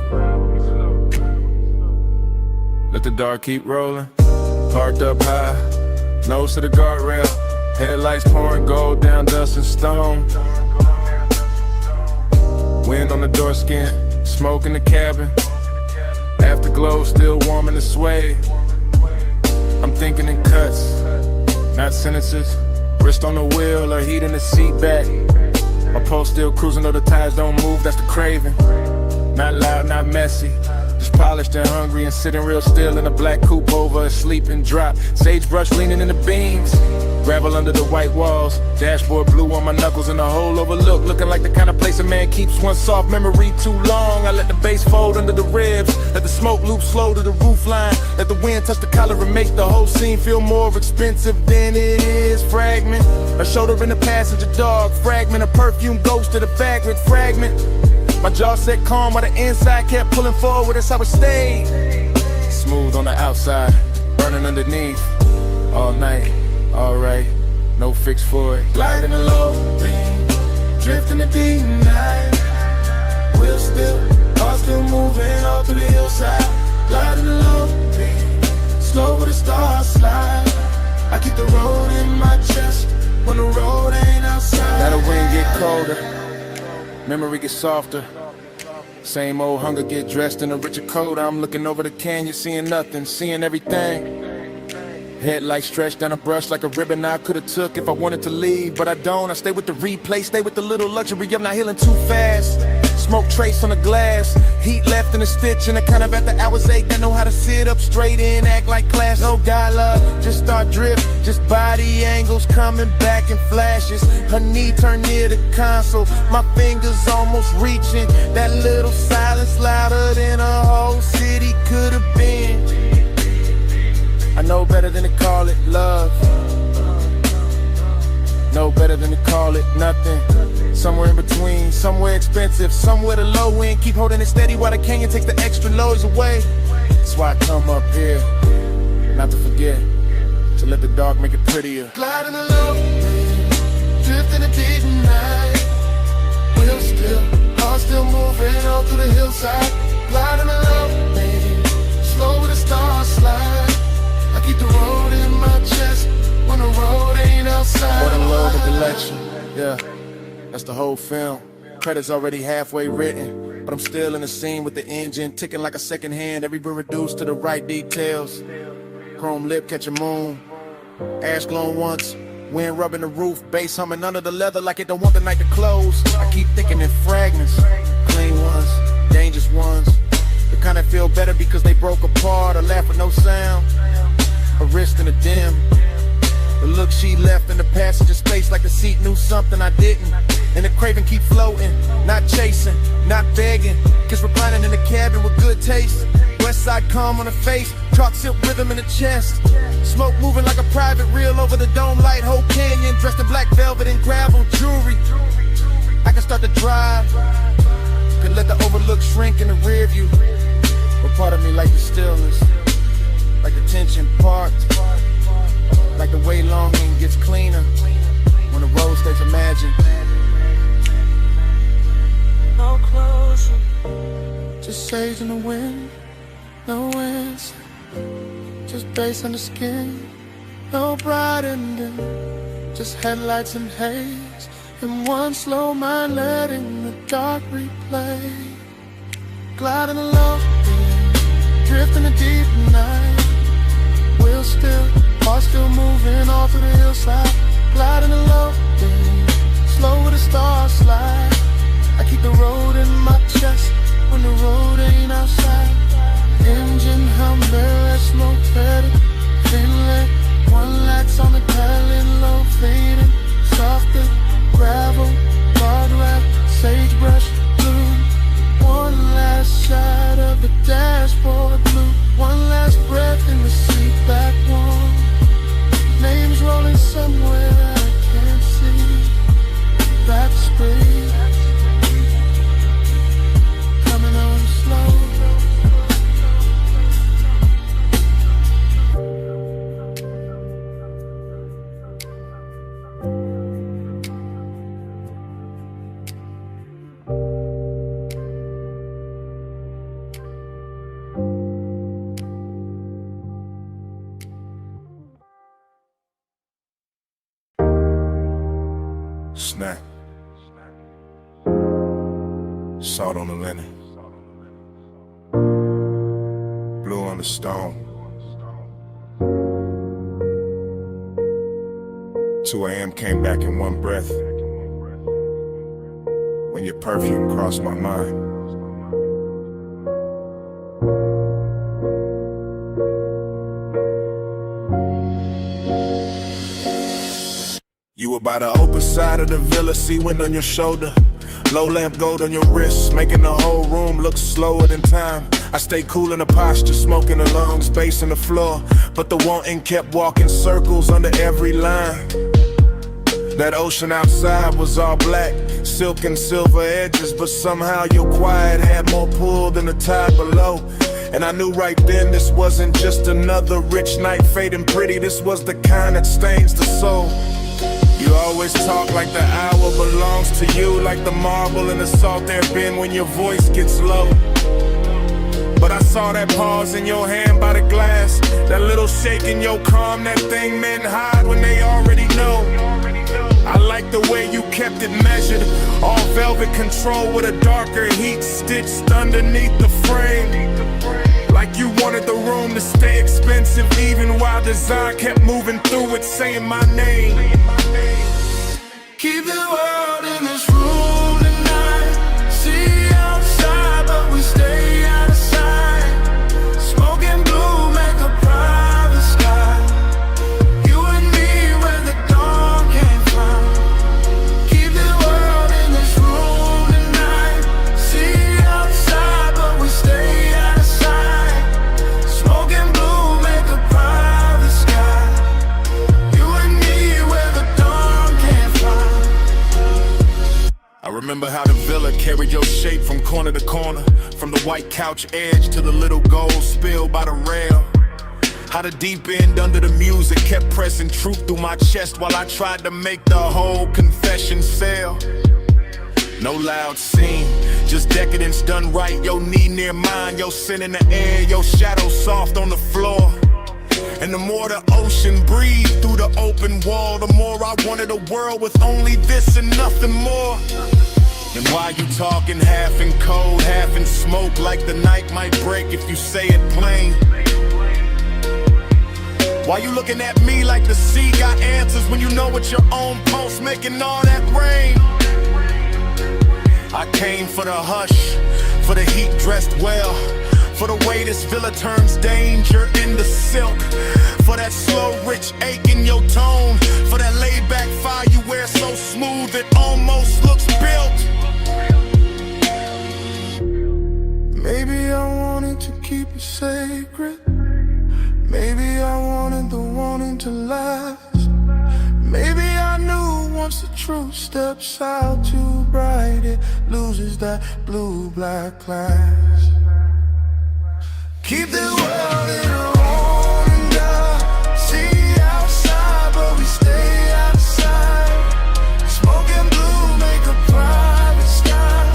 Let the dark keep rolling. Parked up high, nose to the guardrail. Headlights pouring gold down dust and stone. Wind on the door skin, smoke in the cabin. Afterglow still warm in the suede. I'm thinking in cuts, not sentences. Wrist on the wheel or heat in the seat back. My pulse still cruising though the tires don't move, that's the craving. Not loud, not messy. Just polished and hungry and sitting real still in a black coupe over a sleeping drop. Sagebrush leaning in the beams. Gravel under the white walls. Dashboard blue on my knuckles and the whole overlook. Looking like the kind of place a man keeps one soft memory too long. I let the bass fold under the ribs. Let the smoke loop slow to the roof line. Let the wind touch the collar and make the whole scene feel more expensive than it is. Fragment, a shoulder in the passenger dog. Fragment, a perfume ghost to the vagrant. Fragment, my jaw set calm while the inside kept pulling forward. That's how it stayed. Smooth on the outside, burning underneath. All night. Alright, no fix for it. Gliding the low beam, drifting the deep night. Wheels still, car still moving all through the hillside. Gliding the low beam, slow with the stars slide. I keep the road in my chest when the road ain't outside. Now the wind get colder, memory get softer. Same old hunger get dressed in a richer coat. I'm looking over the canyon, seeing nothing, seeing everything. Headlights stretched down a brush like a ribbon I could've took if I wanted to leave, but I don't. I stay with the replay, stay with the little luxury of not healing too fast. Smoke trace on the glass, heat left in a stitch, and I kind of at the hours ache. I know how to sit up straight and act like class. No dialogue, just start drip, just body angles coming back in flashes. Her knee turned near the console, my fingers almost reaching. That little silence louder than a whole city could've been. I know better than to call it love. Know better than to call it nothing. Somewhere in between, somewhere expensive, somewhere the low end. Keep holding it steady while the canyon takes the extra loads away. That's why I come up here, not to forget, to let the dark make it prettier. Gliding the low, drifting the deep night. Wheels still, car still moving all through the hillside. Gliding the low, slow with the stars slide. I keep the road in my chest when the road ain't outside. More than load of collection, yeah, that's the whole film. Credits already halfway written, but I'm still in the scene with the engine ticking like a second hand. Every bit reduced to the right details. Chrome lip catching moon, ash glowing once, wind rubbing the roof, bass humming under the leather like it don't want the night to close. I keep thinking in fragments, clean ones, dangerous ones. The kind that feel better because they broke apart or laugh with no sound. Her wrist in the dim, the look she left in the passenger space like the seat knew something I didn't. And the craving keep floating, not chasing, not begging. Kiss reclining in the cabin with good taste. West side calm on the face, chalk silk rhythm in the chest. Smoke moving like a private reel over the dome light. Whole canyon dressed in black velvet and gravel jewelry. I can start to drive, could let the overlook shrink in the rear view. But part of me like the stillness, like the tension parked, like the way longing gets cleaner when the road stays imagined. No closer, just sage in the wind, no answer, just bass on the skin, no bright ending, just headlights and haze, and one slow mind letting the dark replay. Gliding along, drifting the deep night. Wheels still, car still moving all through the hillside. Gliding along, slow with the stars slide. I keep the road in my chest when the road ain't outside. Engine hum, mirror, smoke petty, inlet. One lights on the dial low, fading. Softer, gravel, guardrail, sagebrush, blue. One last shot of the dashboard blue. One last breath in the seat back warm. Names rolling somewhere I can't see. Backspace, coming on slow. Snack. Salt on the linen. Blue on the stone. 2 a.m. came back in one breath. When your perfume crossed my mind. You were by the open side of the villa, sea wind on your shoulder. Low lamp gold on your wrist, making the whole room look slower than time. I stayed cool in the posture, smoking the lungs, bass in the floor. But the wanting kept walking circles under every line. That ocean outside was all black, silk and silver edges, but somehow your quiet had more pull than the tide below. And I knew right then this wasn't just another rich night fading pretty, this was the kind that stains the soul. You always talk like the hour belongs to you, like the marble in the salt there bin when your voice gets low. But I saw that pause in your hand by the glass, that little shake in your calm, that thing men hide when they already know. I like the way you kept it measured, all velvet control with a darker heat stitched underneath the frame. Like you wanted the room to stay expensive even while design kept moving through it saying my name. Keep the world in this room tonight. See outside, but we stay out of sight. Smoking blue, make a private sky. You and me where the dawn can't find. Keep the world in this room tonight. See outside, but we stay out of sight. Smoking blue, make a private sky. You and me where the dawn can't find. I remember how the villa carried your shape from corner to corner, from the white couch edge to the little gold spill by the rail. How the deep end under the music kept pressing truth through my chest while I tried to make the whole confession sell. No loud scene, just decadence done right. Your knee near mine, your sin in the air, your shadow soft on the floor. And the more the ocean breathed through the open wall, the more I wanted a world with only this and nothing more. And why you talking half in cold, half in smoke, like the night might break if you say it plain? Why you looking at me like the sea got answers when you know it's your own pulse making all that rain? I came for the hush, for the heat dressed well, for the way this villa turns danger into silk, for that slow rich ache in your tone, for that laid back fire you wear so smooth it almost looks built. Maybe I wanted to keep it sacred. Maybe I wanted the wanting to last. Maybe I knew once the truth steps out too bright, it loses that blue-black class. Keep the world in a rolling dial. See outside, but we stay outside. Smoking blue, make a private sky.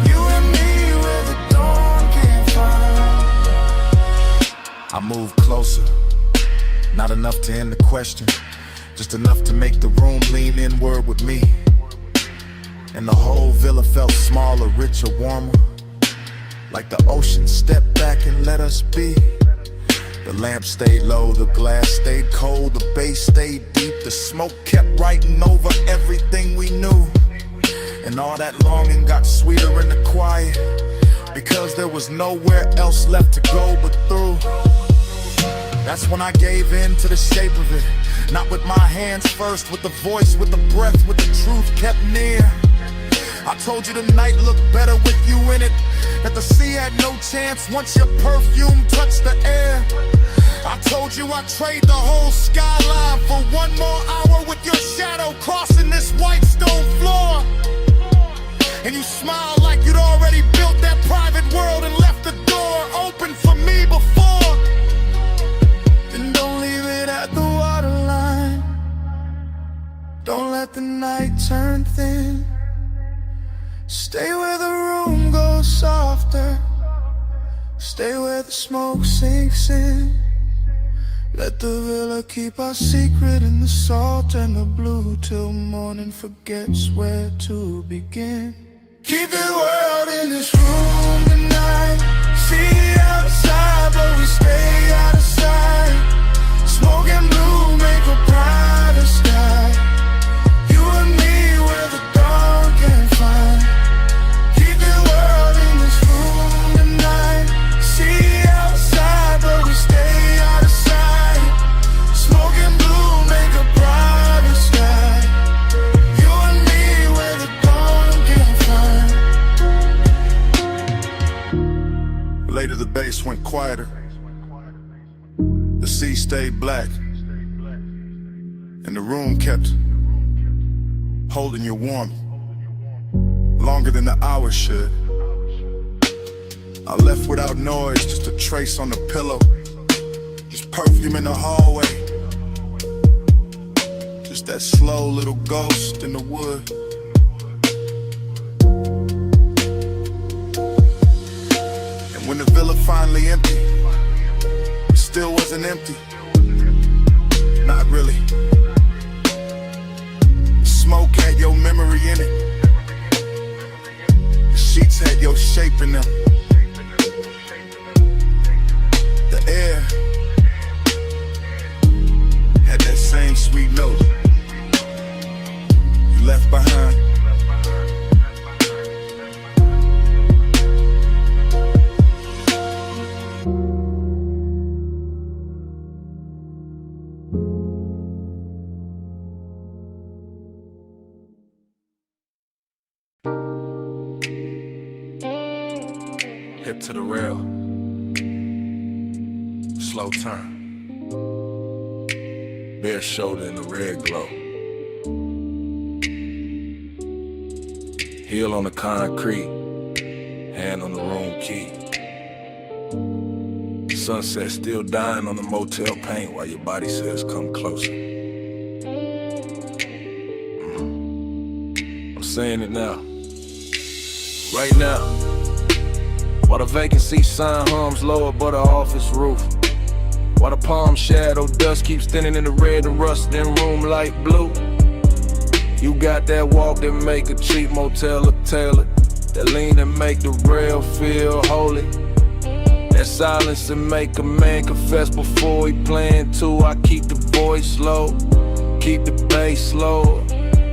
You and me where the dawn can't find. I moved closer, not enough to end the question, just enough to make the room lean inward with me. And the whole villa felt smaller, richer, warmer, like the ocean stepped back and let us be. The lamp stayed low, the glass stayed cold, the bass stayed deep, the smoke kept writing over everything we knew. And all that longing got sweeter in the quiet, because there was nowhere else left to go but through. That's when I gave in to the shape of it, not with my hands first, with the voice, with the breath, with the truth kept near. I told you the night looked better with you in it, that the sea had no chance once your perfume touched the air. I told you I'd trade the whole skyline for one more hour with your shadow crossing this white stone floor. And you smiled like you'd already built that private world and left the door open for me before. Then don't leave it at the waterline. Don't let the night turn thin. Stay where the room goes softer. Stay where the smoke sinks in. Let Let the villa keep our secret in the salt and the blue till morning forgets where to begin. Keep the world in this room tonight. See outside, but we stay out of sight. Smoke and blue make a brighter sky. You and me where the dawn can't find. Keep the world in this room tonight. See outside, but we stay out of sight. Smoke and blue make a brighter sky. You and me where the dawn can't find. Later the bass went quieter. The sea stayed black. And the room kept holding you warm longer than the hours should. I left without noise, just a trace on the pillow, just perfume in the hallway, just that slow little ghost in the wood. And when the villa finally emptied, it still wasn't empty. Not really. Smoke had your memory in it. The sheets had your shape in them. The air had that same sweet note you left behind. Hip to the rail, slow turn, bare shoulder in the red glow, heel on the concrete, hand on the room key. Sunset still dying on the motel paint while your body says come closer. I'm saying it now, right now. While the vacancy sign hums low above the office roof. While the palm shadow dust keeps thinning in the red and rust in room light blue. You got that walk that make a cheap motel look tailored. That lean that make the rail feel holy. That silence that make a man confess before he playing too. I keep the voice low, keep the bass low.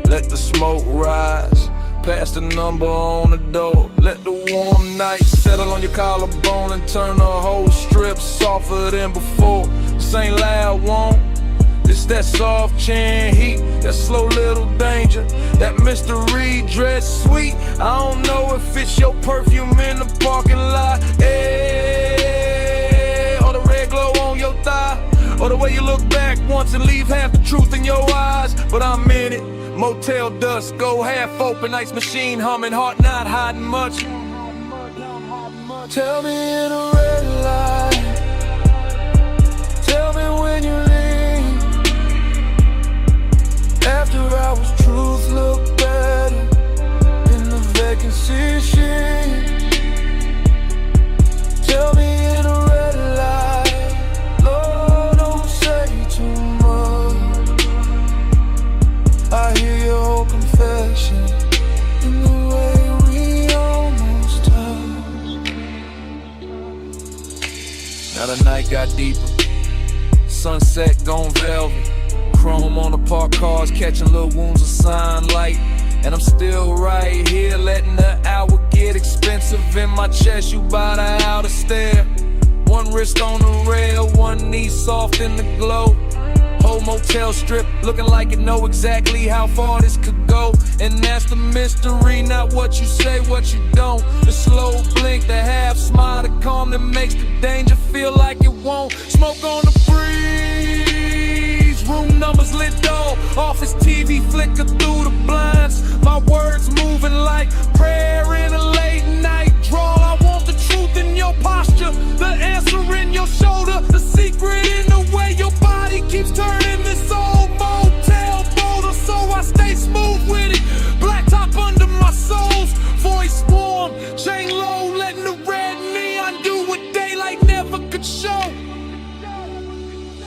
Let the smoke rise. Pass the number on the door. Let the warm night settle on your collarbone and turn the whole strip softer than before. This ain't loud, won't. This that soft chin heat, that slow little danger, that mystery dress sweet. I don't know if it's your perfume in the parking lot, or the red glow on your thigh, or the way you look back once and leave half the truth in your eyes. But I'm in it. Motel dust, go half open, ice machine humming, heart not hiding much. Tell me in a red light, tell me when you leave. After hours, truth look better in the vacancy sheet. Tell me in a red light, Lord, don't say too much. I hear your whole confession in the way we almost touched. Now the night got deeper, sunset gone velvet. Chrome on the parked cars, catching little wounds of sunlight. And I'm still right here, letting the hour get expensive in my chest. You bout to outer stare. One wrist on the rail, one knee soft in the glow. Whole motel strip, looking like it know exactly how far this could go. And that's the mystery, not what you say, what you don't. The slow blink, the half smile, the calm that makes the danger feel like it won't. Smoke on the breeze, room numbers lit dull. Office TV flicker through the blinds. My words moving like prayer in a late night drawl. I want the truth in your posture, the answer in your shoulder, the secret in the way your body keeps turning this old motel boulder. So I stay smooth with it, black top under my soles, voice warm, chain low, letting the red neon do what daylight never could show.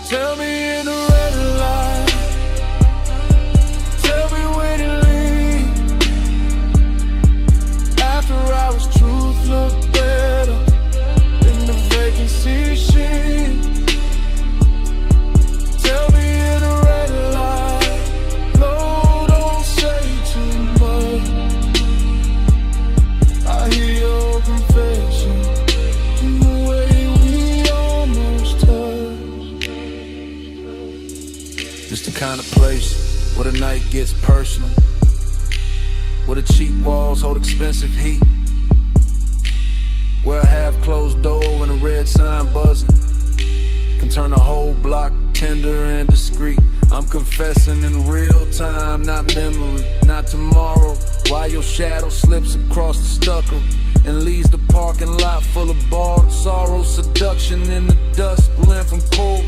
Tell me in the red light. Tell me when you leave. After hours, truth look better in the vacancy sheet. Tell me in the red light. No, don't say too much. I hear your confession in the way we almost touched. It's the kind of place where the night gets personal, where the cheap walls hold expensive heat, where a half-closed door and a red sign buzzing can turn a whole block tender and discreet. I'm confessing in real time, not memory, not tomorrow. While your shadow slips across the stucco and leaves the parking lot full of borrowed sorrow, seduction in the dust, blend from cold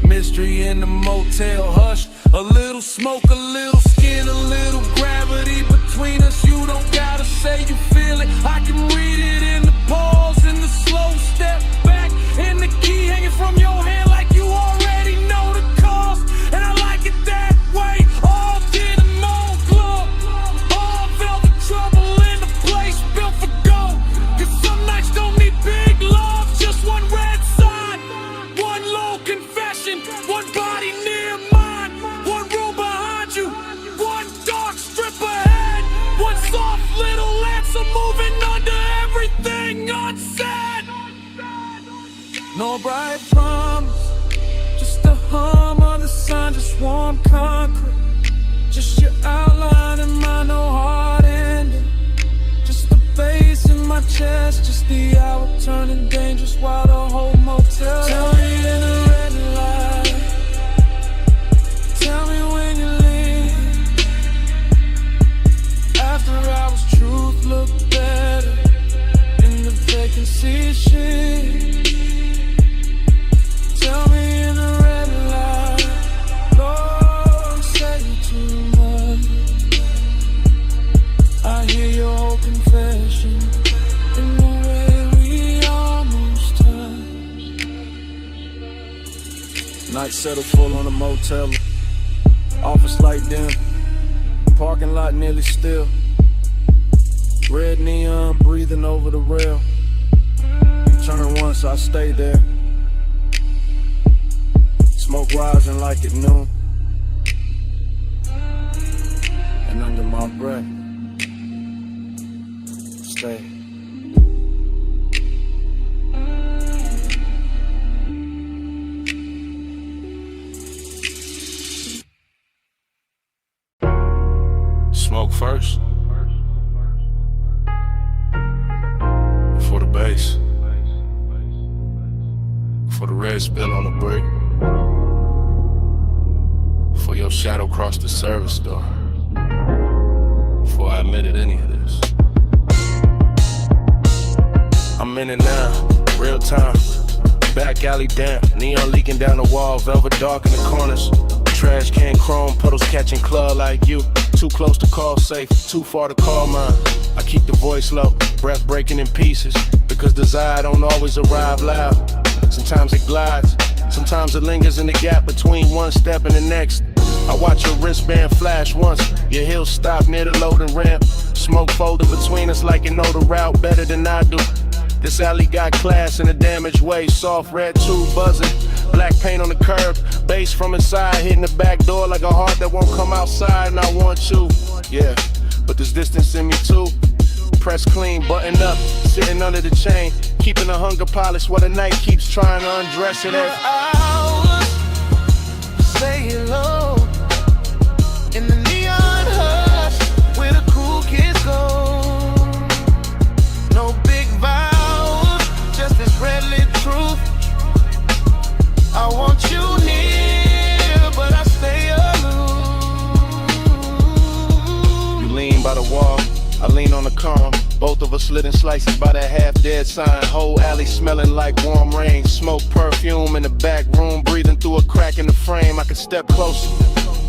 mystery in the motel hush. A little smoke, a little skin, a little gravity between us. You don't gotta say you feel it, I can read it in the pause, in the slow step back, in the key hanging from your hand like you already know the cost. And I like it that way, all denim on club, all velvet trouble in the place built for gold. Cause some nights don't need big love, just one red sign, one low confession, one body near mine, one room behind you, one dark strip ahead, one soft little answer moving under everything unsaid. No bright promise, just a hum of the sun, just warm concrete, just your outline in my no hard ending, just the bass in my chest, just the hour turning dangerous while the whole motel. Tell me in the red light. Tell me when you leave. After hours, truth look better in the vacancy sheet. Tell me in the red light. Don't say too much. I hear your whole confession in the way we almost touched. Night settle full on a motel. Office light dim, parking lot nearly still. Red neon breathing over the rail. Turn once, I stay there. Smoke rising like at noon. And under my breath, stay. Smoke first, for the bass, for the red spill on the brick, for your shadow cross the service door, before I admitted any of this. I'm in it now, real time, back alley damp, neon leaking down the wall, velvet dark in the corners, trash can chrome, puddles catching claw like you. Too close to call safe, too far to call mine. I keep the voice low, breath breaking in pieces, because desire don't always arrive loud. Sometimes it glides, sometimes it lingers in the gap between one step and the next. I watch your wristband flash once, your heels stop near the loading ramp. Smoke folded between us like you know the route better than I do. This alley got class in a damaged way, soft red tube buzzing. Black paint on the curb, bass from inside, hitting the back door like a heart that won't come outside, and I want you, yeah, but there's distance in me too. Press clean, buttoned up, sitting under the chain, keeping the hunger polished while the night keeps trying to undress it. Hours, stay low, in the neon hush, where the cool kids go. No big vows, just this red lit truth. I want you near, but I stay aloof. You lean by the wall, I lean on the calm. Both of us slitting slices by that half-dead sign. Whole alley smelling like warm rain. Smoke perfume in the back room, breathing through a crack in the frame. I can step closer,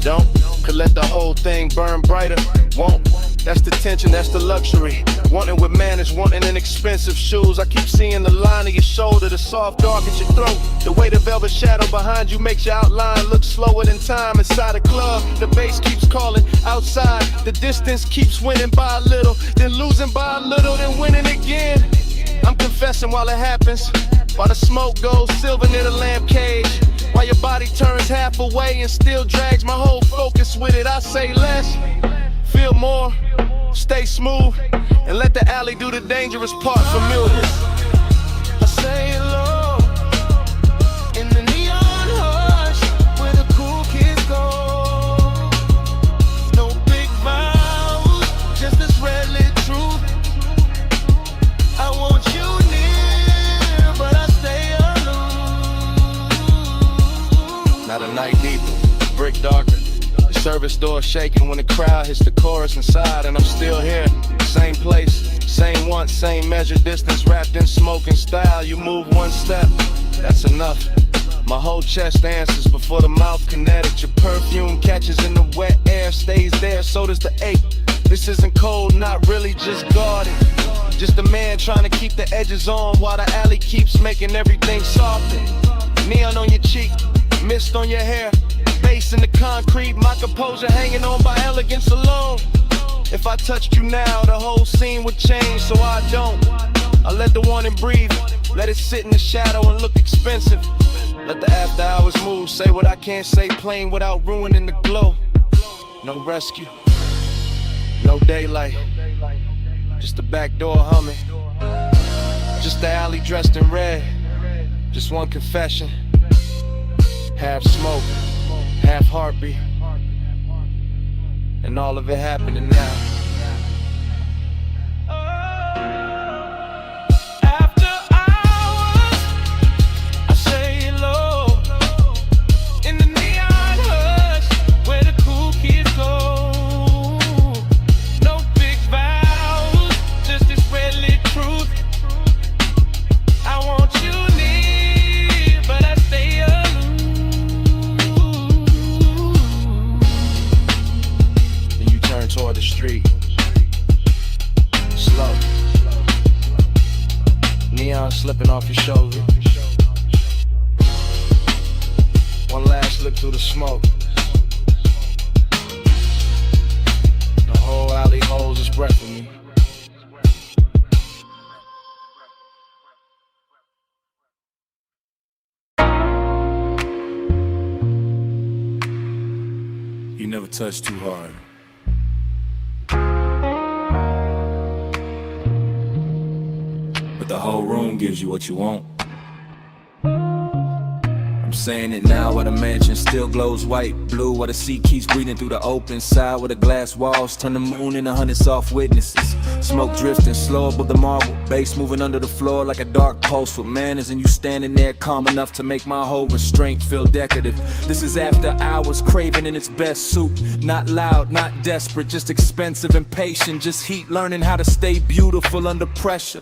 don't, could let the whole thing burn brighter. Won't, That's the tension, that's the luxury. Wanting with manners, wanting in expensive shoes. I keep seeing the line of your shoulder, the soft dark at your throat. The way the velvet shadow behind you makes your outline look slower than time. Inside a club, the bass keeps calling. Outside, the distance keeps winning by a little, then losing by a little, then winning again. I'm confessing while it happens, while the smoke goes silver near the lamp cage, while your body turns half away and still drags my whole focus with it. I say less, feel more, stay smooth, and let the alley do the dangerous part familiar. I say low in the neon hush where the cool kids go. No big vows, just this red lit truth. I want you near, but I stay alone. Now the night deeper, brick darker. The service door shaking when the crowd hits the chorus inside, and I'm still here. Same place, same want, same measure, distance wrapped in smoke and style. You move one step, that's enough. My whole chest answers before the mouth kinetic. Your perfume catches in the wet air, stays there, so does the ache. This isn't cold, not really, just guarded. Just a man trying to keep the edges on while the alley keeps making everything softer. Neon on your cheek, mist on your hair, bass in the concrete, my composure hanging on by elegance alone. If I touched you now, the whole scene would change, so I don't. I let the warning breathe, let it sit in the shadow and look expensive. Let the after hours move, say what I can't say plain without ruining the glow. No rescue, no daylight, just the back door humming. Just the alley dressed in red, just one confession. Half smoke, half heartbeat, and all of it happening now. After hours, I say low in the neon hush where the cool kids go. No big vows, just this red lit truth. I want you near, but I stay alone. Then you turn toward the street, slow. Neon slipping off your shoulder. One last look through the smoke. The whole alley holds its breath for me. You never touch too hard. But the whole room gives you what you want. I'm saying it now where the mansion still glows white, blue, where the sea keeps breathing through the open side, where the glass walls turn the moon into 100 soft witnesses. Smoke drifting slow above the marble, bass moving under the floor like a dark pulse with manners, and you standing there calm enough to make my whole restraint feel decorative. This is after hours, craving in its best suit, not loud, not desperate, just expensive and patient, just heat, learning how to stay beautiful under pressure.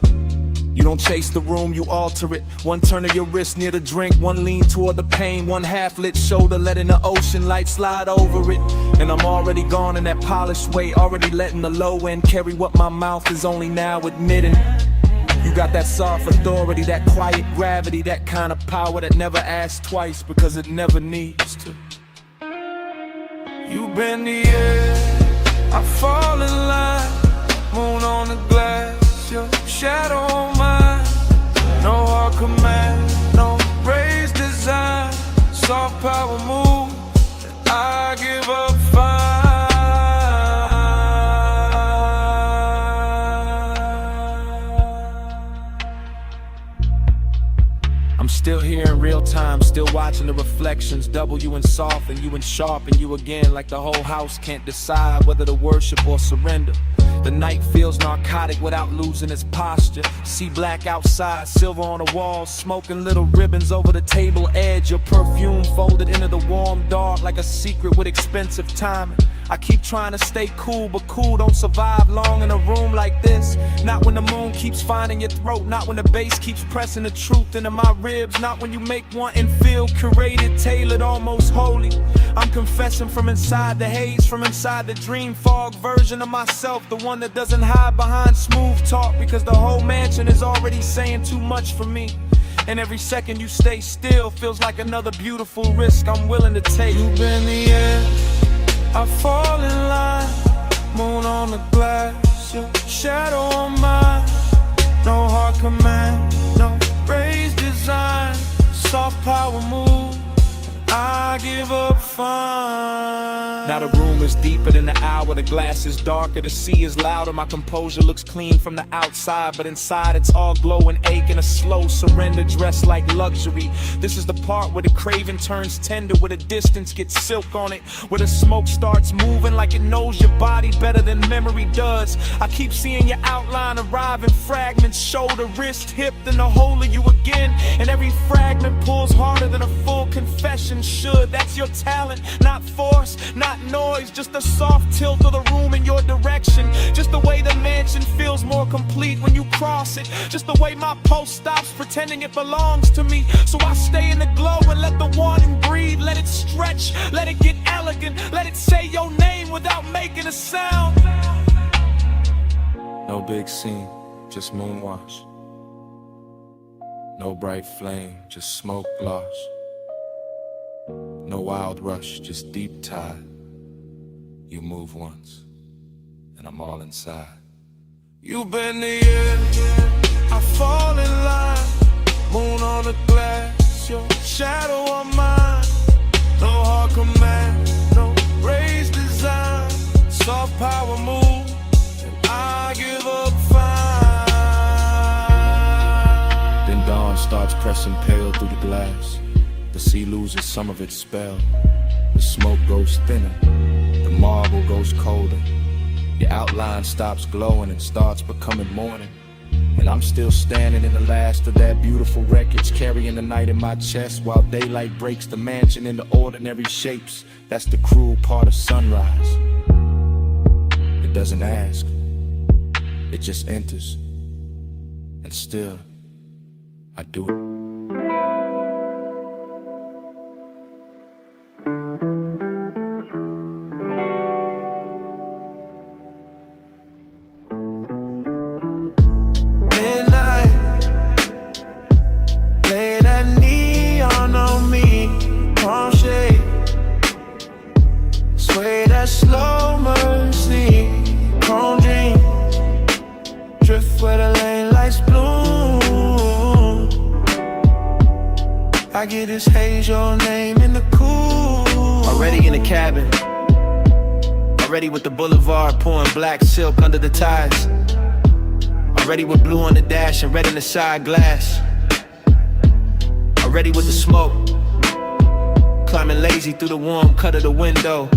You don't chase the room, you alter it. One turn of your wrist near the drink, one lean toward the pain, one half-lit shoulder letting the ocean light slide over it. And I'm already gone in that polished way, already letting the low end carry what my mouth is only now admitting. You got that soft authority, that quiet gravity, that kind of power that never asks twice because it never needs to. You bend the air, I fall in line. Moon on the glass, your shadow on mine. No hard command, no raised design. Soft power move, I give up fine. I'm still here in real time, still watching the reflections, double you and soft and you and sharp and you again, like the whole house can't decide whether to worship or surrender. The night feels narcotic without losing its posture. See black outside, silver on the walls, smoking little ribbons over the table edge. Your perfume folded into the warm dark like a secret with expensive timing. I keep trying to stay cool, but cool don't survive long in a room like this. Not when the moon keeps finding your throat, not when the bass keeps pressing the truth into my ribs, not when you make one and feel curated, tailored, almost holy. I'm confessing from inside the haze, from inside the dream fog version of myself, the one that doesn't hide behind smooth talk, because the whole mansion is already saying too much for me. And every second you stay still feels like another beautiful risk I'm willing to take. You've been the air, I fall in line, moon on the glass, your shadow on mine. No hard command, no raised design, soft power move, I give up fine. Now the room is deeper than the hour, the glass is darker, the sea is louder. My composure looks clean from the outside, but inside it's all glow and ache and a slow surrender dressed like luxury. This is the part where the craving turns tender, where the distance gets silk on it, where the smoke starts moving like it knows your body better than memory does. I keep seeing your outline arrive in fragments, shoulder, wrist, hip, then the whole of you again. And every fragment pulls harder than a full confession should. That's your talent, not force, not noise, just a soft tilt of the room in your direction. Just the way the mansion feels more complete when you cross it. Just the way my pulse stops pretending it belongs to me. So I stay in the glow and let the wanting breathe. Let it stretch, let it get elegant, let it say your name without making a sound. No big scene, just moonwash. No bright flame, just smoke gloss. No wild rush, just deep tide. You move once, and I'm all inside. You've been the air, I fall in line, moon on the glass, your shadow on mine. No hard command, no raised design, soft power move, and I give up fine. Then dawn starts pressing pale through the glass. The sea loses some of its spell. The smoke goes thinner, the marble goes colder. Your outline stops glowing and starts becoming morning. And I'm still standing in the last of that beautiful wreckage, carrying the night in my chest while daylight breaks the mansion into ordinary shapes. That's the cruel part of sunrise. It doesn't ask, it just enters. And still, I do it. Slow mercy, chrome dream, drift where the lane lights bloom. I get this haze, your name in the cool. Already in the cabin, already with the boulevard pouring black silk under the ties. Already with blue on the dash and red in the side glass. Already with the smoke, climbing lazy through the warm cut of the window.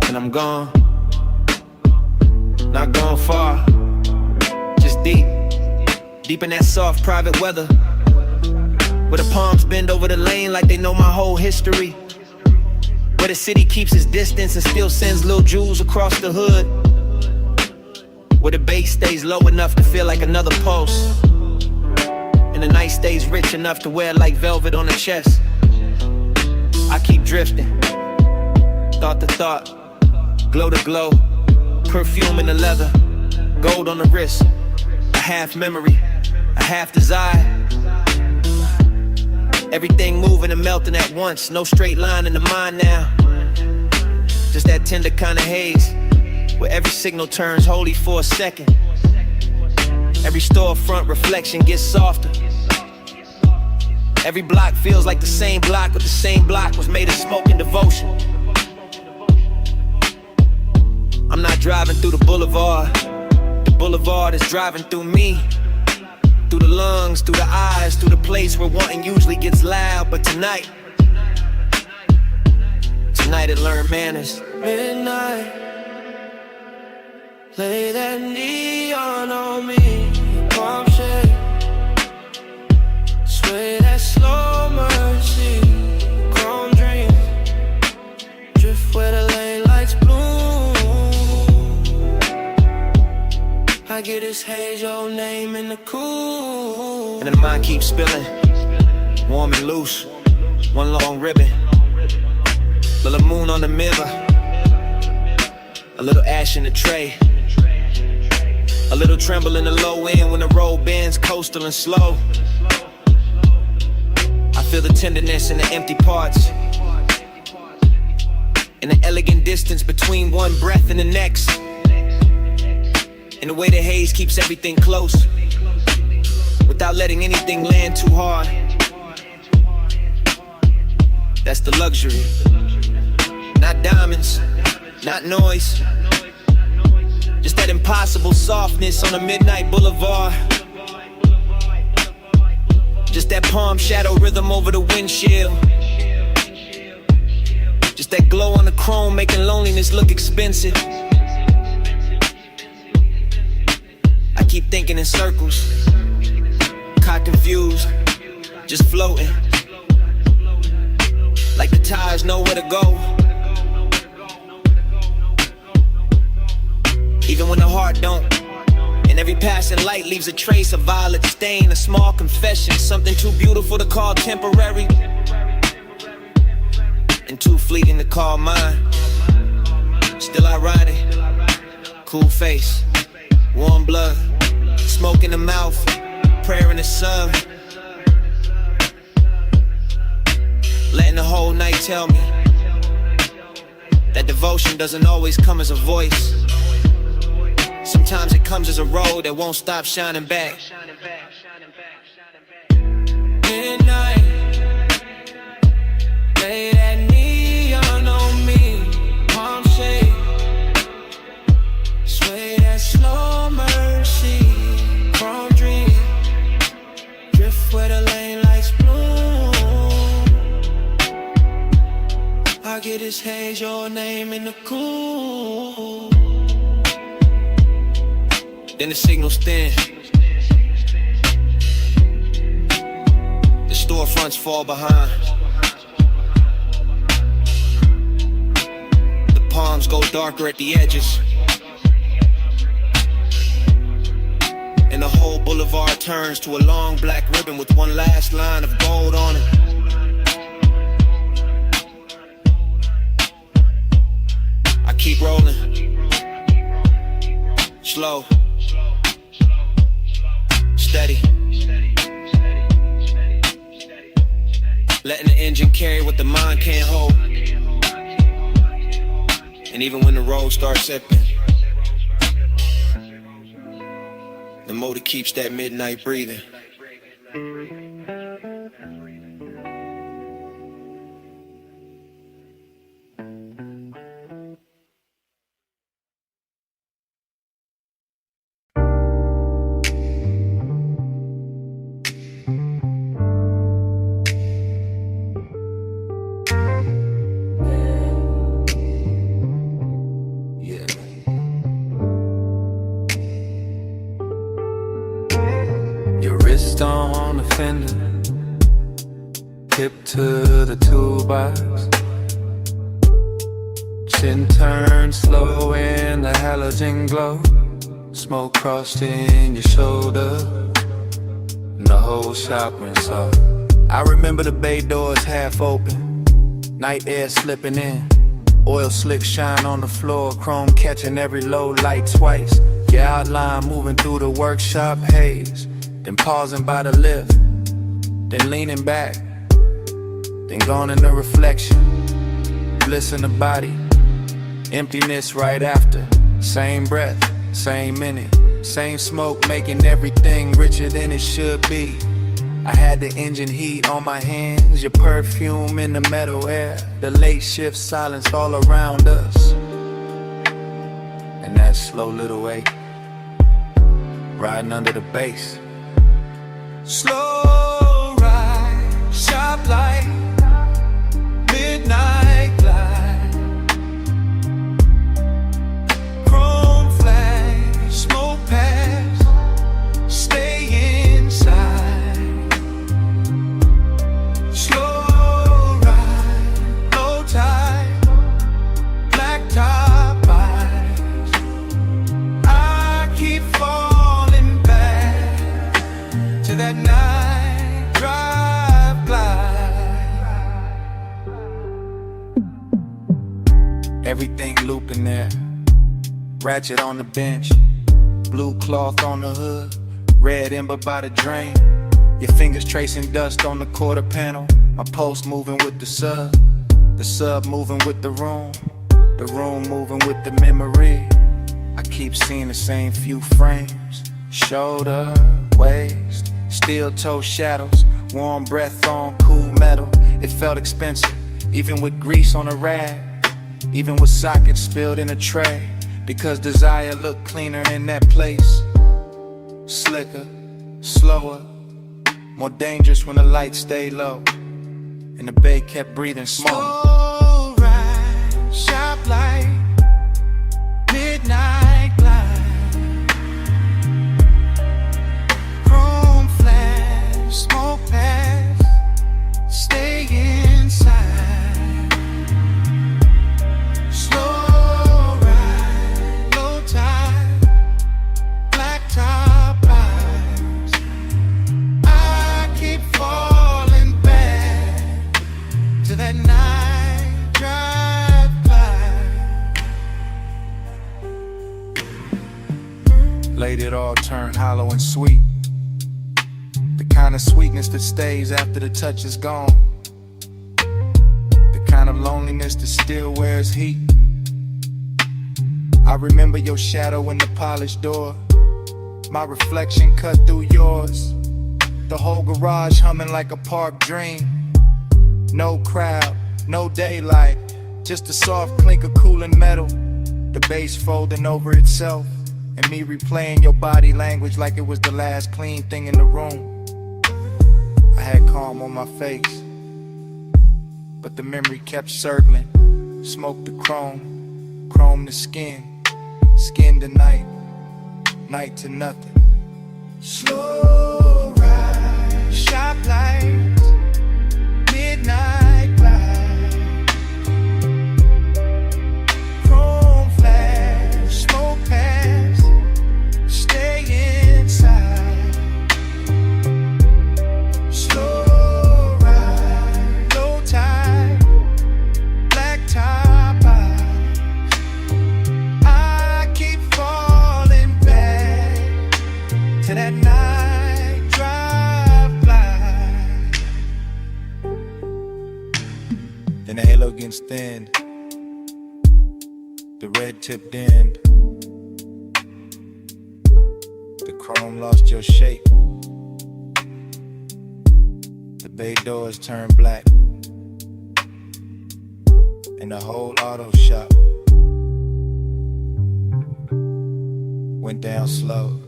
And I'm gone, not gone far, just deep, deep in that soft private weather, where the palms bend over the lane like they know my whole history, where the city keeps its distance and still sends little jewels across the hood, where the bass stays low enough to feel like another pulse, and the night stays rich enough to wear like velvet on the chest. I keep drifting, thought to thought, glow to glow, perfume in the leather, gold on the wrist, a half memory, a half desire. Everything moving and melting at once, no straight line in the mind now. Just that tender kind of haze, where every signal turns holy for a second. Every storefront reflection gets softer. Every block feels like the same block, but the same block was made of smoke and devotion. I'm not driving through the boulevard is driving through me. Through the lungs, through the eyes, through the place where wanting usually gets loud. But tonight it learned manners. Midnight, lay that neon on me, palm shade, sway that slow mercy, chrome dream, this haze, your name in the cool. And then the mind keeps spilling, warm and loose, one long ribbon. Little moon on the mirror, a little ash in the tray, a little tremble in the low end when the road bends, coastal and slow. I feel the tenderness in the empty parts, in the elegant distance between one breath and the next, and the way the haze keeps everything close, without letting anything land too hard. That's the luxury. Not diamonds, not noise, just that impossible softness on a midnight boulevard. Just that palm shadow rhythm over the windshield. Just that glow on the chrome making loneliness look expensive. I keep thinking in circles, caught confused, just floating, like the tides know where to go. Even when the heart don't, and every passing light leaves a trace, a violet stain, a small confession, something too beautiful to call temporary, and too fleeting to call mine. Still ironic, cool face, warm blood, smoke in the mouth, prayer in the sun. Letting the whole night tell me that devotion doesn't always come as a voice. Sometimes it comes as a road that won't stop shining back. Midnight, lay that neon on me, palm shade, sway that slow mercy, from dream, drift where the lane lights bloom. I get this haze, your name in the cool. Then the signals thin, the storefronts fall behind, the palms go darker at the edges, and the whole boulevard turns to a long black ribbon with one last line of gold on it. I keep rolling, slow, steady, letting the engine carry what the mind can't hold. And even when the road starts slipping, the motor keeps that midnight breathing. On the fender, hip to the toolbox, chin turned slow in the halogen glow, smoke crossed in your shoulder, and the whole shop went soft. I remember the bay doors half open, night air slipping in, oil slick shine on the floor, chrome catching every low light twice, your outline moving through the workshop haze. Then pausing by the lift, then leaning back, then gone in the reflection, bliss in the body, emptiness right after, same breath, same minute, same smoke making everything richer than it should be. I had the engine heat on my hands, your perfume in the metal air, the late shift silence all around us, and that slow little wake, riding under the bass. Slow ride, sharp light, midnight glide, chrome flash, smoke pass, stay inside. Slow ride, low tide, black top eyes. I keep falling. Everything looping there. Ratchet on the bench, blue cloth on the hood, red ember by the drain. Your fingers tracing dust on the quarter panel. My post moving with the sub moving with the room moving with the memory. I keep seeing the same few frames. Shoulder, waist, steel toe shadows, warm breath on cool metal. It felt expensive, even with grease on a rag, even with sockets spilled in a tray. Because desire looked cleaner in that place. Slicker, slower, more dangerous when the lights stay low. And the bay kept breathing smoke. Slow ride, shop light, midnight glide, chrome flash, smoke pass, stay inside. Slow ride, low tide, black top eyes. I keep falling back to that night drive by. Late it all turned hollow and sweet. The kind of sweetness that stays after the touch is gone. The kind of loneliness that still wears heat. I remember your shadow in the polished door. My reflection cut through yours. The whole garage humming like a park dream. No crowd, no daylight, just a soft clink of cooling metal. The bass folding over itself, and me replaying your body language like it was the last clean thing in the room. I had calm on my face, but the memory kept circling. Smoke the chrome, chrome the skin, skin to night, night to nothing. Slow ride, shop lights, midnight glide, chrome flash, smoke pass, stay inside. Slow ride, low tide, black top eyes. I keep falling back to that night drive by. Then the halo gets thinned, the red tip dimmed, the chrome lost your shape, the bay doors turned black, and the whole auto shop went down slow,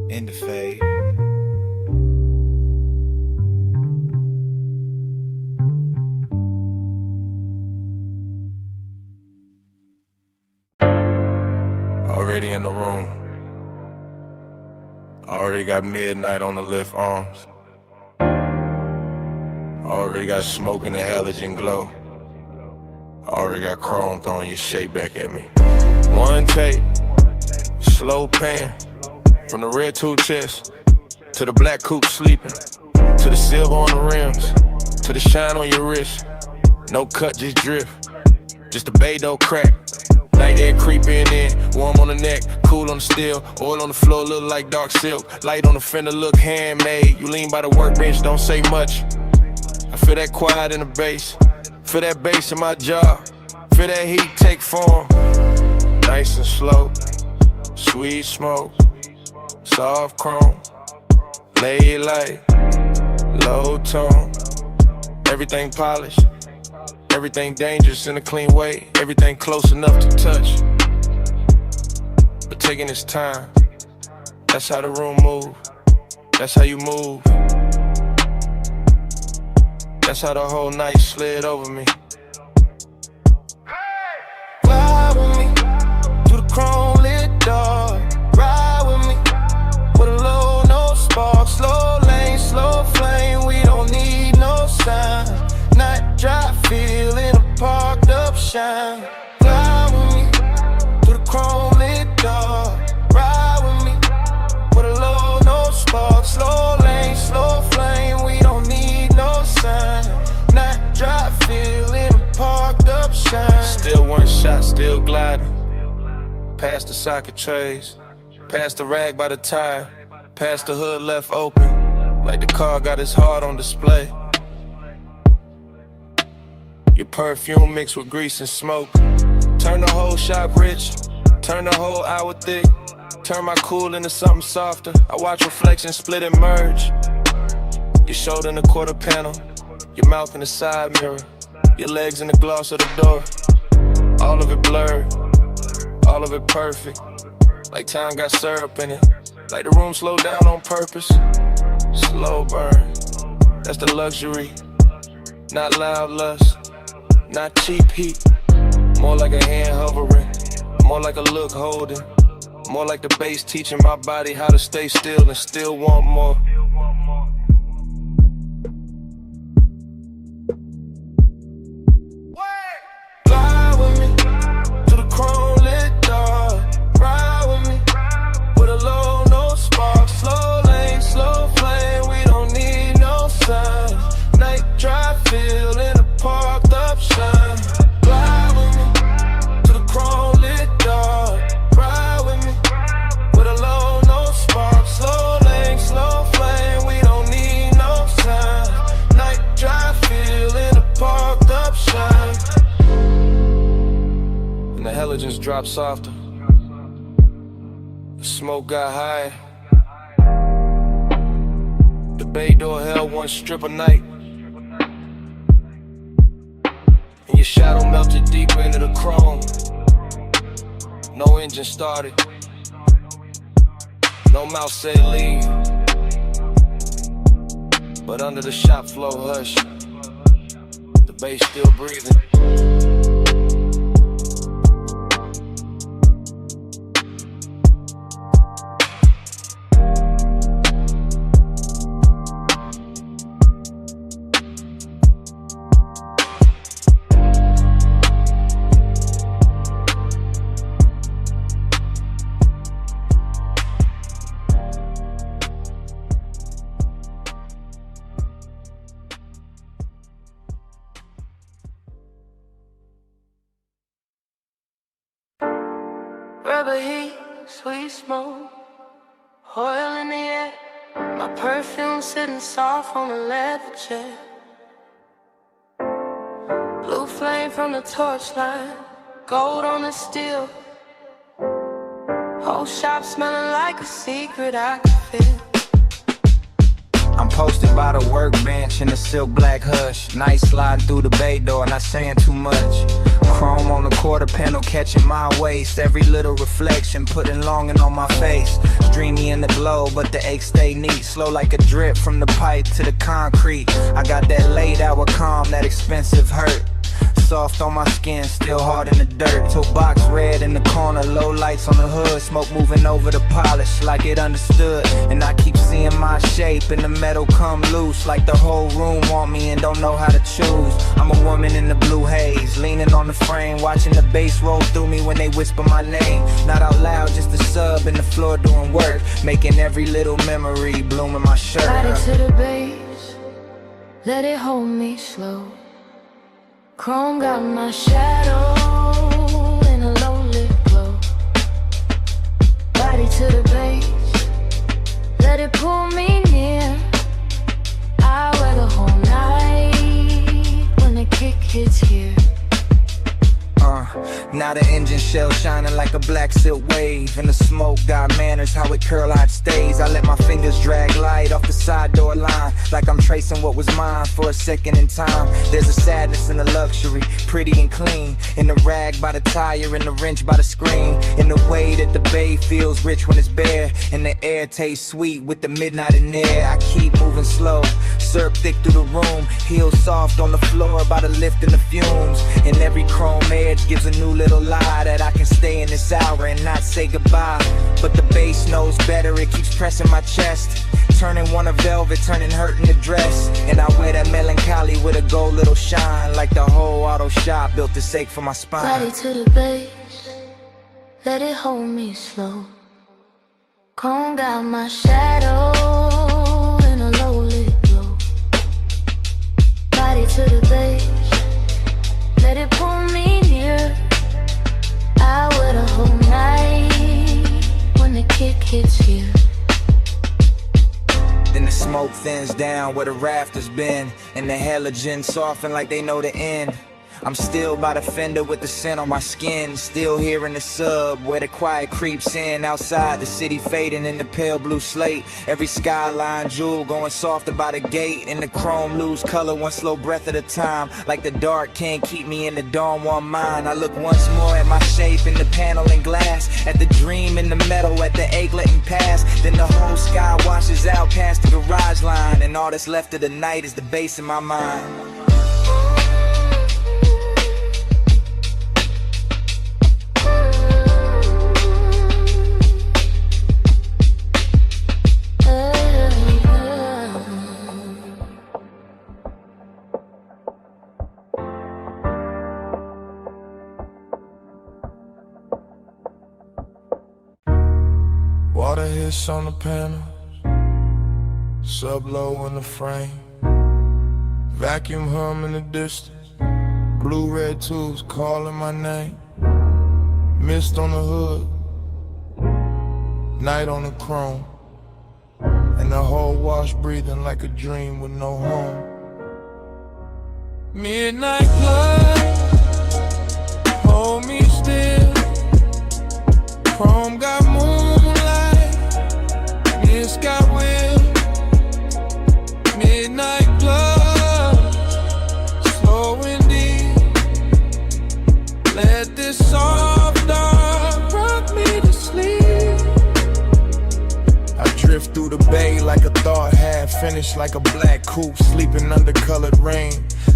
in the fade. Already in the room. Already got midnight on the lift arms. Already got smoke in the halogen glow. Already got chrome throwing your shape back at me. One take, slow pan, from the red two chest to the black coupe sleeping, to the silver on the rims, to the shine on your wrist. No cut, just drift, just a bay dough crack. Night air creeping in, warm on the neck, cool on the steel, oil on the floor, look like dark silk. Light on the fender, look handmade. You lean by the workbench, don't say much. I feel that quiet in the bass, feel that bass in my jaw, feel that heat take form. Nice and slow, sweet smoke, soft chrome, lay light, low tone. Everything polished, everything dangerous in a clean way, everything close enough to touch, but taking its time. That's how the room move, that's how you move. That's how the whole night slid over me. Fly with me through the chrome lit door. Ride with me with a low, no spark. Slow lane, slow flame. We don't need no sign. Night drive, feeling a parked up shine. Fly with me through the chrome lit door. Ride with me with a low, no spark. Slow lane, slow flame. We don't need no sign. Night drive, feeling still gliding. Past the socket trays, past the rag by the tire, past the hood left open, like the car got its heart on display. Your perfume mixed with grease and smoke. Turn the whole shop rich, turn the whole hour thick. Turn my cool into something softer. I watch reflections split and merge. Your shoulder in the quarter panel, your mouth in the side mirror, your legs in the gloss of the door. All of it blurred, all of it perfect. Like time got syrup in it, like the room slowed down on purpose. Slow burn, that's the luxury. Not loud lust, not cheap heat. More like a hand hovering, more like a look holding. More like the bass teaching my body how to stay still and still want more. Fly with me to the chrome lit door. Ride with me with a low, no spark. Slow lane, slow flame, we don't need no signs. Night drive, feel in a parked up shine. Fly with me to the chrome lit door. Ride with me with a low, no spark. Slow lane, slow flame, we don't need no signs. Night drive, feel in a parked up shine. And the halogens dropped softer. The smoke got higher. The bay door held one strip a night. And your shadow melted deeper into the chrome. No engine started. No mouth said leave. But under the shop floor hush, the bass still breathing. Rubber heat, sweet smoke, oil in the air. My perfume sitting soft on a leather chair. Blue flame from the torchlight, gold on the steel. Whole shop smelling like a secret I can feel. I'm posted by the workbench in the silk black hush. Night sliding through the bay door, not saying too much. Chrome on the quarter panel catching my waist. Every little reflection putting longing on my face. Dreamy in the glow, but the aches stay neat. Slow like a drip from the pipe to the concrete. I got that late hour calm, that expensive hurt. Soft on my skin, still hard in the dirt. Toe box red in the corner, low lights on the hood. Smoke moving over the polish like it understood. And I keep seeing my shape and the metal come loose. Like the whole room want me and don't know how to choose. I'm a woman in the blue haze, leaning on the frame, watching the bass roll through me when they whisper my name. Not out loud, just a sub in the floor doing work, making every little memory bloom in my shirt. Body to the base, let it hold me slow. Chrome got my shadow in a low lit glow. Body to the base, let it pull me near. I wear the whole night when the kick hits here. Now the engine shell shining like a black silk wave. And the smoke got manners, how it curl out stays. I let my fingers drag light off the side door line, like I'm tracing what was mine for a second in time. There's a sadness and a luxury, pretty and clean. In the rag by the tire, in the wrench by the screen. In the way that the bay feels rich when it's bare. And the air tastes sweet with the midnight in there. I keep moving slow, syrup thick through the room. Heels soft on the floor by the lift and the fumes. And every chrome edge gives a new little lie that I can stay in this hour and not say goodbye. But the bass knows better, it keeps pressing my chest, turning one a velvet, turning hurt in the dress. And I wear that melancholy with a gold little shine, like the whole auto shop built this ache for my spine. Body to the base, let it hold me slow. Chrome got my shadow in a low lit glow. Body to the base, let it pull me near. ground where the rafters been, and the halogen soften like they know the end. I'm still by the fender with the scent on my skin. Still here in the sub where the quiet creeps in. Outside the city fading in the pale blue slate. Every skyline jewel going softer by the gate. And the chrome lose color one slow breath at a time. Like the dark can't keep me in the dawn one mind. I look once more at my shape in the panel and glass. At the dream in the metal, at the ache letting pass. Then the whole sky washes out past the garage line. And all that's left of the night is the bass in my mind. Water hiss on the panels, sub-low in the frame, vacuum hum in the distance, blue-red tubes calling my name, mist on the hood, night on the chrome, and the whole wash breathing like a dream with no home. Midnight club, hold me still, chrome got moonlight, mist got will, midnight club, slow and deep, let this soft dark rock me to sleep. I drift through the bay like a thought half finished, like a black coupe sleeping under colored rain.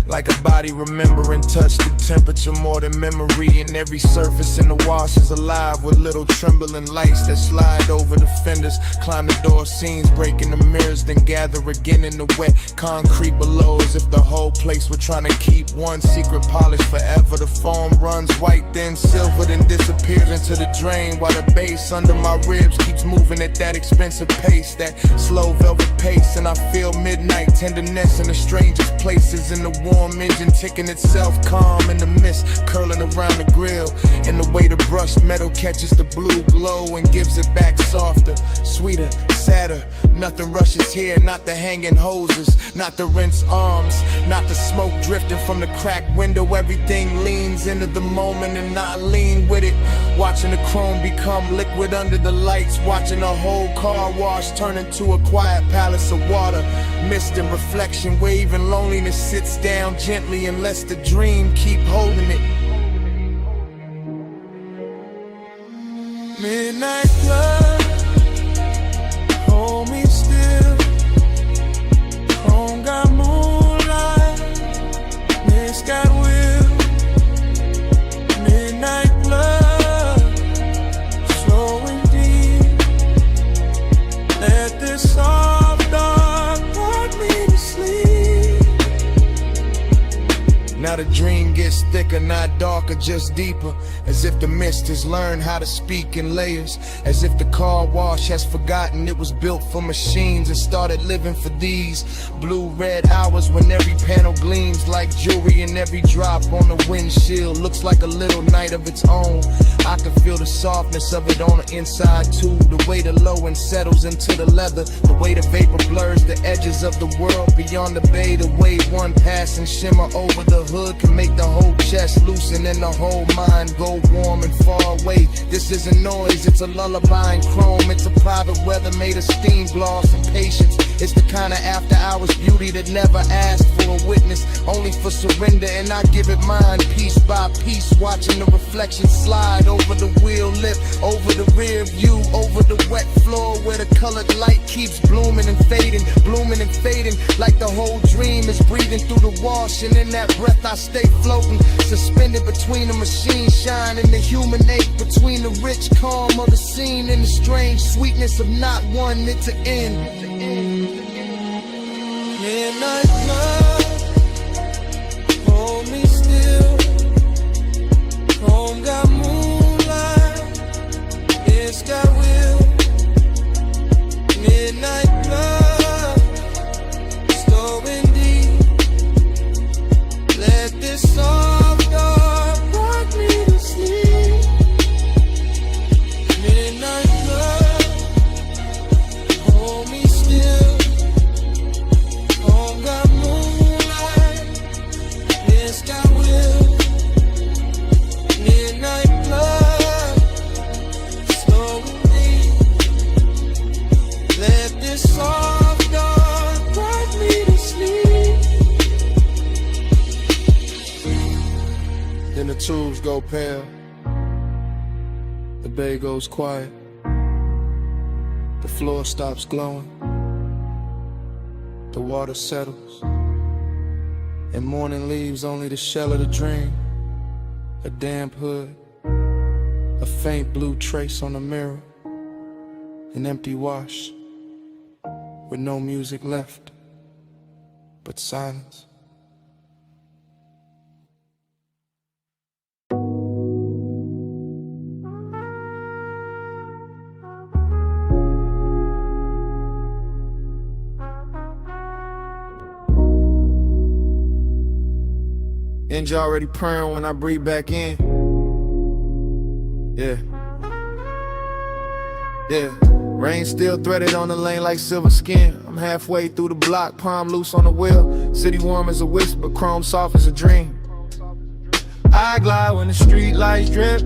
Like a body remembering touch through temperature more than memory. And every surface in the wash is alive with little trembling lights that slide over the fenders. Climb the door seams, breaking the mirrors, then gather again in the wet concrete below. As if the whole place were trying to keep one secret polished forever. The foam runs white, then silver, then disappears into the drain. While the bass under my ribs keeps moving at that expensive pace, that slow velvet pace. And I feel midnight tenderness in the strangest places. In the warm engine ticking itself calm in the mist curling around the grill. And the way the brushed metal catches the blue glow and gives it back softer, sweeter, sadder. Nothing rushes here, not the hanging hoses, not the rinse arms, not the smoke drifting from the cracked window. Everything leans into the moment and I lean with it. Watching the chrome become liquid under the lights. Watching a whole car wash turn into a quiet palace of water. Mist and reflection where even loneliness sits down gently and lets the dream keep holding it. Midnight club, hold me still, chrome got moonlight, mist got will, midnight club, slow and deep, let this soft dark rock me to sleep. Now the dream gets thicker, not darker, just deeper. As if the mist has learned how to speak in layers. As if the car wash has forgotten it was built for machines and started living for these blue-red hours when every panel gleams like jewelry and every drop on the windshield looks like a little night of its own. I can feel the softness of it on the inside too. The way the low end settles into the leather. The way the vapor blurs the edges of the world beyond the bay. The way one passing shimmer over the hood can make the whole chest loosen and the whole mind go warm and far away. This isn't noise, it's a lullaby in chrome. It's a private weather made of steam gloss and patience. It's the kind of after hours beauty that never asked for a witness, only for surrender, and I give it mine piece by piece. Watching the reflection slide over the wheel lip, over the rear view, over the wet floor where the colored light keeps blooming and fading, like the whole dream is breathing through the wash. And in that breath I stay floating, suspended between the machine shine and the human ache, between the rich calm of the scene and the strange sweetness of not wanting it to end. Midnight club, hold me still, chrome got moonlight, it's got will. Midnight club, slow and deep, let this soft dark rock me to sleep. Midnight club, hold me still, tubes go pale. The bay goes quiet. The floor stops glowing. The water settles. And morning leaves only the shell of the dream. A damp hood. A faint blue trace on the mirror. An empty wash. With no music left. But silence. Angel already praying when I breathe back in. Yeah. Yeah. Rain still threaded on the lane like silver skin. I'm halfway through the block, palm loose on the wheel. City warm as a whisper, chrome soft as a dream. I glide when the street lights drip.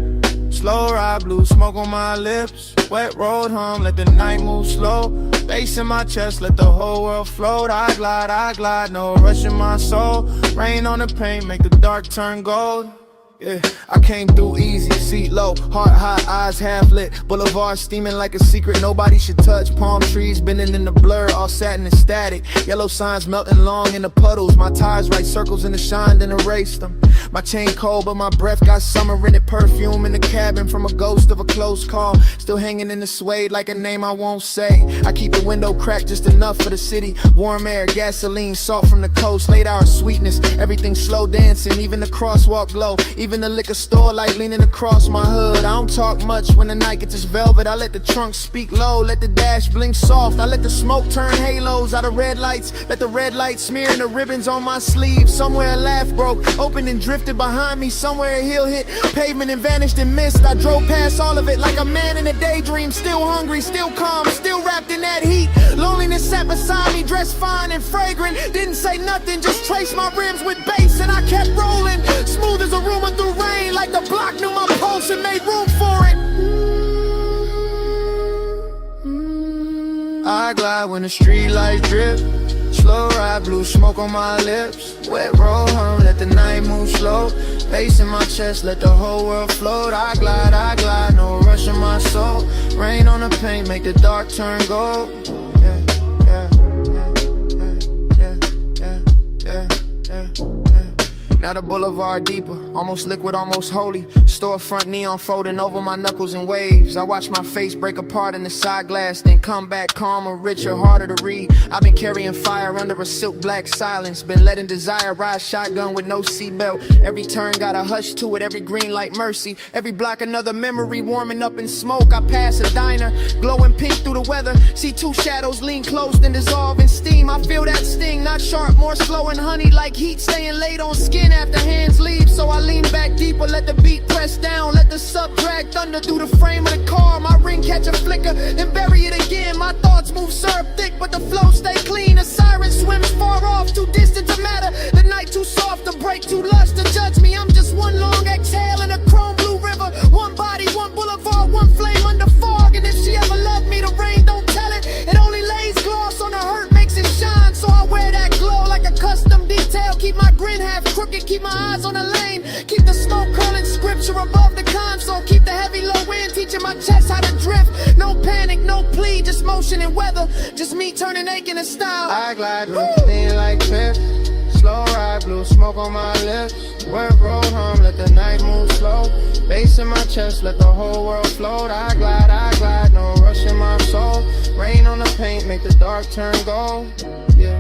Slow ride, blue smoke on my lips. Wet road home, let the night move slow. Bass in my chest, let the whole world float. I glide, no rush in my soul. Rain on the paint, make the dark turn gold. Yeah, I came through easy, seat low, heart hot, eyes half lit. Boulevard steaming like a secret nobody should touch. Palm trees bending in the blur, all satin and static. Yellow signs melting long in the puddles. My tires write circles in the shine, then erase them. My chain cold, but my breath got summer in it. Perfume in the cabin from a ghost of a close call. Still hanging in the suede like a name I won't say. I keep the window cracked just enough for the city. Warm air, gasoline, salt from the coast. Late hour sweetness, everything slow dancing. Even the crosswalk glow. Even the liquor store light leaning across my hood. I don't talk much when the night gets this velvet. I let the trunk speak low, let the dash blink soft. I let the smoke turn halos out of red lights. Let the red light smear in the ribbons on my sleeve. Somewhere a laugh broke, opened and drifted behind me. Somewhere a hill hit pavement and vanished in mist. I drove past all of it like a man in a daydream. Still hungry, still calm, still wrapped in that heat. Loneliness sat beside me, dressed fine and fragrant. Didn't say nothing, just traced my rims with bass. And I kept rolling, smooth as a rumor through rain. Like the block knew my pulse and made room for it. I glide when the street lights drip. Slow ride, blue smoke on my lips. Wet road home, let the night move slow. Bass in my chest, let the whole world float. I glide, no rush in my soul. Rain on the paint, make the dark turn gold. Now the boulevard deeper, almost liquid, almost holy. Storefront neon folding over my knuckles in waves. I watch my face break apart in the side glass, then come back calmer, richer, harder to read. I've been carrying fire under a silk black silence. Been letting desire ride shotgun with no seatbelt. Every turn got a hush to it, every green light mercy. Every block another memory warming up in smoke. I pass a diner, glowing pink through the weather. See two shadows lean close, then dissolve in steam. I feel that sting, not sharp, more slow and honey. Like heat staying late on skin after hands leave. So I lean back deeper, let the beat press down. Let the sub drag thunder through the frame of the car. My ring catch a flicker, then bury it again. My thoughts move syrup thick, but the flow stay clean. A siren swims far off, too distant to matter. The night too soft to break, too lush to judge me. I'm just one long exhale in a chrome blue river. One body, one boulevard, one flame under fog. And if she ever loved me, the rain don't tell it. It only lays gloss on the hurt, makes it shine. So I wear that glow like a custom detail. Keep my grin half crooked, keep my eyes on the lane. Keep the smoke curling scripture above the console. Keep the heavy low end, teaching my chest how to drift. No panic, no plea, just motion and weather. Just me turning aching and style. I glide through thin like drift. Slow ride, blue smoke on my lips. Work road home, let the night move slow. Bass in my chest, let the whole world float. I glide, no rush in my soul. Rain on the paint, make the dark turn gold. Yeah.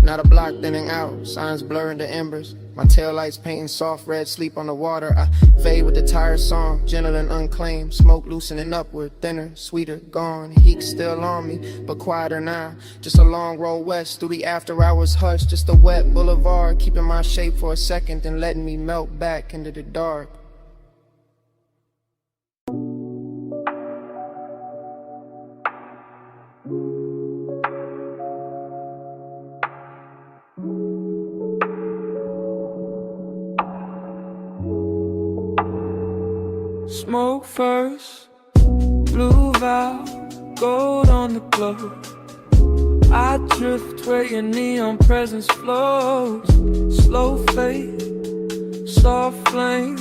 Now the block thinning out, signs blurring the embers. My taillights painting soft red, sleep on the water. I fade with the tired song, gentle and unclaimed. Smoke loosening upward, thinner, sweeter, gone. Heat still on me, but quieter now. Just a long road west through the after hours hush. Just a wet boulevard, keeping my shape for a second, then letting me melt back into the dark. Smoke first, blue vow, gold on the globe. I drift where your neon presence flows. Slow fade, soft flame,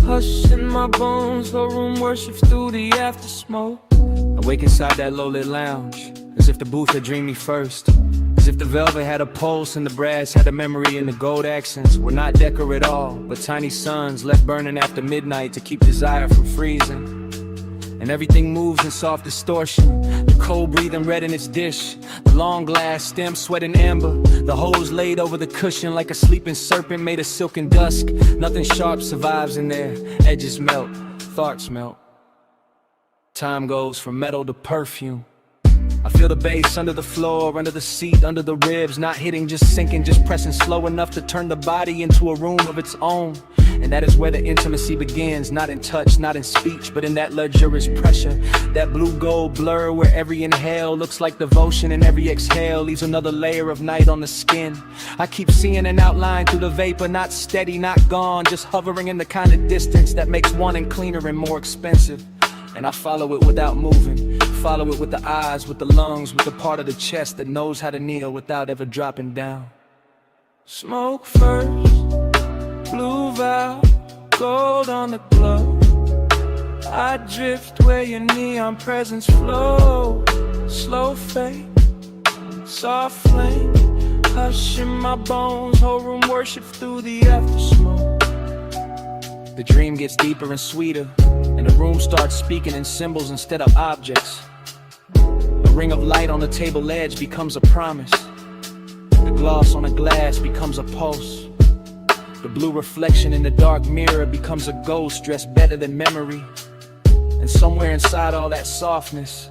hush in my bones. Whole room worships through the after smoke. I wake inside that low-lit lounge, as if the booth had dreamed me first. As if the velvet had a pulse and the brass had a memory, and the gold accents were not decor at all, but tiny suns left burning after midnight to keep desire from freezing. And everything moves in soft distortion, the cold breathing red in its dish, the long glass stem sweating amber, the hose laid over the cushion like a sleeping serpent made of silken dusk. Nothing sharp survives in there, edges melt, thoughts melt. Time goes from metal to perfume. I feel the bass under the floor, under the seat, under the ribs, not hitting, just sinking, just pressing slow enough to turn the body into a room of its own. And that is where the intimacy begins, not in touch, not in speech, but in that luxurious pressure, that blue gold blur where every inhale looks like devotion and every exhale leaves another layer of night on the skin. I keep seeing an outline through the vapor, not steady, not gone, just hovering in the kind of distance that makes wanting cleaner and more expensive. And I follow it without moving, follow it with the eyes, with the lungs, with the part of the chest that knows how to kneel without ever dropping down. Smoke first, blue valve, gold on the glove. I drift where your neon presence flows. Slow fade, soft flame, hush in my bones. Whole room worship through the after smoke. The dream gets deeper and sweeter, and the room starts speaking in symbols instead of objects. A ring of light on the table edge becomes a promise. The gloss on the glass becomes a pulse. The blue reflection in the dark mirror becomes a ghost dressed better than memory. And somewhere inside all that softness,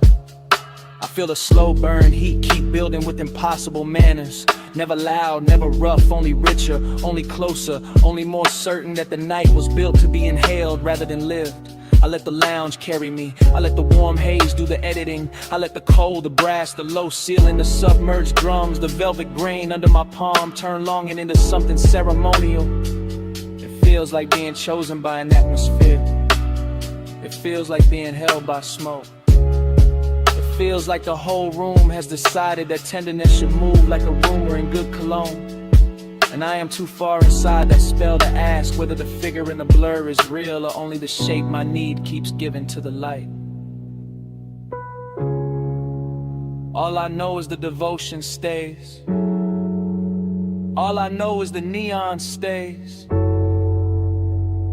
I feel the slow burn heat keep building with impossible manners. Never loud, never rough, only richer, only closer, only more certain that the night was built to be inhaled rather than lived. I let the lounge carry me, I let the warm haze do the editing, I let the cold, the brass, the low ceiling, the submerged drums, the velvet grain under my palm turn longing into something ceremonial. It feels like being chosen by an atmosphere. It feels like being held by smoke. It feels like the whole room has decided that tenderness should move like a rumor in good cologne. And I am too far inside that spell to ask whether the figure in the blur is real or only the shape my need keeps giving to the light. All I know is the devotion stays. All I know is the neon stays.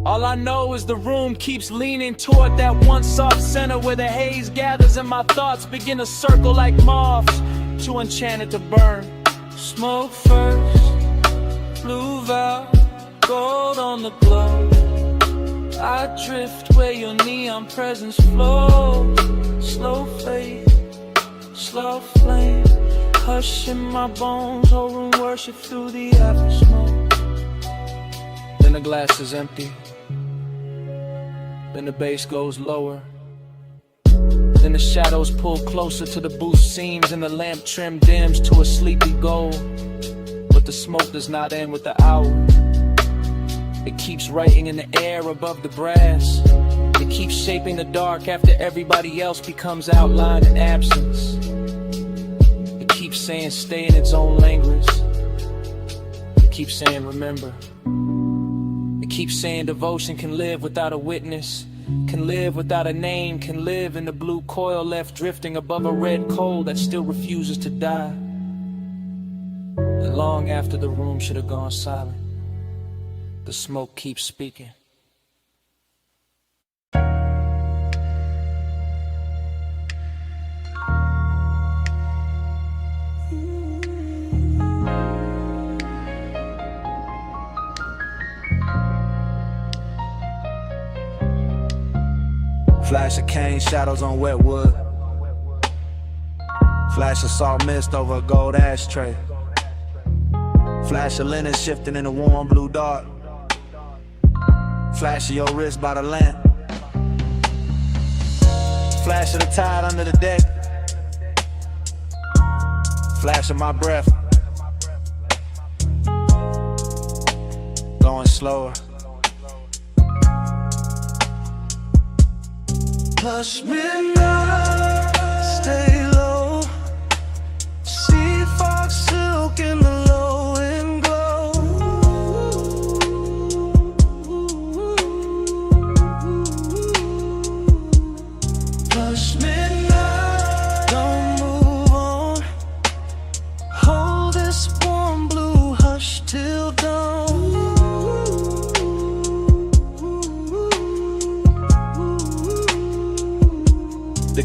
All I know is the room keeps leaning toward that one soft center where the haze gathers and my thoughts begin to circle like moths, too enchanted to burn. Smoke first, blue valve, gold on the glove. I drift where your neon presence flows. Slow fade, slow flame, hush in my bones. Whole room worship through the after smoke. Then the glass is empty. Then the bass goes lower. Then the shadows pull closer to the booth seams and the lamp trim dims to a sleepy gold. But the smoke does not end with the hour. It keeps writing in the air above the brass. It keeps shaping the dark after everybody else becomes outlined in absence. It keeps saying stay in its own language. It keeps saying remember. It keeps saying devotion can live without a witness, can live without a name, can live in the blue coil left drifting above a red coal that still refuses to die. And long after the room should have gone silent, the smoke keeps speaking. Flash of cane shadows on wet wood. Flash of salt mist over a gold ashtray. Flash of linen shifting in a warm blue dark. Flash of your wrist by the lamp. Flash of the tide under the deck. Flash of my breath. Going slower. Hush midnight, stay low. See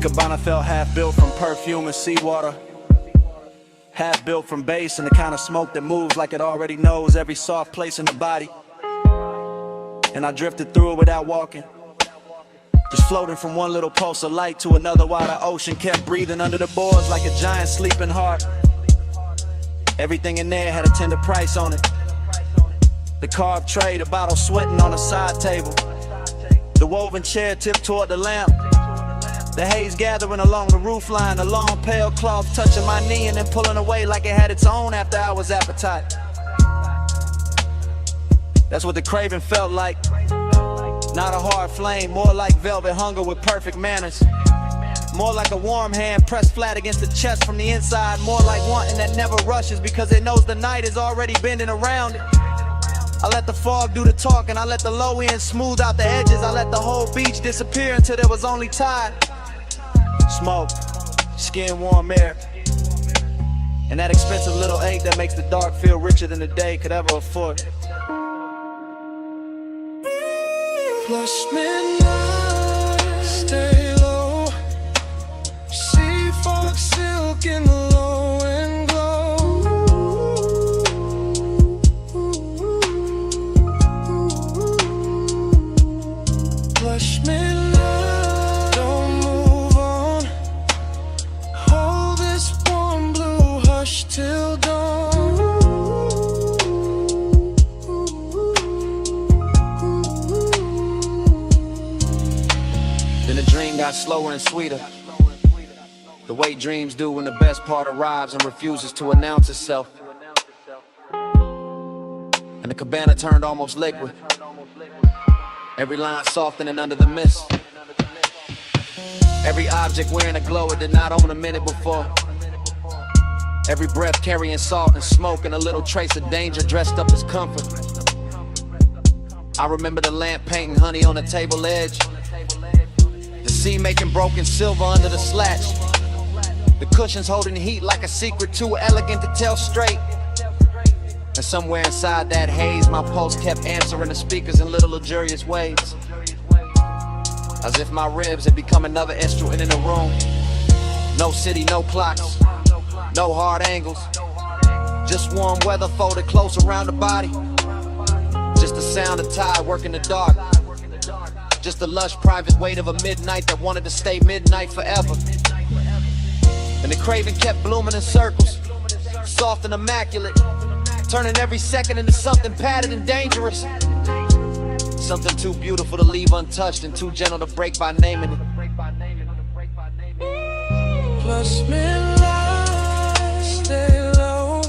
Cabana felt half built from perfume and seawater, half built from bass and the kind of smoke that moves like it already knows every soft place in the body. And I drifted through it without walking, just floating from one little pulse of light to another while the ocean kept breathing under the boards like a giant sleeping heart. Everything in there had a tender price on it. The carved tray, the bottle sweating on the side table, the woven chair tipped toward the lamp, the haze gathering along the roofline, the long pale cloth touching my knee and then pulling away like it had its own after-hours appetite. That's what the craving felt like. Not a hard flame, more like velvet hunger with perfect manners. More like a warm hand pressed flat against the chest from the inside. More like wanting that never rushes because it knows the night is already bending around it. I let the fog do the talking, I let the low end smooth out the edges, I let the whole beach disappear until there was only tide. Smoke, skin warm air, and that expensive little ache that makes the dark feel richer than the day could ever afford. Plush midnight, stay low. Sea fog, silk in the low and glow. Plush midnight, don't move on. Hold this warm blue hush till dawn. Then the dream got slower and sweeter, the way dreams do when the best part arrives and refuses to announce itself. And the cabana turned almost liquid, every line softening under the mist, every object wearing a glow it did not own a minute before, every breath carrying salt and smoke and a little trace of danger dressed up as comfort. I remember the lamp painting honey on the table edge, the sea making broken silver under the slats, the cushions holding heat like a secret too elegant to tell straight. And somewhere inside that haze, my pulse kept answering the speakers in little luxurious ways, as if my ribs had become another instrument in the room. No city, no clocks, no hard angles, just warm weather folded close around the body, just the sound of tide working the dark, just the lush private weight of a midnight that wanted to stay midnight forever. And the craving kept blooming in circles, soft and immaculate, turning every second into something padded and dangerous, something too beautiful to leave untouched and too gentle to break by naming it. Plus midnight, stay low.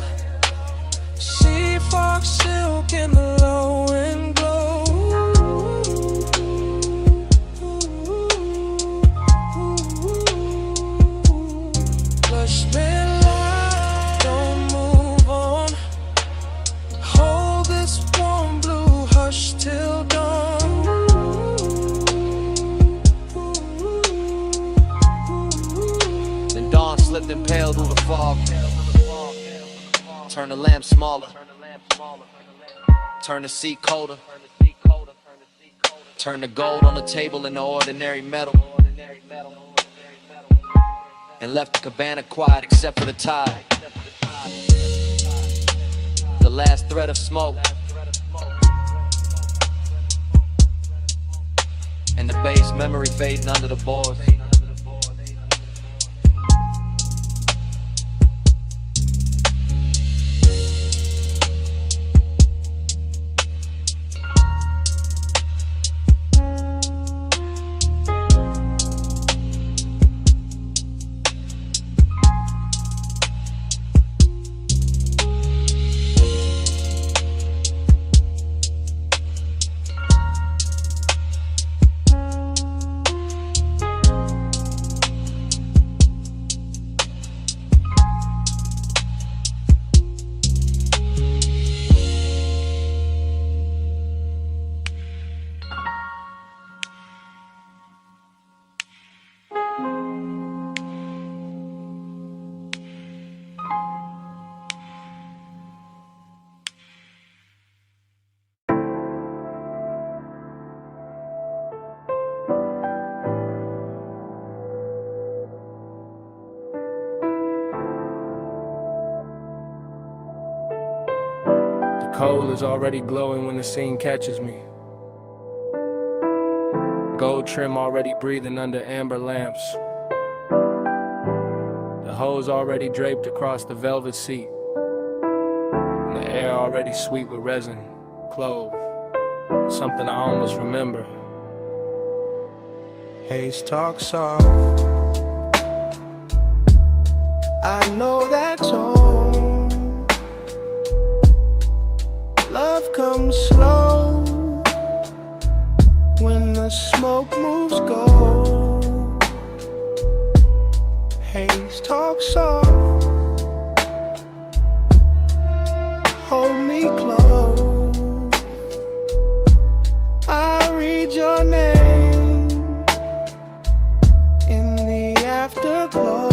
Sea fog, silk in the low and glow. Plush midnight, don't move on. Hold this warm blue hush till dawn. Then dawn slipped and paled through the fog, turn the lamp smaller, turn the seat colder, turn the gold on the table into ordinary metal, and left the cabana quiet except for the tide, the last thread of smoke, and the bass memory fading under the boards. coal is already glowing when the scene catches me. Gold trim already breathing under amber lamps. The hose already draped across the velvet seat. And the air already sweet with resin, clove. Something I almost remember. Haze talk soft. I know that tone. Love comes slow when the smoke moves gold. Haze talk soft. Hold me close. I read your name in the afterglow.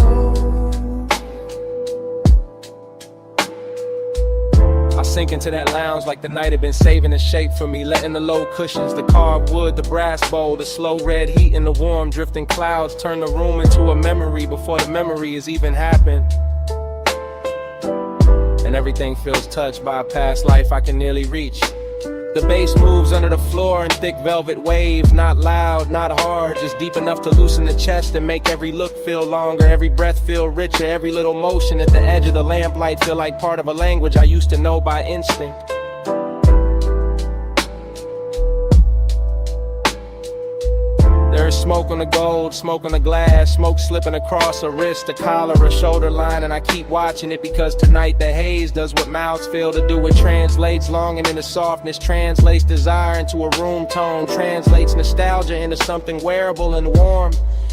I sink into that lounge like the night had been saving a shape for me, letting the low cushions, the carved wood, the brass bowl, the slow red heat and the warm drifting clouds turn the room into a memory before the memory has even happened. And everything feels touched by a past life I can nearly reach. The bass moves under the floor in thick velvet waves, not loud, not hard, just deep enough to loosen the chest and make every look feel longer, every breath feel richer, every little motion at the edge of the lamplight feel like part of a language I used to know by instinct. There's smoke on the gold, smoke on the glass, smoke slipping across a wrist, a collar, a shoulder line, and I keep watching it because tonight the haze does what mouths fail to do. It translates longing into softness, translates desire into a room tone, translates nostalgia into something wearable and warm.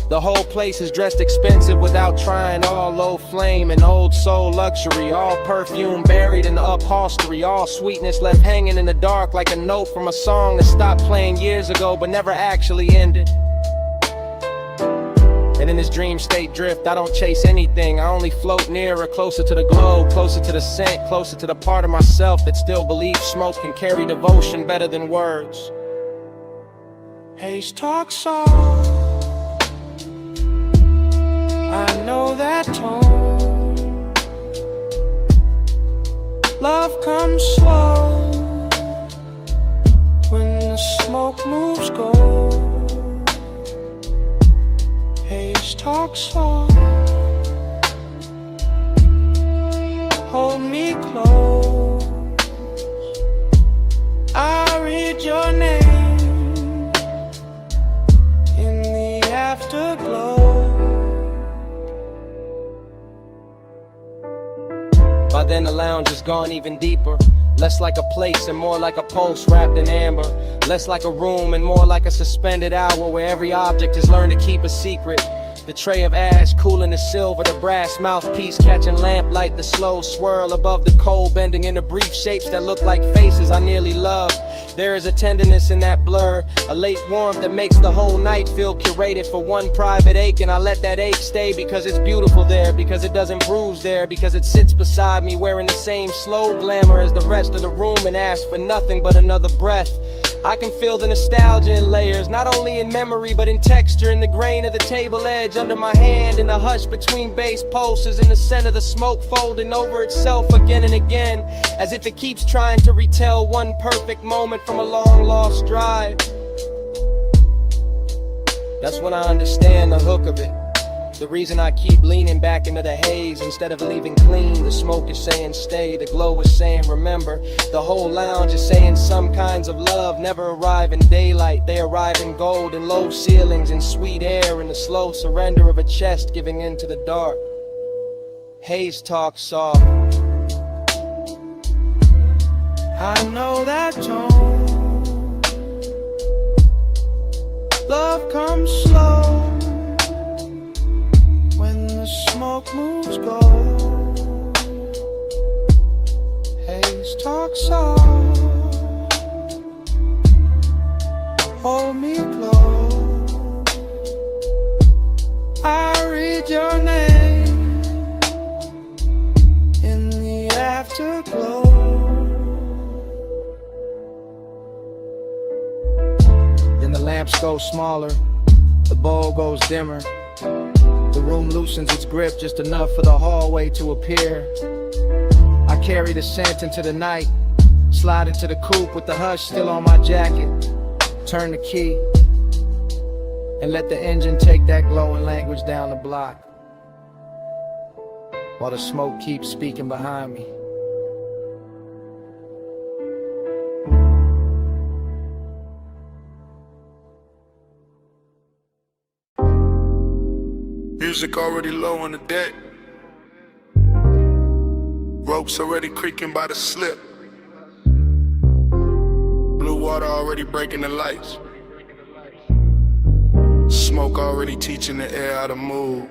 The whole place is dressed expensive without trying, all low flame and old soul luxury, all perfume buried in the upholstery, all sweetness left hanging in the dark like a note from a song that stopped playing years ago but never actually ended. And in this dream state drift, I don't chase anything. I only float nearer, closer to the glow, closer to the scent, closer to the part of myself that still believes smoke can carry devotion better than words. Haze talk soft. I know that tone. Love comes slow when the smoke moves gold. Haze talk soft. Hold me close. I read your name in the afterglow. By then the lounge has gone even deeper. Less like a place and more like a pulse wrapped in amber. Less like a room and more like a suspended hour where every object has learned to keep a secret. The tray of ash cooling the silver, the brass mouthpiece catching lamplight, the slow swirl above the coal bending into brief shapes that look like faces I nearly love. There is a tenderness in that blur, a late warmth that makes the whole night feel curated for one private ache, and I let that ache stay because it's beautiful there, because it doesn't bruise there, because it sits beside me wearing the same slow glamour as the rest of the room and asks for nothing but another breath. I can feel the nostalgia in layers, not only in memory but in texture, in the grain of the table edge under my hand, in the hush between bass pulses, in the scent of the smoke folding over itself again and again, as if it keeps trying to retell one perfect moment from a long lost drive. That's when I understand the hook of it. The reason I keep leaning back into the haze instead of leaving clean. The smoke is saying stay, the glow is saying remember. The whole lounge is saying some kinds of love never arrive in daylight. They arrive in gold and low ceilings and sweet air, and the slow surrender of a chest giving in to the dark. Haze talk soft. I know that tone. Love comes slow when the smoke moves gold. Haze talk soft. Hold me close. I read your name in the afterglow. Then the lamps go smaller, the bowl goes dimmer. The room loosens its grip just enough for the hallway to appear. I carry the scent into the night, Slide into the coupe with the hush still on my jacket. Turn the key and let the engine take that glowing language down the block, while the smoke keeps speaking behind me. Music already low on the deck. Ropes already creaking by the slip. Blue water already breaking the lights. Smoke already teaching the air how to move.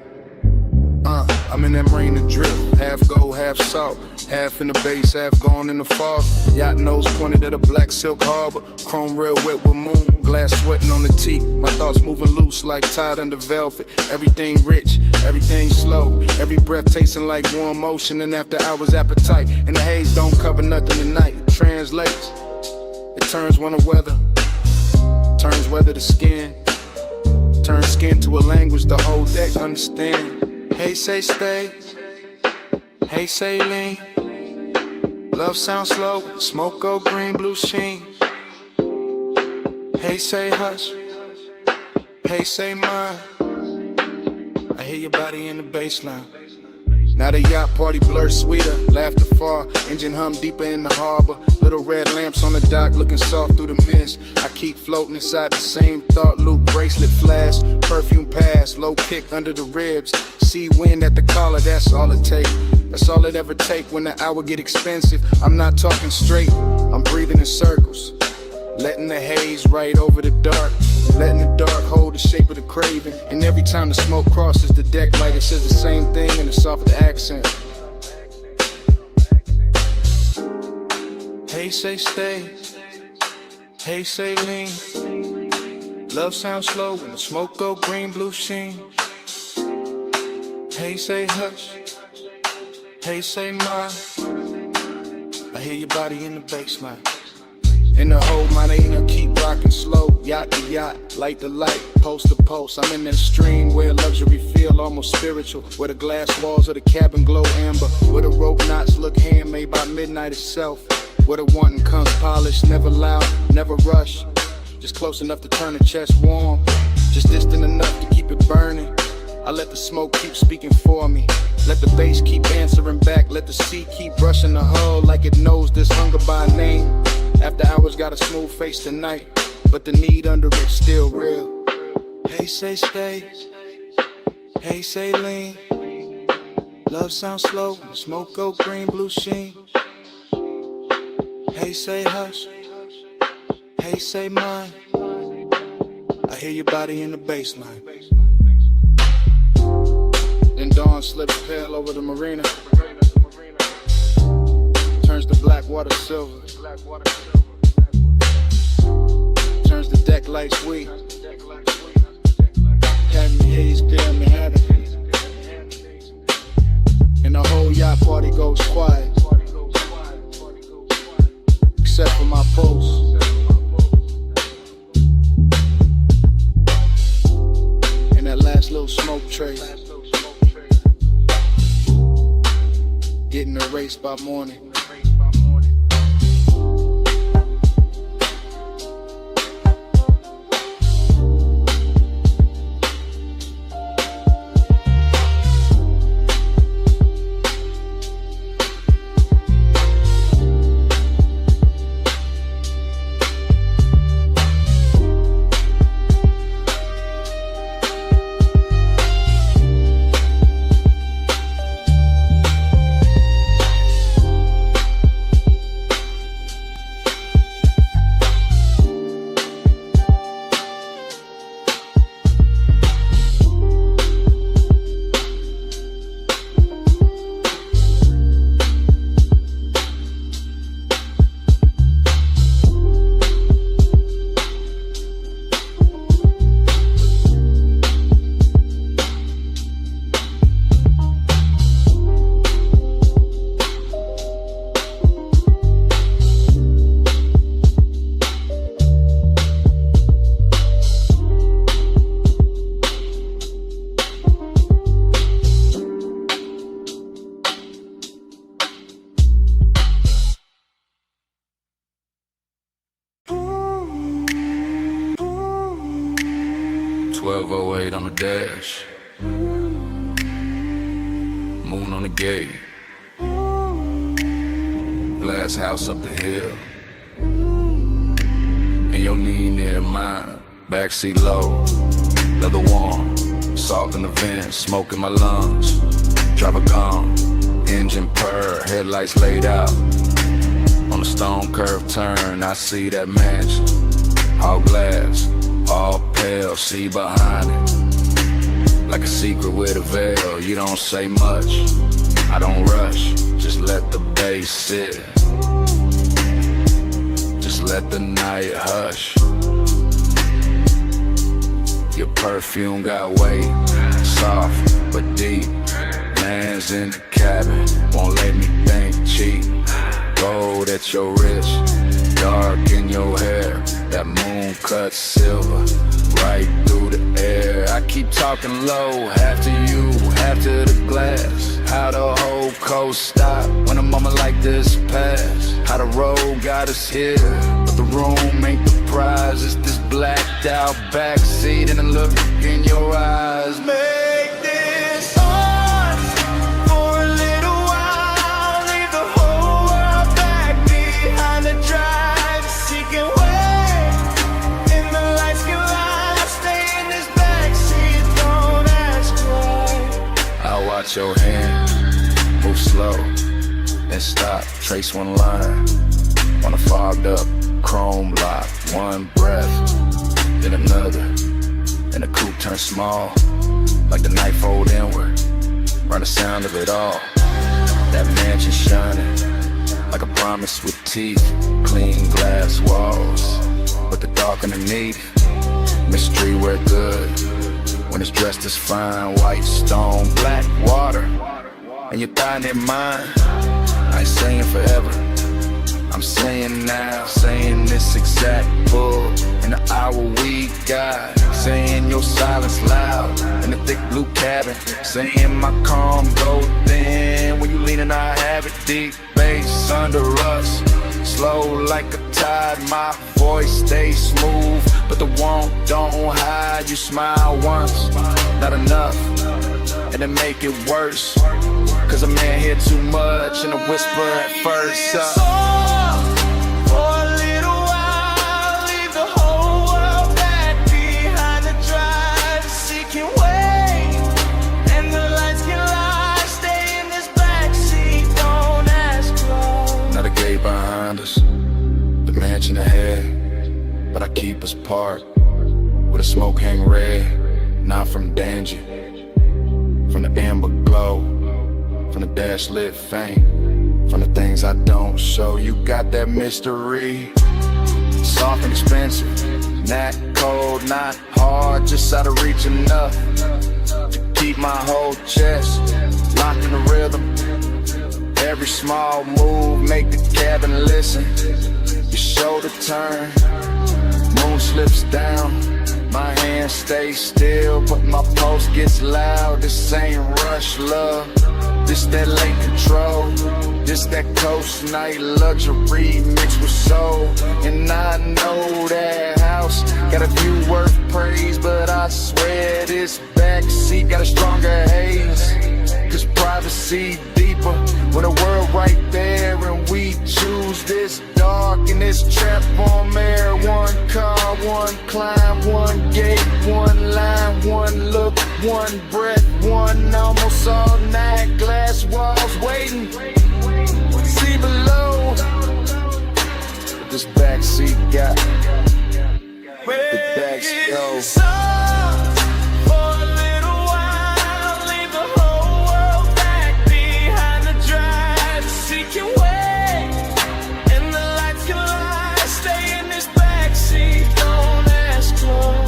I'm in that marine to drift. Half gold, half salt. Half in the base, half gone in the fog. Yacht nose pointed at a black silk harbor. Chrome rail wet with moon. Glass sweating on the teeth. My thoughts moving loose like tied under velvet. Everything rich, everything slow. Every breath tasting like warm motion. And after hours appetite. And the haze don't cover nothing tonight. It translates. It turns one to weather. Turns weather to skin. Turns skin to a language the whole deck understand. Hey, say stay. Hey, say lean. Love sounds slow. Smoke go green, blue sheen. Hey, say hush. Hey, say mine. I hear your body in the baseline. Now the yacht party blur sweeter, laughter far, engine hum deeper in the harbor. Little red lamps on the dock looking soft through the mist. I keep floating inside the same thought loop, bracelet flash, perfume pass, low kick under the ribs. Sea wind at the collar, that's all it take. That's all it ever take when the hour get expensive. I'm not talking straight, I'm breathing in circles. Letting the haze right over the dark. Letting the dark hold the shape of the craving. And every time the smoke crosses the deck light, it says the same thing in a softer accent. Hey, say stay. Hey, say lean. Love sounds slow when the smoke go green, blue sheen. Hey, say hush. Hey, say mine. I hear your body in the baseline. In the whole Marina, keep rocking slow. Yacht to yacht, light to light, post to post. I'm in that stream where luxury feel almost spiritual. Where the glass walls of the cabin glow amber. Where the rope knots look handmade by midnight itself. Where the wanting comes polished, never loud, never rush. Just close enough to turn the chest warm. Just distant enough to keep it burning. I let the smoke keep speaking for me. Let the bass keep answering back. Let the sea keep brushing the hull like it knows this hunger by name. After hours got a smooth face tonight, but the need under it still real. Hey, say stay. Hey, say lean. Love sounds slow, the smoke go green, blue sheen. Hey, say hush. Hey, say mine. I hear your body in the baseline. Then dawn slips pale over the marina. Turns the black water silver. Turns the deck light sweet. Had me haze clear Manhattan. And the whole yacht party goes quiet. Except for my pulse. And that last little smoke trace. Getting erased by morning. 1208 on the dash. Moon on the gate. Glass house up the hill. And your knee near mine. Backseat low, leather warm. Salt in the vents, smoke in my lungs. Drop a gum, engine purr, headlights laid out. On the stone curve turn, I see that mansion. All glass, all pale, see behind it. Like a secret with a veil, you don't say much. I don't rush, just let the bass sit. Just let the night hush. Your perfume got weight, soft but deep. Lands in the cabin, won't let me think cheap. Gold at your wrist, dark in your hair. That moon cut silver, right through the air. I keep talking low, half to you, half to the glass. How the whole coast stop when a moment like this pass. How the road got us here, but the room ain't the prize. It's this blacked out backseat and the look in your eyes. Make this ours for a little while. Leave the whole world back behind the drive. Seeking way, and the lights can lie. Stay in this backseat, don't ask why. I'll watch your hand move slow, then stop, trace one line on a fogged up chrome lock. One breath, then another, and the coupe turns small, like the night fold inward. Run the sound of it all. That mansion shining like a promise with teeth. Clean glass walls, but the dark underneath. Mystery wear good when it's dressed as fine. White stone, black water, and your thigh near mine. I ain't saying forever, I'm saying now. Saying this exact bull in the hour we got. Saying your silence loud in the thick blue cabin. Saying my calm go thin when you lean and I have it. Deep bass under us, slow like a tide. My voice stays smooth, but the want don't hide. You smile once, not enough, and then make it worse. Cause a man hear too much and a whisper at first. For a little while, leave the whole world back behind the drive. Seeking way, and the lights can lie. Stay in this backseat, don't ask why. Now the gate behind us, the mansion ahead, but I keep us parked where the smoke hang red. Not from danger, from the amber glow, from the dash lit fame, from the things I don't show. You got that mystery, soft and expensive, not cold, not hard, just out of reach enough to keep my whole chest locked in the rhythm. Every small move make the cabin listen. Your shoulder turn, moon slips down, my hand stays still, but my pulse gets loud. This ain't rush love, this that late control. This that coast night luxury mixed with soul. And I know that house got a view worth praise, but I swear this backseat got a stronger haze. Cause privacy deeper when the world right there, and we choose this dark and this trap on air. One car, one climb, one gate, one line, one look, one breath, one almost all night. Glass walls waiting, see below. But this backseat got the backseat. Seeking way, and the lights can lie. Stay in this backseat, don't ask why.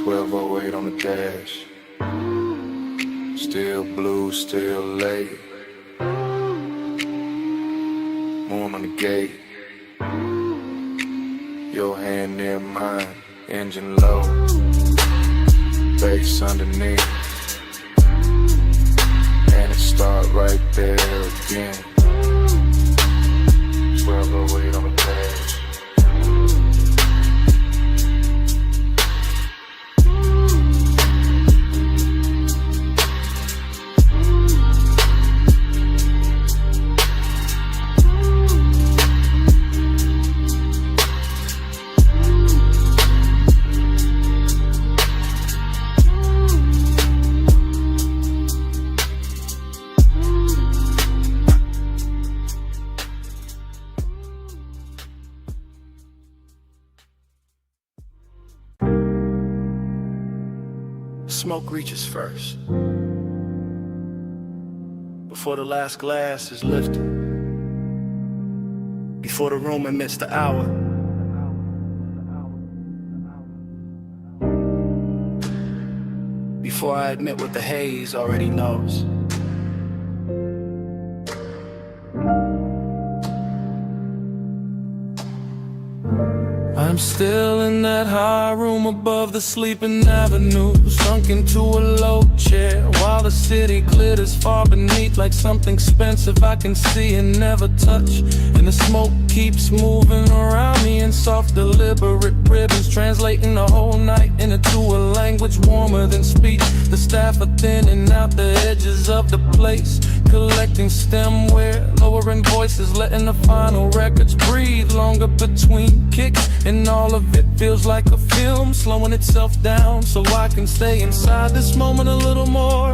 1208 on the dash, still blue, still late. Moon on the gate, your hand near mine, engine low, bass underneath. And it start right there again. 1208 on the dash. smoke reaches first. Before the last glass is lifted. Before the room admits the hour. Before I admit what the haze already knows. I'm still in that high room above the sleeping avenue, sunk into a low chair while the city glitters far beneath like something expensive I can see and never touch. And the smoke keeps moving around me in soft deliberate ribbons, translating the whole night into a language warmer than speech. The staff are thinning out the edges of the place, collecting stemware, lowering voices, letting the final records breathe longer between kicks. And all of it feels like a film, slowing itself down so I can stay inside this moment a little more.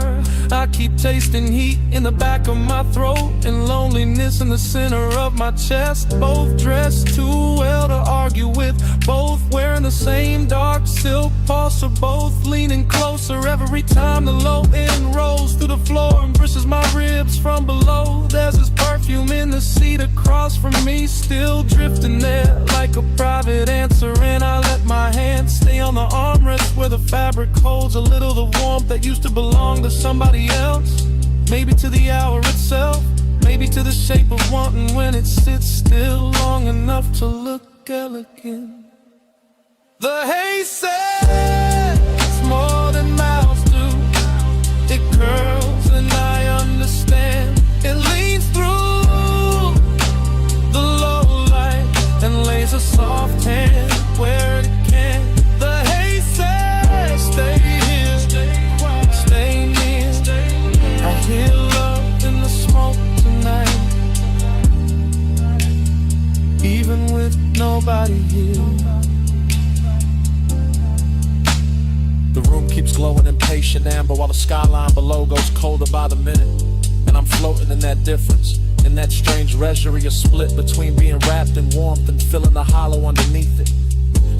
I keep tasting heat in the back of my throat and loneliness in the center of my chest. Both dressed too well to argue with, both wearing the same dark silk pulse, or both leaning closer every time the low end rolls through the floor and brushes my ribs from below. There's this perfume in the seat across from me, still drifting there like a private answer, and I let my hand stay on the armrest where the fabric holds a little the warmth that used to belong to somebody else. Maybe to the hour itself, maybe to the shape of wanting when it sits still long enough to look elegant. The haze says more than mouths do. It curls and I understand. It leans through the low light and lays a soft hand where it can. The haze says stay here, stay near. I hear love in the smoke tonight, even with nobody here. The room keeps glowing impatient amber while the skyline below goes colder by the minute. And I'm floating in that difference, in that strange reverie, a split between being wrapped in warmth and feeling the hollow underneath it.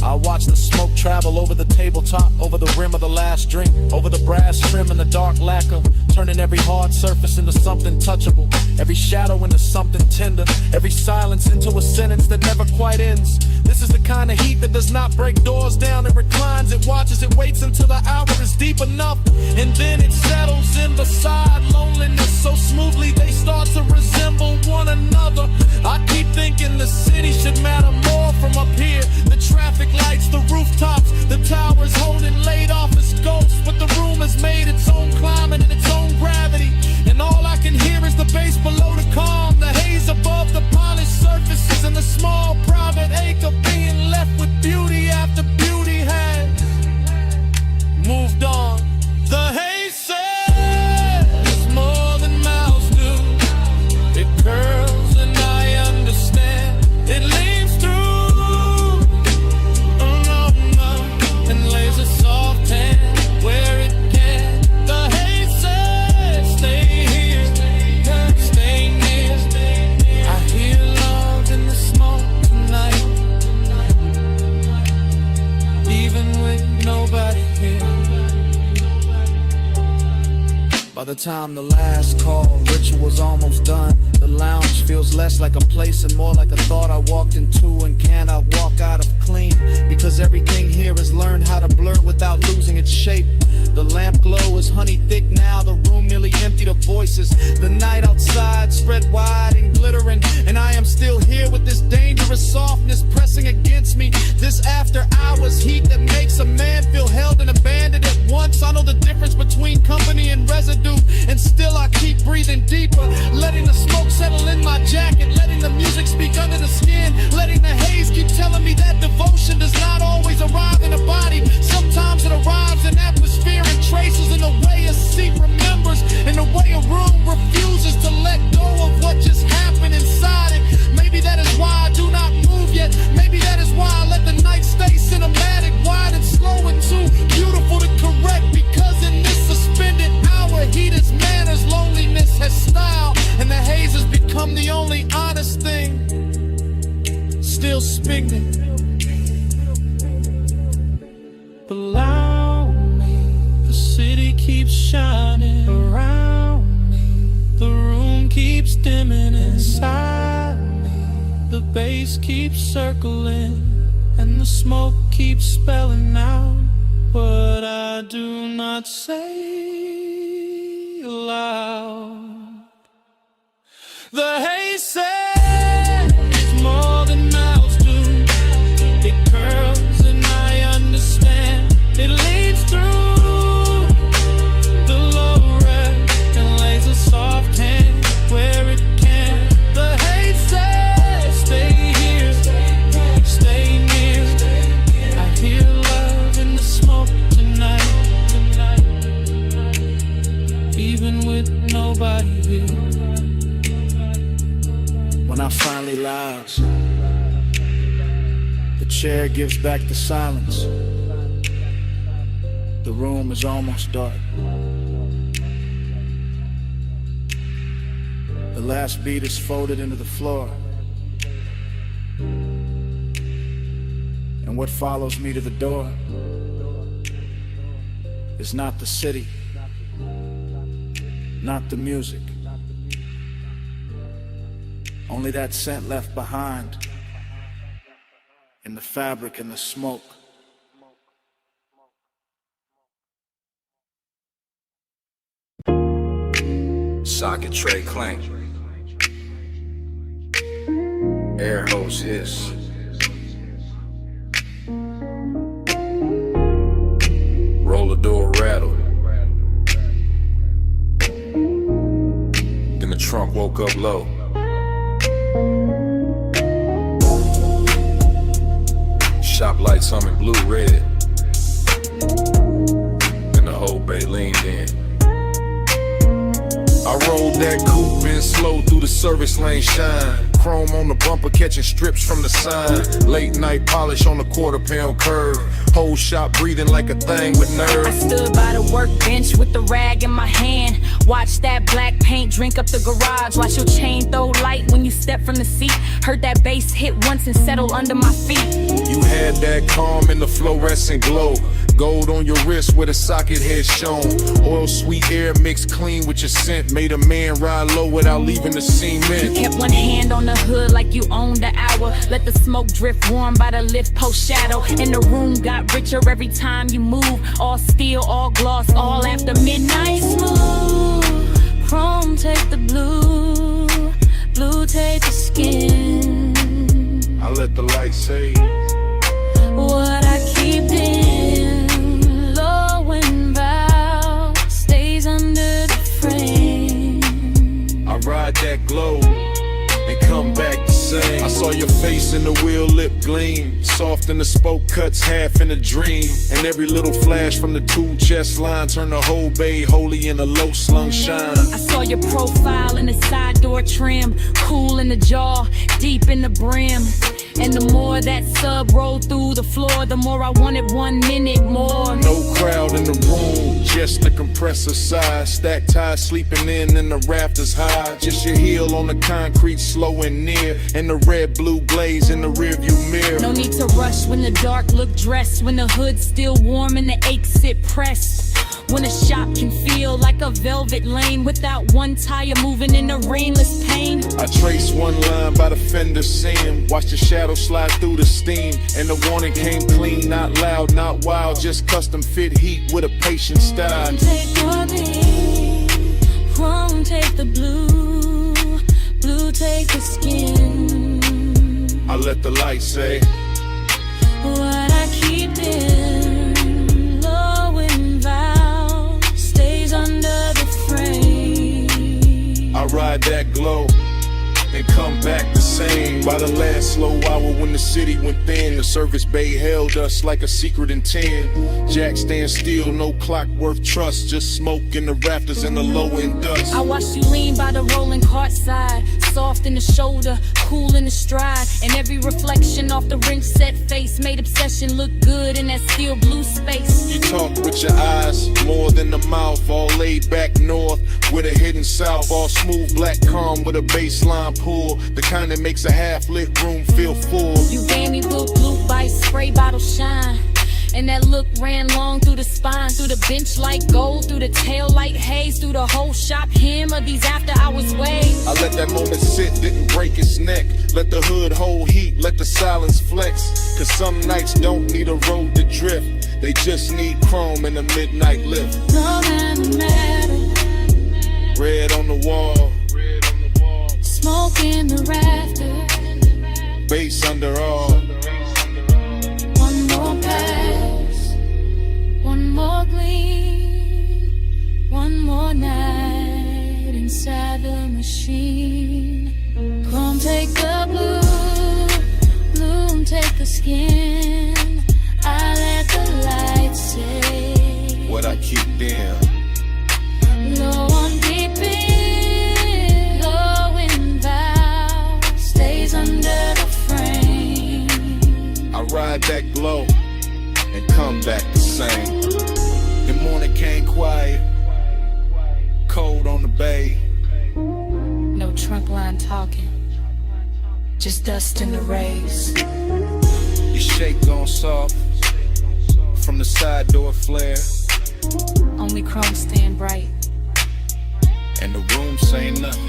I watch the smoke travel over the tabletop, over the rim of the last drink, over the brass trim and the dark lacquer, turning every hard surface into something touchable, every shadow into something tender, every silence into a sentence that never quite ends. This is the kind of heat that does not break doors down. It reclines, it watches, it waits until the hour is deep enough, and then it settles in beside loneliness so smoothly they start to resemble one another. I keep thinking the city should matter more from up here. The traffic lights, the rooftops, the towers holding laid office ghosts, but the room has made its own climate and its own gravity, and all I can hear is the bass below the calm, the haze above the polished surfaces, and the small private ache of being left with beauty after beauty has moved on. The haze says more than mouths do. It curls and I understand. It leaves through and lays a soft hand where it can. The haze says stay here, stay near. I hear love in the smoke tonight, even with nobody here. By the time the last call ritual's almost done, the lounge feels less like a place and more like a thought I walked into and cannot walk out of clean, because everything here has learned how to blur without losing its shape. The lamp glow is honey thick now, the room nearly emptied of voices. The night outside spread wide and glittering, and I am still here with this dangerous softness pressing against me. This after hours heat that makes a man feel held and abandoned at once. I know the difference between company and residue, and still I keep breathing deeper, letting the smoke settle in my jacket, letting the music speak under the skin, letting the haze keep telling me that devotion does not always arrive in a body. Sometimes it arrives in atmosphere and traces, in the way a seat remembers, in the way a room refuses to let go of what just happened inside it. Maybe that is why I do not move yet. Maybe that is why I let the night stay cinematic, wide and slow and too beautiful to correct, because in this suspended hour heat is manners, loneliness has style, and the haze has become the only honest thing still spinning. Allow me, the city keeps shining around me. The room keeps dimming inside me. The bass keeps circling, and the smoke keeps spelling out what I do not say aloud. The haze says more than mouths do. It curls and I understand. It leads through the low red and lays a soft hand where it can. The haze says stay here, stay near. I hear love in the smoke tonight, even with nobody here. When I finally lounge, the chair gives back the silence. The room is almost dark. The last beat is folded into the floor, and what follows me to the door is not the city, not the music, only that scent left behind in the fabric and the smoke. Socket tray clank. Air hose hiss. Roller door rattle. Then the trunk woke up low. Shop lights humming blue red. And the whole bay leaned in. I rolled that coupe in slow through the service lane shine. Chrome on the bumper catching strips from the sign. Late night polish on the quarter-pound curve. Whole shop breathing like a thing with nerve. I stood by the workbench with the rag in my hand. Watch that black paint drink up the garage. Watch your chain throw light when you step from the seat. Heard that bass hit once and settle under my feet. You had that calm in the fluorescent glow. Gold on your wrist where the socket head shown. Oil sweet air mixed clean with your scent. Made a man ride low without leaving the cement. You kept one hand on the hood like you owned the hour. Let the smoke drift warm by the lift post shadow. And the room got richer every time you move. All steel, all gloss, all after midnight. Smooth, chrome take the blue, blue take the skin. I let the light say what I keep in, low and bow, stays under the frame. I ride that glow and come back the same. I saw your face in the wheel lip gleam. Soft in the spoke cuts, half in a dream. And every little flash from the two chest line turned the whole bay holy in a low slung shine. I saw your profile in the side door trim. Cool in the jaw, deep in the brim. And the more that sub rolled through the floor, the more I wanted 1 minute more. No crowd in the room, just the compressor side. Stacked ties sleeping in and the rafters high. Just your heel on the concrete, slow and near. And the red blue blaze in the rearview mirror. No need to rush when the dark look dressed. When the hood's still warm and the aches sit pressed. When a shop can feel like a velvet lane without one tire moving in the rainless pain. I traced one line by the fender seam. Watched the shadow slide through the steam. And the warning came clean, not loud, not wild. Just custom fit heat with a patient style. Take your beat, chrome take the blue, blue take the skin. I let the light say what I keep in, low and vow, stays under the frame. I ride that glow and come back the same. By the last slow hour when the city went thin, the service bay held us like a secret in 10. Jack stand still, no clock worth trust. Just smoke in the rafters and the low end dust. I watched you lean by the rolling cart side, soft in the shoulder, cool in the stride. And every reflection off the ring set face made obsession look good in that steel blue space. You talk with your eyes, more than the mouth. All laid back north with a hidden south. All smooth black calm with a baseline pull. The kind that makes a half lit room feel full. You gave me blue by spray bottle shine. And that look ran long through the spine, through the bench like gold, through the tail like haze, through the whole shop. Him of these after hours ways. I let that moment sit, didn't break its neck. Let the hood hold heat, let the silence flex. Cause some nights don't need a road to drift. They just need chrome and a midnight lift. No matter. Red on the wall. Smoke in the rafters. Bass under all. One more pass. One more gleam. One more night inside the machine. Chrome take the blue. Bloom take the skin. I let the light say what I keep dim. Low on deep in, low in vow, stays under the frame. I ride that glow and come back the same. The morning came quiet, cold on the bay. No trunk line talking, just dust in the rays. Your shake gone soft from the side door flare. Only chrome stand bright. And the room say nothing.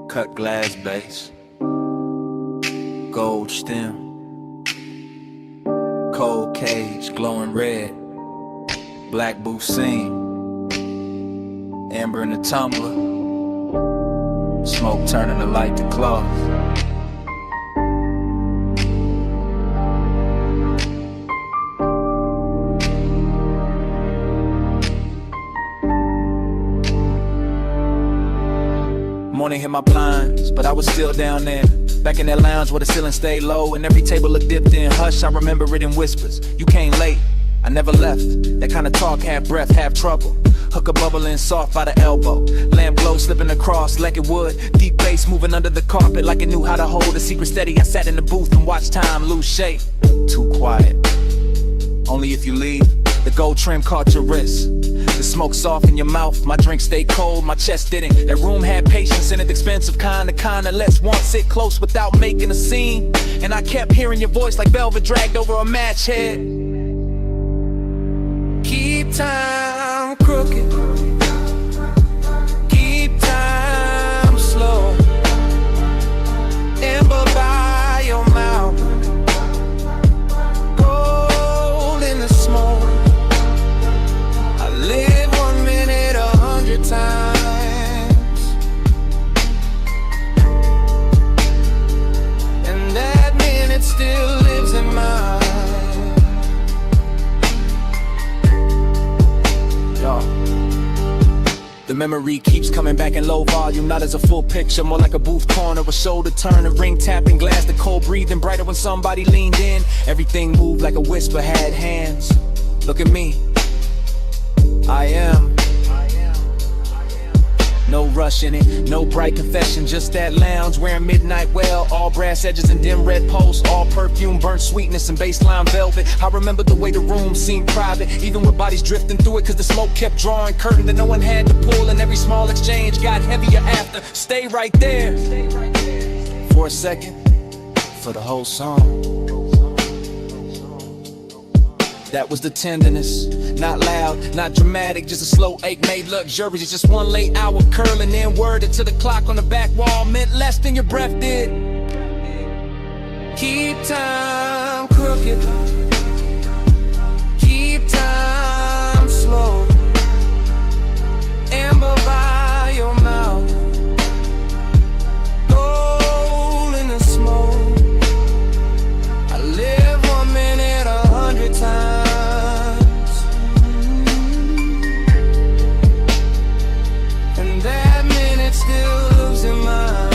Cut glass base, gold stem, cold cage glowing red, black booth scene, amber in the tumbler, smoke turning the light to cloth. Morning hit my blinds, but I was still down there. Back in that lounge where the ceiling stayed low and every table looked dipped in hush. I remember it in whispers. You came late, I never left. That kind of talk, half breath, half trouble. Hooker bubbling soft by the elbow. Lamp glow slipping across like it would. Deep bass moving under the carpet like it knew how to hold a secret steady. I sat in the booth and watched time lose shape. Too quiet. Only if you leave. The gold trim caught your wrist. The smoke soft in your mouth. My drink stayed cold, my chest didn't. That room had patience in it, expensive kinda lets one sit close without making a scene. And I kept hearing your voice like velvet dragged over a match head. Keep time crooked. Keep time slow. Amber by your mouth. Gold in the smoke. I live 1 minute 100 times. And that minute still lives in mine. The memory keeps coming back in low volume, not as a full picture, more like a booth corner, a shoulder turn, a ring tapping glass, the cold breathing brighter when somebody leaned in. Everything moved like a whisper had hands. Look at me, I am. No rush in it, no bright confession, just that lounge wearing midnight well, all brass edges and dim red posts, all perfume, burnt sweetness and baseline velvet. I remember the way the room seemed private, even with bodies drifting through it, cause the smoke kept drawing curtain that no one had to pull, and every small exchange got heavier after. Stay right there for a second, for the whole song. That was the tenderness, not loud, not dramatic, just a slow ache made luxurious. Just one late hour curling in, worded to the clock on the back wall, meant less than your breath did. Keep time crooked, keep time slow. Amber by your mouth, gold in the smoke. I live 1 minute 100 times. Still losing mine.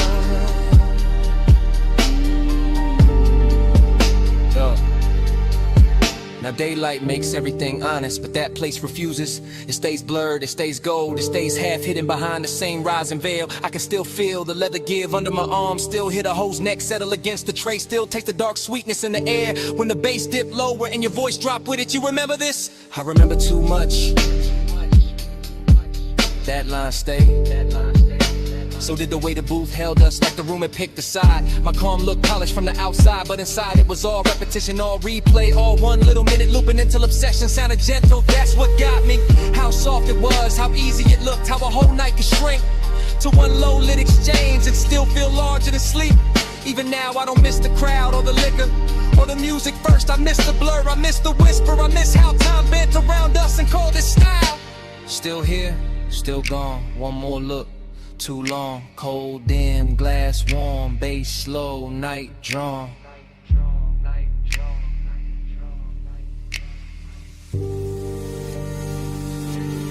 daylight makes everything honest, but that place refuses. It stays blurred, it stays gold, it stays half hidden behind the same rising veil. I can still feel the leather give under my arm, still hear the hoe's neck settle against the tray, still taste the dark sweetness in the air when the bass dip lower and your voice drop with it. You remember this? I remember too much. That line stayed. So did the way the booth held us, like the room had picked a side. My calm looked polished from the outside, but inside it was all repetition, all replay, all 1 little minute looping until obsession sounded gentle. That's what got me. How soft it was, how easy it looked, how a whole night could shrink to one low lit exchange and still feel larger than sleep. Even now I don't miss the crowd or the liquor or the music first. I miss the blur, I miss the whisper, I miss how time bent around us and called it style. Still here, still gone, one more look. Too long, cold, dim, glass warm, bass slow, night drawn.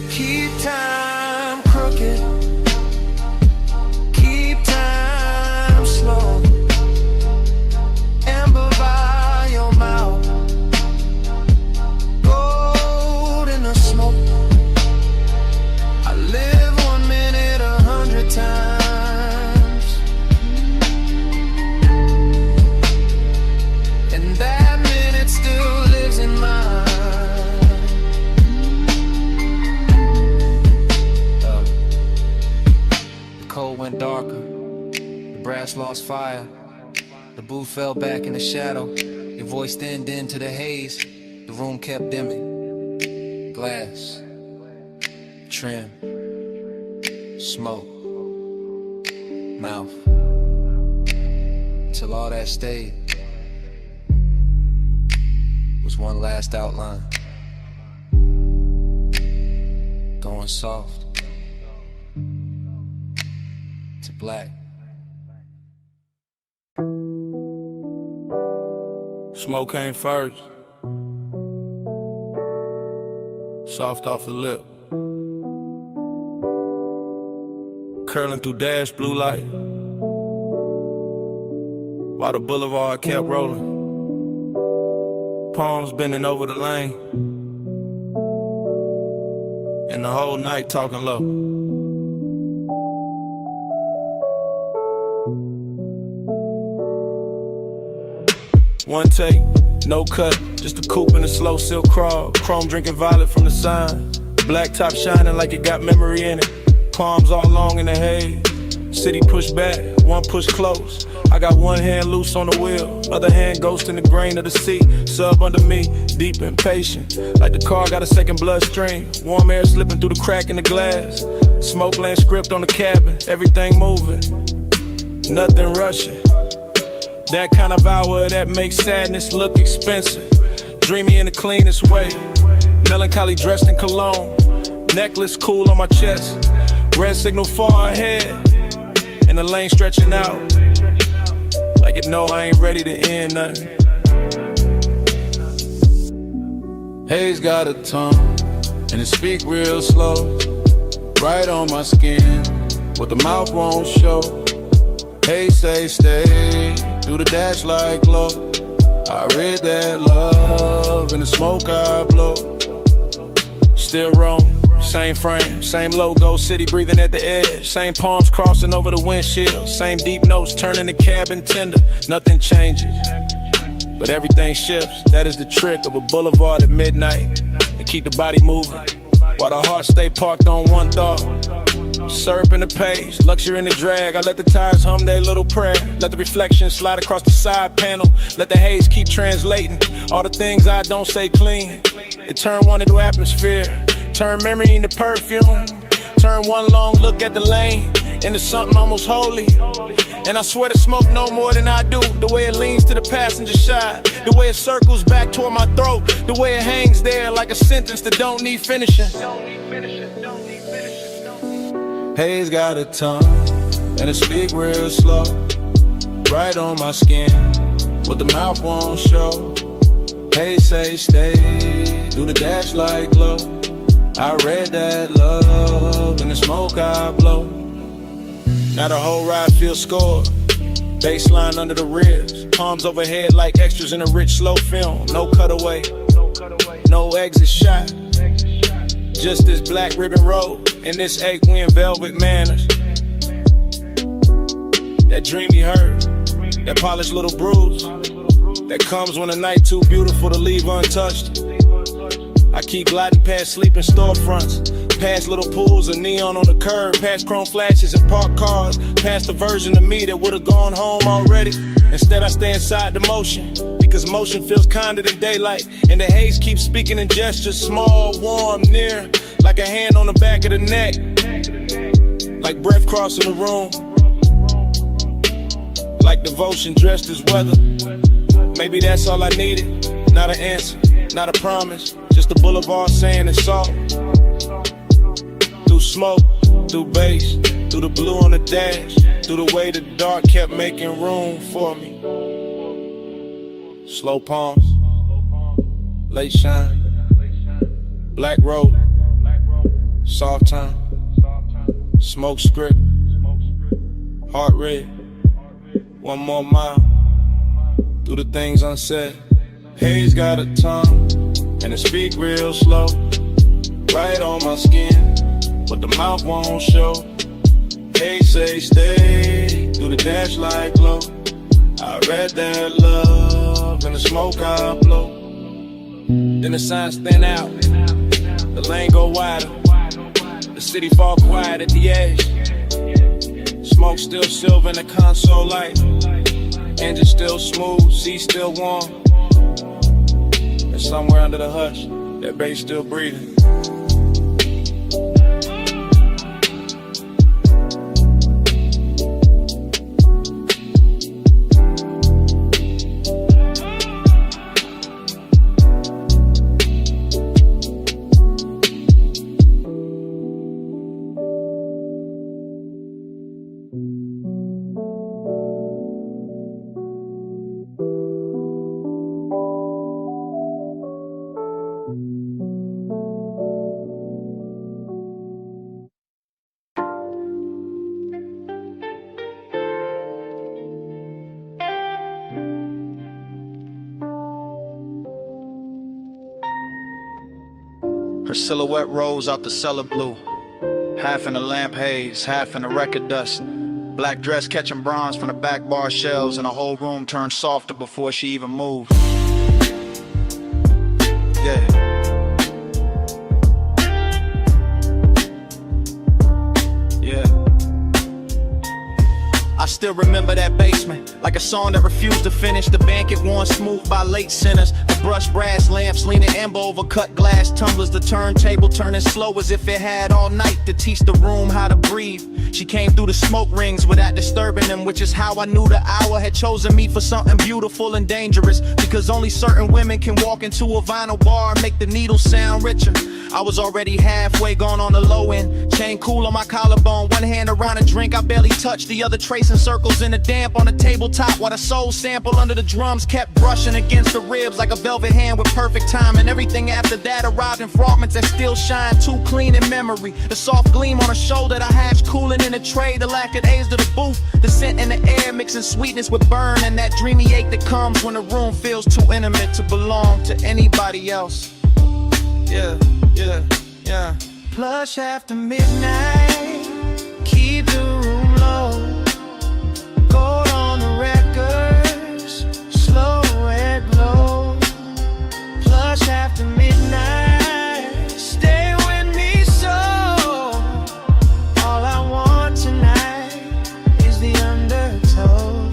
Keep time crooked, keep time slow. Amber by your mouth, gold in the smoke. I live 1 minute 100 times, and that minute still lives in mine. The cold went darker, the brass lost fire, the booth fell back in the shadow. Your voice thinned into the haze, the room kept dimming. Glass, trim, smoke, mouth, till all that stayed was one last outline, going soft to black. Smoke came first, soft off the lip, curling through dash blue light, while the boulevard kept rolling, palms bending over the lane, and the whole night talking low. One take, no cut, just a coupe and a slow silk crawl. Chrome drinking violet from the sign. Black top shining like it got memory in it. Palms all long in the haze. City push back, one push close. I got one hand loose on the wheel, other hand ghost in the grain of the seat. Sub under me, deep and patient, like the car got a second bloodstream. Warm air slipping through the crack in the glass. Smoke land script on the cabin, everything moving, nothing rushing. That kind of hour that makes sadness look expensive. Dreamy in the cleanest way, melancholy dressed in cologne. Necklace cool on my chest, red signal far ahead, and the lane stretching out like it know I ain't ready to end nothing. Haze got a tongue, and it speak real slow, right on my skin, what the mouth won't show. Haze say stay, through the dash like glow. I read that love in the smoke I blow. Still roam, same frame, same logo, city breathing at the edge. Same palms crossing over the windshield, same deep notes turning the cabin tender. Nothing changes, but everything shifts. That is the trick of a boulevard at midnight, and keep the body moving while the heart stay parked on one thought. Syrup in the page, luxury in the drag. I let the tires hum their little prayer. Let the reflection slide across the side panel. Let the haze keep translating all the things I don't say clean. It turn one into atmosphere, turn memory into perfume, turn one long look at the lane into something almost holy. And I swear to smoke no more than I do. The way it leans to the passenger side, the way it circles back toward my throat, the way it hangs there like a sentence that don't need finishing. Haze got a tongue, and it speak real slow, right on my skin, what the mouth won't show. Haze say stay, do the dash like glow. I read that love in the smoke I blow. Now the whole ride feels scored, baseline under the ribs, palms overhead like extras in a rich slow film. No cutaway, no exit shot. Just this black ribbon road and this ache-win velvet manners. That dreamy hurt, that polished little bruise that comes when a night too beautiful to leave untouched. I keep gliding past sleeping storefronts, past little pools of neon on the curb, past chrome flashes and parked cars, past the version of me that would've gone home already. Instead I stay inside the motion, because motion feels kinder than daylight, and the haze keeps speaking in gestures, small, warm, near, like a hand on the back of the neck, like breath crossing the room, like devotion dressed as weather. Maybe that's all I needed, not an answer, not a promise, just a boulevard saying it's all. Through smoke, through bass, through the blue on the dash, through the way the dark kept making room for me. Slow palms, late shine, black road, soft time, smoke script, heart red, one more mile, through the things unsaid. Haze got a tongue, and it speak real slow, right on my skin, but the mouth won't show. Haze say stay, through the dash light glow. I read that love in the smoke I blow. Then the signs thin out, the lane go wider, the city fall quiet at the edge. Smoke still silver in the console light, engine still smooth, seat still warm. And somewhere under the hush, that bass still breathing. Her silhouette rose out the cellar blue, half in the lamp haze, half in the record dust. Black dress catching bronze from the back bar shelves, and the whole room turned softer before she even moved. Yeah. I still remember that basement, like a song that refused to finish. The banquet worn smooth by late sinners. The brushed brass lamps leaning amber over cut glass tumblers. The turntable turning slow as if it had all night to teach the room how to breathe. She came through the smoke rings without disturbing them, which is how I knew the hour had chosen me for something beautiful and dangerous. Because only certain women can walk into a vinyl bar and make the needle sound richer. I was already halfway gone on the low end, chain cool on my collarbone, one hand around a drink I barely touched, the other tracing circles in the damp on the tabletop, while the soul sample under the drums kept brushing against the ribs like a velvet hand with perfect time. And everything after that arrived in fragments that still shine too clean in memory. The soft gleam on a shoulder, the hash cooling in a tray, the lack of aids to the booth, the scent in the air mixing sweetness with burn, and that dreamy ache that comes when the room feels too intimate to belong to anybody else. Yeah, yeah, yeah. Plush after midnight, keep the room low. Gold on the records, slow and low. Plush after midnight, stay with me so. All I want tonight is the undertow.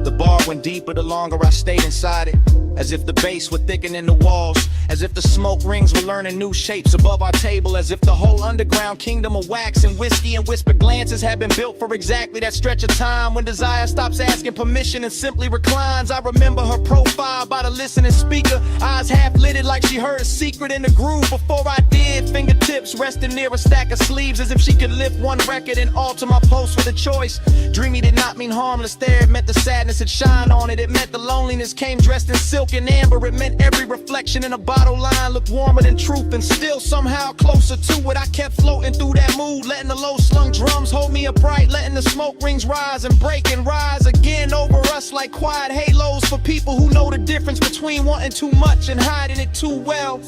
The bar went deeper the longer I stayed inside it, as if the bass were thickening the walls, as if the smoke rings were learning new shapes above our table, as if the whole underground kingdom of wax and whiskey and whispered glances had been built for exactly that stretch of time when desire stops asking permission and simply reclines. I remember her profile by the listening speaker, eyes half lidded like she heard a secret in the groove before I did. Fingertips resting resting near a stack of sleeves as if she could lift one record and alter my post with a choice. Dreamy did not mean harmless there, it meant the sadness had shine on it. It meant the loneliness came dressed in silk and amber. It meant every reflection in a bottle line looked warmer than truth and still somehow closer to it. I kept floating through that mood, letting the low slung drums hold me upright, letting the smoke rings rise and break and rise again over us like quiet halos for people who know the difference between wanting too much and hiding it too well.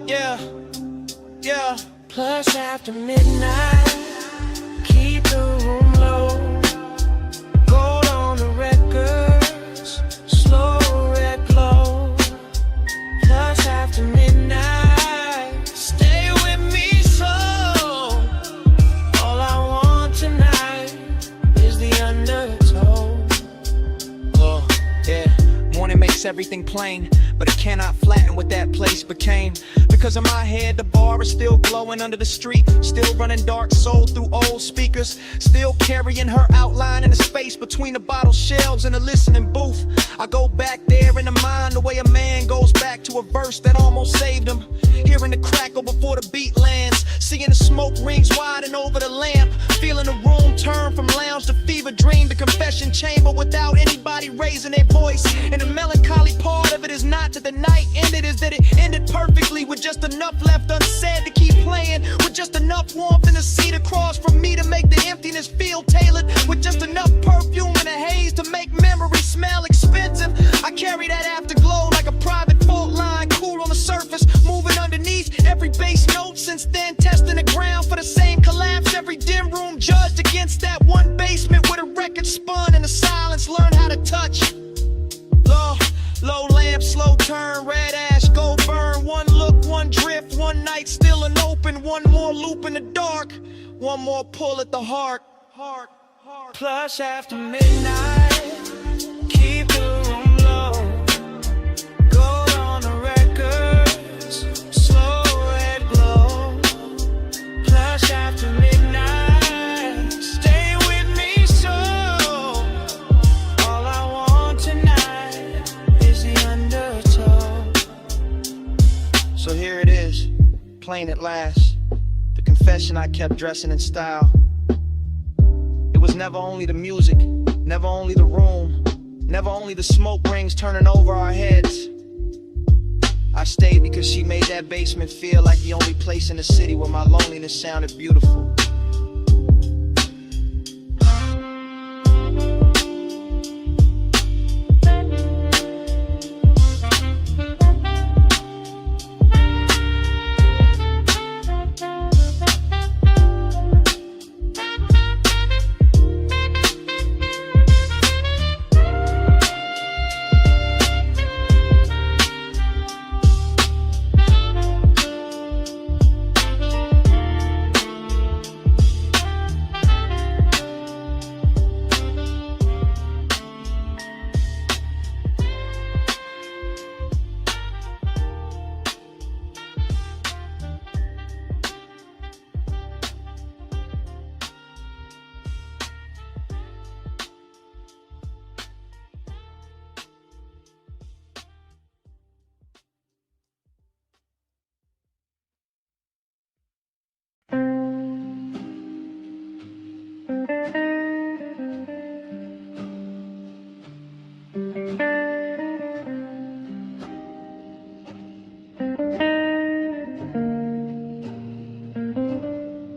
Yeah, yeah. Plus after midnight, keep the room low. Gold on the records, slow red glow. Plus after midnight, stay with me so. All I want tonight is the undertow. Oh, yeah. Morning makes everything plain, but it cannot flatten what that place became. Because in my head, the bar is still glowing under the street, still running dark soul through old speakers, still carrying her outline in the space between the bottle shelves and the listening booth. I go back there in the mind the way a man goes back to a verse that almost saved him. Hearing the crackle before the beat lands, seeing the smoke rings widen over the lamp, feeling the room turn from lounge to fever dream to confession chamber without anybody raising their voice. And the melancholy part of it is not that the night ended, is that it ended perfectly with just enough left unsaid to keep playing, with just enough warmth in the seat across from me to make the emptiness feel tailored, with just enough perfume and a haze to make memory smell expensive. I carry that afterglow like a private fault line, cool on the surface, moving underneath every bass note. Since then, testing the ground for the same collapse. Every dim room judged against that one basement where the record spun and the silence learned how to touch. Low lamp, slow turn, red ash, go burn. One look, one drift, one night still an open. One more loop in the dark, one more pull at the heart. Plus after midnight, keep the room low. Gold on the records, slow red glow. Plus after midnight, stay with me so. All I want tonight is the undertow. So here it is, plain at last. The confession I kept dressing in style. It was never only the music, never only the room, never only the smoke rings turning over our heads. I stayed because she made that basement feel like the only place in the city where my loneliness sounded beautiful.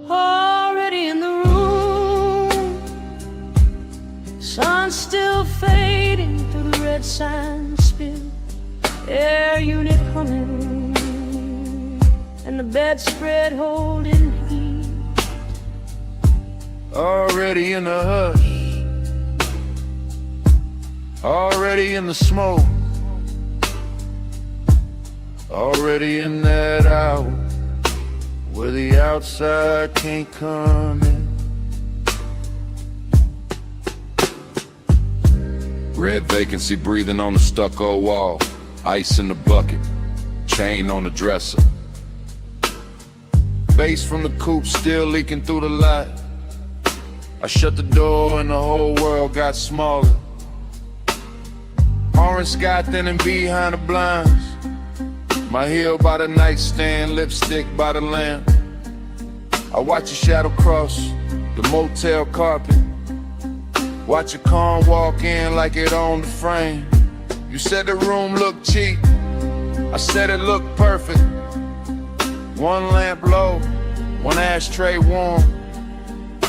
Already in the room, sun still fading through the red sand spill. Air unit humming, and the bedspread holding heat. Already in the hush, already in the smoke, already in that hour where the outside can't come in. Red vacancy breathing on the stucco wall, ice in the bucket, chain on the dresser. Bass from the coupe still leaking through the light. I shut the door and the whole world got smaller. Orange sky thinning behind the blinds. My heel by the nightstand, lipstick by the lamp. I watch your shadow cross the motel carpet. Watch your car walk in like it owned the frame. You said the room looked cheap, I said it looked perfect. One lamp low, one ashtray warm,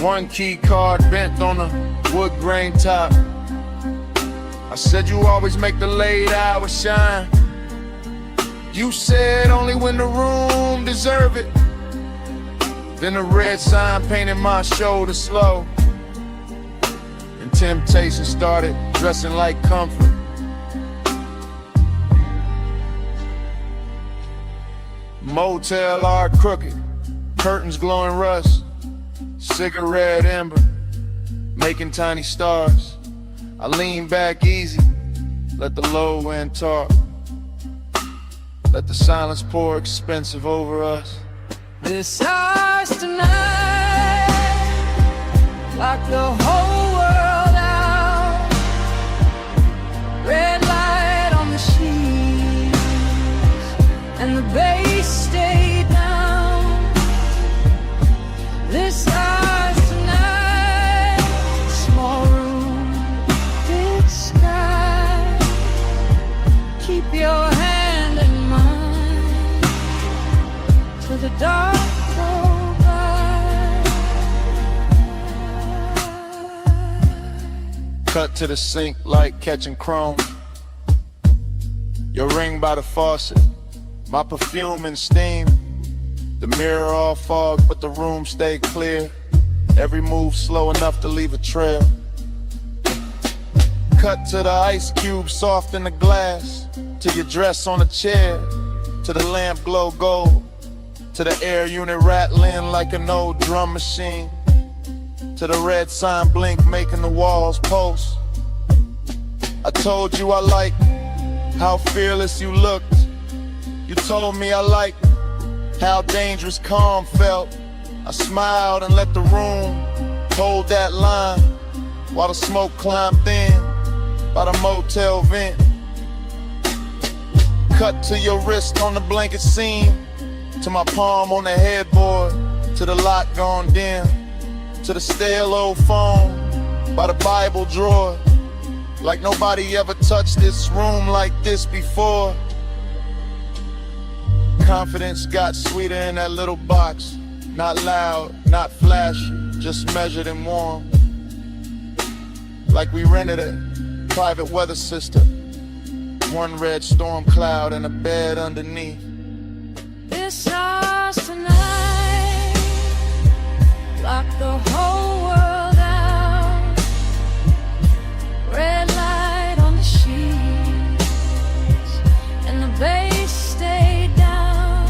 one key card bent on a wood grain top. I said you always make the late hours shine. You said only when the room deserve it. Then the red sign painted my shoulder slow, and temptation started dressing like comfort. Motel art crooked, curtains glowing rust, cigarette ember, making tiny stars. I lean back easy, let the low end talk. Let the silence pour expensive over us. This house tonight, lock the whole world out. Red light on the sheets, and the bass stay down. This house tonight, small room, big sky. Keep your hand in mine till the dark. Cut to the sink like catching chrome. Your ring by the faucet, my perfume and steam. The mirror all fog, but the room stayed clear. Every move slow enough to leave a trail. Cut to the ice cube soft in the glass, to your dress on a chair, to the lamp glow gold, to the air unit rattling like an old drum machine, to the red sign blink making the walls pulse. I told you I liked how fearless you looked. You told me I liked how dangerous calm felt. I smiled and let the room hold that line while the smoke climbed thin by the motel vent. Cut to your wrist on the blanket seam, to my palm on the headboard, to the light gone dim, to the stale old phone by the Bible drawer. Like nobody ever touched this room like this before. Confidence got sweeter in that little box. Not loud, not flashy, just measured and warm. Like we rented a private weather system. One red storm cloud and a bed underneath. This house tonight, lock the whole world out. Red light on the sheets, and the bass stay down.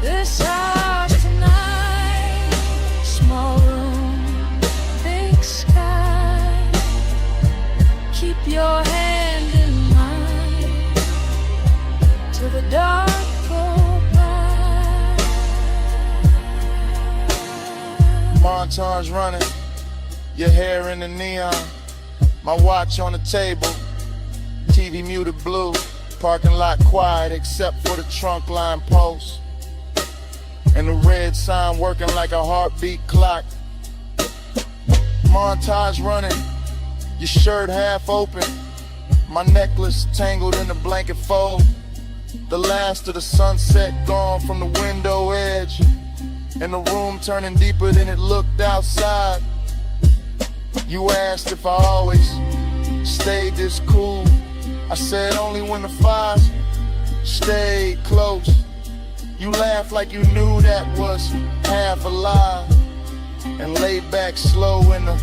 This house tonight, small room, big sky. Keep your hand in mine till the dark. Montage running, your hair in the neon, my watch on the table, TV muted blue, parking lot quiet except for the trunk line post, and the red sign working like a heartbeat clock. Montage running, your shirt half open, my necklace tangled in the blanket fold, the last of the sunset gone from the window edge, and the room turning deeper than it looked outside. You asked if I always stayed this cool. I said only when the fires stayed close. You laughed like you knew that was half a lie, and laid back slow in the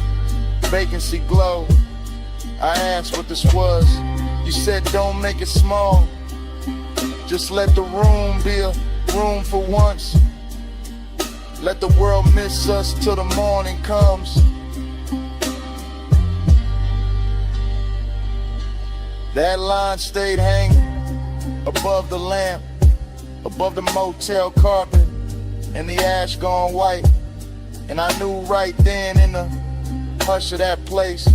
vacancy glow. I asked what this was. You said don't make it small, just let the room be a room for once. Let the world miss us till the morning comes. That line stayed hanging above the lamp, above the motel carpet, and the ash gone white. And I knew right then in the hush of that place,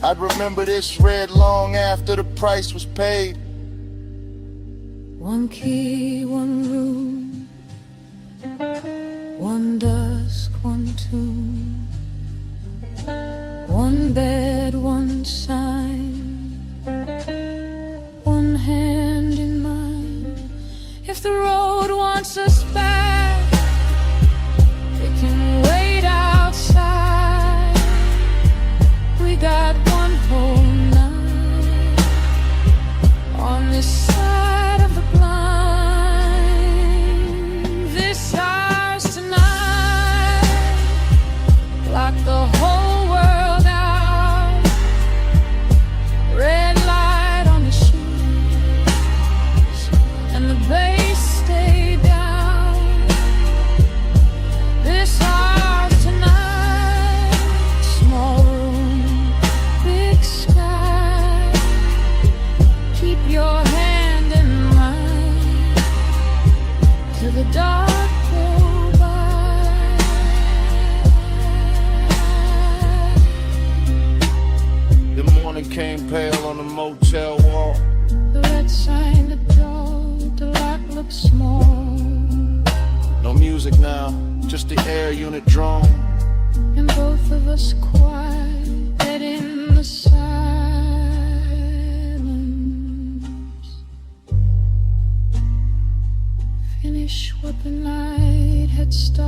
I'd remember this red long after the price was paid. One key, one room, one dusk, one tomb, one bed, one sign, one hand in mine. If the road wants us back, it can wait outside. We got one whole night on this side of the blind. This house tonight, lock the whole world out. Red light on the sheets and the bass stay down. This house tonight, small room, big sky. Keep your hand in mine till the dark go by. The morning came pale on the motel wall. The red sign, the door, the lock looks small. No music now, just the air unit drone. And both of us quiet in the silence. Finish what the night had started.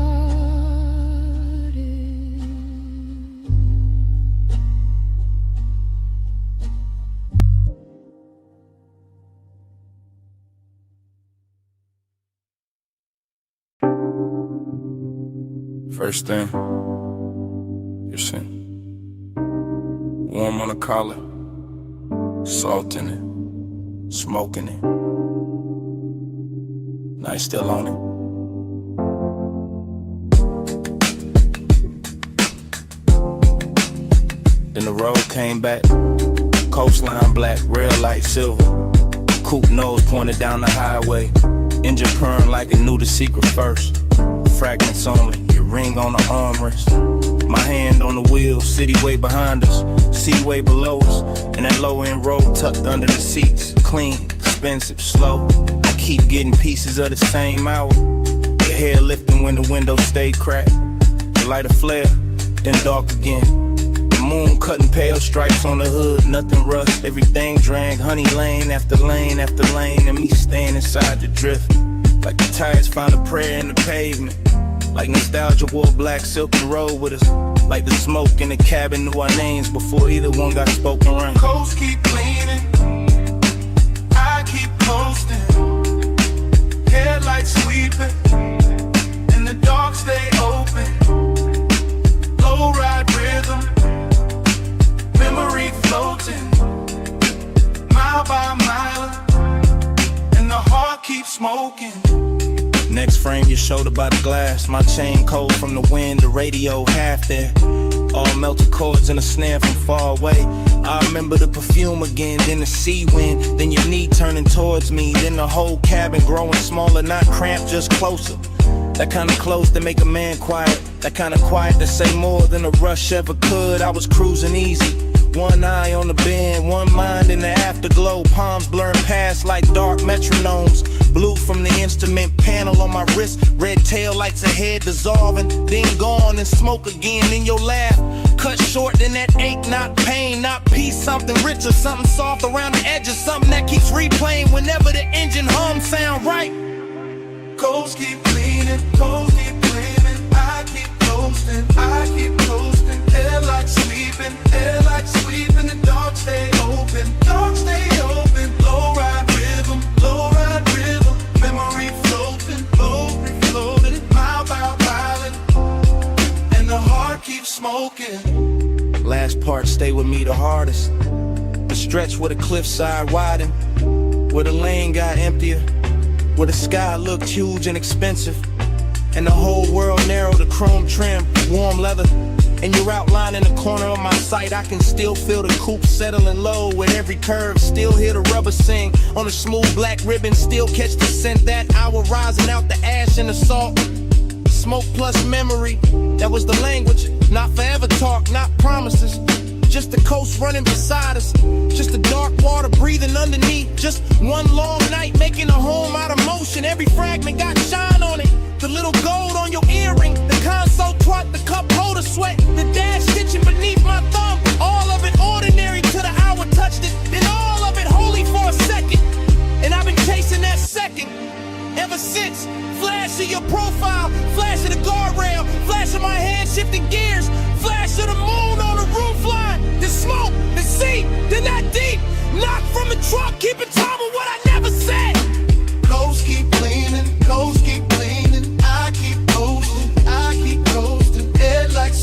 First thing, you're sin. Warm on the collar, salt in it, smoking it. Night still on it. Then the road came back, coastline black, rail light silver. Coupe nose pointed down the highway, engine purring like it knew the secret first. Fragments only, your ring on the armrest. My hand on the wheel, city way behind us, sea way below us. And that low end road tucked under the seats, clean, expensive, slow. I keep getting pieces of the same hour. Your hair lifting when the windows stay cracked. The light a flare, then dark again. The moon cutting pale stripes on the hood, nothing rust. Everything drank, honey lane after lane after lane. And me staying inside the drift. Like the tires found a prayer in the pavement. Like nostalgia wore black silk and rode with us. Like the smoke in the cabin knew our names before either one got spoken right. Coast keep cleaning, I keep coasting. Headlights sweeping, and the dark stay open. Low ride rhythm, memory floating, mile by mile, and the heart keeps smoking. Next frame, your shoulder by the glass. My chain cold from the wind, the radio half there. All melted chords and a snare from far away. I remember the perfume again, then the sea wind. Then your knee turning towards me. Then the whole cabin growing smaller, not cramped, just closer. That kind of close to make a man quiet. That kind of quiet to say more than a rush ever could. I was cruising easy. One eye on the bend, one mind in the afterglow. Palms blurring past like dark metronomes. Blue from the instrument panel on my wrist. Red tail lights ahead dissolving. Then gone and smoke again in your laugh. Cut short, then that ache, not pain, not peace. Something richer, something soft around the edges. Something that keeps replaying whenever the engine hum sound right. Coast keep cleaning, coast keep cleaning. I keep coasting, I keep coasting. Headlights sweeping, the dark stay open, dark stay open. Low ride rhythm, memory floating, floating, mile by mile, and the heart keeps smoking. Last part stay with me the hardest. The stretch where the cliffside widened, where the lane got emptier, where the sky looked huge and expensive, and the whole world narrow, the chrome trim, warm leather. And you're outlining the corner of my sight. I can still feel the coupe settling low with every curve. Still hear the rubber sing on the smooth black ribbon. Still catch the scent that hour rising out the ash and the salt. Smoke plus memory, that was the language. Not forever talk, not promises. just the coast running beside us. Just the dark water breathing underneath. Just one long night making a home out of motion. Every fragment got shine on it. The little gold on your earring, the console twat, the cup holder sweat, the dash stitching beneath my thumb. All of it ordinary till the hour touched it. Then all of it holy for a second. And I've been chasing that second ever since. Flash of your profile, flash of the guardrail, flash of my hand shifting gears, flash of the moon on the roof line, the smoke, the sea, then that deep, knock from the truck, keeping time with what I never said. Ghosts keep cleaning, ghosts keep cleaning. I keep coasting. Headlights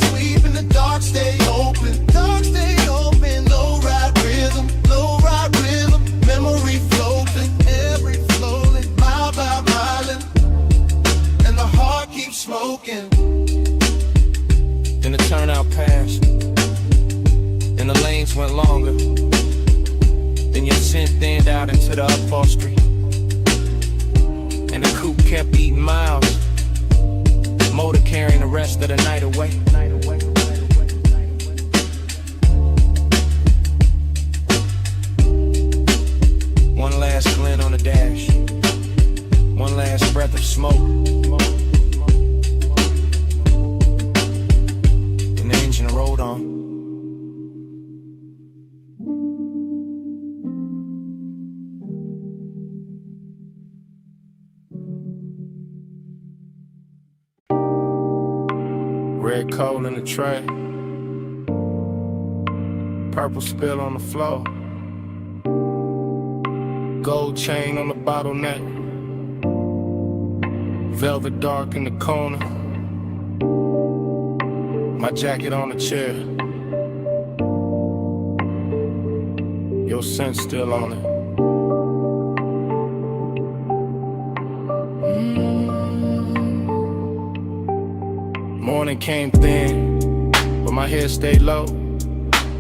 sweeping, the dark stay open. Low ride rhythm, memory floating, every flowing, mile by mile, and the heart keeps smoking. Then the turnout passed, and the lanes went longer. Then your scent thinned out into the upholstery, and the coupe kept eating miles. Motor carrying the rest of the night away. One last glint on the dash, one last breath of smoke, and the engine rolled on. Red coal in the tray, purple spill on the floor, gold chain on the bottleneck, velvet dark in the corner, my jacket on the chair, your scent still on it. Morning came thin, but my head stayed low.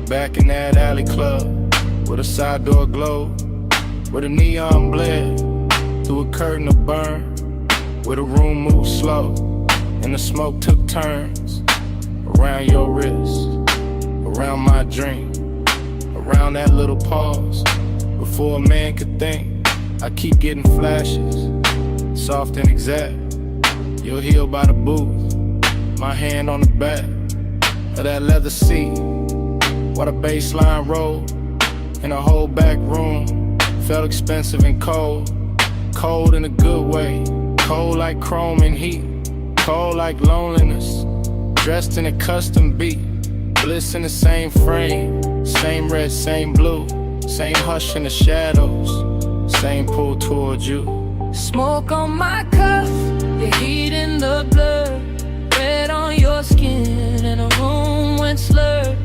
Back in that alley club, with a side door glow, where the neon bled through a curtain of burn, where the room moved slow, and the smoke took turns around your wrist, around my drink, around that little pause. Before a man could think, I keep getting flashes, soft and exact. You're healed by the booth. My hand on the back of that leather seat, while the bass line rolled, and the whole back room felt expensive and cold. Cold in a good way, cold like chrome and heat, cold like loneliness, dressed in a custom beat, bliss in the same frame, same red, same blue, same hush in the shadows, same pull towards you. Smoke on my cuff, the heat in the blood, red on your skin, and the room went slurred.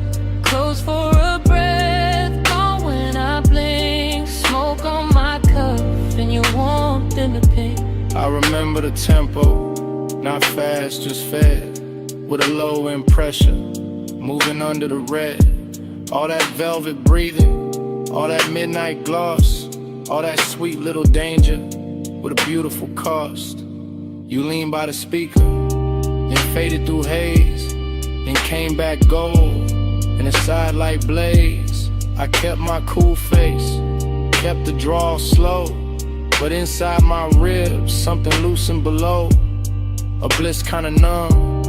Close for a breath, gone when I blink. Smoke on my cuff, and your warmth in the pink. I remember the tempo, not fast, just fed, with a low end pressure, moving under the red. All that velvet breathing, all that midnight gloss, all that sweet little danger, with a beautiful cost. You lean by the speaker, then faded through haze, then came back gold, and a sidelight blaze. I kept my cool face, kept the draw slow, but inside my ribs, something loosened below. A bliss kinda numb,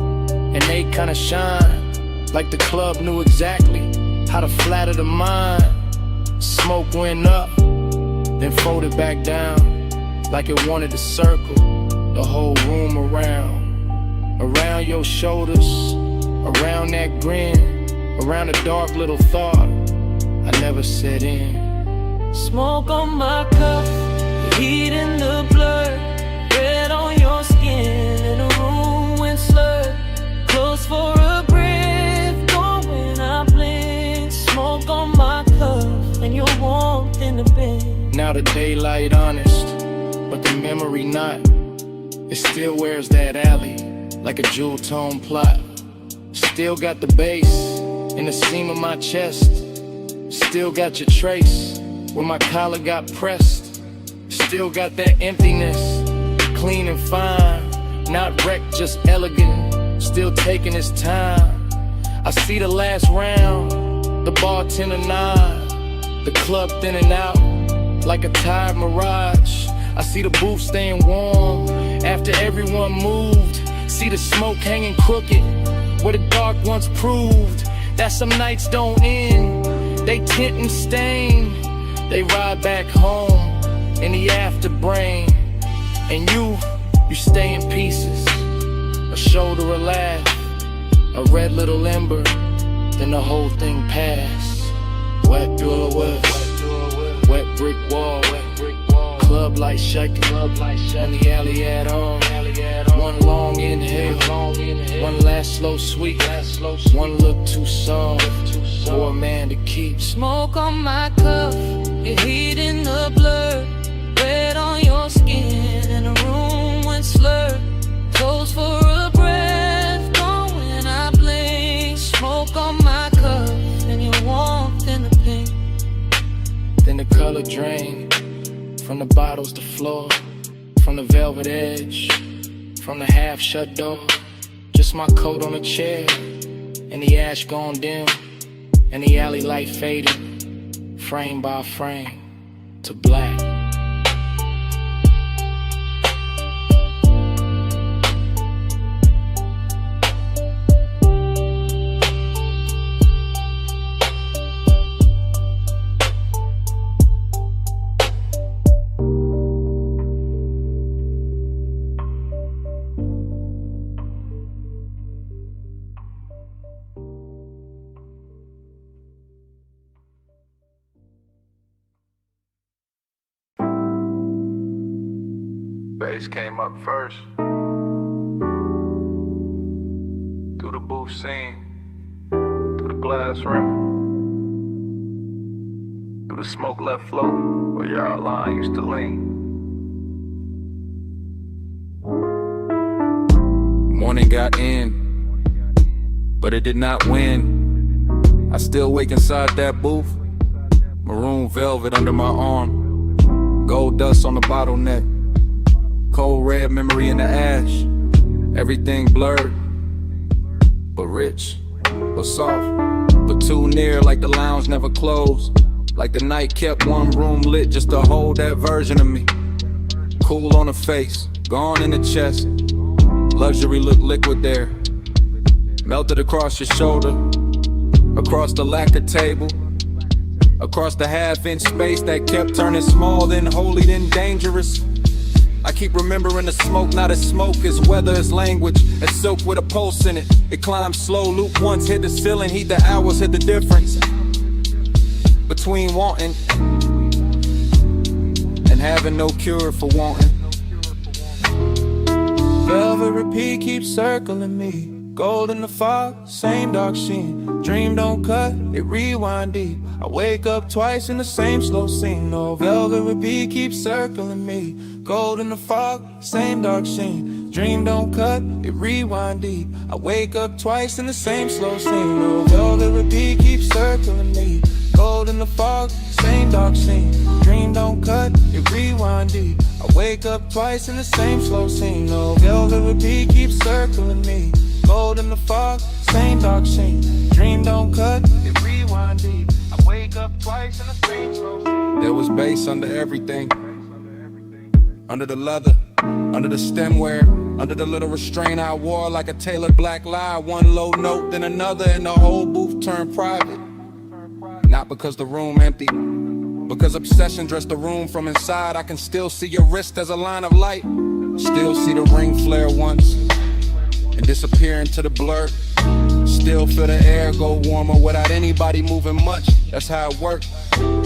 and they kinda shine, like the club knew exactly how to flatter the mind. Smoke went up, then folded back down, like it wanted to circle the whole room around. Around your shoulders, around that grin, around a dark little thought I never set in. Smoke on my cuff, the heat in the blood, red on your skin, and the room went slurred. Close for a breath, gone when I blink. Smoke on my cuff, and your warmth in the bed. Now the daylight honest, but the memory not. It still wears that alley like a jewel tone plot. Still got the bass in the seam of my chest. Still got your trace where my collar got pressed. Still got that emptiness, clean and fine, not wrecked, just elegant. Still taking its time. I see the last round, the bartender nod, the club thinning out like a tired mirage. I see the booth staying warm after everyone moved. See the smoke hanging crooked where the dark once proved that some nights don't end. They tint and stain. They ride back home in the afterbrain. And you stay in pieces. A shoulder, a laugh, a red little ember, then the whole thing passed. Wet door west, wet brick wall, club light shaking, and the alley at all. One long inhale, one last slow sweet, one look too soft for a man to keep. Smoke on my cuff, your heat in the blur, red on your skin, and the room went slurred. Close for a breath, gone when I blink. Smoke on my cuff, and your warmth in the pink. Then the color drained from the bottles to floor, from the velvet edge, from the half-shut door. Just my coat on a chair, and the ash gone dim, and the alley light faded, frame by frame, to black. Bass came up first. Through the booth scene, through the glass rim, through the smoke left float where your outline used to lean. Morning got in, but it did not win. I still wake inside that booth, maroon velvet under my arm, gold dust on the bottleneck, cold red memory in the ash. Everything blurred, but rich, but soft, but too near, like the lounge never closed, like the night kept one room lit just to hold that version of me. Cool on the face, gone in the chest, luxury look liquid there, melted across your shoulder, across the lacquer table, across the half-inch space that kept turning small, then holy, then dangerous. I keep remembering the smoke, not as smoke, as weather, as language, as silk with a pulse in it. It climbs slow, loop once, hit the ceiling, heat the hours, hit the difference between wanting and having no cure for wanting. Velvet repeat keeps circling me. Gold in the fog, same dark sheen. Dream don't cut, it rewind deep. I wake up twice in the same slow scene. No, velvet repeat keeps circling me. Gold in the fog, same dark sheen. Dream don't cut, it rewind deep. I wake up twice in the same slow scene. No, velvet repeat keeps circling me. Gold in the fog, same dark scene. Dream don't cut, it rewind deep. I wake up twice in the same slow scene. No, velvet repeat keeps circling me. Gold in the fog, same dark scene. Dream don't cut, it rewind deep. I wake up twice in the same slow scene. There was bass under everything, under the leather, under the stemware, under the little restraint I wore like a tailored black lie. One low note, then another, and the whole booth turned private. Not because the room empty, because obsession dressed the room from inside. I can still see your wrist as a line of light, still see the ring flare once and disappear into the blur. Still feel the air go warmer without anybody moving much. That's how it worked.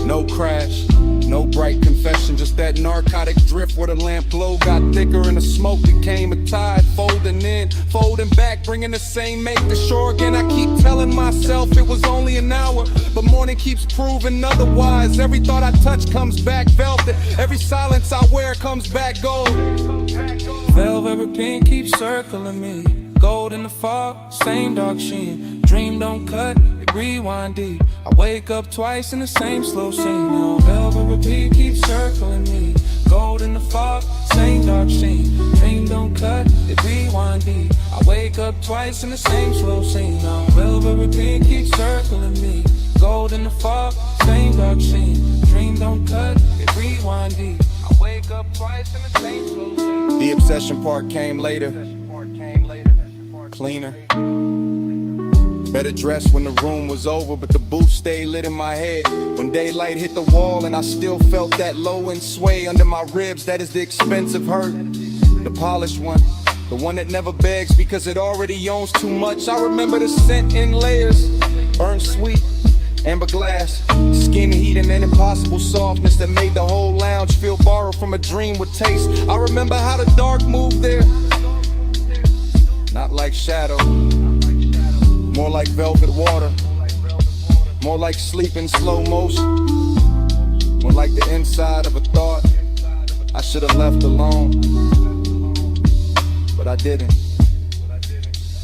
No crash, no bright confession, just that narcotic drift where the lamp glow got thicker and the smoke became a tide, folding in, folding back, bringing the same make to shore again. I keep telling myself it was only an hour, but morning keeps proving otherwise. Every thought I touch comes back velvet, every silence I wear comes back gold. Velvet pink keeps circling me. Gold in the fog, same dark sheen. Dream don't cut, it rewind deep. I wake up twice in the same slow scene. Now velvet repeat keeps circling me. Gold in the fog, same dark sheen. Dream don't cut, it rewind deep. I wake wake up twice in the same slow scene. Now velvet repeat keeps circling me. Gold in the fog, same dark scene. Dream don't cut, it rewind deep. I wake up twice in the same slow scene. The obsession part came later. Cleaner. Better dressed when the room was over, but the booth stayed lit in my head. When daylight hit the wall and I still felt that low end sway under my ribs, that is the expensive hurt. The polished one, the one that never begs because it already owns too much. I remember the scent in layers, burnt sweet, amber glass, skin heat and an impossible softness that made the whole lounge feel borrowed from a dream with taste. I remember how the dark moved there, not like shadow, more like velvet water, more like sleep in slow motion, more like the inside of a thought I should have left alone, but I didn't.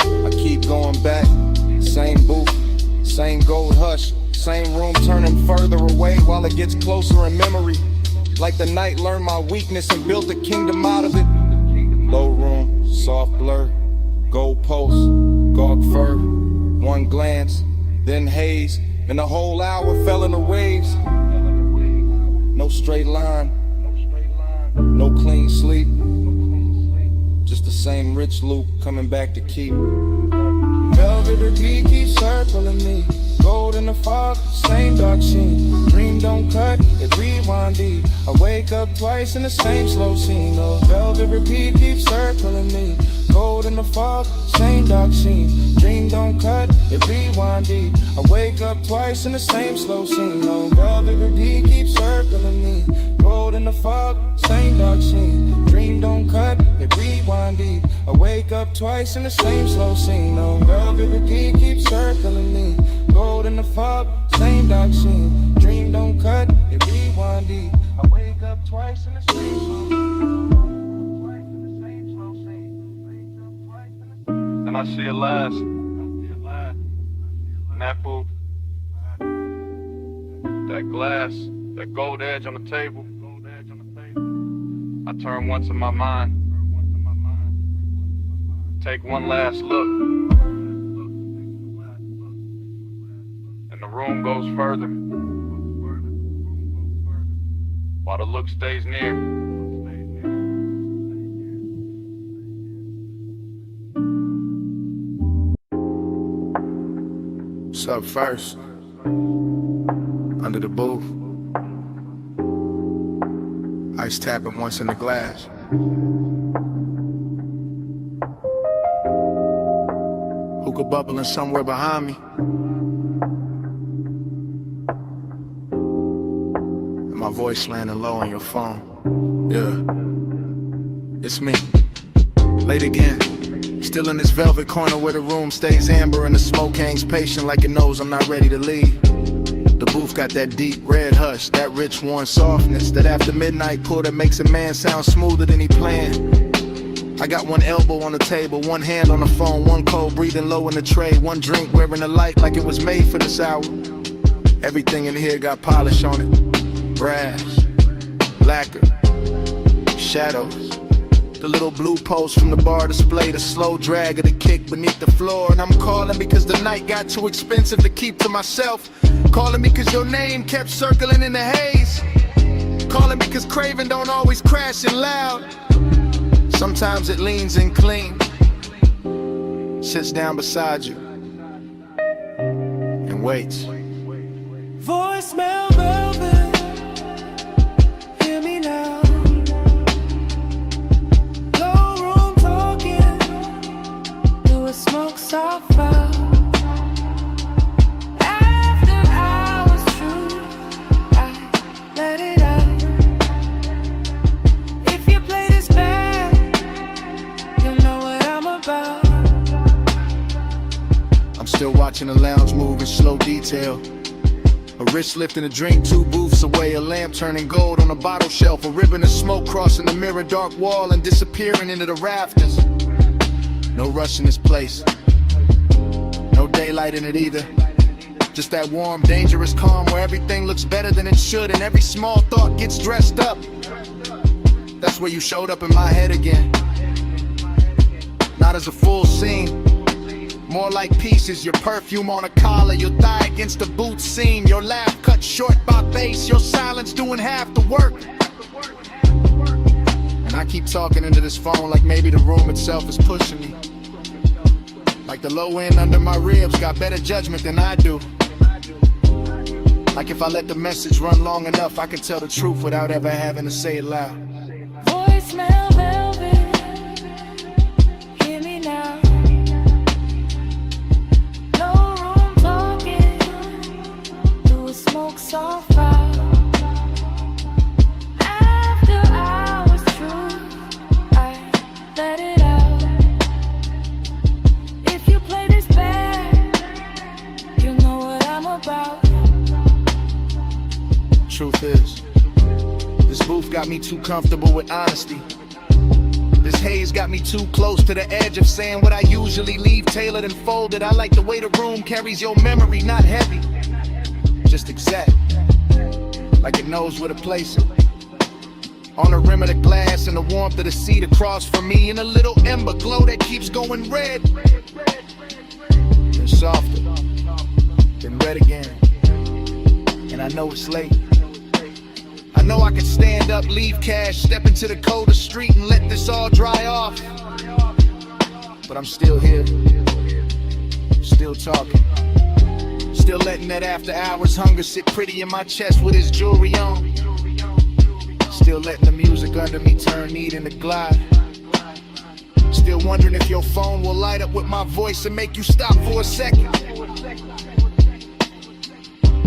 I keep going back, same booth, same gold hush, same room turning further away while it gets closer in memory. Like the night learned my weakness and built a kingdom out of it. Low room, soft blur, gold posts, gaunt fur, one glance, then haze, and the whole hour fell in the waves. No straight line, no clean sleep, just the same rich loop coming back to keep. Velvet repeat keeps circling me. Gold in the fog, same dark scene. Dream don't cut, it rewind deep. I wake up twice in the same slow scene. Oh, velvet repeat keeps circling me. Gold in the fog, same dark scene. Dream don't cut, it rewind deep. I wake up twice in the same slow scene. Oh, velvet repeat keeps circling me. Gold in the fog, same dark scene. Dream don't cut, it rewind deep. I wake up twice in the same slow scene. Oh, velvet repeat keeps circling me. Gold in the fog, same dark scene. Dream don't cut, it rewind deep. I wake up twice in the same slow scene. Then I see it last. And that booth, that glass, that gold edge on the table. I turn once in my mind, take one last look, and the room goes further, while the look stays near. What's up first? Under the booth. Ice tapping once in the glass. Hookah bubbling somewhere behind me. And my voice landing low on your phone. Yeah, it's me. Late again. Still in this velvet corner where the room stays amber and the smoke hangs patient like it knows I'm not ready to leave. The booth got that deep red hush, that rich warm softness, that after midnight pull that makes a man sound smoother than he planned. I got one elbow on the table, one hand on the phone, one cold breathing low in the tray, one drink wearing the light like it was made for this hour. Everything in here got polish on it. Brass, lacquer, shadows. The little blue post from the bar display, the slow drag of the kick beneath the floor. And I'm calling because the night got too expensive to keep to myself. Calling because your name kept circling in the haze. Calling because craving don't always crash in loud. Sometimes it leans in clean, sits down beside you, and waits. Voicemail velvet, hear me now. Low room talking, do a smoke soft fire. After hours true, I let it out. If you play this back, you'll know what I'm about. I'm still watching the lounge move in slow detail. A wrist lifting a drink 2 booths away, a lamp turning gold on a bottle shelf, a ribbon of smoke crossing the mirror dark wall and disappearing into the rafters. No rush in this place, no daylight in it either. Just that warm, dangerous calm where everything looks better than it should and every small thought gets dressed up. That's where you showed up in my head again. not as a full scene. More like pieces, your perfume on a collar, your thigh against the boot seam, your laugh cut short by bass, your silence doing half the work. And I keep talking into this phone like maybe the room itself is pushing me. Like the low end under my ribs got better judgment than I do. Like if I let the message run long enough, I can tell the truth without ever having to say it loud. Voicemail velvet, hear me now. No room talking, do a smoke soft route. After hours true, I let it out. If you play this bad, you know what I'm about. Truth is, this booth got me too comfortable with honesty. This haze got me too close to the edge of saying what I usually leave tailored and folded. I like the way the room carries your memory, not heavy, just exact, like it knows where to place it. On the rim of the glass and the warmth of the seat across from me, and a little ember glow that keeps going red, then softer, then red again. And I know it's late. I know I could stand up, leave cash, step into the colder street and let this all dry off. But I'm still here, still talking, still letting that after hours hunger sit pretty in my chest with his jewelry on. Still letting the music under me turn neat into glide. Still wondering if your phone will light up with my voice and make you stop for a second.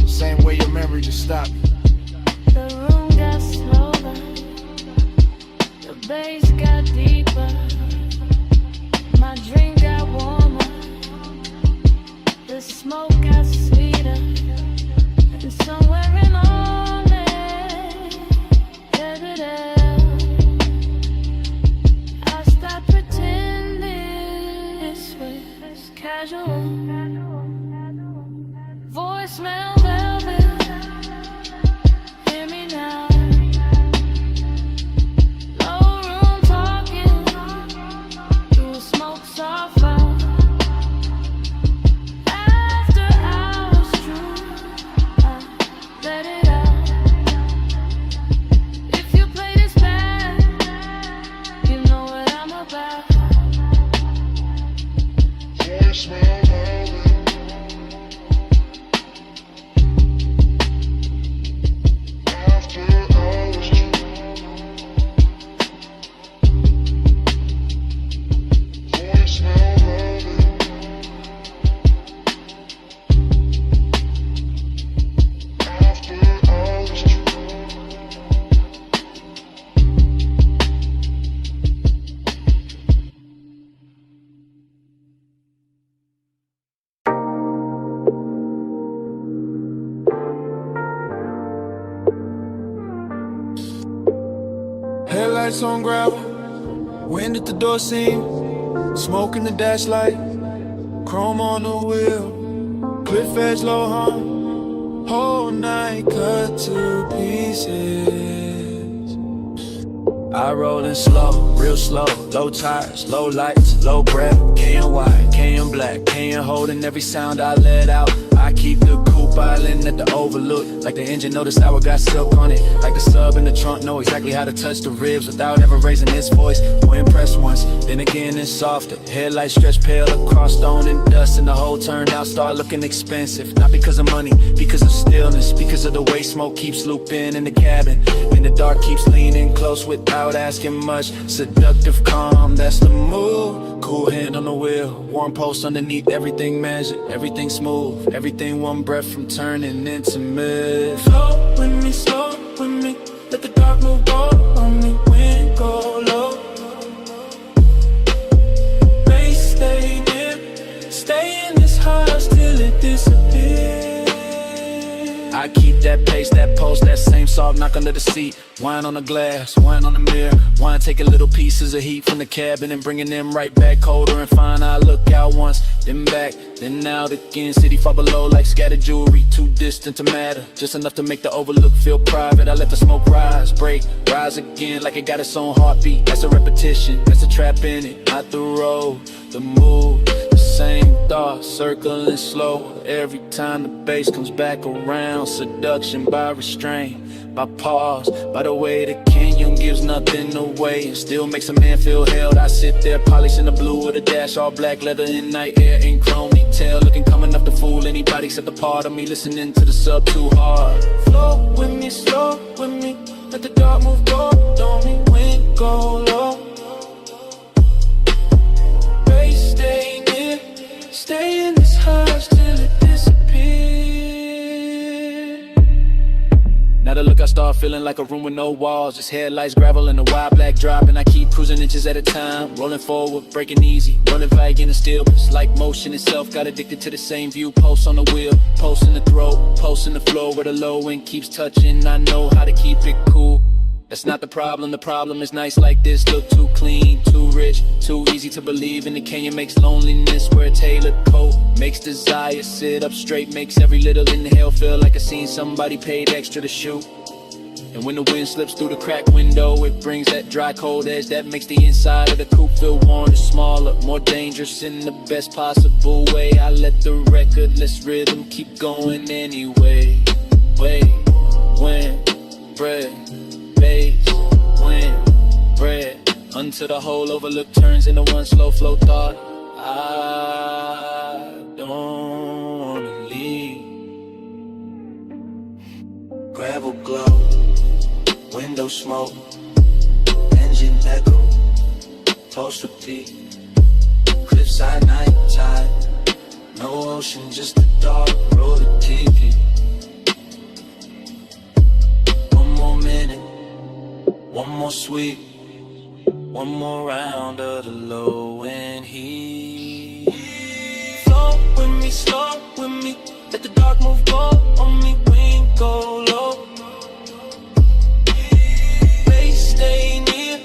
Same way your memory just stopped. The room got slower, the bass got deeper, my dream got warmer, the smoke got sweeter, and somewhere in all it, I stopped pretending this was casual. Voicemail velvet, hear me now. Low room talking, through a smoke soft out. After hours true, I let it out. If you play this bad, you know what I'm about. Voicemail velvet. Headlights on gravel, wind at the door seam, smoke in the dash light, chrome on the wheel, cliff edge low hum, whole night cut to pieces. I rollin' slow, real slow, low tires, low lights, low breath, can white, can black, can holding every sound I let out. I keep the coupe island at the overlook, like the engine know the sour got silk on it, like the sub in the trunk know exactly how to touch the ribs without ever raising its voice. We're impressed once, then again it's softer. Headlights stretch pale across stone and dust, and the whole turned out start looking expensive. Not because of money, because of stillness, because of the way smoke keeps looping in the cabin, and the dark keeps leaning close without asking much. Seductive calm, that's the move. Cool hand on the wheel, warm post underneath, everything measured, everything smooth, everything one breath from turning into mist. Flow with me, slow with me, let the dark move all on me, wind go low. Bass stay dim, stay in this house till it disappears. I keep that pace, that pulse, that same soft knock under the seat. Wine on the glass, wine on the mirror, wine taking little pieces of heat from the cabin and bringing them right back colder and fine. I look out once, then back, then out again. City far below like scattered jewelry, too distant to matter, just enough to make the overlook feel private. I let the smoke rise, break, rise again, like it got its own heartbeat. That's a repetition, that's a trap in it. Not the road, the mood, the same thoughts circling slow. Every time the bass comes back around, seduction by restraint, by pause, by the way the canyon gives nothing away and still makes a man feel held. I sit there polishing the blue with a dash, all black leather in night air and chrome detail, looking calm enough to fool anybody except the part of me listening to the sub too hard. Flow with me, slow with me, let the dark move gold on me, wind go low. Bass stay near, stay in this hush till it disappears. Now the look I start feeling like a room with no walls, just headlights, gravel, and a wide black drop. And I keep cruising inches at a time, rolling forward, breaking easy, rolling vague in the still. It's like motion itself, got addicted to the same view. Post on the wheel, post in the throat, post in the floor where the low end keeps touching. I know how to keep it cool. That's not the problem is nights like this look too clean, too rich, too easy to believe in. The canyon makes loneliness wear a tailored coat, makes desire sit up straight, makes every little inhale feel like I seen somebody paid extra to shoot. And when the wind slips through the cracked window, it brings that dry cold edge that makes the inside of the coupe feel warm and smaller, more dangerous in the best possible way. I let the recordless rhythm keep going anyway. Wait, when, bread, bass, wind, bread, until the whole overlook turns into one slow flow thought. I don't wanna leave. Gravel glow, window smoke, engine echo, toast with tea, cliffside night tide, no ocean, just a dark road of TV. One more minute, one more sweep, one more round of the low end heat. Flow with me, slow with me, let the dark move go on me, wind go low. Bass stay near,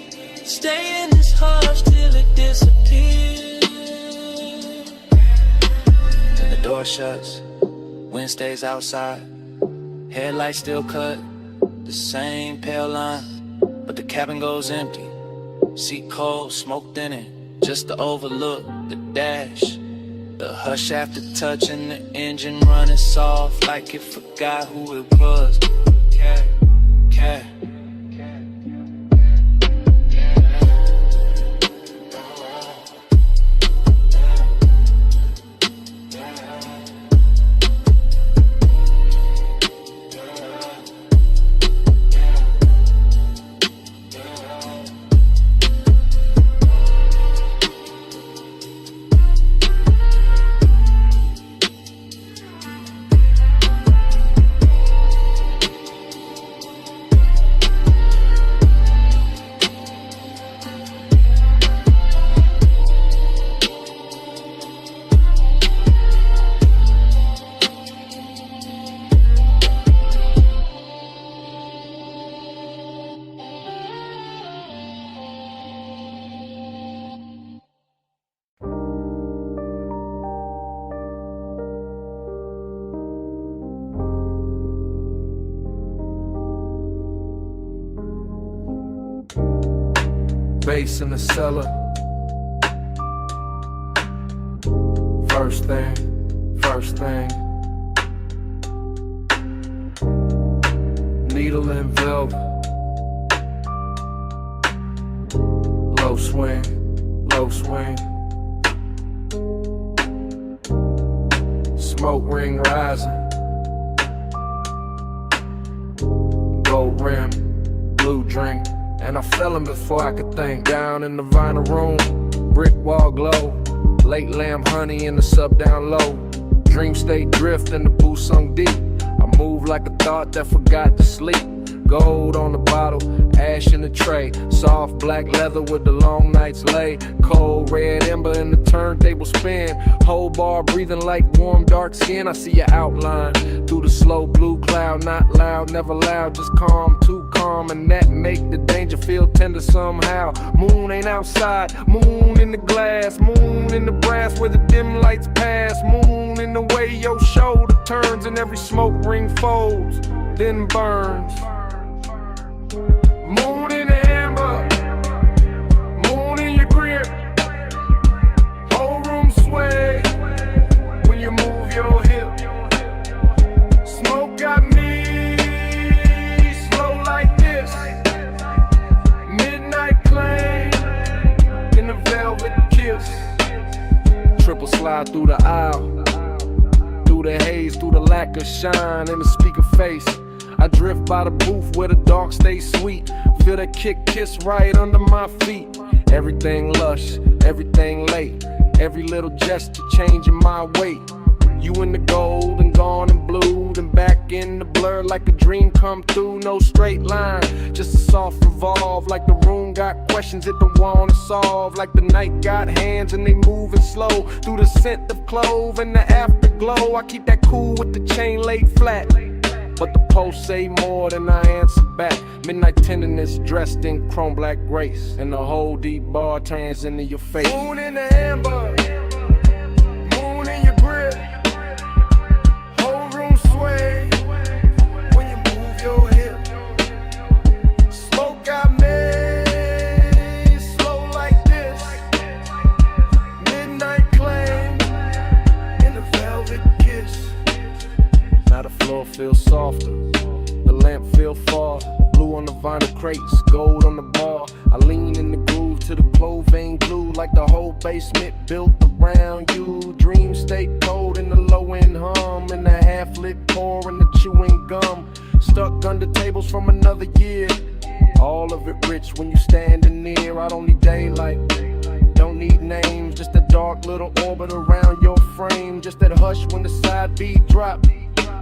stay in this hush till it disappears. And the door shuts, wind stays outside, headlights still cut the same pale line, but the cabin goes empty. Seat cold, smoked in it, just to overlook the dash. The hush after touching the engine running soft like it forgot who it was. Cat, cat. Bass in the cellar. First thing. Needle and velvet. Low swing. Smoke ring rising. Gold rim, blue drink. And I fell him before I could think. Down in the vinyl room, brick wall glow, late lamb honey in the sub down low. Dream state drift in the booth sunk deep. I move like a thought that forgot to sleep. Gold on the bottle, ash in the tray. Soft black leather with the long nights lay. Cold red ember in the turntable spin. Whole bar breathing like warm dark skin. I see your outline through the slow blue cloud. Not loud, never loud, just calm, too calm calm, and that make the danger feel tender somehow. Moon ain't outside, moon in the glass, moon in the brass where the dim lights pass, moon in the way your shoulder turns and every smoke ring folds, then burns. Moon in the amber, moon in your grip, whole room sway when you move your hip. Smoke got me slow like this, midnight claim in the velvet kiss. Triple slide through the aisle, through the haze, through the lack of shine in the speaker face. I drift by the booth where the dark stays sweet. Feel that kick kiss right under my feet. Everything lush, everything late. Every little gesture changing my weight. You in the gold and gone in blue, then back in the blur like a dream come through. No straight line, just a soft revolve. Like the room got questions it don't wanna solve. Like the night got hands and they moving slow through the scent of clove and the afterglow. I keep that cool with the chain laid flat, but the post say more than I answer back. Midnight tenderness dressed in chrome black grace, and the whole deep bar turns into your face. Moon in the amber, moon in your grip, whole room sway when you move your hip. Smoke got me slow like this, midnight claim in the velvet kiss. Now the floor feels softer, the lamp feel far, blue on the vinyl crates, gold on the bar. I lean in the groove to the clove vein glue, like the whole basement built around you. Dreams stay cold in the low end hum, and the half lit pour and the chewing gum. Stuck under tables from another year, all of it rich when you standing near. I don't need daylight, don't need names, just a dark little orbit around your frame. Just that hush when the side beat drop,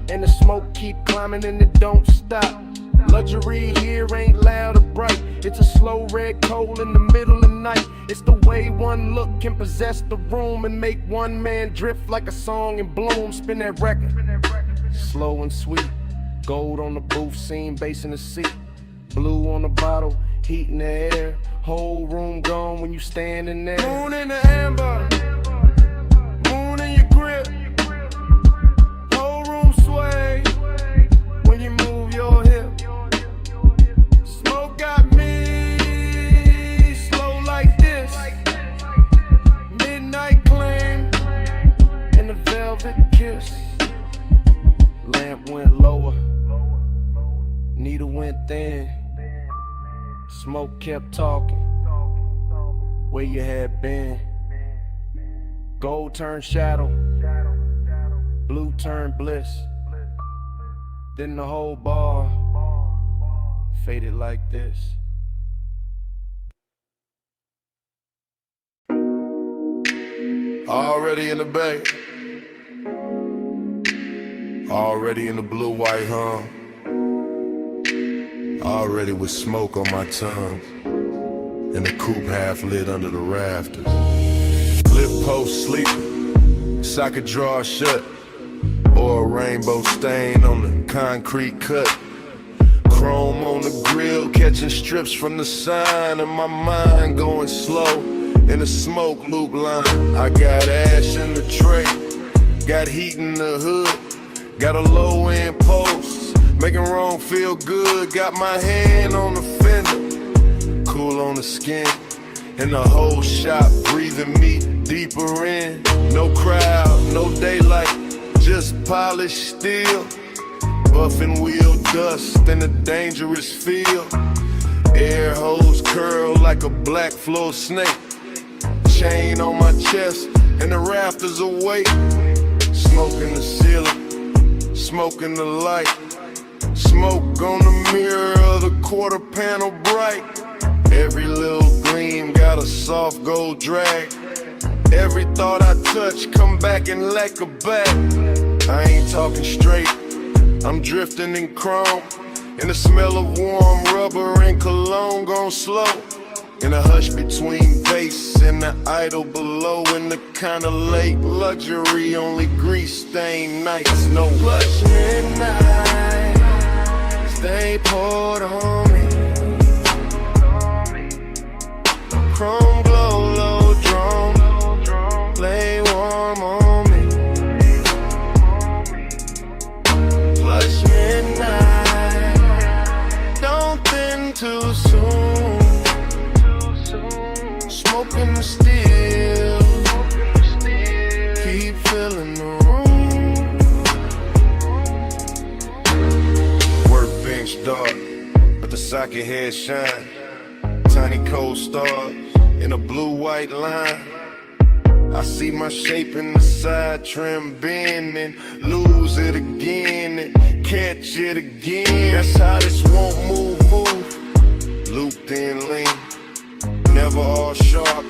and the smoke keep climbing and it don't stop. Luxury here ain't loud or bright, it's a slow red coal in the middle of the night. It's the way one look can possess the room and make one man drift like a song in bloom. Spin that record, slow and sweet, gold on the booth scene, bass in the seat, blue on the bottle, heat in the air, whole room gone when you standing there. Moon in the amber, moon in your grip, whole room sway when you move your hip. Smoke got me slow like this, midnight claim and the velvet kiss. Lamp went lower, needle went thin, smoke kept talking, where you had been. Gold turned shadow, blue turned bliss, then the whole bar faded like this. Already in the bay, already in the blue white hum, already with smoke on my tongue, and the coupe half lit under the rafters. Lip post sleeping, so I could draw shut, or a rainbow stain on the concrete cut. Chrome on the grill, catching strips from the sign, and my mind going slow in the smoke loop line. I got ash in the tray, got heat in the hood, got a low end post, making wrong feel good. Got my hand on the fender, cool on the skin, and the whole shop breathing me deeper in. No crowd, no daylight, just polished steel, buffing wheel dust in a dangerous field. Air hose curl like a black floor snake, chain on my chest and the rafters awake. Smoke in the ceiling, smoke in the light, smoke on the mirror of the quarter panel bright. Every little gleam got a soft gold drag. Every thought I touch come back and lack a back. I ain't talking straight, I'm drifting in chrome, and the smell of warm rubber and cologne gone slow. In a hush between bass and the idol below, in the kind of late luxury, only grease stained nights. No lush midnight, stay poured on me. Chrome glow, low drone, lay warm on me. Plus midnight, don't think too soon. Smoking the steel, keep filling the room. Workbench dark, but the socket head shine. Tiny cold stars in a blue-white line. I see my shape in the side trim bend and lose it again and catch it again. That's how this won't move. Looped in lean, never all sharp.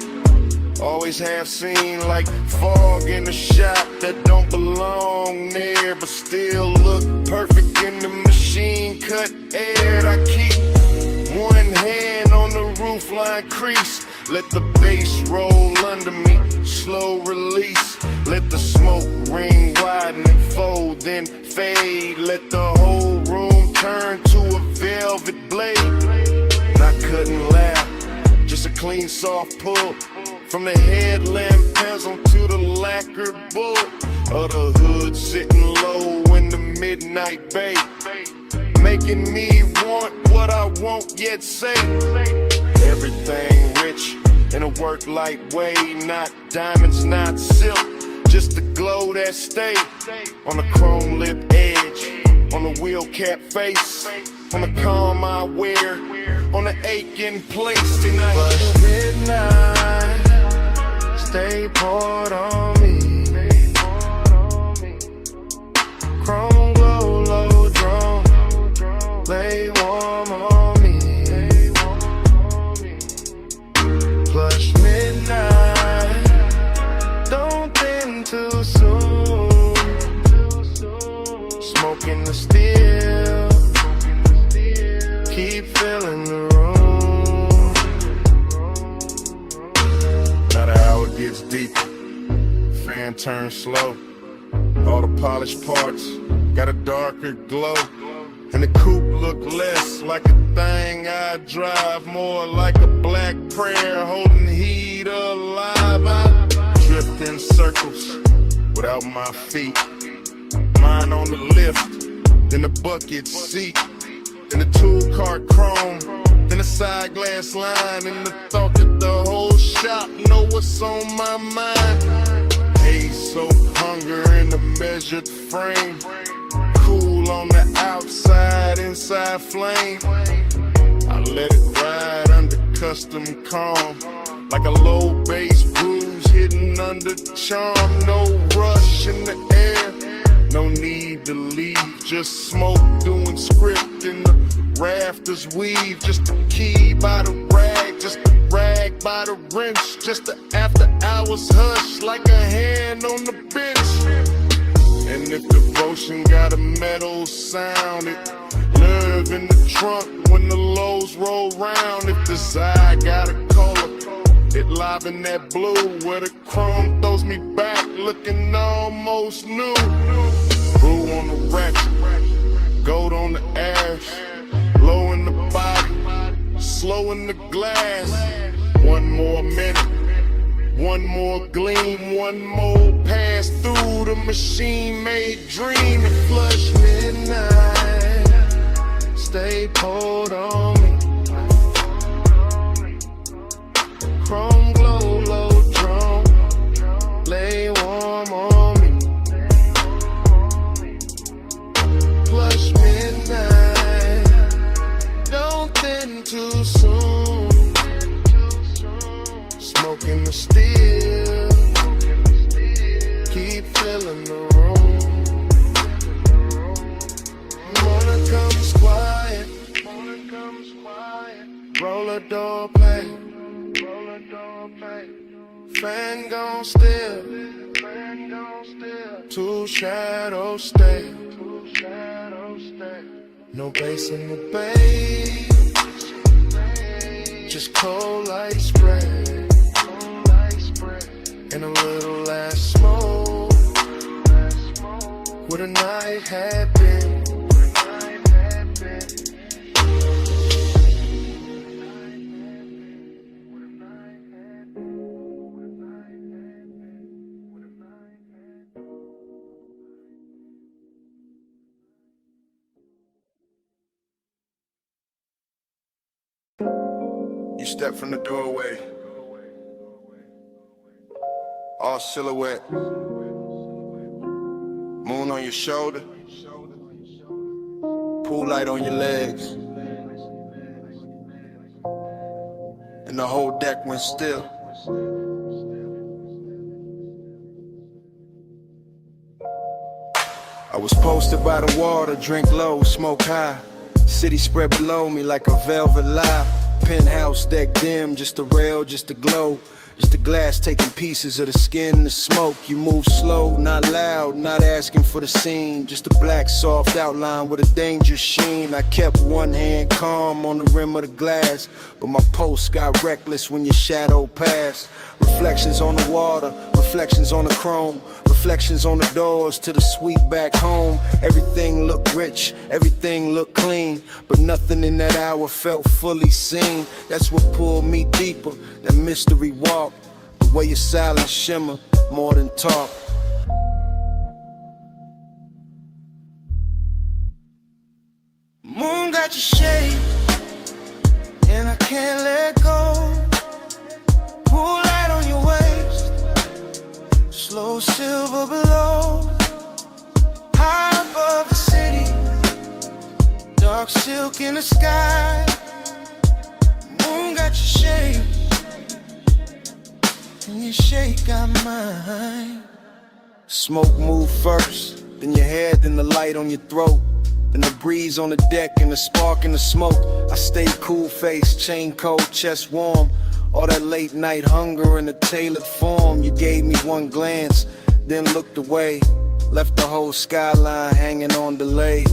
Always have seen like fog in the shop that don't belong there, but still look perfect in the machine cut air. I keep one hand on the roofline crease. Let the bass roll under me, slow release. Let the smoke ring widen and fold, then fade. Let the whole room turn to a velvet blade. Not cutting loud, just a clean soft pull. From the headlamp pencil to the lacquered board of the hood sitting low in the midnight bay. Making me want what I won't yet say. Everything rich in a work light way. Not diamonds, not silk, just the glow that stay on the chrome lip edge, on the wheel cap face, on the calm I wear, on the aching place tonight. But midnight, stay poured on me. Chrome glow, low drone, lay warm on me. Plus midnight, don't think too soon. Smoking the steel, keep filling the room. Now the hour gets deeper, fan turns slow. All the polished parts got a darker glow, and the coupe look less like a thing I drive, more like a black prayer holding heat alive. I drift in circles without my feet, mine on the lift, then the bucket seat, then the tool cart chrome, then the side glass line, and the thought that the whole shop know what's on my mind. Haze so hunger in the measured frame, cool on the outside, inside flame. I let it ride under custom calm, like a low bass blues hidden under charm. No rush in the air, no need to leave, just smoke doing script in the rafters weave. Just a key by the rag, just a rag by the wrench, just the after hours hush like a hand on the bench. And if devotion got a metal sound, it nerve in the trunk when the lows roll round. If desire got a color, it live in that blue where the chrome throws me back looking almost new. Brew on the ratchet, gold on the ash, low in the body, slow in the glass. One more minute, one more gleam, one more pass through the machine-made dream. The flush midnight, stay poured on me. Chrome glow, low drone, lay warm on me. Flush midnight, don't think too soon. Smoking the steel, keep filling the room. Morning comes quiet, roller door play, fan gon' still, two shadows stay. No bass in the bay, just cold light spray, and a little last smoke, what a night had been. step from the doorway. All silhouette. Moon on your shoulder. Pool light on your legs. And the whole deck went still. I was posted by the water, drink low, smoke high. City spread below me like a velvet lie. Penthouse deck dim, just a rail, just a glow. Just the glass taking pieces of the skin and the smoke. You move slow, not loud, not asking for the scene. Just a black soft outline with a dangerous sheen. I kept one hand calm on the rim of the glass, but my pulse got reckless when your shadow passed. Reflections on the water, reflections on the chrome, reflections on the doors to the suite back home. Everything looked rich, everything looked clean, but nothing in that hour felt fully seen. That's what pulled me deeper, that mystery walk, the way your silence shimmer more than talk. Moon got your shade, and I can't let go. Pool light on your waist, slow silver below. High above the city, dark silk in the sky. Moon got your shape, and your shape got mine. Smoke move first, then your head, then the light on your throat. Then the breeze on the deck and the spark in the smoke. I stay cool face, chain cold, chest warm. All that late night hunger in a tailored form. You gave me one glance, then looked away. Left the whole skyline hanging on delay.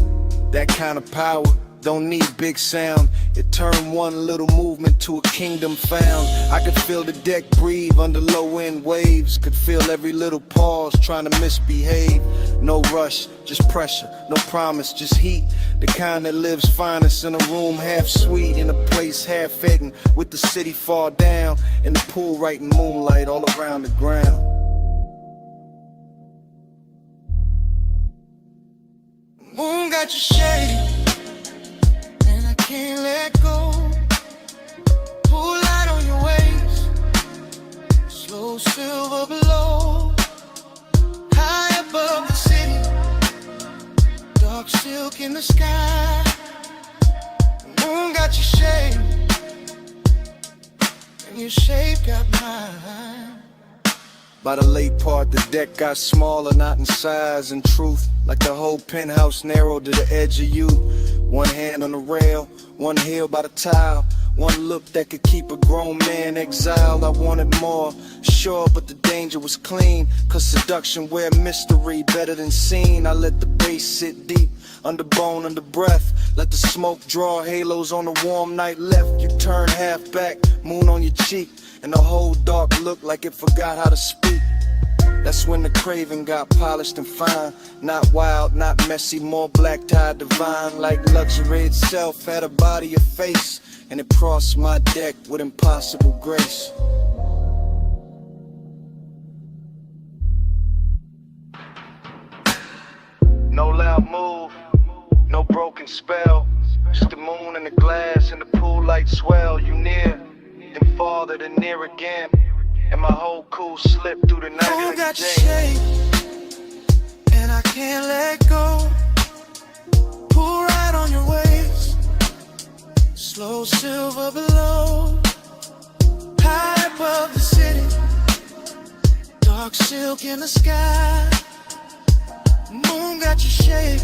That kind of power don't need big sound. It turned one little movement to a kingdom found. I could feel the deck breathe under low end waves. Could feel every little pause trying to misbehave. No rush, just pressure, no promise, just heat. The kind that lives finest in a room half sweet, in a place half hidden, with the city far down, and the pool right in moonlight all around the ground. Moon got your shade, and I can't let go. Pool light on your waist, slow silver below. High above the city, dark silk in the sky. Moon got your shape, and your shape got mine. By the late part, the deck got smaller, not in size and truth. Like the whole penthouse narrowed to the edge of you. One hand on the rail, one heel by the tile. One look that could keep a grown man exiled. I wanted more, sure, but the danger was clean. Cause seduction wear mystery better than seen. I let the bass sit deep, under bone, under breath. Let the smoke draw halos on the warm night left. You turn half back, moon on your cheek, and the whole dark looked like it forgot how to speak. That's when the craving got polished and fine. Not wild, not messy, more black tie divine. Like luxury itself had a body, a face, and it crossed my deck with impossible grace. No loud move, no broken spell. Just the moon and the glass and the pool light swell. You near, then farther, then near again. And my whole cool slipped through the night. Moon got your shape, and I can't let go. Pull right on your waist, slow silver below. High above the city, dark silk in the sky. Moon got your shape,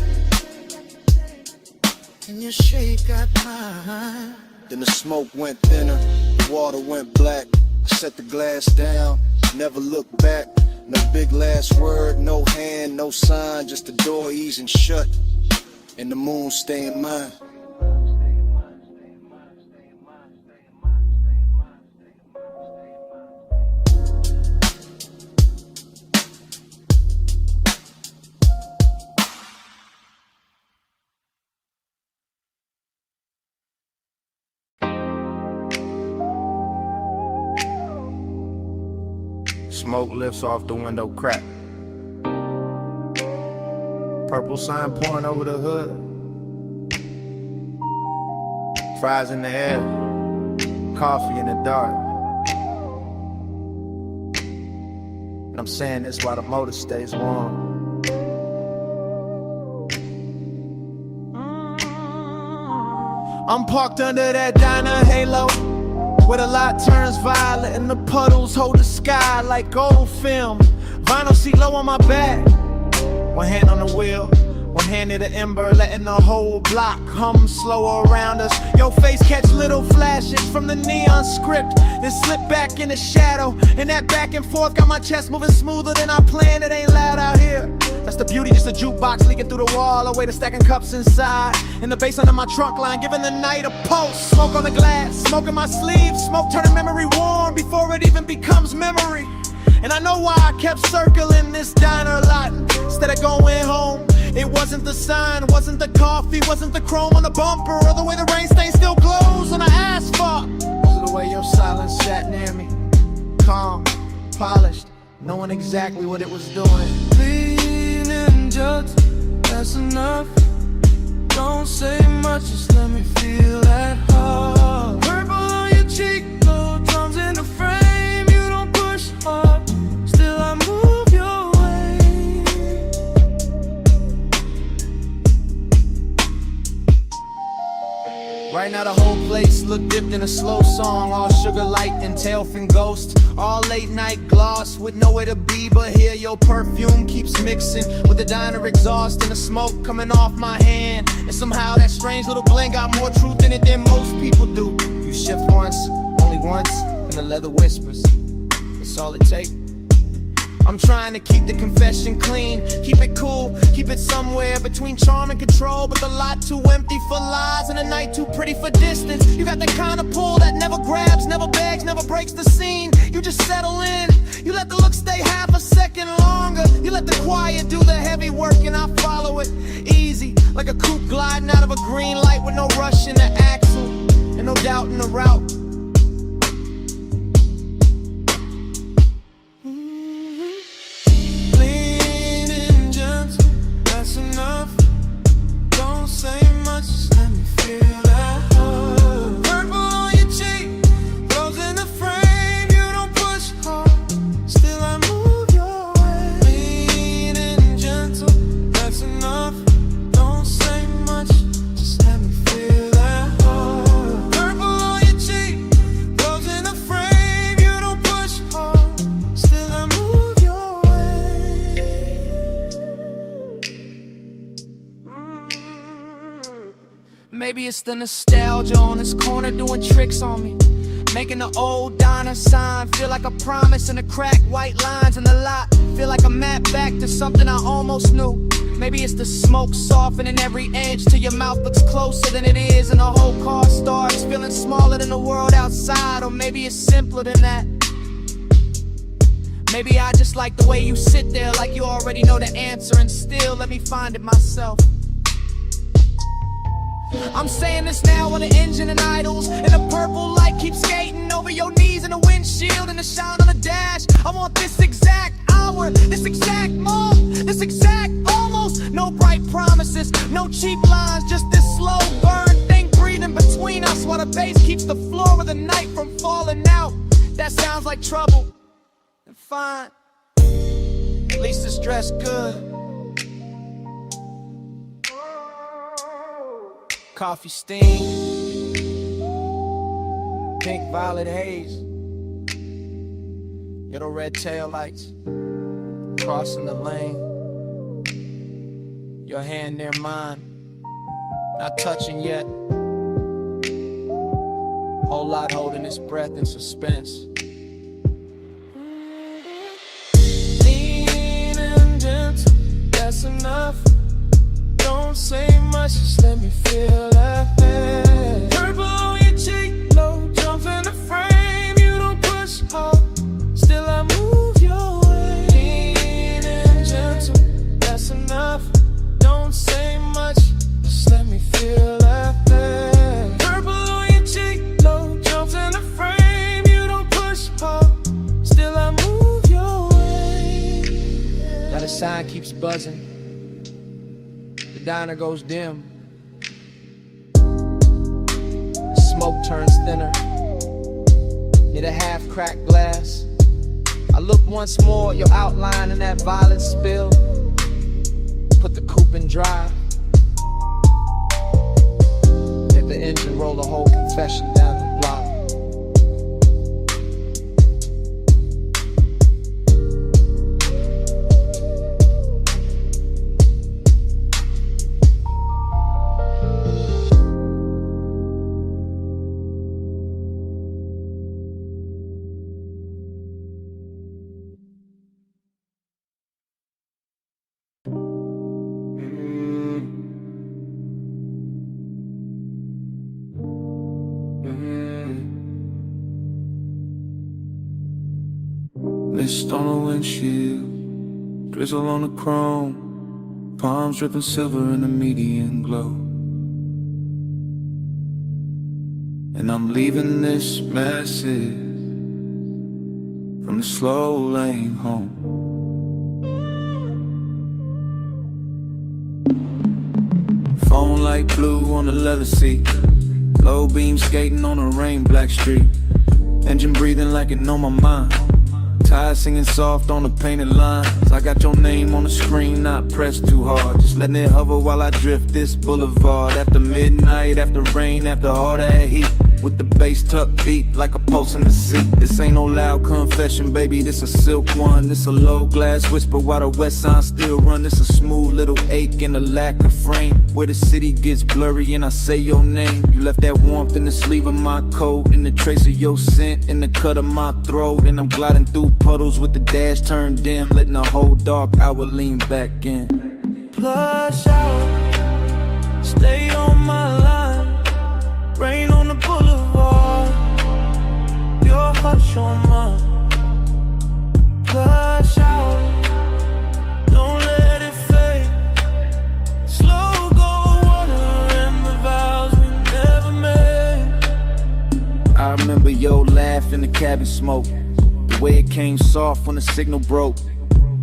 and your shape got mine. Then the smoke went thinner, the water went black. I set the glass down, never looked back. No big last word, no hand, no sign. Just the door easing shut, and the moon staying mine. Smoke lifts off the window crack. Purple sign pouring over the hood. Fries in the air. coffee in the dark. And I'm saying this while the motor stays warm. I'm parked under that diner halo, where the light turns violet and the puddles hold the sky like gold film. Vinyl seat low on my back, one hand on the wheel, one hand near the ember, letting the whole block hum slow around us. Your face catch little flashes from the neon script, then slip back in the shadow. And that back and forth got my chest moving smoother than I planned. It ain't loud out here. That's the beauty, just a jukebox leaking through the wall, away to stacking cups inside. And the bass under my trunk line, giving the night a pulse. Smoke on the glass, smoke in my sleeve, smoke turning memory warm before it even becomes memory. And I know why I kept circling this diner lot instead of going home. It wasn't the sign, wasn't the coffee, wasn't the chrome on the bumper, or the way the rain stain still glows on the asphalt. Was it the way your silence sat near me, calm, polished, knowing exactly what it was doing. Leaning just, that's enough. Don't say much, just let me feel that heart. Purple on your cheek, low drums in the frame. You don't push hard, still I move your way. Right now the whole place look dipped in a slow song, all sugar light and tailfin ghost, all late night gloss with nowhere to be but here. Your perfume keeps mixing with the diner exhaust and the smoke coming off my hand. And somehow that strange little blend got more truth in it than most people do. You shift once, only once, and the leather whispers, it's all it takes. I'm trying to keep the confession clean, keep it cool, keep it somewhere between charm and control. But the lot too empty for lies and the night too pretty for distance. You got the kind of pull that never grabs, never begs, never breaks the scene. You just settle in, you let the look stay half a second longer. You let the quiet do the heavy work and I follow it easy, like a coupe gliding out of a green light with no rush in the axle and no doubt in the route. Enough. Don't say much, just let me feel that heart. Purple on your cheek, rose in the frame. You don't push hard, still I move your way. Leaning gentle, that's enough. Don't say much, just let me feel that heart. Purple on your cheek, rose in the frame. You don't push hard, still I move your way. Maybe it's the nostalgia on this corner doing tricks on me, making the old diner sign feel like a promise, and the cracked white lines in the lot feel like a map back to something I almost knew. Maybe it's the smoke softening every edge till your mouth looks closer than it is, and the whole car starts feeling smaller than the world outside. Or maybe it's simpler than that. Maybe I just like the way you sit there like you already know the answer, and still let me find it myself. I'm saying this now when the engine and idles, and the purple light keeps skating over your knees in the windshield and the shine on the dash. I want this exact hour, this exact moment, this exact almost. No bright promises, no cheap lines, just this slow burn thing breathing between us while the bass keeps the floor of the night from falling out. That sounds like trouble, and fine, at least it's dressed good. Coffee steam, pink violet haze, yellow red tail lights, crossing the lane, your hand near mine, not touching yet, whole lot holding its breath in suspense. Leaning gentle, that's enough. Don't say much, just let me feel that head. Purple on your cheek, low jumps in the frame. You don't push hard, still I move your way. Leaning gentle, that's enough. Don't say much, just let me feel that head. Purple on your cheek, low jumps in the frame. You don't push hard, still I move your way. Now the sign keeps buzzing, the diner goes dim, the smoke turns thinner, near the half-cracked glass. I look once more at your outline in that violet spill. Put the coupe in drive. Hit the engine, roll the whole confession down the block. Mist on the windshield, drizzle on the chrome, palms dripping silver in the median glow. And I'm leaving this message from the slow lane home. Phone light blue on the leather seat, low beam skating on a rain black street, engine breathing like it know my mind. Tires singing soft on the painted lines. I got your name on the screen, not pressed too hard, just letting it hover while I drift this boulevard. After midnight, after rain, after all that heat, with the bass tucked beat like a pulse in the seat. This ain't no loud confession, baby, this a silk one. This a low glass whisper while the west side still run. This a smooth little ache and a lack of frame, where the city gets blurry and I say your name. You left that warmth in the sleeve of my coat, in the trace of your scent in the cut of my throat. And I'm gliding through puddles with the dash turned dim, letting the whole dark hour lean back in. Plush out, stay on my line, rain on the boulevard, your hush on mine. Plush out, don't let it fade, slow go water and the vows we never made. I remember your laugh in the cabin smoke, the way it came soft when the signal broke.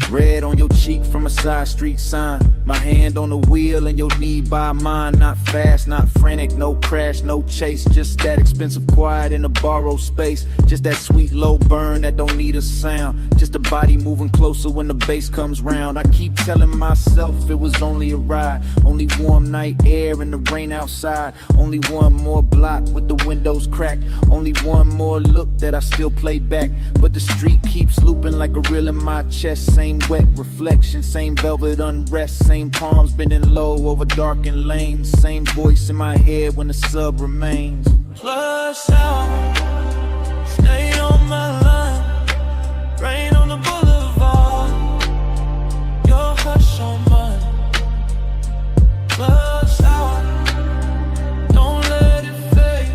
Red on your cheek from a side street sign, my hand on the wheel and your knee by mine. Not fast, not frantic, no crash, no chase, just that expensive quiet in a borrowed space. Just that sweet low burn that don't need a sound, just a body moving closer when the bass comes round. I keep telling myself it was only a ride, only warm night air and the rain outside, only one more block with the windows cracked, only one more look that I still play back. But the street keeps looping like a reel in my chest. Same wet reflection, same velvet unrest, same palms bending low over darkened lanes, same voice in my head when the sub remains. Plush out, stay on my line, rain on the boulevard, your hush on mine. Plush out, don't let it fade,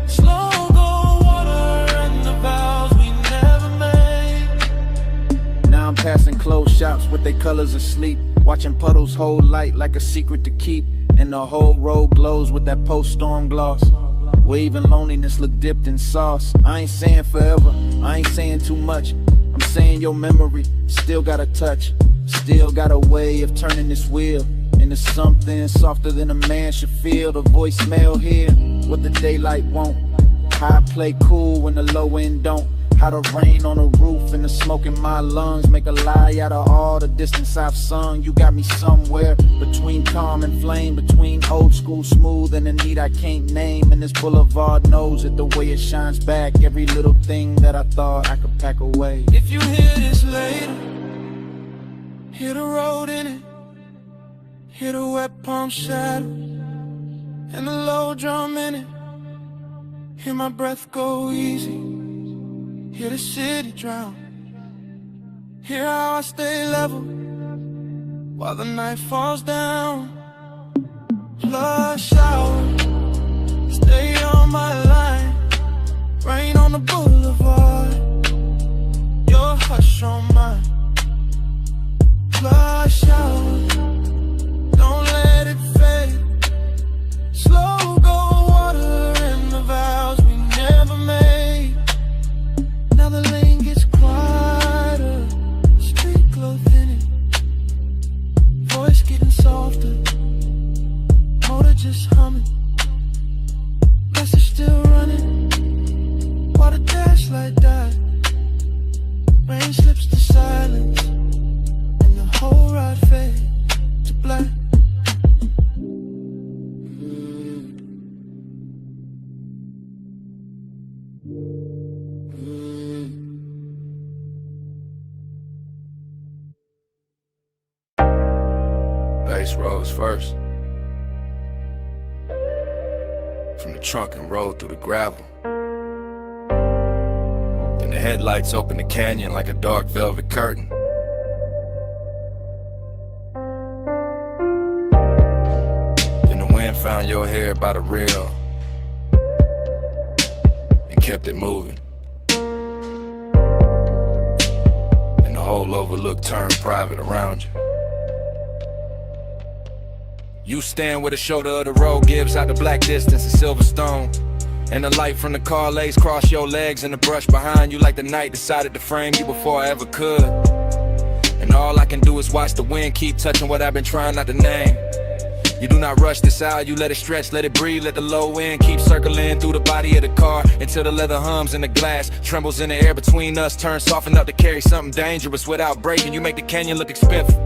slow go water and the vows we never made. Now I'm passing closed shops with their colors asleep, watching puddles hold light like a secret to keep, and the whole road glows with that post-storm gloss, where even loneliness look dipped in sauce. I ain't saying forever, I ain't saying too much, I'm saying your memory still got a touch, still got a way of turning this wheel into something softer than a man should feel. The voicemail here, what the daylight won't, how I play cool when the low end don't, how the rain on the roof and the smoke in my lungs make a lie out of all the distance I've sung. You got me somewhere between calm and flame, between old school smooth and the need I can't name. And this boulevard knows it the way it shines back, every little thing that I thought I could pack away. If you hear this later, hear the road in it, hear the wet palm shadow and the low drum in it, hear my breath go easy, hear the city drown, hear how I stay level while the night falls down. Plush out, stay on my line, rain on the boulevard, your hush on mine. Plush out, don't let it fade, slow go water and the vows we never made. Now the lane gets quieter, street clothes in it, voice getting softer, motor just humming, message still running, while the bass rolls first. From the trunk and roll through the gravel. Then the headlights open the canyon like a dark velvet curtain. Then the wind found your hair by the rail and kept it moving. And the whole overlook turned private around you. You stand where the shoulder of the road gives out the black distance of silver stone. And the light from the car lays across your legs and the brush behind you like the night decided to frame you before I ever could. And all I can do is watch the wind keep touching what I've been trying not to name. You do not rush this out, you let it stretch, let it breathe, let the low wind keep circling through the body of the car until the leather hums in the glass, trembles in the air between us, turns soft enough to carry something dangerous without breaking. You make the canyon look expensive.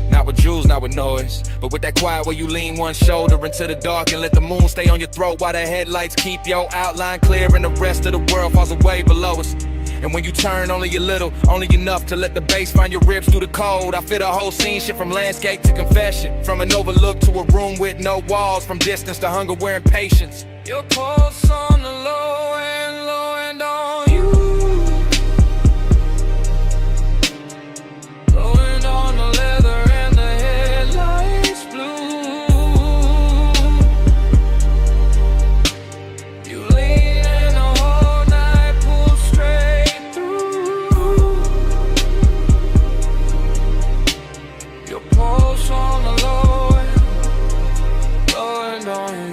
Not with jewels, not with noise, but with that quiet where you lean one shoulder into the dark and let the moon stay on your throat while the headlights keep your outline clear and the rest of the world falls away below us. And when you turn only a little, only enough to let the bass find your ribs through the cold. I feel the whole scene shift from landscape to confession, from an overlook to a room with no walls, from distance to hunger wearing patience. Your pulse on the low and on you. Blowing on the leather and the headlights blue. You lean in the whole night, pull straight through. Your pulse on the low and on you.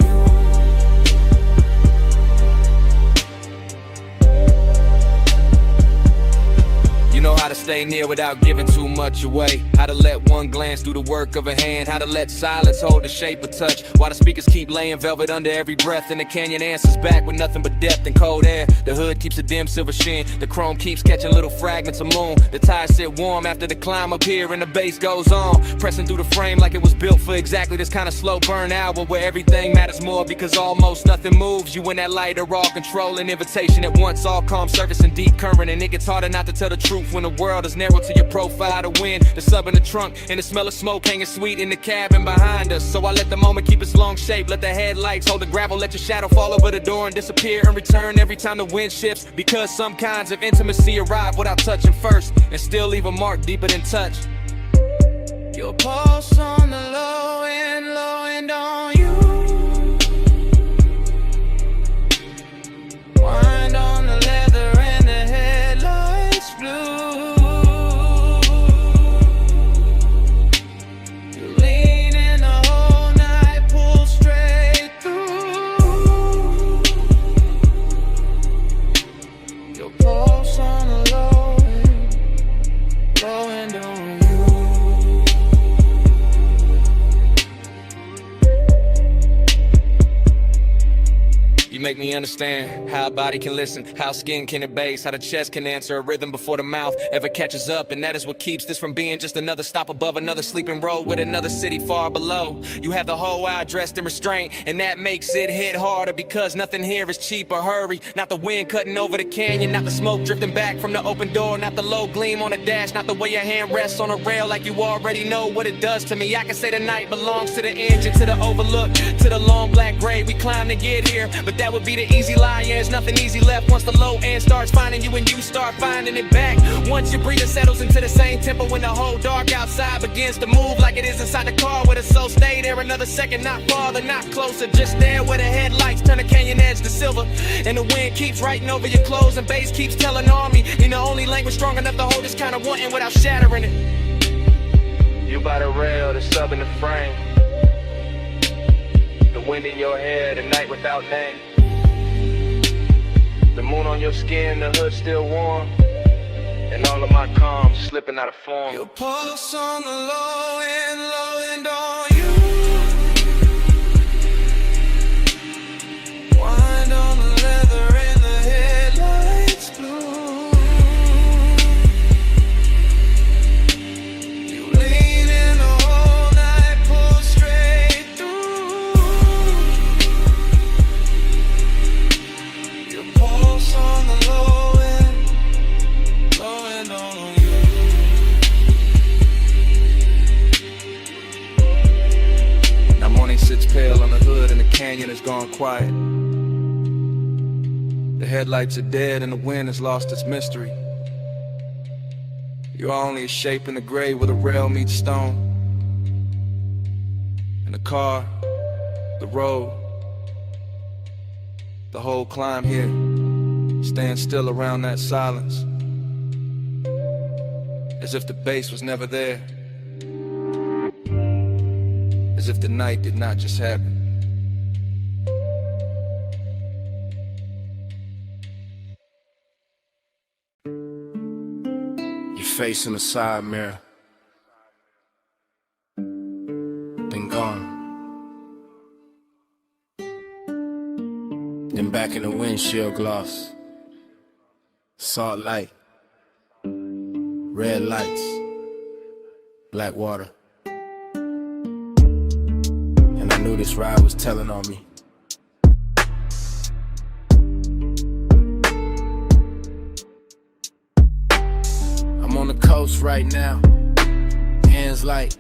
Know how to stay near without giving too much away, how to let one glance do the work of a hand, how to let silence hold the shape of touch while the speakers keep laying velvet under every breath and the canyon answers back with nothing but depth and cold air. The hood keeps a dim silver sheen, the chrome keeps catching little fragments of moon, the tires sit warm after the climb up here and the bass goes on, pressing through the frame like it was built for exactly this kind of slow burn hour where everything matters more because almost nothing moves. You and that light are all controlling invitation at once, all calm surface and deep current, and it gets harder not to tell the truth when the world is narrow to your profile. The wind, the sub in the trunk, and the smell of smoke hanging sweet in the cabin behind us. So I let the moment keep its long shape, let the headlights hold the gravel, let your shadow fall over the door and disappear and return every time the wind shifts, because some kinds of intimacy arrive without touching first and still leave a mark deeper than touch. Your pulse on the low and on you. Wind on the leather and the headlights blue. You lean in the whole night, pull straight through. Your pulse on the low and on you. You make me understand how a body can listen, how skin can embrace, how the chest can answer a rhythm before the mouth ever catches up. And that is what keeps this from being just another stop above another sleeping road with another city far below. You have the whole eye dressed in restraint, and that makes it hit harder because nothing here is cheap or hurry. Not the wind cutting over the canyon, not the smoke drifting back from the open door, not the low gleam on the dash, not the way your hand rests on a rail like you already know what it does to me. I can say the night belongs to the engine, to the overlook, to the long black grave we climb to get here, but that would be the easy lie. Yeah, there's nothing easy left once the low end starts finding you and you start finding it back. Once your breathing settles into the same tempo when the whole dark outside begins to move like it is inside the car with a soul. Stay there another second, not farther, not closer, just there where the headlights turn the canyon edge to silver and the wind keeps writing over your clothes and bass keeps telling on me in the only language strong enough to hold this kind of wanting without shattering it. You by the rail, the sub in the frame, the wind in your hair, the night without name, the moon on your skin, the hood still warm, and all of my calm slipping out of form. Your pulse on the low and on you. Wind on the leather and the headlights blue. You lean in the whole night, pull straight through. Your pulse on the low and on you. gone quiet. The headlights are dead and the wind has lost its mystery. You're only a shape in the gray where the rail meets stone. And the car, the road, the whole climb here stands still around that silence, as if the bass was never there, as if the night did not just happen. Your face in the side mirror, then gone. Then back in the windshield gloss, salt light, red lights, black water. And I knew this ride was telling on me. I'm on the coast right now, hands light,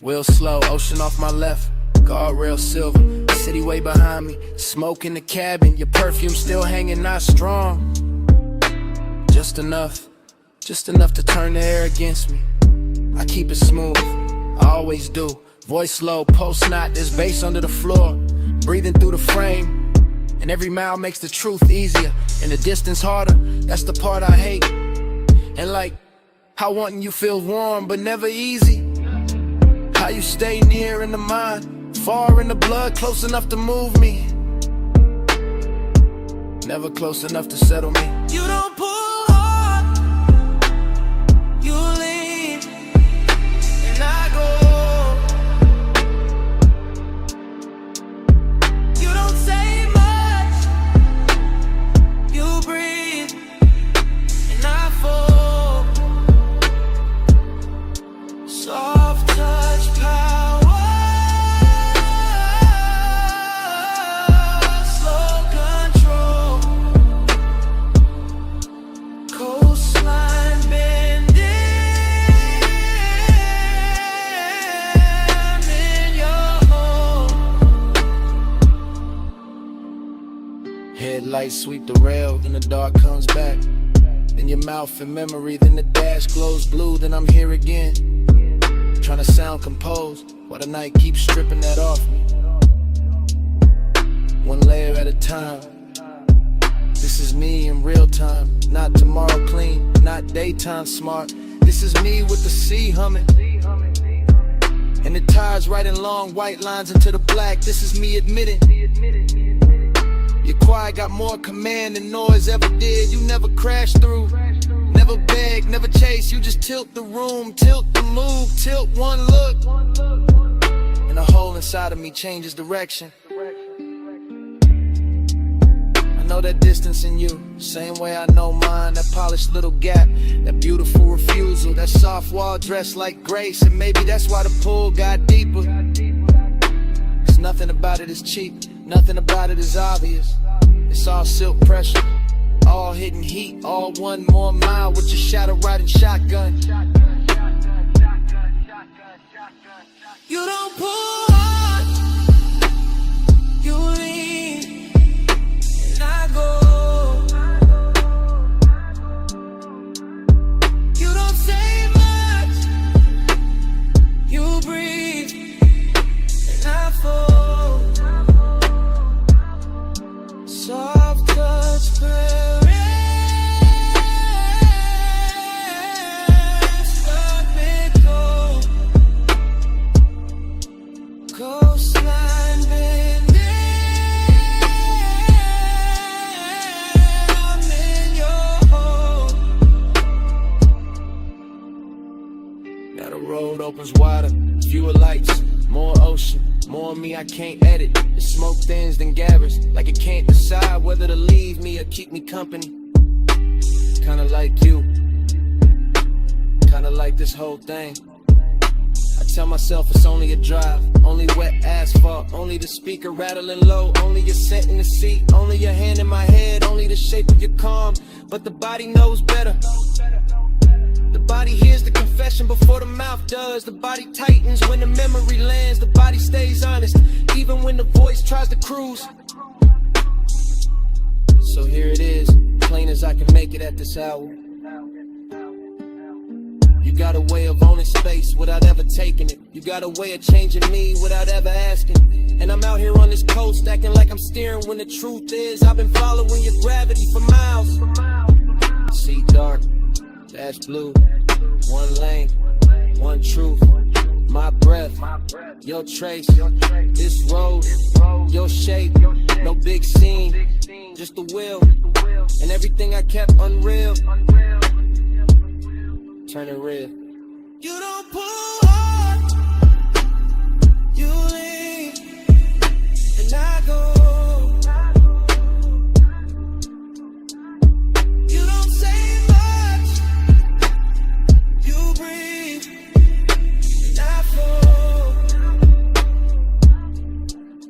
wheel slow, ocean off my left, guardrail silver, city way behind me, smoke in the cabin, your perfume still hanging, not strong. Just enough to turn the air against me. I keep it smooth, I always do. Voice low, post knot, there's bass under the floor. Breathing through the frame, and every mile makes the truth easier, and the distance harder, that's the part I hate. And like, how wanting you feels warm, but never easy. How you stay near in the mind, far in the blood, close enough to move me, never close enough to settle me. You don't pull hard, you lean, and I go. You don't say much, you breathe, and I fall. Soft touch power, slow control, coastline bending in your home. Headlights sweep the rail, then the dark comes back. Then your mouth in memory, then the dash glows blue, then I'm here again. Trying to sound composed, while the night keeps stripping that off me. One layer at a time. This is me in real time, not tomorrow clean, not daytime smart. This is me with the sea humming, and the tides writing long white lines into the black. This is me admitting, your quiet got more command than noise ever did. You never crash through, never beg, never chase. You just tilt the room, tilt the move, tilt one look, and the hole inside of me changes direction. I know that distance in you, same way I know mine. That polished little gap, that beautiful refusal, that soft wall dressed like grace. And maybe that's why the pull got deeper, 'cause nothing about it is cheap, nothing about it is obvious. It's all silk pressure, all hidden heat, all 1 more mile with your shadow riding shotgun. You don't pull hard, you lean, and I go. You don't say much, you breathe, and I fall. Soft touch parents, let me go. Coastline bending, I'm in your home. Now the road opens wider, fewer lights, more ocean, more me I can't edit. The smoke thins then gathers, like it can't decide whether to leave me or keep me company. Kinda like you, kinda like this whole thing. I tell myself it's only a drive, only wet asphalt, only the speaker rattling low, only your scent in the seat, only your hand in my head, only the shape of your calm. But the body knows better. The body hears the confession. passion before the mouth does. The body tightens when the memory lands. The body stays honest, even when the voice tries to cruise. So here it is, plain as I can make it at this hour. You got a way of owning space without ever taking it. You got a way of changing me without ever asking. And I'm out here on this coast acting like I'm steering when the truth is I've been following your gravity for miles. See dark, dash blue, one lane, one truth. My breath, your trace, this road, your shape. No big scene, just the will, and everything I kept unreal. Turn it real. You don't pull hard, you lean, and I go. You don't say much, you breathe, and I fall.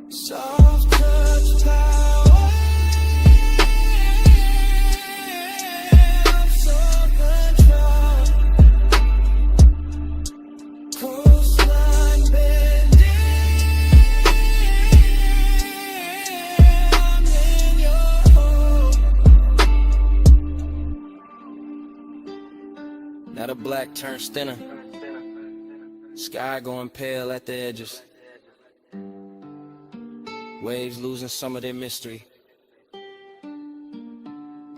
Soft touch power. Now the black turns thinner, sky going pale at the edges, waves losing some of their mystery,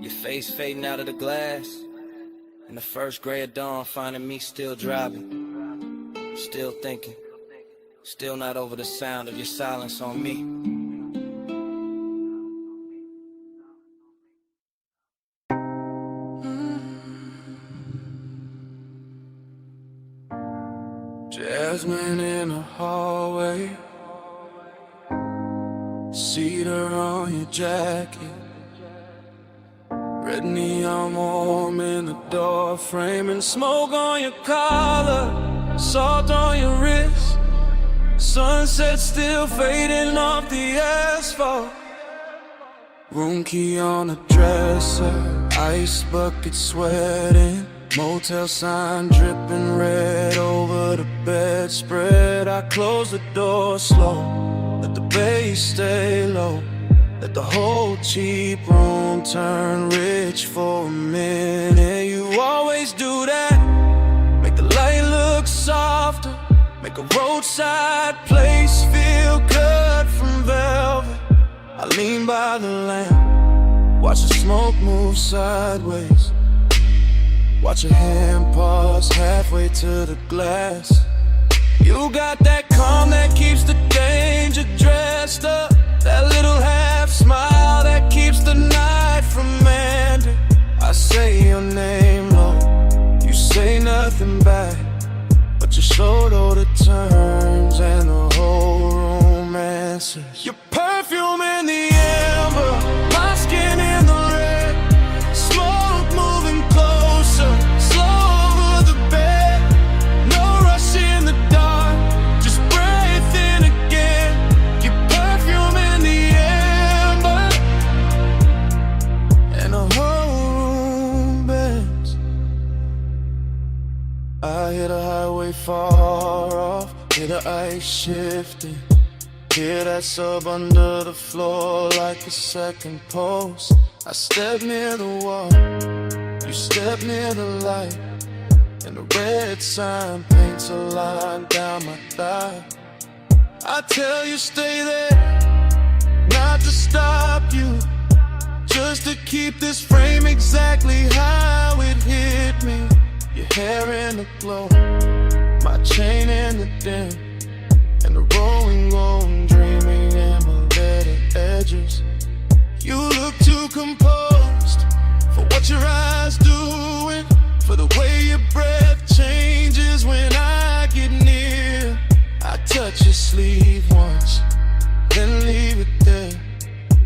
your face fading out of the glass, and the first gray of dawn finding me still driving, still thinking, still not over the sound of your silence on me. Jasmine in the hallway, cedar on your jacket, red neon warm in the door frame, and smoke on your collar, salt on your wrist, sunset still fading off the asphalt, room key on the dresser, ice bucket sweating, motel sign dripping red over the bedspread. I close the door slow, let the bass stay low, let the whole cheap room turn rich for a minute. You always do that, make the light look softer, make a roadside place feel cut from velvet. I lean by the lamp, watch the smoke move sideways, watch your hand pause halfway to the glass. You got that calm that keeps the danger dressed up, that little half smile that keeps the night from ending. I say your name low, you say nothing back, but you're slow to the turns and the whole room answers. Your perfume in the amber, my skin in the red, smoke moving closer, slow over the bed, no rush in the dark, just breathe in again. Your perfume in the amber, and the whole room bends. I hear the highway far off, hear the ice shifting, hear that sub under the floor like a second pulse. I step near the wall, you step near the light, and the red sign paints a line down my thigh. I tell you stay there, not to stop you, just to keep this frame exactly how it hit me. Your hair in the glow, my chain in the dim, and the rolling gold dreaming embedded edges. You look too composed for what your eyes doing, for the way your breath changes when I get near. I touch your sleeve once, then leave it there,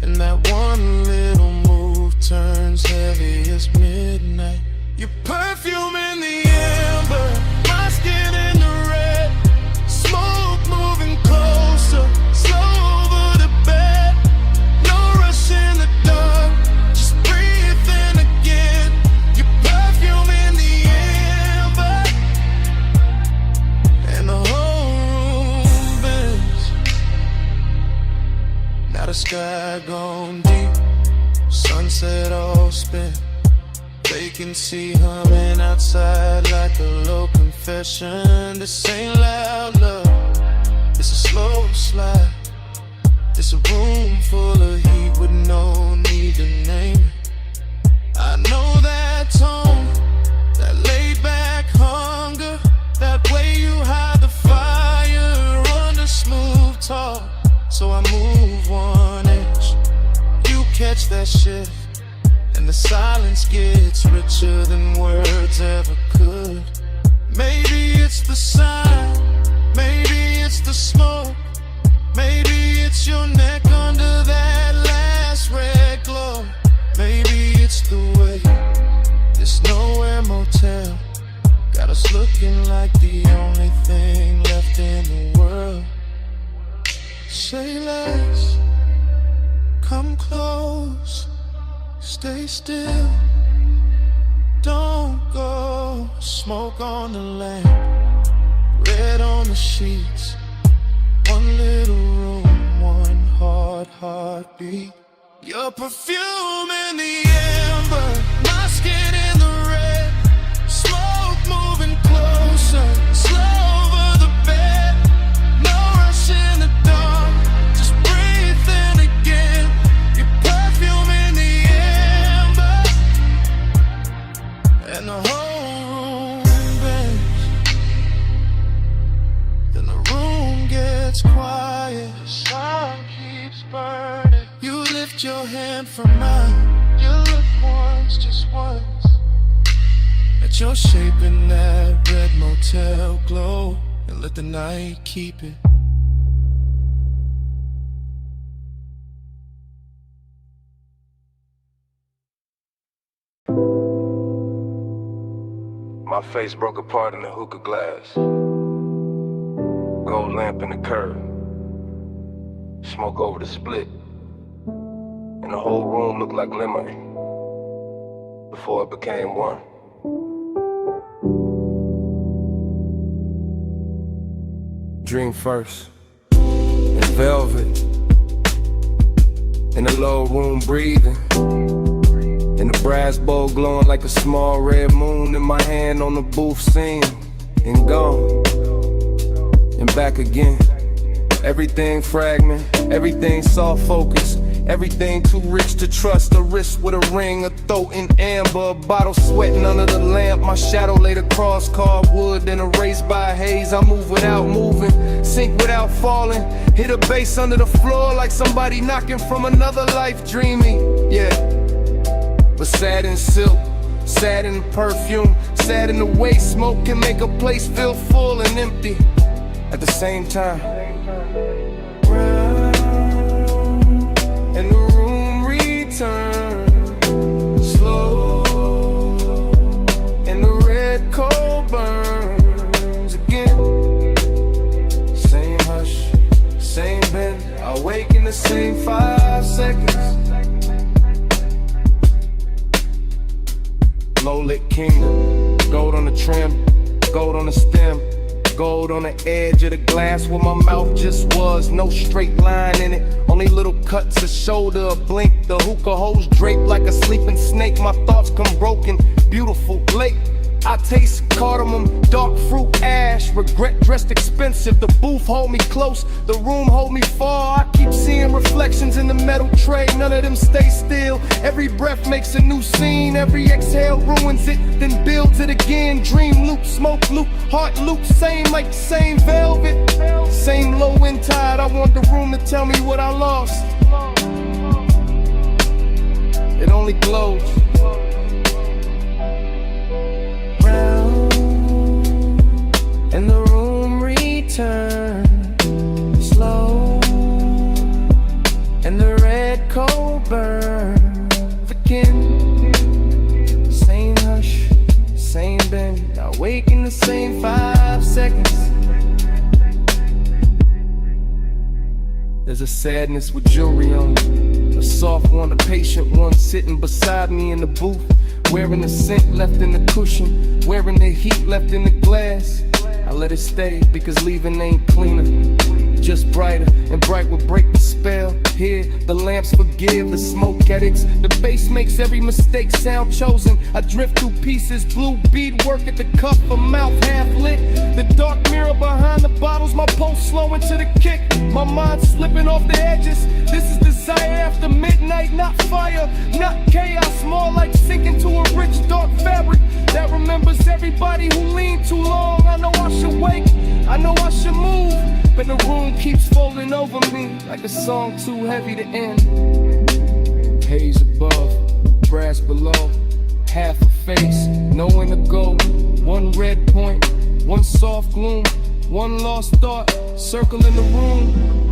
and that one little move turns heavy as midnight. Your perfume in the amber, my skin in the red, smoke moving closer, slow over the bed, no rush in the dark, just breathe in again. Your perfume in the amber, sky gone deep, sunset all spent. Vacancy humming outside like a low confession. This ain't loud love, it's a slow slide. It's a room full of heat with no need to name it. I know that tone, that laid back hunger, that way you hide the fire under smooth talk. So I move one inch, you catch that shit, and the silence gets richer than words ever could. Maybe it's the sign, maybe it's the smoke, maybe it's your neck under that last red glow. Maybe it's the way this nowhere motel got us looking like the only thing left in the world. Say less, come close, stay still, don't go. Smoke on the lamp, red on the sheets. One little room, one heartbeat. Your perfume in the amber, my skin in the red. Smoke moving closer, slow over the bed. No rush in the dark, just breathe in again. Your perfume in the amber, and the whole room bends. Then the room gets quiet, the sun keeps burning. You lift your hand from mine, you look once, just once, at your shape in that red motel glow, and let the night keep it. My face broke apart in the hookah glass. Gold lamp in the curb. Smoke over the split. And the whole room looked like lemonade before it became one. Dream first, in velvet, in the low room breathing, in the brass bowl glowing like a small red moon, in my hand on the booth singing, and gone, and back again. Everything fragment, everything soft focus, everything too rich to trust. A wrist with a ring, a throat in amber, a bottle sweating under the lamp. My shadow laid across cardwood, then erased by haze. I move without moving, sink without falling, hit a bass under the floor like somebody knocking from another life. Dreamy, yeah, but sad in silk, sad in perfume, sad in the way smoke can make a place feel full and empty at the same time. And the room returns slow, and the red coal burns again. Same hush, same bend, I wake in the same 5 seconds. Low lit kingdom, gold on the trim, gold on the stem, gold on the edge of the glass where my mouth just was. No straight line in it, only little cuts, a shoulder, a blink. The hookah hose draped like a sleeping snake. My thoughts come broken, beautiful, late. I taste cardamom, dark fruit, ash. Regret dressed expensive. The booth hold me close, the room hold me far. I keep seeing reflections in the metal tray, none of them stay still. Every breath makes a new scene, every exhale ruins it, then builds it again. Dream loop, smoke loop, heart loop, same like the same velvet, same low end tide. I want the room to tell me what I lost. It only glows. And the room returns slow, and the red coal burns again. Same hush, same bend, I wake in the same 5 seconds. There's a sadness with jewelry on it, a soft one, a patient one, sitting beside me in the booth, wearing the scent left in the cushion, wearing the heat left in the glass. I let it stay because leaving ain't cleaner. just brighter, and bright will break the spell. Here, the lamps forgive the smoke addicts. The bass makes every mistake sound chosen. I drift through pieces, blue bead work at the cuff, a mouth half lit. The dark mirror behind the bottles, my pulse slowing to the kick. My mind slipping off the edges. This is desire after midnight, not fire, not chaos, more like sinking to a rich dark fabric that remembers everybody who leaned too long. I know I should wake, I know I should move, but the room keeps folding over me like a song too heavy to end. Haze above, brass below, half a face, nowhere to go. One red point, one soft gloom, one lost thought, circling the room.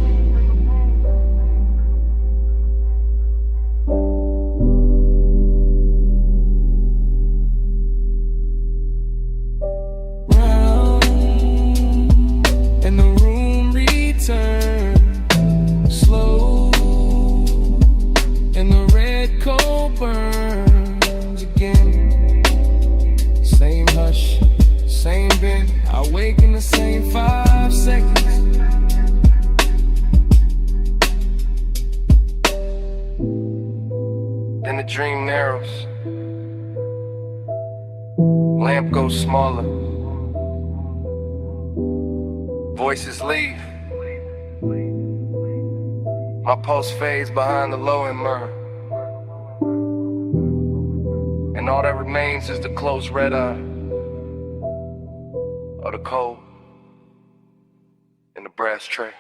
Slow, and the red coal burns again. Same hush, same bend. I wake in the same 5 seconds. Then the dream narrows. Lamp goes smaller. Voices leave. My pulse fades behind the low and myrrh. And all that remains is the closed red eye of the cold in the brass tray.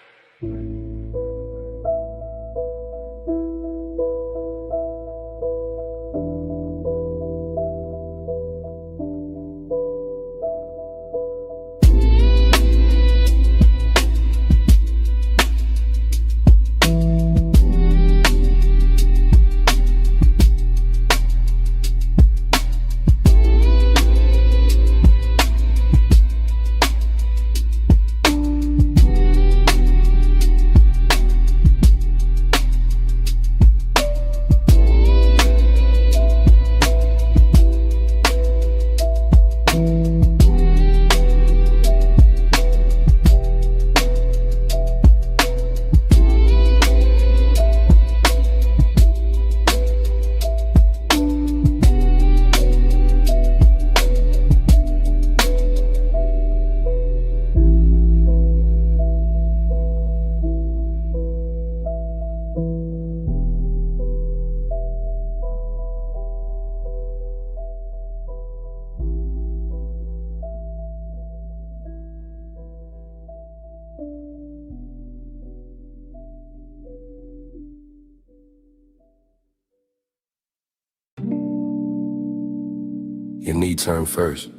Your knee turn first,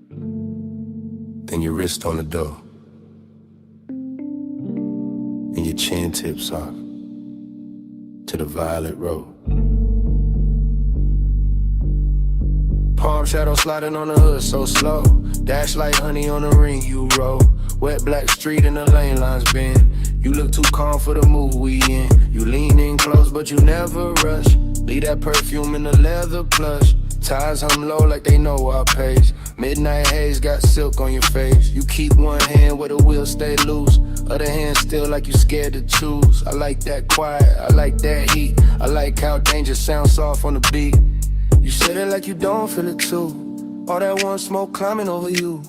then your wrist on the door, and your chin tips off to the violet road. Palm shadow sliding on the hood so slow, dash like honey on the ring you roll. Wet black street and the lane lines bend. You look too calm for the mood we in. You lean in close but you never rush. Leave that perfume in the leather plush. Ties hum low like they know our pace. Midnight haze got silk on your face. You keep one hand where the wheel stay loose, other hand still like you scared to choose. I like that quiet, I like that heat. I like how danger sounds soft on the beat. You said it like you don't feel it too. All that one smoke climbing over you.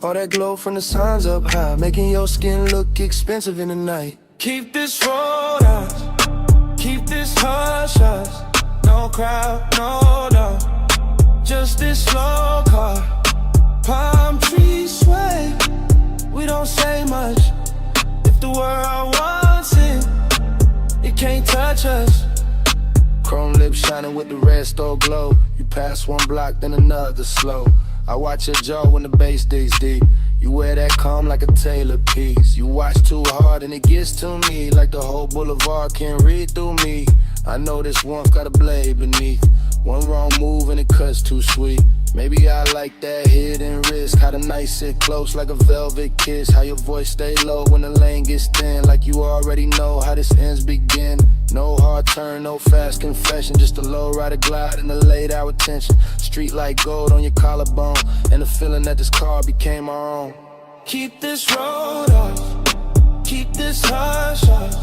All that glow from the signs up high, making your skin look expensive in the night. Keep this road out, keep this hush hush. No crowd, no dog, just this slow car. Palm trees sway, we don't say much. If the world wants it, it can't touch us. Chrome lips shining with the red store glow. You pass one block, then another slow. I watch your jaw when the bass digs deep. You wear that calm like a tailor piece. You watch too hard and it gets to me, like the whole boulevard can't read through me. I know this warmth got a blade beneath. One wrong move and it cuts too sweet. Maybe I like that hidden risk. How the night sit close like a velvet kiss. How your voice stay low when the lane gets thin. Like you already know how this ends begin. No hard turn, no fast confession. Just a low rider glide and a late hour tension. Street like gold on your collarbone, and the feeling that this car became our own. Keep this road off, keep Keep this hush, hush.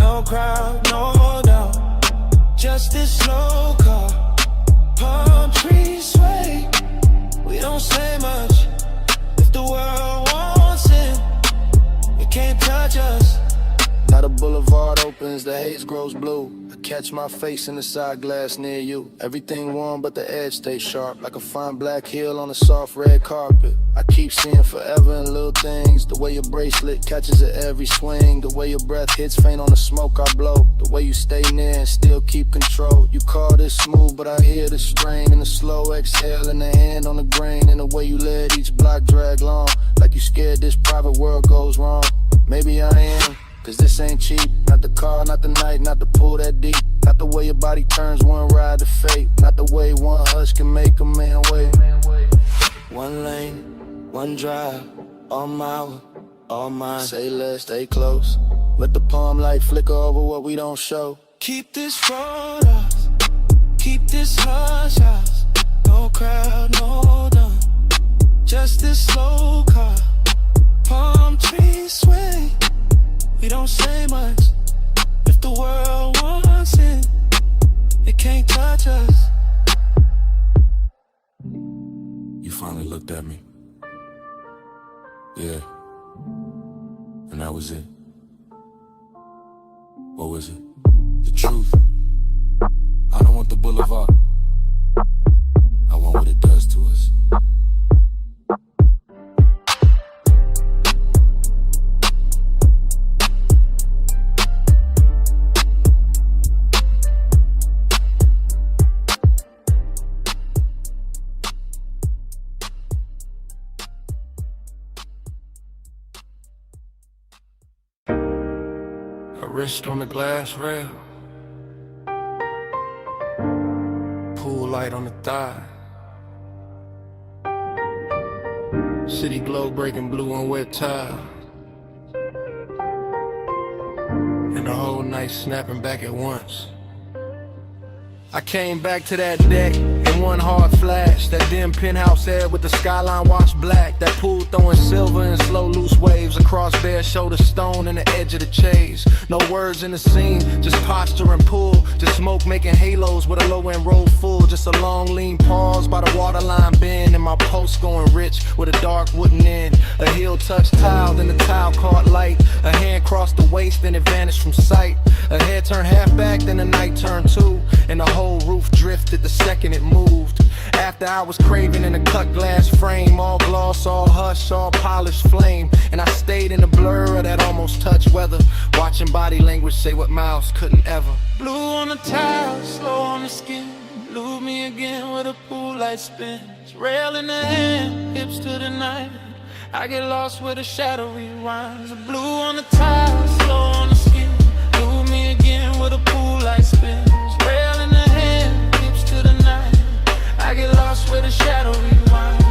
No crowd, no holdout. Just this slow car. Palm trees sway. We don't say much. If the world wants it, it can't touch us. Now the boulevard opens, the haze grows blue. I catch my face in the side glass near you. Everything warm but the edge stays sharp, like a fine black heel on a soft red carpet. I keep seeing forever in little things. The way your bracelet catches at every swing. The way your breath hits faint on the smoke I blow. The way you stay near and still keep control. You call this smooth but I hear the strain. And the slow exhale and the hand on the grain. And the way you let each block drag long, like you scared this private world goes wrong. Maybe I am, cause this ain't cheap. Not the car, not the night, not the pool that deep. Not the way your body turns one ride to fate. Not the way one hush can make a man wait. One lane, one drive, all mine, all mine. Say less, stay close. Let the palm light flicker over what we don't show. Keep this road us. Keep this hush, hush. No crowd, no done. Just this slow car. Palm trees sway. We don't say much. If the world wants it, it can't touch us. You finally looked at me. Yeah. And that was it. What was it? The truth. I don't want the boulevard. I want what it does to us. Wrist on the glass rail, pool light on the thigh, city glow breaking blue on wet tile, and the whole night snapping back at once. I came back to that deck in one hard flash. That dim penthouse air with the skyline washed black. That pool throwing silver in slow loose waves across bare shoulder stone and the edge of the chase. No words in the scene, just posture and pull. Just smoke making halos with a low end roll full. Just a long lean pause by the waterline bend. And my post going rich with a dark wooden end. A heel touched tile, then the tile caught light. A hand crossed the waist, then it vanished from sight. A head turned half back, then the night turned two. And the whole roof drifted the second it moved. After I was craving in a cut glass frame, all gloss, all hush, all polished flame. And I stayed in the blur of that almost touch weather, watching body language say what mouths couldn't ever. Blue on the tile, slow on the skin. Lose me again with a pool light spins. Rail in the hand, hips to the night. I get lost where the shadow rewinds. Blue on the tile, slow on the skin. Lose me again with a pool light spins. Rail in the hand, hips to the night. I get lost where the shadow rewinds.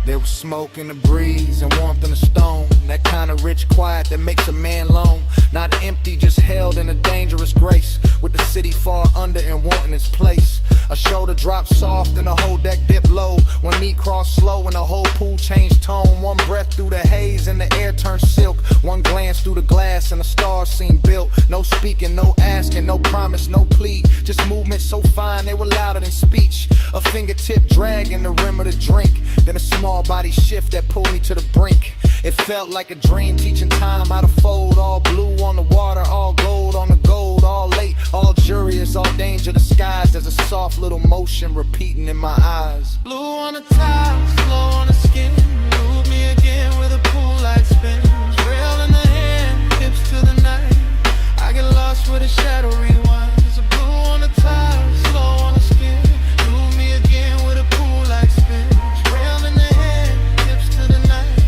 There was smoke in the breeze and warmth in the stone. That kind of rich quiet that makes a man lone. Not empty, just held in a dangerous grace. With the city far under and wanting its place. A shoulder dropped soft and the whole deck dipped low. One knee crossed slow and the whole pool changed tone. One breath through the haze and the air turned silk. One glance through the glass and the stars seemed built. No speaking, no asking, no promise, no plea. Just movement so fine they were louder than speech. A fingertip dragging the rim of the drink. Then a small body shift that pulled me to the brink. It felt like a dream, teaching time how to fold. All blue on the water, all gold on the gold. All late, all curious, all danger disguised. There's a soft little motion repeating in my eyes. Blue on the tile, slow on the skin. Move me again with a pool light spin. Rail in the hand, hips to the night. I get lost where the shadow rewinds. Blue on the tile, slow on the skin. Move me again with a pool light spin. Rail in the hand, hips to the night.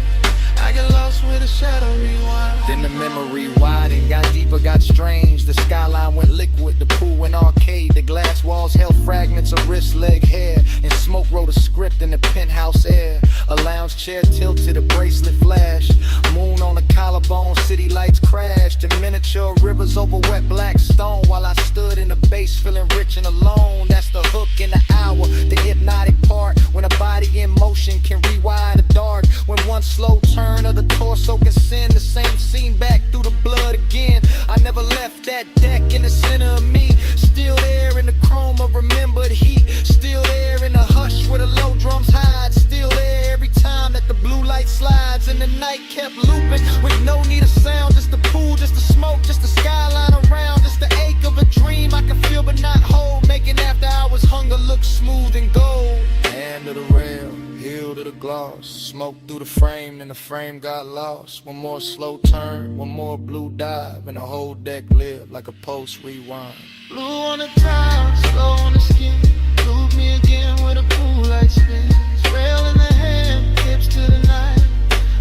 I get lost where the shadow rewinds. Then the memory widened, got deeper, got strange. The skyline went liquid, the pool went arcade. The glass walls held fragments of wrist, leg, hair. And smoke wrote a script in the penthouse air. A lounge chair tilted, a bracelet flash. Moon on the collarbone, city lights crashed and miniature rivers over wet black stone. While I stood in the bass feeling rich and alone. That's the hook in the hour, the hypnotic part. When a body in motion can rewire the dark. When one slow turn of the torso can send the same scene back through the blood again. I never left that deck in the center of me. Still there in the chrome of remembered heat. Still there in the hush where the low drums hide. Still there every time that the blue light slides. And the night kept looping with no need of sound. Just the pool, just the smoke, just the skyline around. Just the ache of a dream I can feel but not hold. Making after hours hunger look smooth and gold. Hand to the rail, heel to the gloss. Smoke through the frame, and the frame got lost. One more slow turn, one more blue dive, and the whole deck lit like a post rewind. Blue on the towel, slow on the skin. Loop me again with a pool light spin. Rail in the hand, hips to the night.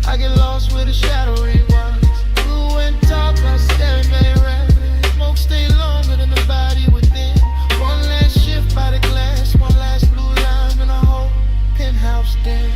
I get lost with a shadow rewinds. Blue and top, I staring very rapid. Smoke stay longer than the body within. One last shift by the glass, one last blue line in a whole penthouse den.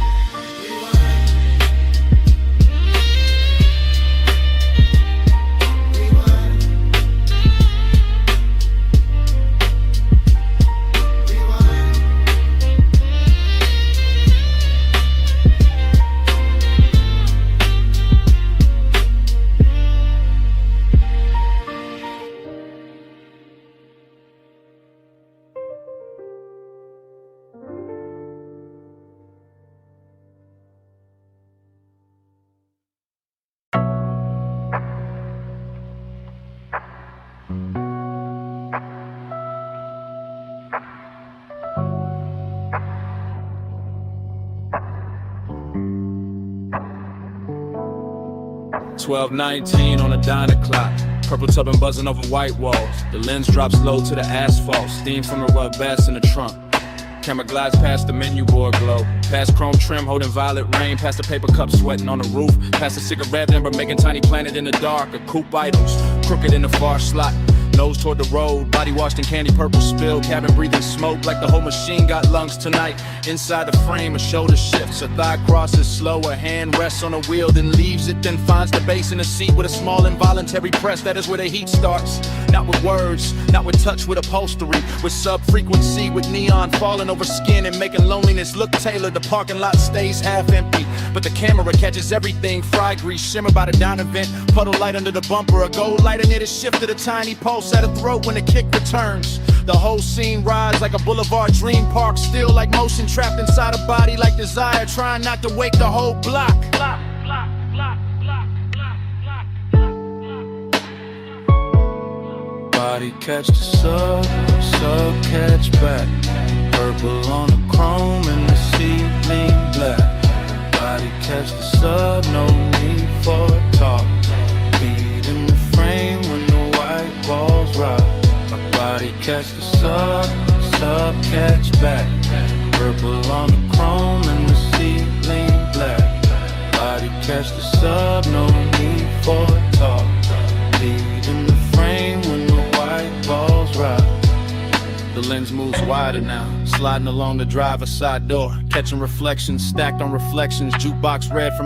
$12:19 on a diner clock. Purple tubbing buzzing over white walls. The lens drops low to the asphalt. Steam from the rub bass in the trunk. Camera glides past the menu board glow. Past chrome trim holding violet rain. Past the paper cup sweating on the roof. Past the cigarette ember making tiny planet in the dark. A coupe items crooked in the far slot. Nose toward the road, body washed in candy purple spill. Cabin breathing smoke like the whole machine got lungs tonight. Inside the frame, a shoulder shifts, a thigh crosses slow. A hand rests on a wheel, then leaves it, then finds the base in the seat with a small involuntary press. That is where the heat starts. Not with words, not with touch, with upholstery. With sub-frequency, with neon falling over skin and making loneliness look tailored. The parking lot stays half empty, but the camera catches everything. Fry grease, shimmer by the diner vent. Puddle light under the bumper, a gold light near the shift of the tiny pulse at a throat when the kick returns. The whole scene rides like a boulevard dream park. Still like motion trapped inside a body like desire. Trying not to wake the whole block. Body catch the sub catch back. Purple on the chrome and the ceiling black. Body catch the sub, no need for talk. Beat in the frame when the white walls rock. My body catch the sub catch back. Purple on the chrome and the ceiling black. Body catch the sub, no need for talk. Beat in the frame when the white walls rock. The lens moves wider now, sliding along the driver's side door. Catching reflections, stacked on reflections. Jukebox red from